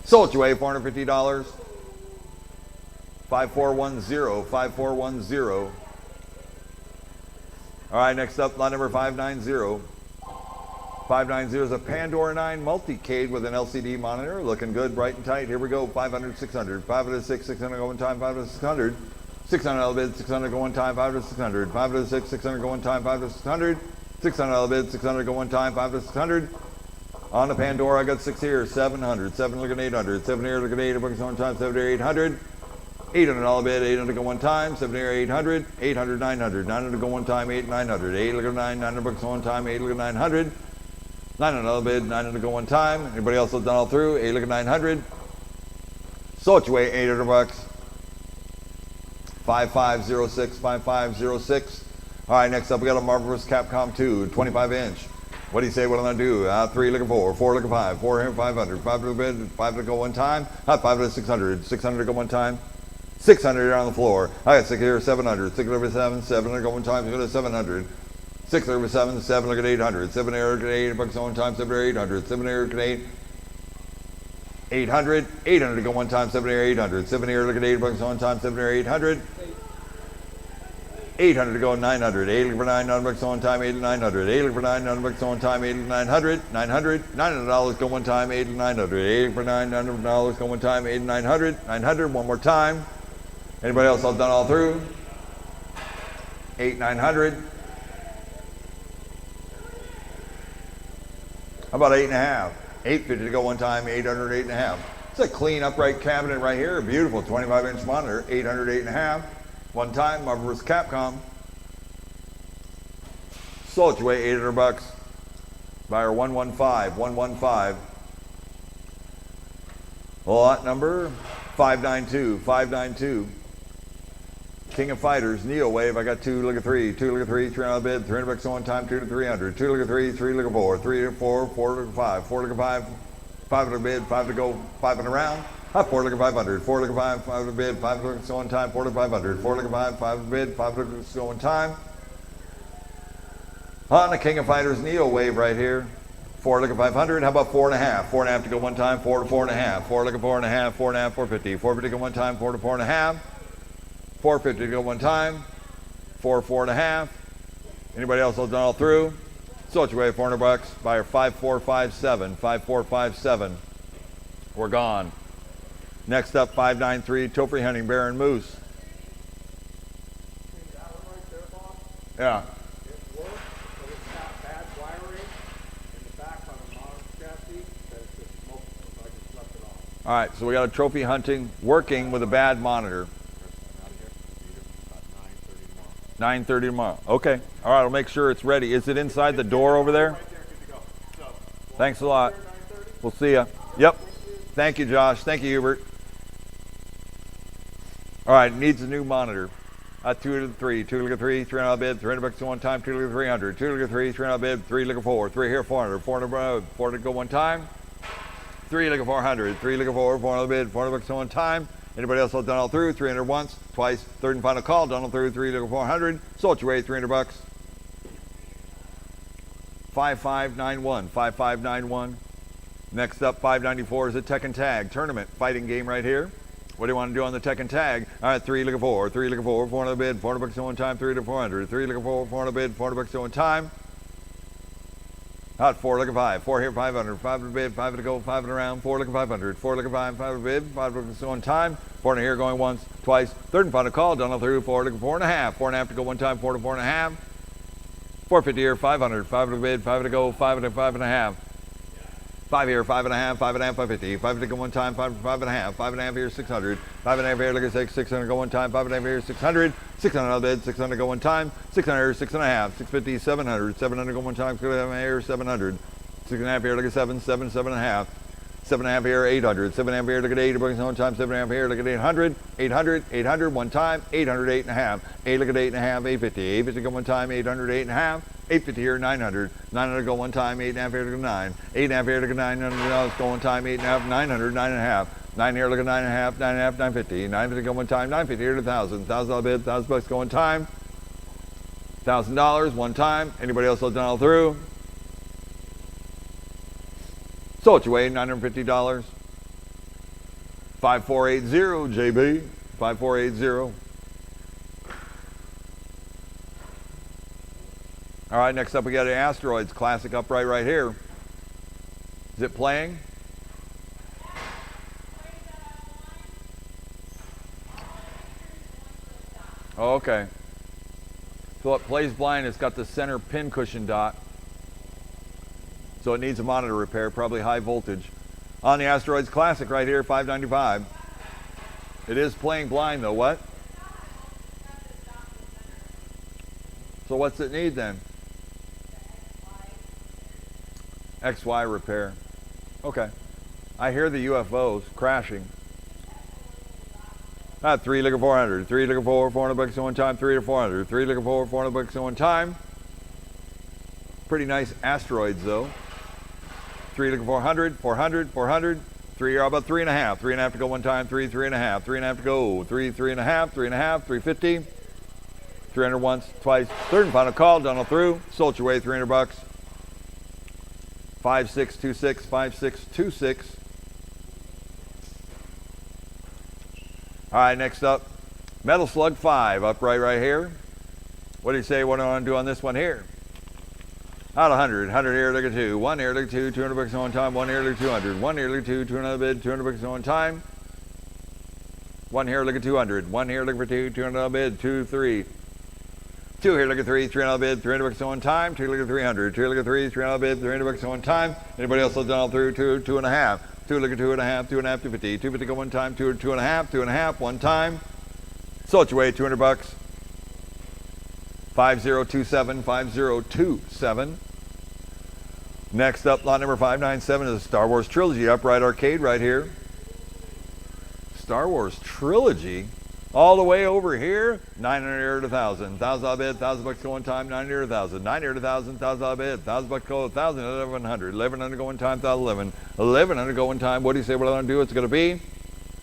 Sold your way, $450. 5410. 5410. All right, next up, lot number 590. 590 is a Pandora 9 multi-cade with an LCD monitor. Looking good, bright and tight. Here we go, 500, 600. 5 to 6, 600 go one time. 5 to 600. 600 bid, 600 go one time. 5 to 600. 5 to 6, 600 go one time. 5 to 600. 600 bid, 600 go one time. 5 to 600. On the Pandora, I got 6 here, 700. 7 looking 800. 7 here looking 800 one time. 7 to 800. $800 bid, 800 go one time, 7 here, 800, 800, 900, 900 go one time, 8, 900, 8 look at 9, 900 bucks one time, 8 look at 900, $900 bid, 900 go one time. Anybody else have done all through? 8 look at 900. So it's way 800 bucks. 5506, 5506. All right, next up we got a Marvelous Capcom 2, 25 inch. What do you say? What am I gonna do? 3 look at 4, 4 look at 5, 4 here, 500, 5 look at bid, 5 to go one time. 5 to 600, 600 to go one time. 600 here on the floor. I got 6 here, 700, 6 over 7, 7 to go one time. Go to 700. 6 over 7, 7 look at 800, 7 here look at 8 bucks one time, 7 here 800, 7 here look at 8. 800, 800 to go one time, 7 here 800, 7 here look at 8 bucks one time, 7 here 800. 800 to go 900, 8 look for 900 bucks one time, 8 to 900, 8 look for 900 bucks one time, 8 to 900, 900, $900 go one time, 8 to 900, 8 look for $900 go one time, 8 to 900, 900 one more time. Anybody else all done all through? 8, 900. How about 8.5? 850 to go one time, 800, 8.5. It's a clean upright cabinet right here, a beautiful 25 inch monitor, 800, 8.5. One time, Marvelous Capcom. Sold you away 800 bucks. Buyer 115, 115. Lot number 592, 592. King of Fighters, Neo Wave. I got 2 look at 3, 2 look at 3, 3 on the bid, 300 bucks one time, 2 to 300, 2 look at 3, 3 look at 4, 3 to 4, 4 look at 5, 4 look at 5, 5 look at bid, 5 to go, 5 on the round. 4 look at 500, 4 look at 5, 5 look at bid, 5 look at one time, 4 look at 500, 4 look at 5, 5 look at bid, 5 look at one time. On the King of Fighters Neo Wave right here. 4 look at 500. How about 4.5? 4.5 to go one time, 4 to 4.5. 4 look at 4.5, 4.5, 450. 450 to go one time, 4 to 4.5. 450 to go one time, 4, 4.5. Anybody else done all through? So it's your way, 400 bucks. Buyer 5457, 5457. We're gone. Next up, 593, Topher Hunting Bear and Moose. That one right there, Bob, Yeah. it works, but it's got bad wiring in the back on the modern chassis that it's just smoking, so I just left it off. All right, so we got a Trophy Hunting working with a bad monitor. 9:30 tomorrow. Okay. All right, I'll make sure it's ready. Is it inside the door over there? Right there, good to go. So, Thanks a lot. 9:30? We'll see ya. Yep. Thank you, Josh. Thank you, Hubert. All right, needs a new monitor. 2 to 3, 2 look at 3, 3 on bid, 300 bucks one time, 2 look at 300, 2 look at 3, 3 on bid, 3 look at 4, 3 here, 400, 400, 4 to go one time, 3 look at 400, 3 look at 4, 4 on bid, 400 bucks one time. Anybody else done all through? 300 once, twice, third and final call, done all through, 3 look at 400, sold your way, 300 bucks. 5591, 5591. Next up, 594 is a Tekken Tag tournament fighting game right here. What do you want to do on the Tekken Tag? All right, 3 look at 4, 3 look at 4, 400 bid, 400 bucks one time, 3 to 400, 3 look at 4, 400 bid, 400 bucks one time. Hot 4 look at 5, 4 here, 500, 5 to bid, 5 to go, 5 around, 4 look at 500, 4 look at 5, 5 to bid, 5 look at one time, 4 here going once, twice, third and final call, done all through, 4 look at 4.5, 4.5 to go one time, 4 to 4.5, 450 here, 500, 5 to bid, 5 to go, 5 to 5.5. 5 here, 5.5, 5.5, 550. 5 to go one time, 5 to 5.5. 5.5 here, 600. 5.5 here, look at 6, 600 go one time. 5.5 here, 600. 600 on the bid, 600 go one time. 600 here, 6.5. 650, 700. 700 go one time. 6.5 here, 700. 6.5 here, look at 7, 7, 7.5. 7.5 here, 800. 7.5 here, look at 8. One time. 7.5 here, look at 800. 800, 800 one time. 800, 8.5. 8 look at 8.5. 850. 850 go one time. 800, 8.5. 850 here, 900. 900 go one time, 8.5 here, look at 9. 8.5 here, look at $900 go one time, 8.5, 900, 9.5. 9 here, look at 9.5, 9.5, 950. 950 go one time, 950 here to 1,000. $1,000 bid, 1,000 bucks go one time. $1,000 one time. Anybody else done all through? So it's your way, $950. 5480, JB. 5480. All right, next up we got an Asteroids Classic upright right here. Is it playing? Oh, okay. So it plays blind. It's got the center pin cushion dot. So it needs a monitor repair, probably high voltage. On the Asteroids Classic right here, 595. It is playing blind though, what? So what's it need then? XY repair. Okay. I hear the UFOs crashing. 3 looking 400. 3 looking for 400 bucks at one time. 3 to 400. 3 looking for 400 bucks at one time. Pretty nice asteroids though. 3 looking 400. 400. 400. 3 are about 3.5. 3.5 to go one time. 3, 3.5. 3.5 to go. 3, 3.5. 3.5. 350. 300 once, twice. Third and final call. Done all through. Sold your way 300 bucks. 5626. 5626. All right, next up, Metal Slug 5, upright right here. What do you say? What do I want to do on this one here? Out 100, 100 here, look at 2. 1 here, look at 2, 200 bucks at one time. 1 here, look at 200. 1 here, look at 2, 200 bid, 200 bucks at one time. 1 here, look at 200. 1 here, look for 2, 200 bid, 2, 3. 2 here, look at 3, 300 bid, 300 bucks at one time. 2 look at 300. 2 look at 3, 300 bid, 300 bucks at one time. Anybody else done all through? 2, 2.5. 2 look at 2.5, 2.5, 250. 250 go one time. 2, 2.5, 2.5, one time. Sold your way 200 bucks. 5027, 5027. Next up, lot number 597 is Star Wars Trilogy, upright arcade right here. Star Wars Trilogy, all the way over here, 900 here to 1,000. 1,000 bid, 1,000 bucks go one time, 900 to 1,000. 900 to 1,000, 1,000 bid, 1,000 bucks go 1,000, 1,100. 1,100 go one time, 1,011. 1,100 go one time. What do you say? What I want to do? It's going to be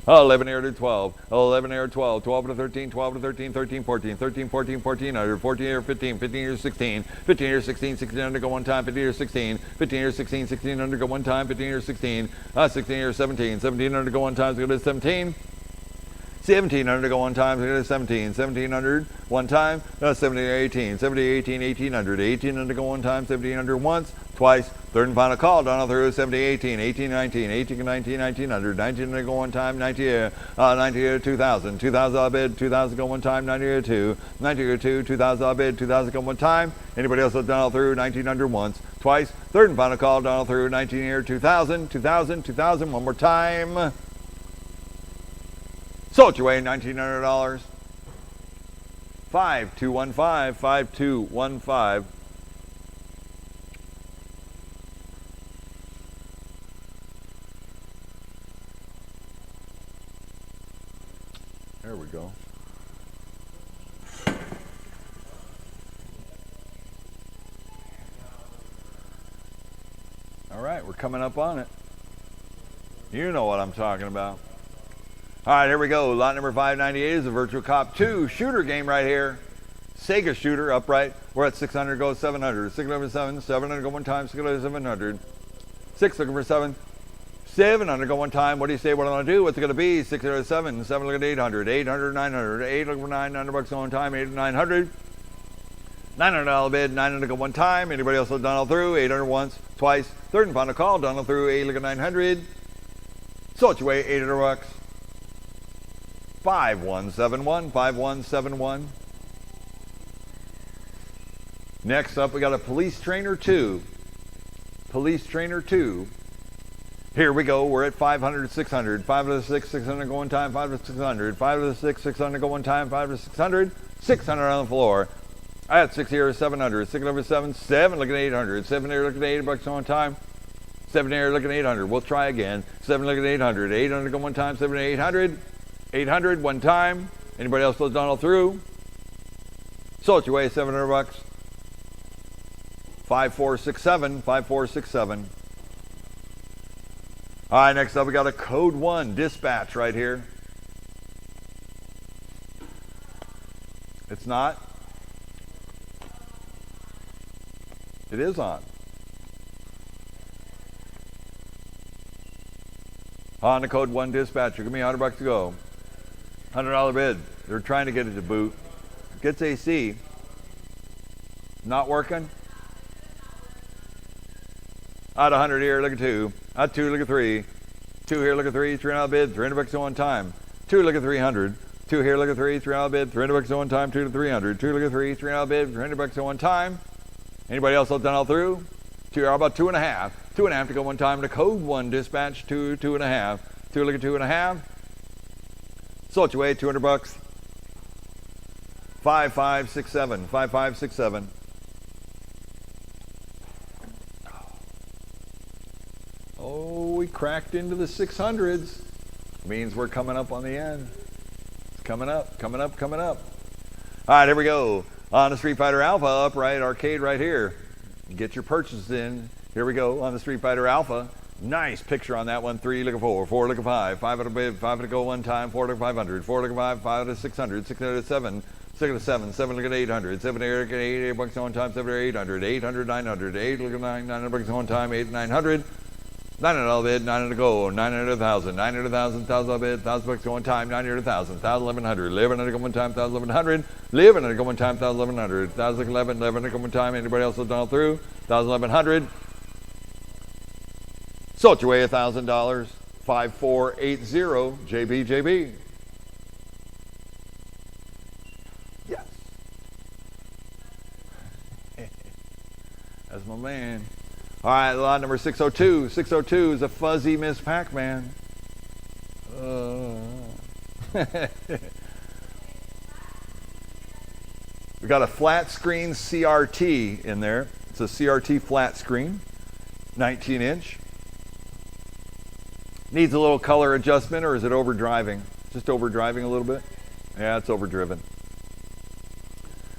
11 here to 12. 11 here to 12. 12 to 13. 12 to 13. 13, 14. 13, 14, 1400. 14 here, 15. 15 here, 16. 15 here, 16. 1600 go one time. 15 here, 16. 15 here, 16. 1600 go one time. 15 here, 16. 16 here, 17. 1700 go one time. So go to 17. 1,700 go one time, so go to 17. 1,700 one time, 17 or 18. 70, 18, 1,800. 1,800 go one time, 1,700 once, twice. Third and final call, down through 70, 18, 18, 19, 18, 19, 1,900. 1,900 go one time, 90, 90, 2,000. 2,000 bid, 2,000 go one time, 90, 2. 90, 2, 2,000 bid, 2,000 go one time. Anybody else down through 1,900 once, twice. Third and final call, down through 19 here, 2,000, 2,000, 2,000, one more time. Sold your way $1,900. 5215, 5215. There we go. All right, we're coming up on it. You know what I'm talking about. All right, here we go. Lot number 598 is a Virtual Cop 2 shooter game right here. Sega shooter, upright. We're at 600, go 700. 607, 700, go one time. 700. 6 looking for 7. 700, go one time. What do you say? What do I want to do? What's it going to be? 607, 7 looking at 800. 800, 900. 8 looking for 900 bucks go one time. 8 900. $900 bid, 900 go one time. Anybody else done all through? 800 once, twice. Third and final call, done all through. 8 looking at 900. Sold your way 800 bucks. 5171, 5171. Next up, we got a Police Trainer 2. Police Trainer 2. Here we go. We're at 500, 600. 5 to the 6, 600 go one time. 5 to 600. 5 to the 6, 600 go one time. 5 to 600. 600 on the floor. I had 6 here, 700. 6 over 7, 7 looking at 800. 7 here looking at 80 bucks on time. 7 here looking at 800. We'll try again. 7 looking at 800. 800 go one time. 7 to 800. 800 one time. Anybody else done all through? Sold your way 700 bucks. 5467, 5467. All right, next up we got a Code 1 dispatch right here. It's not. It is on. On the Code 1 dispatcher. Give me 100 bucks to go. $100 bid. They're trying to get it to boot. Gets AC. Not working. Out 100 here, look at 2. Out 2, look at 3. 2 here, look at 3. $300 bid. 300 bucks at one time. 2, look at 300. 2 here, look at 3. $300 bid. 300 bucks at one time. 2 to 300. 2, look at 3. $300 bid. 300 bucks at one time. Anybody else done all through? 2, how about 2.5? 2.5 to go one time. The Code 1 dispatch. 2, 2.5. 2, look at 2.5. Sold you away, 200 bucks. 5567, 5567. Oh, we cracked into the 600s. Means we're coming up on the end. It's coming up, coming up, coming up. All right, here we go. On the Street Fighter Alpha upright arcade right here. Get your purchases in. Here we go on the Street Fighter Alpha. Nice picture on that one. 3 look at 4, 4 look at 5, 5 at a bid, 5 at a go one time, 4 look at 500, 4 look at 5, 5 at a 600, 600 at 7, 6 at 7, 7 look at 800, 7 look at 8 bucks one time, 7 at 800, 800, 900, 8 look at 9, 900 bucks one time, 8 900, 900 all bid, 900 to go, 900 1,000, 900 1,000, 1,000 all bid, 1,000 bucks one time, 900 1,000, 1,000 1100, 1100 go one time, 1,000 1100, 1100 go one time, 1,000 1100, 1,000 11, 1100 go one time. Anybody else will down through? 1,000 1100. Sold your way $1,000. 5480 JB. Yes. That's my man. All right, lot number 602. 602 is a fuzzy Miss Pac-Man. We got a flat screen CRT in there. It's a CRT flat screen, 19 inch. Needs a little color adjustment, or is it overdriving? Just overdriving a little bit? Yeah, it's overdriven.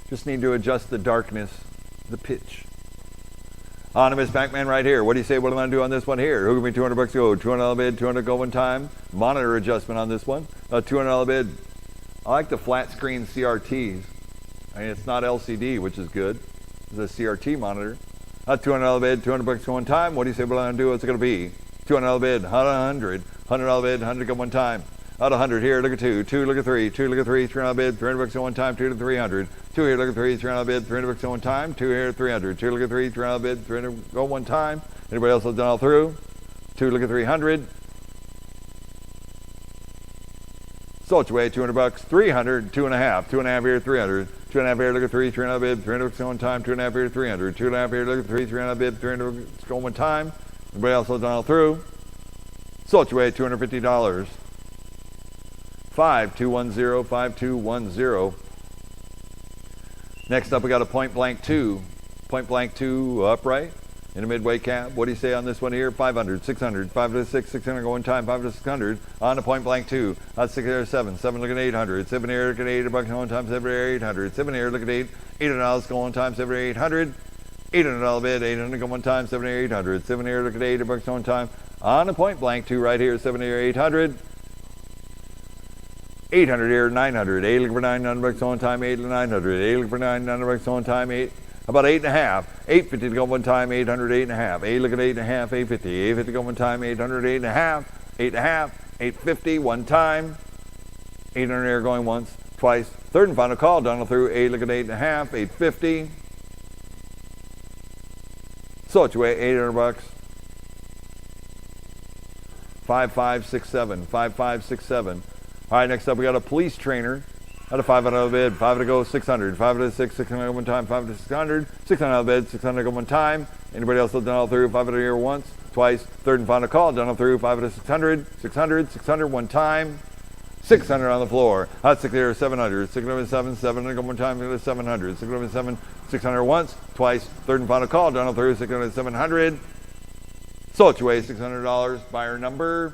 Just need to adjust the darkness, the pitch. On to Miss Pac-Man right here. What do you say? What am I going to do on this one here? Who give me 200 bucks to go? 200 bid, 200 go one time. Monitor adjustment on this one. $200 bid. I like the flat screen CRTs. I mean, it's not LCD, which is good. It's a CRT monitor. $200 bid, 200 bucks go one time. What do you say? What am I going to do? What's it going to be? $200 bid, 100, $100 bid, 100 go one time. Out 100 here, look at 2, 2 look at 3, 2 look at 3, $300 bid, 300 bucks go one time, 2 to 300, 2 here, look at 3, $300 bid, 300 bucks go one time, 2 here, 300, 2 look at 3, $300 bid, 300 go one time. Anybody else have done all through? 2 look at 300. Sold your way, 200 bucks, 300, 2.5, 2.5 here, 300, 2.5 here, look at 3, $300 bid, 300 bucks go one time, 2.5 here, 300, 2.5 here, look at 3, $300 bid, 300 bucks go one time. Anybody else have done all through? Sold your way, $250. 5210, 5210. Next up, we got a Point Blank 2. Point Blank 2 upright in a midway cab. What do you say on this one here? 500, 600, 5 to 6, 600 go one time, 5 to 600. On to Point Blank 2. That's 6 here, 7, 7 look at 800, 7 here, look at 8 bucks go one time, 7 here, 800, 7 here, look at 8, $800 go one time, 7 here, 800. $800 bid, 800 go one time, 7 here, 800, 7 here, look at 8 bucks go one time. On a Point Blank 2 right here, 7 here, 800. 800 here, 900, 8 look for 900 bucks one time, 8 to 900, 8 look for 900 bucks one time, 8, about 8.5, 850 to go one time, 800, 8.5, 8 look at 8.5, 850, 850 go one time, 800, 8.5, 8.5, 850 one time, 800 here going once, twice, third and final call, down through, 8 look at 8.5, 850, sold your way, 800 bucks. 5567, 5567. All right, next up we got a police trainer. At a 500 bid, 5 to go, 600, 5 to 6, 600 go one time, 5 to 600, 600 bid, 600 go one time. Anybody else done all through? 5 to here once, twice, third and final call, done all through, 5 to 600, 600, 600 one time, 600 on the floor. Hot 6 here, 700, 600 7, 700 go one time, 700, 600 7, 600 once, twice, third and final call, done all through, 600 700. Sold your way, $600. Buyer number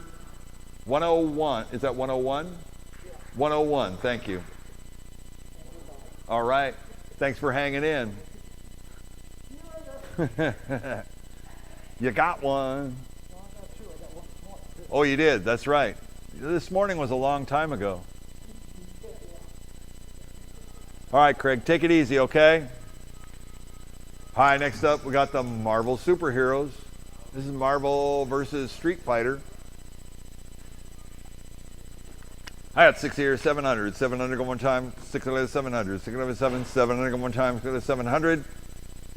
101. Is that 101? Yeah. 101. Thank you. All right. Thanks for hanging in. You got one. Oh, you did. That's right. This morning was a long time ago. All right, Craig. Take it easy, okay? Hi. Next up, we got the Marvel Superheroes. This is Marvel versus Street Fighter. I got 6 here, 700, 700 go one time, 600, 700, 600, 7, 700 go one time, 700,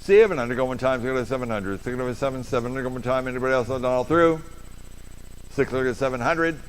700 go one time, 700, 600, 7, 700 go one time. Anybody else done all through? 600, 700,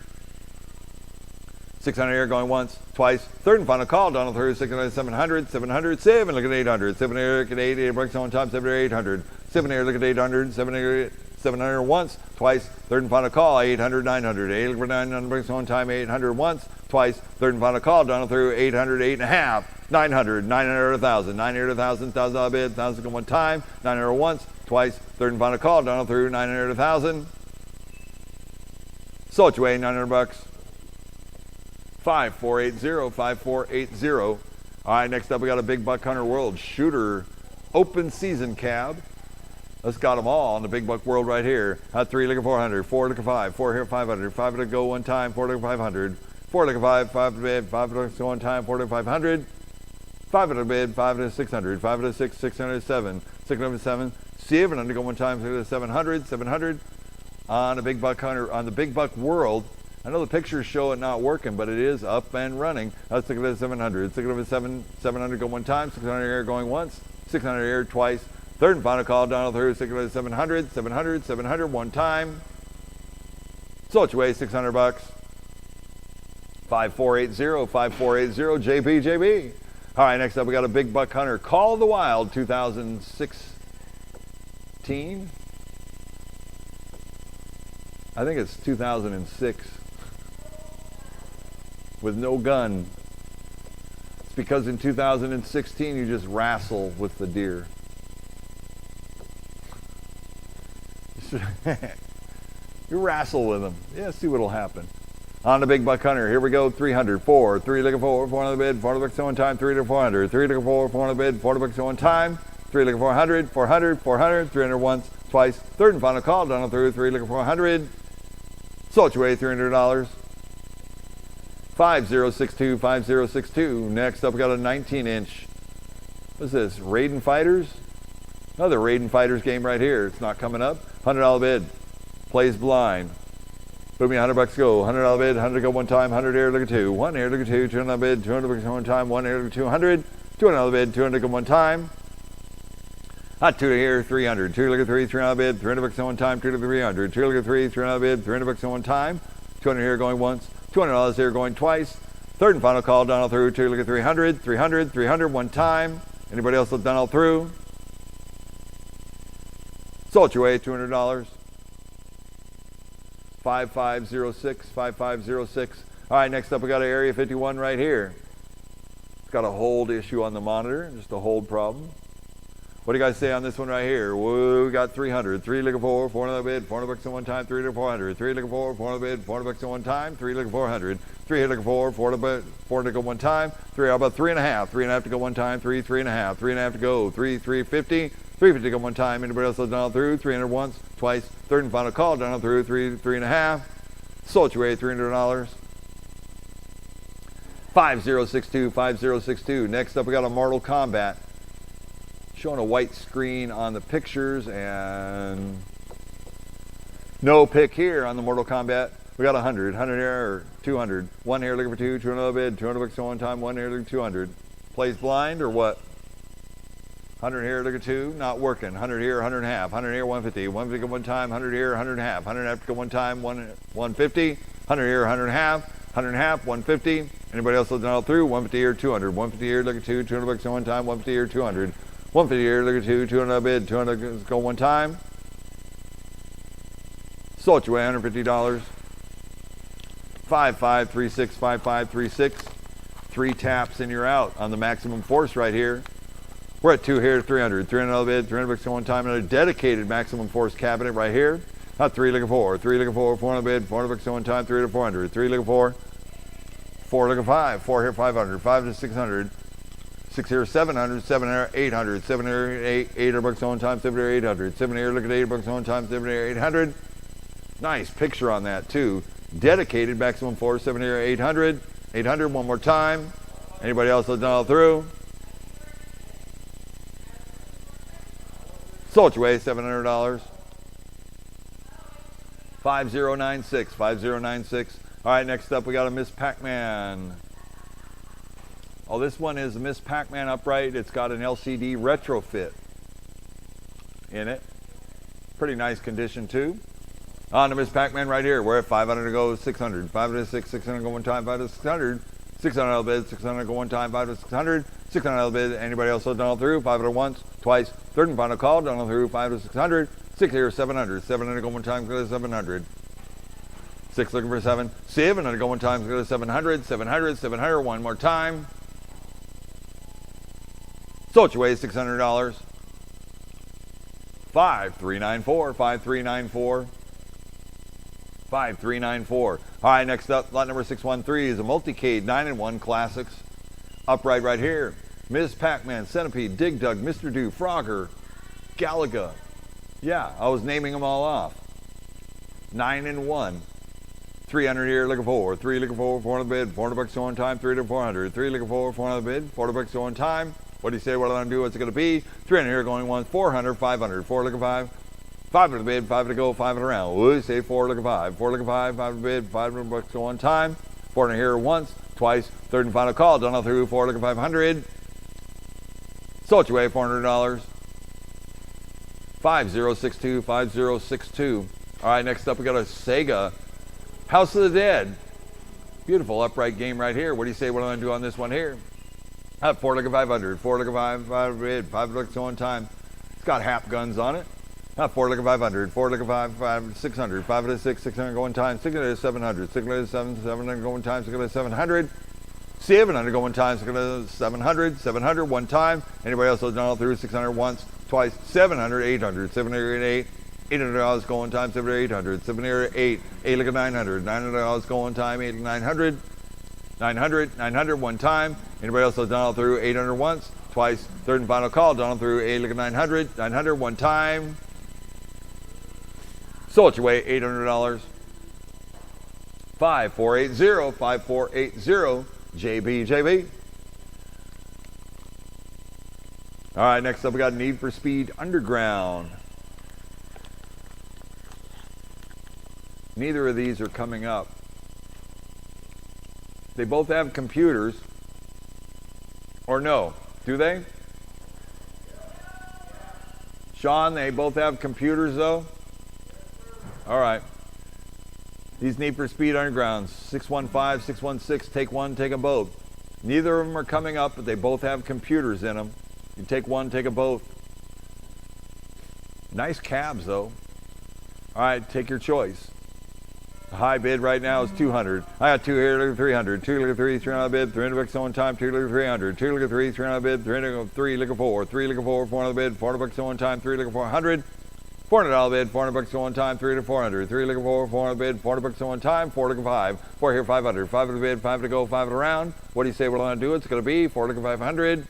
600 here going once, twice, third and final call, Donald through, 600, 700, 700, 7, look at 800, 7 here, look at 8, 8 bucks one time, 7 here, 800, 7 here, look at 800, 7 here, 700 once, twice, third and final call, 800, 900, 8 look for 900 bucks one time, 800 once, twice. Third and final call, down through 800, 8.5, 900, 900, 1,000, 900, 1,000, $1,000 bid, 1,000 go one time, 900 once, twice. Third and final call, down through 900, 1,000. Sold you away, 900 bucks. 5480, 5480. All right, next up we got a Big Buck Hunter World Shooter Open Season Cab. Let's got them all on the Big Buck World right here. 3 looking 400, 4 looking 5, 4 here 500, 5 to go one time, 4 looking 500, 4 looking 5, 5 to bid, 5 to go one time, 4 to 500, 5 to bid, 5 to 600, 5 to 6, 607, 607, 7 to go one time, 6 to 700, 700 on a Big Buck Hunter, on the Big Buck World. I know the pictures show it not working, but it is up and running. Let's look at it 700, 700 go one time, 600 here going once, 600 here twice. Third and final call, down through 700, 700, 700, one time. Sold you away, 600 bucks. 5480, 5480, JB. All right, next up we got a Big Buck Hunter Call of the Wild 2016. I think it's 2006. With no gun. It's because in 2016 you just wrestle with the deer. You wrestle with them. Yeah, see what'll happen. On the Big Buck Hunter, here we go. 300, 4, 3 looking 4, 4 on the bid, 4 bucks one time, 3 to 400, 3 looking 4, 4 on the bid, 4 bucks one time, 3 looking 400, 400, 400, 300 once, twice. Third and final call, down through 3 looking 400. Sold you away, $300. 5062, 5062. Next up, we got a 19-inch. What's this? Raiden Fighters? Another Raiden Fighters game right here. It's not coming up. $100 bid. Plays blind. Put me 100 bucks go. $100 bid. 100 go one time. 100 here. Look at 2. 1 here. Look at 2. 200 bid. 200 bucks go one time. 1 here. Look at 200. $200 bid. 200 go one time. 2 here. 300. 2 look at 3. 300 bid. 300 bucks go one time. 2 to 300. 2 look at 3. 300 bid. 300 bucks go one time. 200 here going once. $200 here going twice. Third and final call down all through. 2 look at 300. 300. 300 one time. Anybody else look down all through? Sold you away, $200. 5506, 5506. All right, next up we got an Area 51 right here. It's got a hold issue on the monitor, just a hold problem. What do you guys say on this one right here? Whoa, we got 300, 3 looking 4, 4 on the bid, 400 bucks on one time, 3 to 400, 3 looking 4, 4 on the bid, 400 bucks on one time, 3 looking 400, 3 here looking 4, 4 to bid, 4 to go one time, 3 how about 3.5, 3.5 to go one time, 3, 3.5, 3.5 to go, 3, 350, 350 to go one time. Anybody else down through? 300 once, twice, third and final call down through 3, 3.5. Sold you away, $300. 5062, 5062. Next up we got a Mortal Kombat. Showing a white screen on the pictures and no pick here on the Mortal Kombat. We got 100 here or 200. 1 here looking for 2, 200 bid, 200 bucks on one time, 1 here looking for 200. Plays blind or what? 100 here, look at 2, not working. 100 here, 100 and a half. 100 here, 150. 150 go one time, 100 here, 100 and a half. 100 and a half to go one time, 150. 100 here, 100 and a half. 100 and a half, 150. Anybody else looking all through? 150 here, 200. 150 here, look at 2, 200 bucks on one time, 150 here, 200. 150 here, look at 2, 200 bid, 200 go one time. Sold you away, $150. 5536, 5536. 3 taps and you're out on the maximum force right here. We're at 2 here, 300. 300 bid, 300 bucks on one time. Another dedicated maximum force cabinet right here. 3 looking 4, 3 looking 4, 400 bid, 400 bucks on one time, 3 to 400. 3 looking 4, 4 looking 5, 4 here, 500, 5 to 600. 6 here, 700, 7 here, 800, 7 here, 800 bucks on one time, 7 here, 800. 7 here, look at 8 bucks on one time, 7 here, 800. Nice picture on that too. Dedicated maximum force, 7 here, 800. 800 one more time. Anybody else that's done all through? Sold you away, $700. 5096, 5096. All right, next up we got a Miss Pac-Man. Oh, this one is a Miss Pac-Man upright. It's got an LCD retrofit in it. Pretty nice condition too. On the Miss Pac-Man right here, we're at 500 to go, 600. 5 to 6, 600 go one time, 5 to 600. 600 bid, 600 go one time, 5 to 600. 600 bid, anybody else done all through? 5 to once, twice, third and final call, done all through, 5 to 600. 6 here, 700. 700 go one time, go to 700. 6 looking for 7. 700 go one time. Go to 700, 700, 700. One more time. Sold your way $600. 5394, 5394, 5394. All right, next up, lot number 613 is a multi-cade 9-in-1 classics. Upright right here. Ms. Pac-Man, Centipede, Bldg, Mr. Do, Frogger, Bldg. Yeah, I was naming them all off. 9-in-1. 300 here, looking for. 3 looking for, 400 bid, $400 on time, 3 to 400. 3 looking for, 400 bid, $400 on time. What do you say? What am I going to do? What's it going to be? 300 here going once, 400, 500. 4 looking 5. 5 to the bid, 5 to go, 5 to round. What do you say? 4 looking 5. 4 looking 5, 5 to the bid, $500 on time. 400 here once, twice, third and final call. Done all through, 4 looking 500. Sold your way, $400. 5062, 5062. All right, next up we got a Sega House of the Dead. Beautiful upright game right here. What do you say? What am I going to do on this one here? 4 looking 500. 4 looking 500. 5 looking on time. It's got half guns on it. 4 looking 500. 4 looking 5, 600. 5 to 6, 600 going time. 600 to 700. 600 to 7, 700 going time. 600 to 700. 700 going time. 600 to 700. 700 one time. Anybody else has done all through? 600 once, twice. 700, 800. 700, 8. $800 going time. 700, 800. 700, 8. 8 looking 900. $900 going time. 8 900. 900, 900 one time. Anybody else has done all through? 800 once, twice, third and final call. Done all through. 8 looking 900. 900 one time. Sold your way $800. 5480, 5480. JB. All right, next up we got Need for Speed Underground. Neither of these are coming up. They both have computers. Or no, do they? Sean, they both have computers though? All right. These Need for Speed Undergrounds, 615, 616, take one, take them both. Neither of them are coming up, but they both have computers in them. You take one, take them both. Nice cabs though. All right, take your choice. The high bid right now is 200. I got 2 here, look at 300. 2 look at 3, 300 bid, $300 on time. 2 look at 300. 2 look at 3, 300 bid, 3 look at 4. 3 look at 4, 400 bid, $400 on time. 3 look at 400. $400 bid, $400 on time. 3 to 400. 3 look at 4, 400 bid, $400 on time. 4 look at 5. 4 here, 500. 5 to the bid, 5 to go, 5 to round. What do you say we're going to do? It's going to be 4 look at 500.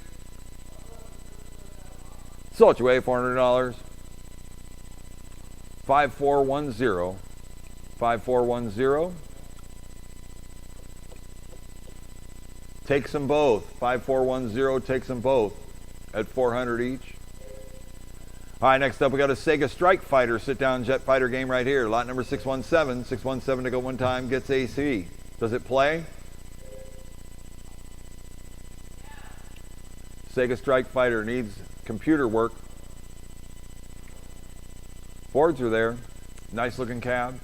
Sold your way, $400. 5410. 5410. Takes them both. 5410 takes them both at 400 each. All right, next up we got a Sega Strike Fighter sit-down jet fighter game right here. Lot number 617. 617 to go one time gets AC. Does it play? Sega Strike Fighter needs computer work. Boards are there. Nice looking cab.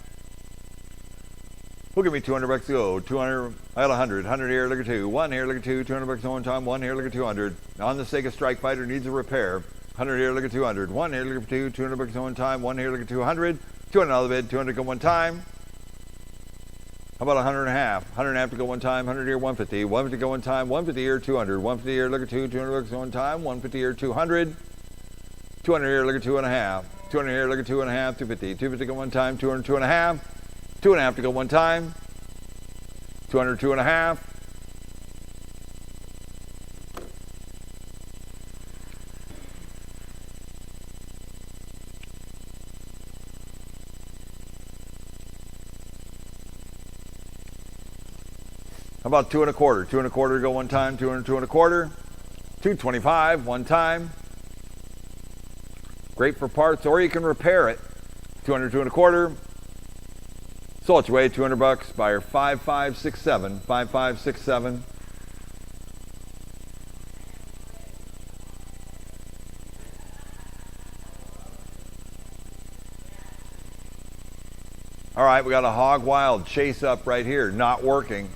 Who'll give me $200 to go? 200, I got 100. 100 here, look at 2. 1 here, look at 2. $200 on time. 1 here, look at 200. On the Sega Strike Fighter needs a repair. 100 here, look at 200. 1 here, look at 2. $200 on time. 1 here, look at 200. $200 bid, 200 go one time. How about 100 and a half? 100 and a half to go one time. 100 here, 150. 150 go one time. 150 here, 200. 150 here, look at 2. $200 on time. 150 here, 200. 200 here, look at 2 and a half. 200 here, look at 2 and a half. 250. 250 go one time. 200, 2 and a half. 2 and a half to go one time. 200, 2 and a half. How about 2 and a quarter? 2 and a quarter to go one time. 200, 2 and a quarter. 225 one time. Great for parts, or you can repair it. 200, 2 and a quarter. Sold your way, $200. Buyer 5567. 5567. All right, we got a Hog Wild chase up right here, not working.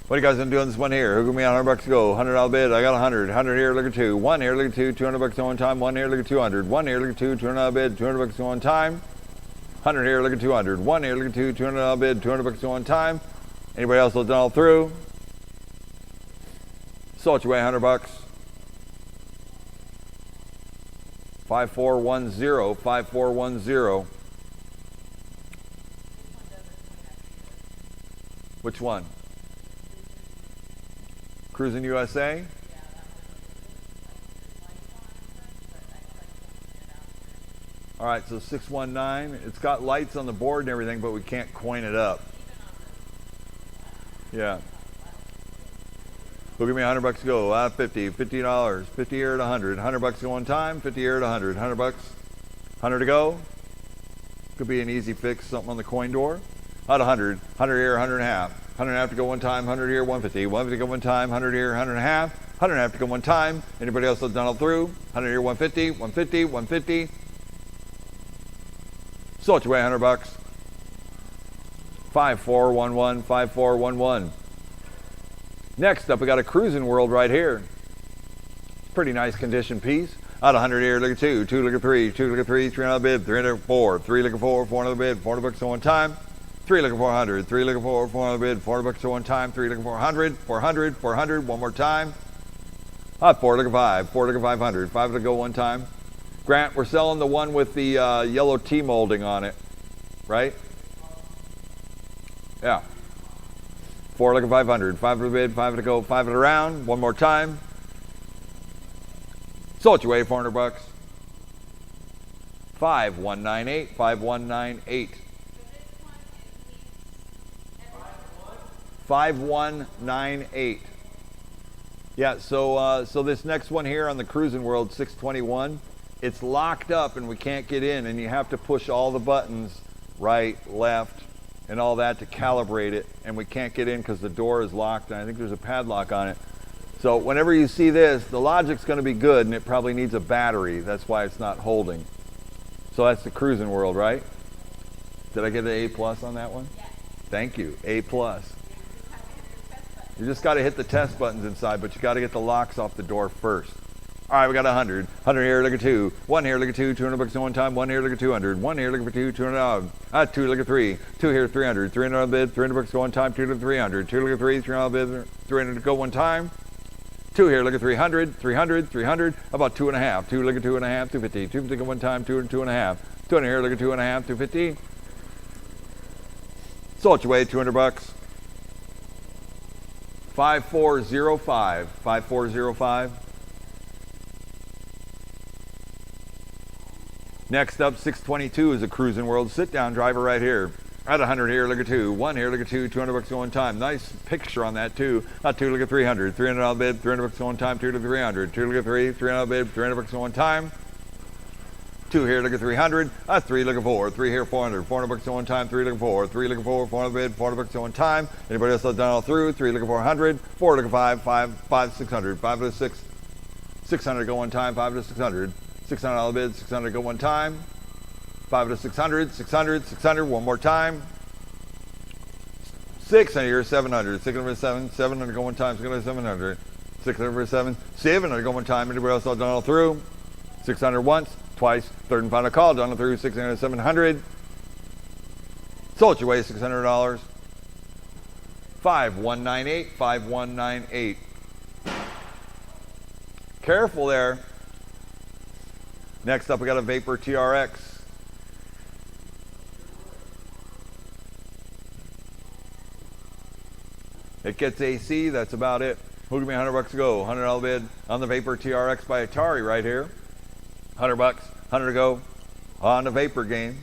What are you guys gonna do on this one here? Who give me $100 to go? $100 bid. I got 100. 100 here. Look at 2. 1 here. Look at 2. $200 on time. 1 here. Look at 200. 1 here. Look at 2. $200 bid. $200 on time. 100 here, look at 200. 1 here, look at 2, $200 bid, $200 to one time. Anybody else will all through? Sold your way, $100. 5410, 5410. Which one? Cruising USA? All right, so 619. It's got lights on the board and everything, but we can't coin it up. Yeah. Who'll give me $100 to go? Out of 50, $50, 50 here at 100, $100 to go one time, 50 here at 100, $100, 100 to go. Could be an easy fix, something on the coin door. Out of 100, 100 here, 100 and a half, 100 and a half to go one time, 100 here, 150, 150 to go one time, 100 here, 100 and a half, 100 and a half to go one time. Anybody else that's done all through? 100 here, 150, 150, 150. Sold your way, $100. 5411, 5411. Next up, we got a Cruising World right here. Pretty nice condition piece. Out of 100 here, look at 2, 2 look at 3, 2 look at 3, 3 another bid, 3 another 4, 3 look at 4, 4 another bid, $400 to one time. 3 look at 400, 3 look at 4, 4 another bid, $400 to one time, 3 look at 400, 400, 400, one more time. 4 look at 5, 4 look at 500, 5 to go one time. Grant, we're selling the one with the yellow T molding on it, right? Yeah. 4 look at 500, 5 to the bid, 5 to go, 5 to the round, one more time. Sold your way, $400. 5198, 5198. 5198. Yeah, so this next one here on the Cruising World 621, it's locked up and we can't get in, and you have to push all the buttons, right, left, and all that to calibrate it, and we can't get in because the door is locked, and I think there's a padlock on it. So whenever you see this, the logic's going to be good, and it probably needs a battery. That's why it's not holding. So that's the Cruising World, right? Did I get an A+ on that one? Yes. Thank you, A+. You just got to hit the test buttons inside, but you got to get the locks off the door first. All right, we got 100. 100 here, look at 2. 1 here, look at 2, $200 to one time. 1 here, look at 200. 1 here, look at 2, $200. 2, look at 3. 2 here, 300. 300 bid, $300 to one time. 2 to 300. 2 look at 3, 300 bid, 300 to go one time. 2 here, look at 300, 300, 300. About 2.5. 2 look at 2.5, 250. 250 go one time, 2 and 2.5. 200 here, look at 2.5, 250. Sold your way, $200. 5405, 5405. Next up, 622 is a Cruising World sit-down driver right here. At 100 here, look at 2. 1 here, look at 2, $200 to one time. Nice picture on that too. 2 look at 300, $300 bid, $300 to one time. 2 to 300, 2 look at 3, $300 bid, $300 to one time. 2 here, look at 300. 3 look at 4, 3 here, $400, $400 to one time. 3 look at 4, 3 look at 4, $400 bid, $400 to one time. Anybody else that's done all through? 3 look at 400, 4 look at 5, 600, 5 to 6, 600 go one time, 5 to 600. $600 bid, 600 go one time. 5 to 600, 600, 600, one more time. 600 here, 700, 600 7, 700 go one time, 600 700, 600 7, 700 go one time. Anybody else all done all through? 600 once, twice, third and final call, done all through. 600 700. Sold your way, $600. 5198, 5198. Careful there. Next up, we got a Vapor TRX. It gets AC, that's about it. Who give me $100 to go? $100 bid on the Vapor TRX by Atari right here. $100, 100 to go on the Vapor game.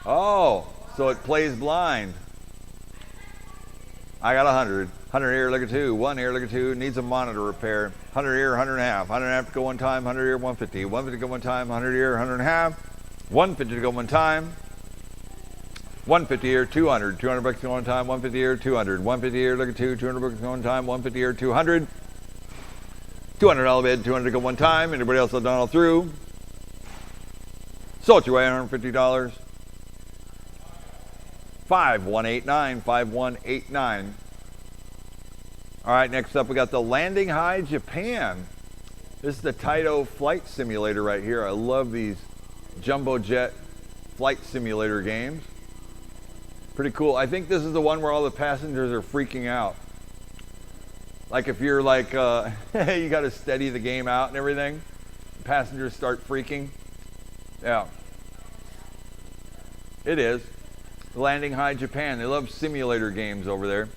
Oh, so it plays blind. I got 100. 100 here, look at 2. 1 here, look at 2. Needs a monitor repair. 100 here, 100 and a half. 100 and a half to go one time. 100 here, 150. 150 to go one time. 100 here, 100 and a half. 150 to go one time. 150 here, 200. $200 to go one time. 150 here, 200. 150 here, look at 2. $200 to go one time. 150 here, 200. $200 bid, 200 to go one time. Anybody else have done all through? Sold your way, $150. 5189, 5189. All right, next up we got the Landing High Japan. This is the Taito flight simulator right here. I love these jumbo jet flight simulator games. Pretty cool. I think this is the one where all the passengers are freaking out. Like if you're like, you got to steady the game out and everything. Passengers start freaking. Yeah. It is. Landing High Japan. They love simulator games over there.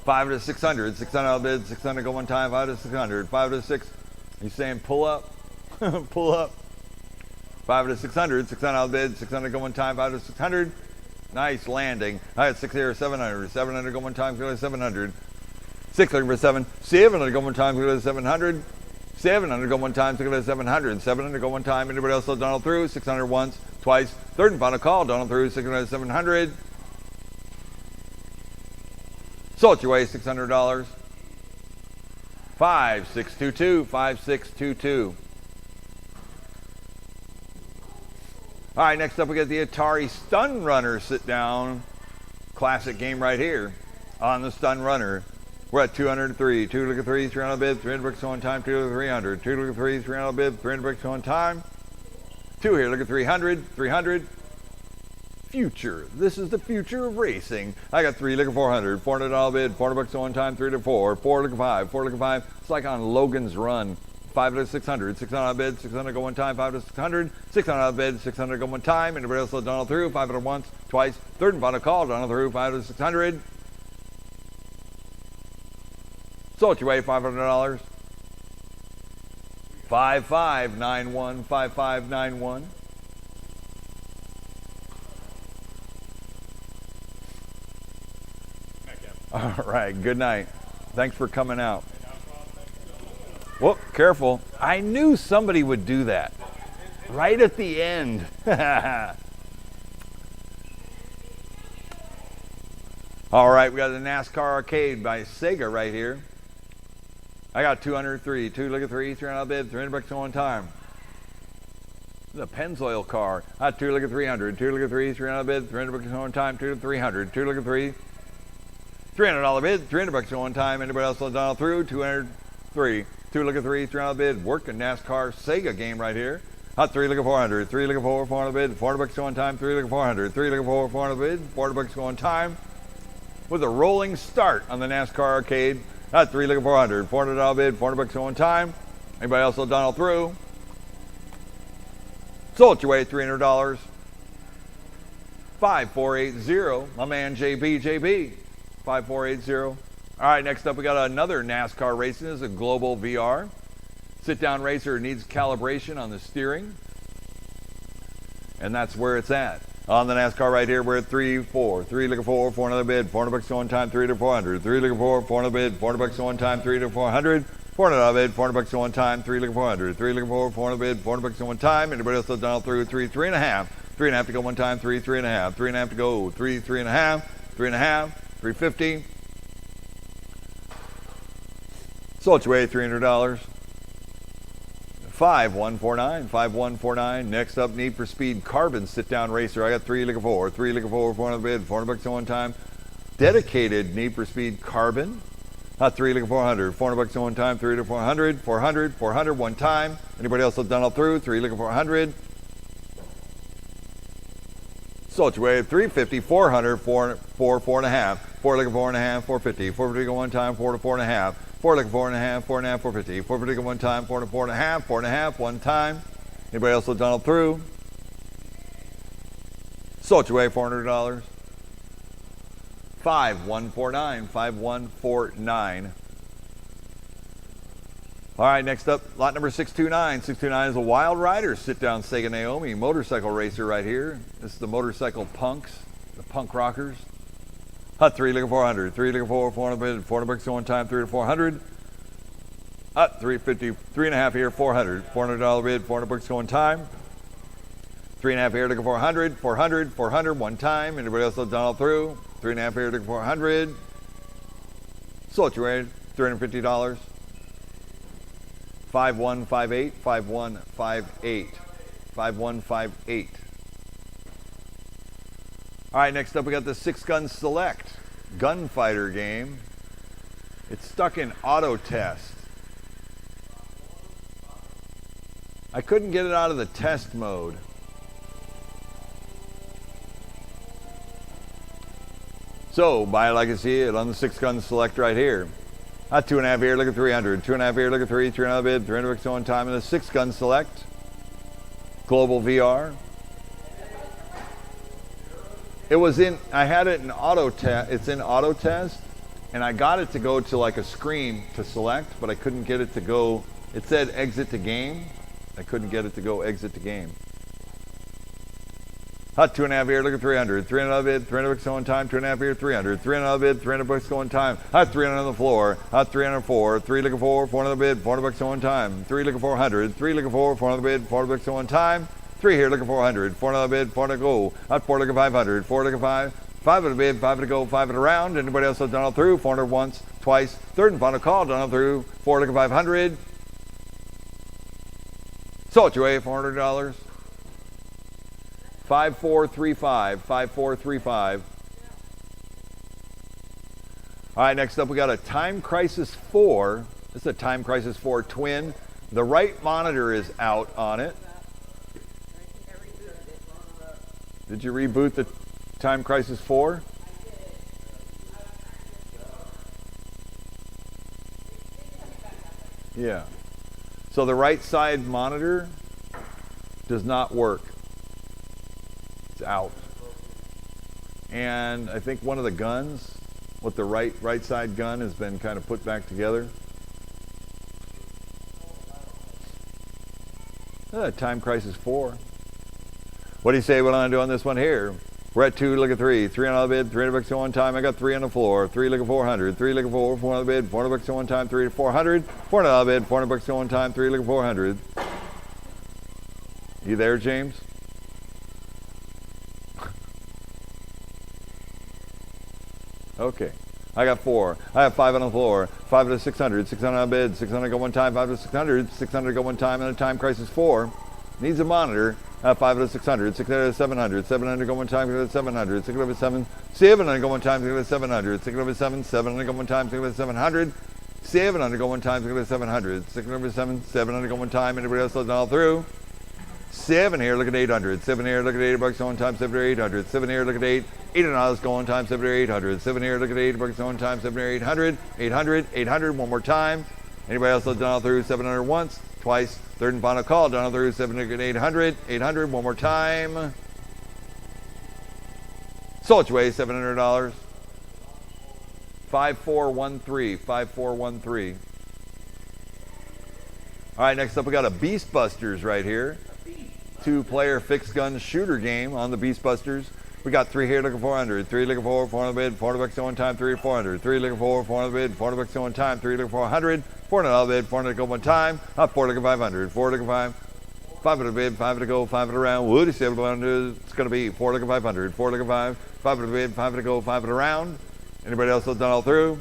5 to 600. 600 out of bid. 600 go one time. 5 to 600. 5 to 6. He's saying pull up. Pull up. 5 to 600. 600 out of bid. 600 go one time. 5 to 600. Nice landing. I got 6 here. 700. 700 go one time. 700. 600 for 7. 700 go one time. 700. 700 go one time. 700. 700 go one time. Anybody else? So Donald through. 600 once. Twice. Third and final call. Donald through. 600. 700. Sold your way, $600. 5622, 5622. All right, next up we got the Atari Stun Runner sit down. Classic game right here on the Stun Runner. We're at 203. 2 look at 3, 300 bid, 300 bricks on time, 2 look at 300. 2 look at 3, 300 bid, 300 bricks on time. 2 here, look at 300, 300. Future. This is the future of racing. I got 3, look at 400. $400 bid, 400 bucks on time, 3 to 4. 4 look at 5, 4 look at 5. It's like on Logan's Run. 5 to 600. 600 bid, 600 go one time, 5 to 600. 600 bid, 600 go one time. Anybody else Donald through? 500 once, twice. Third and final call. Donald through. 5 to 600. Sold your way, $500. 5591, 5591. All right, good night. Thanks for coming out. Whoop, careful. I knew somebody would do that. Right at the end. All right, we got the NASCAR Arcade by Sega right here. I got 203. 2 look at 3, 300 bid, 300 bucks on time. The Pennzoil car. I got 2 look at 300. 2 look at 3, 300 bid, 300 bucks on time, 2 to 300. 2 look at 3. $300 bid, 300 bucks on time. Anybody else on Donald through? 203. 2 look at 3, 300 bid. Working NASCAR Sega game right here. Hot 3 look at 400. 3 look at 4, 400 bid. 400 bucks on time. 3 look at 400. 3 look at 4, 400 bid. 400 bucks on time. With a rolling start on the NASCAR Arcade. Hot 3 look at 400. $400 bid. 400 bucks on time. Anybody else on Donald through? Sold your way, $300. 5480. My man JB. 5480. All right, next up we got another NASCAR racing. This is a global VR. Sit-down racer needs calibration on the steering. And that's where it's at. On the NASCAR right here, we're at 3, 4. 3 look at 4, 400 bid, 400 bucks on time, 3 to 400. 3 look at 4, 400 bid, 400 bucks on time, 3 to 400. 400 bid, 400 bucks on time, 3 look at 400. 3 look at 4, 400 bid, 400 bucks on time. Anybody else that's Donald through? 3, 3.5. 3.5 to go one time, 3, 3.5. 3.5 to go, 3, 3.5. 3.5, 350. Sold your way, $300. 5149, 5149. Next up, Need for Speed Carbon sit-down racer. I got 3 look at 4, 3 look at 4, 400 bid, 400 bucks on one time. Dedicated Need for Speed Carbon. 3 look at 400, 400 bucks on one time, 3 to 400, 400, 400 one time. Anybody else have done all through? 3 look at 400. Sold your way, 350, 400, 4, 4.5. 4 look at 4.5, 450, 450 go one time, 4 to 4.5. 4 look at 4.5, 4.5, 450. 450 go one time, 4 to 4.5, 4.5 one time. Anybody else have done all through? Sold your way, $400. 5149, 5149. All right, next up, lot number 629. 629 is a Wild Riders sit-down Sega Naomi motorcycle racer right here. This is the motorcycle punks, the punk rockers. 3 look at 400. 3 look at 4, 400 bid, 400 bucks on time, 3 to 400. 350, 3.5 here, 400. $400 bid, 400 bucks going time. 3.5 here, look at 400. 400, 400 one time. Anybody else have done all through? 3.5 here, look at 400. Sold your way, $350. 5158, 5158, 5158. All right, next up we got the 6-Gun Select Gunfighter game. It's stuck in auto test. I couldn't get it out of the test mode. So, buy it like I see it on the 6-gun select right here. 2.5 here, look at 300. 2.5 here, look at 3. 3 another bid, 300 bucks on time in the 6-gun select. Global VR. It was in, I had it in auto test, it's in auto test, and I got it to go to like a screen to select, but I couldn't get it to go, it said exit to game. I couldn't get it to go exit to game. 2.5 here, look at 300. 3 another bid, 300 bucks on time. 2.5 here, 300. 3 another bid, 300 bucks going time. 300 on the floor. 304. 3 looking 4. 4 another bid, 400 bucks on time. 3 looking 400. 3 looking 4. 4 another bid, 400 bucks on time. 3 here, looking 400. 4 another bid, 4 to go. 4 looking 500. 4 looking 5. 5 at a bid, 5 to go, 5 at a round. Anybody else have done all through? 400 once, twice. Third and final call, done all through. 4 looking 500. Salt your way, $400. 5435, 5435. All right, next up we got a Time Crisis 4. This is a Time Crisis 4 twin. The right monitor is out on it. Did you reboot the Time Crisis 4? Yeah. So the right side monitor does not work. It's out. And I think one of the guns, with the right side gun, has been kind of put back together. Time Crisis 4. What do you say what I'm going to do on this one here? We're at 2, look at 3. 3 on the bid, 300 bucks on one time. I got 3 on the floor. 3 looking 400. 3 looking 4, 4 on the bid, 400 bucks on one time. 3 to 400. 4 on the bid, 400 bucks on one time. 3 looking 400. You there, James? Okay. I got 4. I have 5 on the floor. 5 to 600. 600 on the bid. 600 go one time. 5 to 600. 600 go one time. And a Time Crisis 4. Needs a monitor. 5 to 600. 600 to 700. 700 go one time. 600 to 700. 600 to 7. 700 go one time. 600 to 700. 600 to 7. 700 go one time. 600 to 700. 700 go one time. 600 to 700. 600 to 7. 700 go one time. Anybody else looking all through? 7 here, look at 800. 7 here, look at 80 bucks on time, 7 or 800. 7 here, look at 8. $8 go on time, 7 or 800. 7 here, look at 80 bucks on time, 7 or 800. 800, 800, one more time. Anybody else done all through? 700 once, twice. Third and final call, done all through. 700, 800. 800, one more time. Salt your way, $700. 5413, 5413. All right, next up we got a Beast Busters right here. 2-player fixed gun shooter game on the Beast Busters. We got 3 here looking 400. 3 looking 4, 400 bid, 400 bucks on one time, 3 to 400. 3 looking 4, 400 bid, 400 bucks on one time, 3 looking 400. 400 bid, 400 go one time. 4 looking 500. 4 looking 5. 5 at a bid, 5 to go, 5 at a round. What do you say it's going to be? 4 looking 500. 4 looking 5. 5 at a bid, 5 to go, 5 at a round. Anybody else done all through?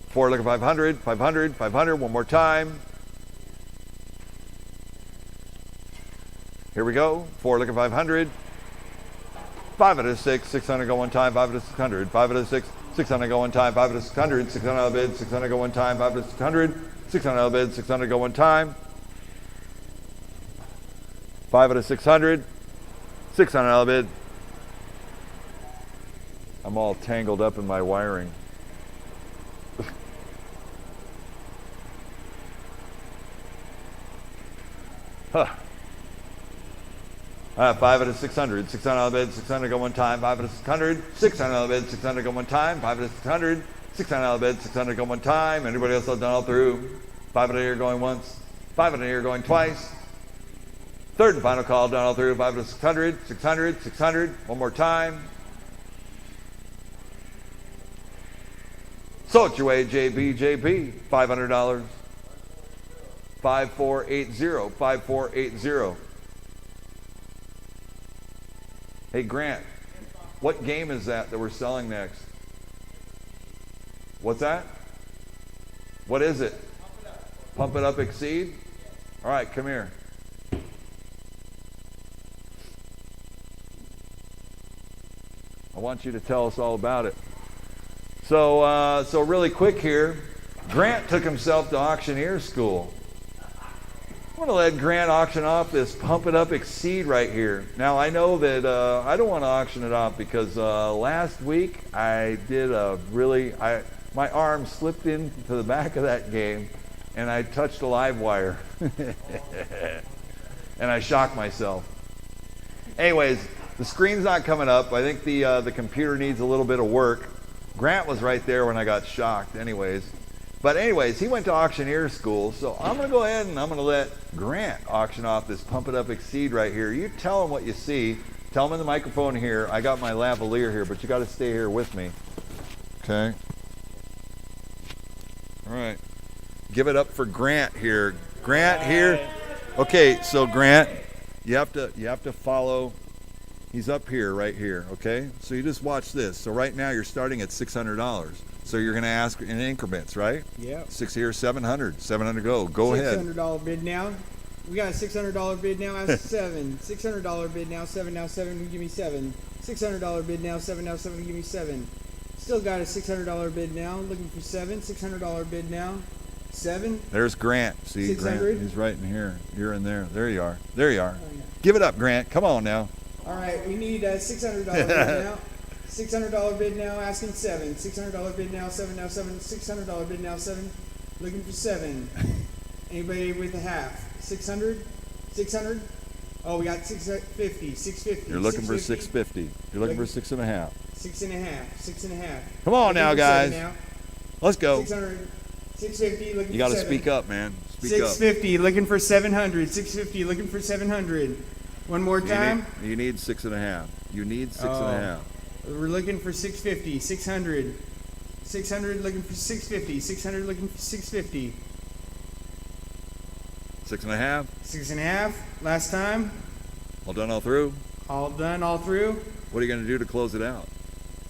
4 looking 500. 500. 500. One more time. Here we go. 4 looking 500. 5 out of 6. 600 go one time. 5 out of 600. 5 out of 6. 600 go one time. 5 out of 600. 600 out of bid. 600 go one time. 5 out of 600. 600 out of bid. 600 go one time. 5 out of 600. 600 out of bid. I'm all tangled up in my wiring. Huh. 5 out of 600. 600 out of bid. 600 go one time. 5 out of 600. 600 out of bid. 600 go one time. 5 out of 600. 600 out of bid. 600 go one time. Anybody else done all through? 5 out of here going once. 5 out of here going twice. Third and final call done all through. 5 out of 600. 600. 600. One more time. Salt your way, JB. $500. 5480. 5480. Hey, Grant, what game is that we're selling next? What's that? What is it? Pump It Up, Exceed? All right, come here. I want you to tell us all about it. So really quick here, Grant took himself to auctioneer school. I'm going to let Grant auction off this Pump It Up Exceed right here. Now, I know that I don't want to auction it off because last week I did my arm slipped into the back of that game and I touched a live wire. And I shocked myself. Anyways, the screen's not coming up. I think the computer needs a little bit of work. Grant was right there when I got shocked anyways. But anyways, he went to auctioneer school, so I'm going to go ahead and I'm going to let Grant auction off this Pump It Up Exceed right here. You tell him what you see. Tell him in the microphone here. I got my lavalier here, but you got to stay here with me. Okay. All right. Give it up for Grant here. Grant here. Okay, so Grant, you have to follow. He's up here, right here, okay? So you just watch this. So right now you're starting at $600. So you're going to ask in increments, right? Yeah. 6 here, 700. 700 go. Go ahead. $600 bid now. We got a $600 bid now. Ask 7. $600 bid now. 7 now. 7. Will give me 7. $600 bid now. 7 now. 7. Will give me 7. Still got a $600 bid now. Looking for 7. $600 bid now. 7. There's Grant. See, 600. Grant. He's right in here. You're in there. There you are. There you are. Oh, yeah. Give it up, Grant. Come on now. All right, we need a $600 bid now. $600 bid now, asking 7. $600 bid now, 7 now, 7. $600 bid now, 7. Looking for 7. Anybody with a half? 600? 600? Oh, we got 650. 650. You're looking for 650. 650. You're looking for 6.5. 6.5. 6.5. Come on now, guys. Now. Let's go. 600. 650. Looking You got for to 7. speak up, man. Speak 650. Looking for 700. 650. Looking for 700. One more up. time. You need 6.5. You need 6.5. We're looking for 650, 600. 600 looking for 650, 600 looking for 650. 6.5. 6.5. Last time. All done, all through. All done, all through. What are you going to do to close it out?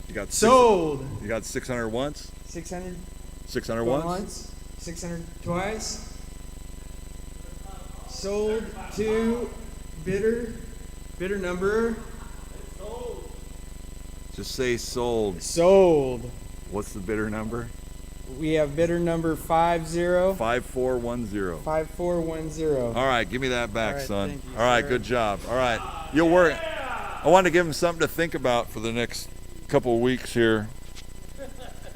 You got Sold. You got 600 once. 600 600 once. once. 600 twice. Sold to bidder. Bidder number. Just say sold. Sold. What's the bidder number? We have bidder number 50. 5410. 5410. All right, give me that back, All right, son. thank you, All right, sir. good job. All right, you'll work. I wanted to give him something to think about for the next couple of weeks here.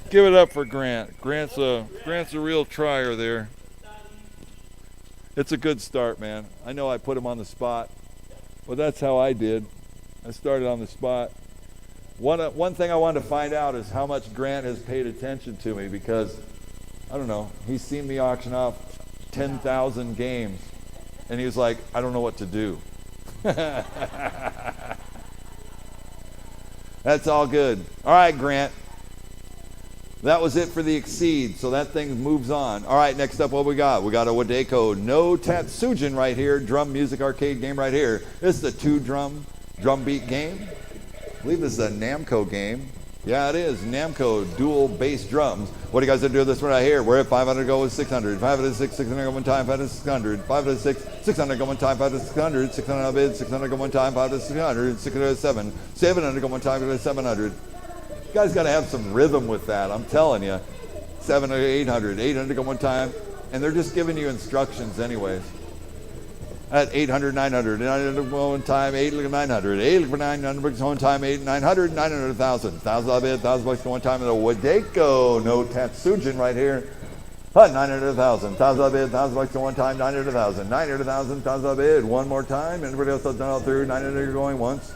Give it up for Grant. Grant's a real trier there. It's a good start, man. I know I put him on the spot, but that's how I did. I started on the spot. One thing I wanted to find out is how much Grant has paid attention to me, because, I don't know, he's seen me auction off 10,000 games, and he was like, I don't know what to do. That's all good. All right, Grant. That was it for the Exceed, so that thing moves on. All right, next up, what we got? We got a Wadeko No Tatsujin right here, drum music arcade game right here. This is a 2-drum beat game. I believe this is a Namco game. Yeah, it is. Namco dual bass drums. What do you guys gonna do with this one right here? We're at 500 go with 600. 506, 600 go one time, 5 to 600. 506, 600 go one time, 5 to 600. 600 on bid, 600 go one time, 5 to 600. 607, 700 go one time, 5 to 700. You guys gotta have some rhythm with that, I'm telling you. 700, 800, 800 go one time. And they're just giving you instructions anyways. At 800, 900, 900 one time, 800, 900, 800, 900 one time, 800, 900, 900, 1,000. 1,000 on bid, 1,000 bucks one time, and a Wadeko No Tatsujin right here. 900, 1,000. 1,000 on bid, 1,000 bucks one time, 900, 1,000. 900, 1,000, 1,000 on bid. One more time. Anybody else has done all through? 900 going once.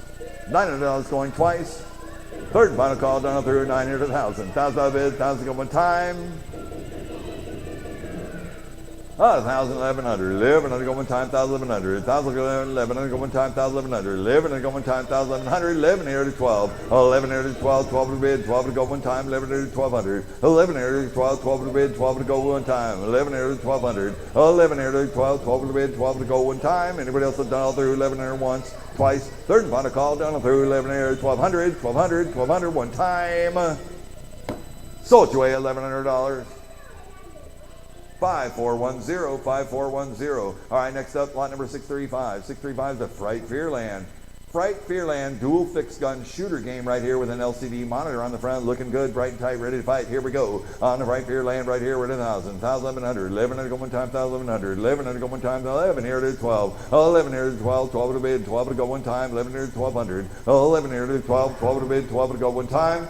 900 going twice. Third and final call done all through. 900, 1,000. 1,000 on bid, 1,000 go one time. 1,000, 1,100, 1,100 go one time, 1,100, 1,000 go 1,100 go one time, 1,100, 1,100 go one time, 1,100, 1,100 to 12, 1,100 to 12, 12 to bid, 12 to go one time, 1,100 to 1,200, 1,100 to 12, 12 to bid, 12 to go one time, 1,100 to 1,200, 1,100 to 12, 12 to bid, 12 to go one time. Anybody else have done all through 1,100 once, twice, third and final call done all through 1,100, 1,200, 1,200, 1,200 one time. Sold you away $1,100. 5410, 5410. All right, next up, lot number 635. 635 is the Fright Fearland. Fright Fearland dual fixed gun shooter game right here with an LCD monitor on the front, looking good, bright and tight, ready to fight. Here we go. On the Fright Fearland right here, we're at 1,000, 1,100, 1,100 go one time, 1,100, 1,100 go one time, 11 here to 12, 11 here to 12, 12 to bid, 12 to go one time, 11 here to 1,200, 11 here to 12, 12 to bid, 12 to go one time.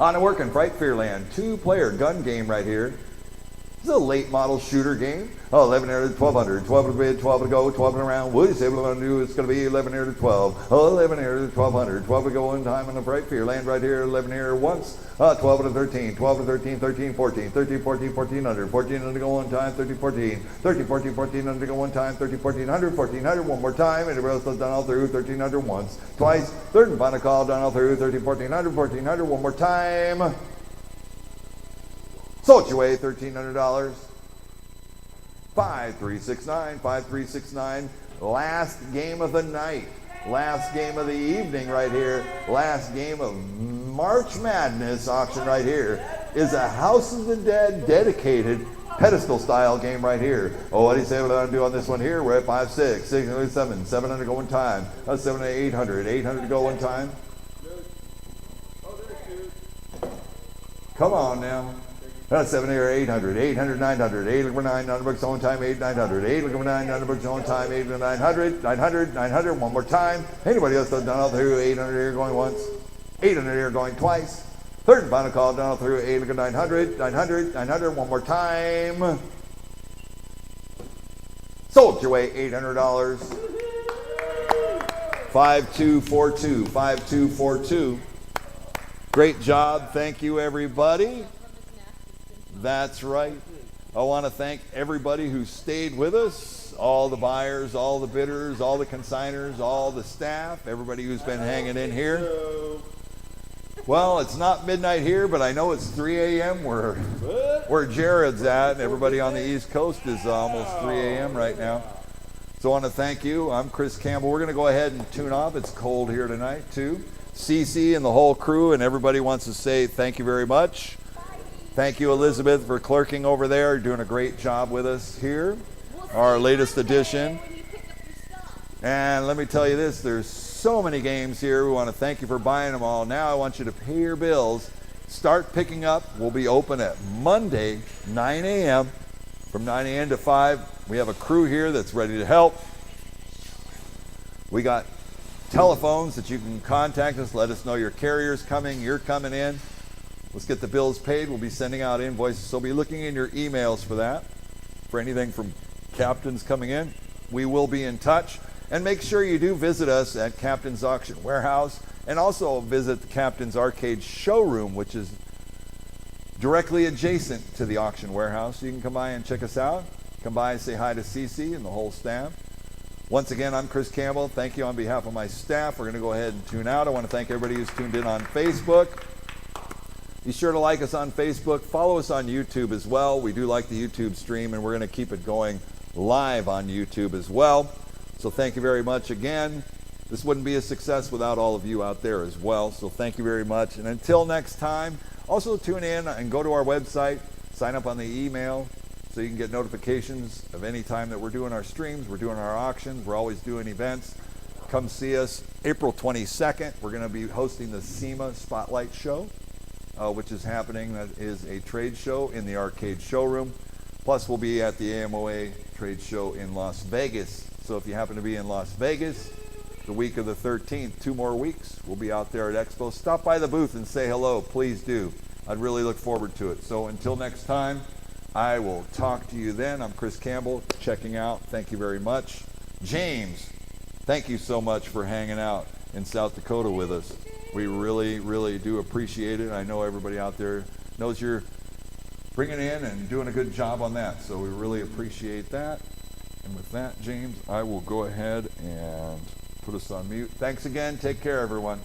On the working Fright Fearland, 2-player gun game right here. It's a late model shooter game. 11 here to 1,200, 12 to bid, 12 to go, 12 around. What is able to do? It's going to be 11 here to 12, 11 here to 1,200, 12 to go one time on the Fright Fearland right here, 11 here once, 12 to 13, 12 to 13, 13, 14, 13, 14, 1400, 1400 to go one time, 13, 14, 13, 14, 1400 to go one time, 13, 1400, 1400 one more time, and everybody else has done all through, 1300 once, twice, third and final call, done all through, 13, 1400, 1400 one more time. Sold you away $1,300. 5369, 5369. Last game of the night. Last game of the evening right here. Last game of March Madness auction right here is a House of the Dead dedicated pedestal style game right here. Oh, what do you say what I'm doing on this one here? We're at 5, 6, 6, 7, 700 go one time. 7, 800, 800 to go one time. Come on now. 7 here, 800, 800, 900, 8 over 900 bucks on time, 8, 900, 8 over 900 bucks on time, 8 over 900, 900, 900, one more time. Anybody else done all through 800 here going once, 800 here going twice. Third and final call, down all through 8 over 900, 900, 900, one more time. Sold your way $800. 5242, 5242. Great job. Thank you, everybody. That's right. I want to thank everybody who stayed with us, all the buyers, all the bidders, all the consigners, all the staff, everybody who's been hanging in here. Well, it's not midnight here, but I know it's 3 a.m. where Jared's at, and everybody on the East Coast is almost 3 a.m. right now. So I want to thank you. I'm Chris Campbell. We're going to go ahead and tune off. It's cold here tonight, too. Cece and the whole crew and everybody wants to say thank you very much. Thank you, Elizabeth, for clerking over there. You're doing a great job with us here. Our latest edition. And let me tell you this, there's so many games here. We want to thank you for buying them all. Now I want you to pay your bills. Start picking up. We'll be open at Monday, 9 a.m. From 9 a.m. to 5. We have a crew here that's ready to help. We got telephones that you can contact us. Let us know your carrier's coming, you're coming in. Let's get the bills paid. We'll be sending out invoices. So be looking in your emails for that. For anything from Captain's coming in, we will be in touch. And make sure you do visit us at Captain's Auction Warehouse and also visit the Captain's Arcade Showroom, which is directly adjacent to the auction warehouse. You can come by and check us out. Come by and say hi to Cece and the whole staff. Once again, I'm Chris Campbell. Thank you on behalf of my staff. We're going to go ahead and tune out. I want to thank everybody who's tuned in on Facebook. Be sure to like us on Facebook. Follow us on YouTube as well. We do like the YouTube stream, and we're going to keep it going live on YouTube as well. So thank you very much again. This wouldn't be a success without all of you out there as well. So thank you very much. And until next time, also tune in and go to our website, sign up on the email so you can get notifications of any time that we're doing our streams, we're doing our auctions, we're always doing events. Come see us April 22nd. We're going to be hosting the SEMA Spotlight Show. Which is happening. That is a trade show in the arcade showroom. Plus, we'll be at the AMOA trade show in Las Vegas. So if you happen to be in Las Vegas, the week of the 13th, 2 more weeks, we'll be out there at Expo. Stop by the booth and say hello. Please do. I'd really look forward to it. So until next time, I will talk to you then. I'm Chris Campbell, checking out. Thank you very much. James, thank you so much for hanging out in South Dakota with us. We really, really do appreciate it. I know everybody out there knows you're bringing in and doing a good job on that. So we really appreciate that. And with that, James, I will go ahead and put us on mute. Thanks again. Take care, everyone.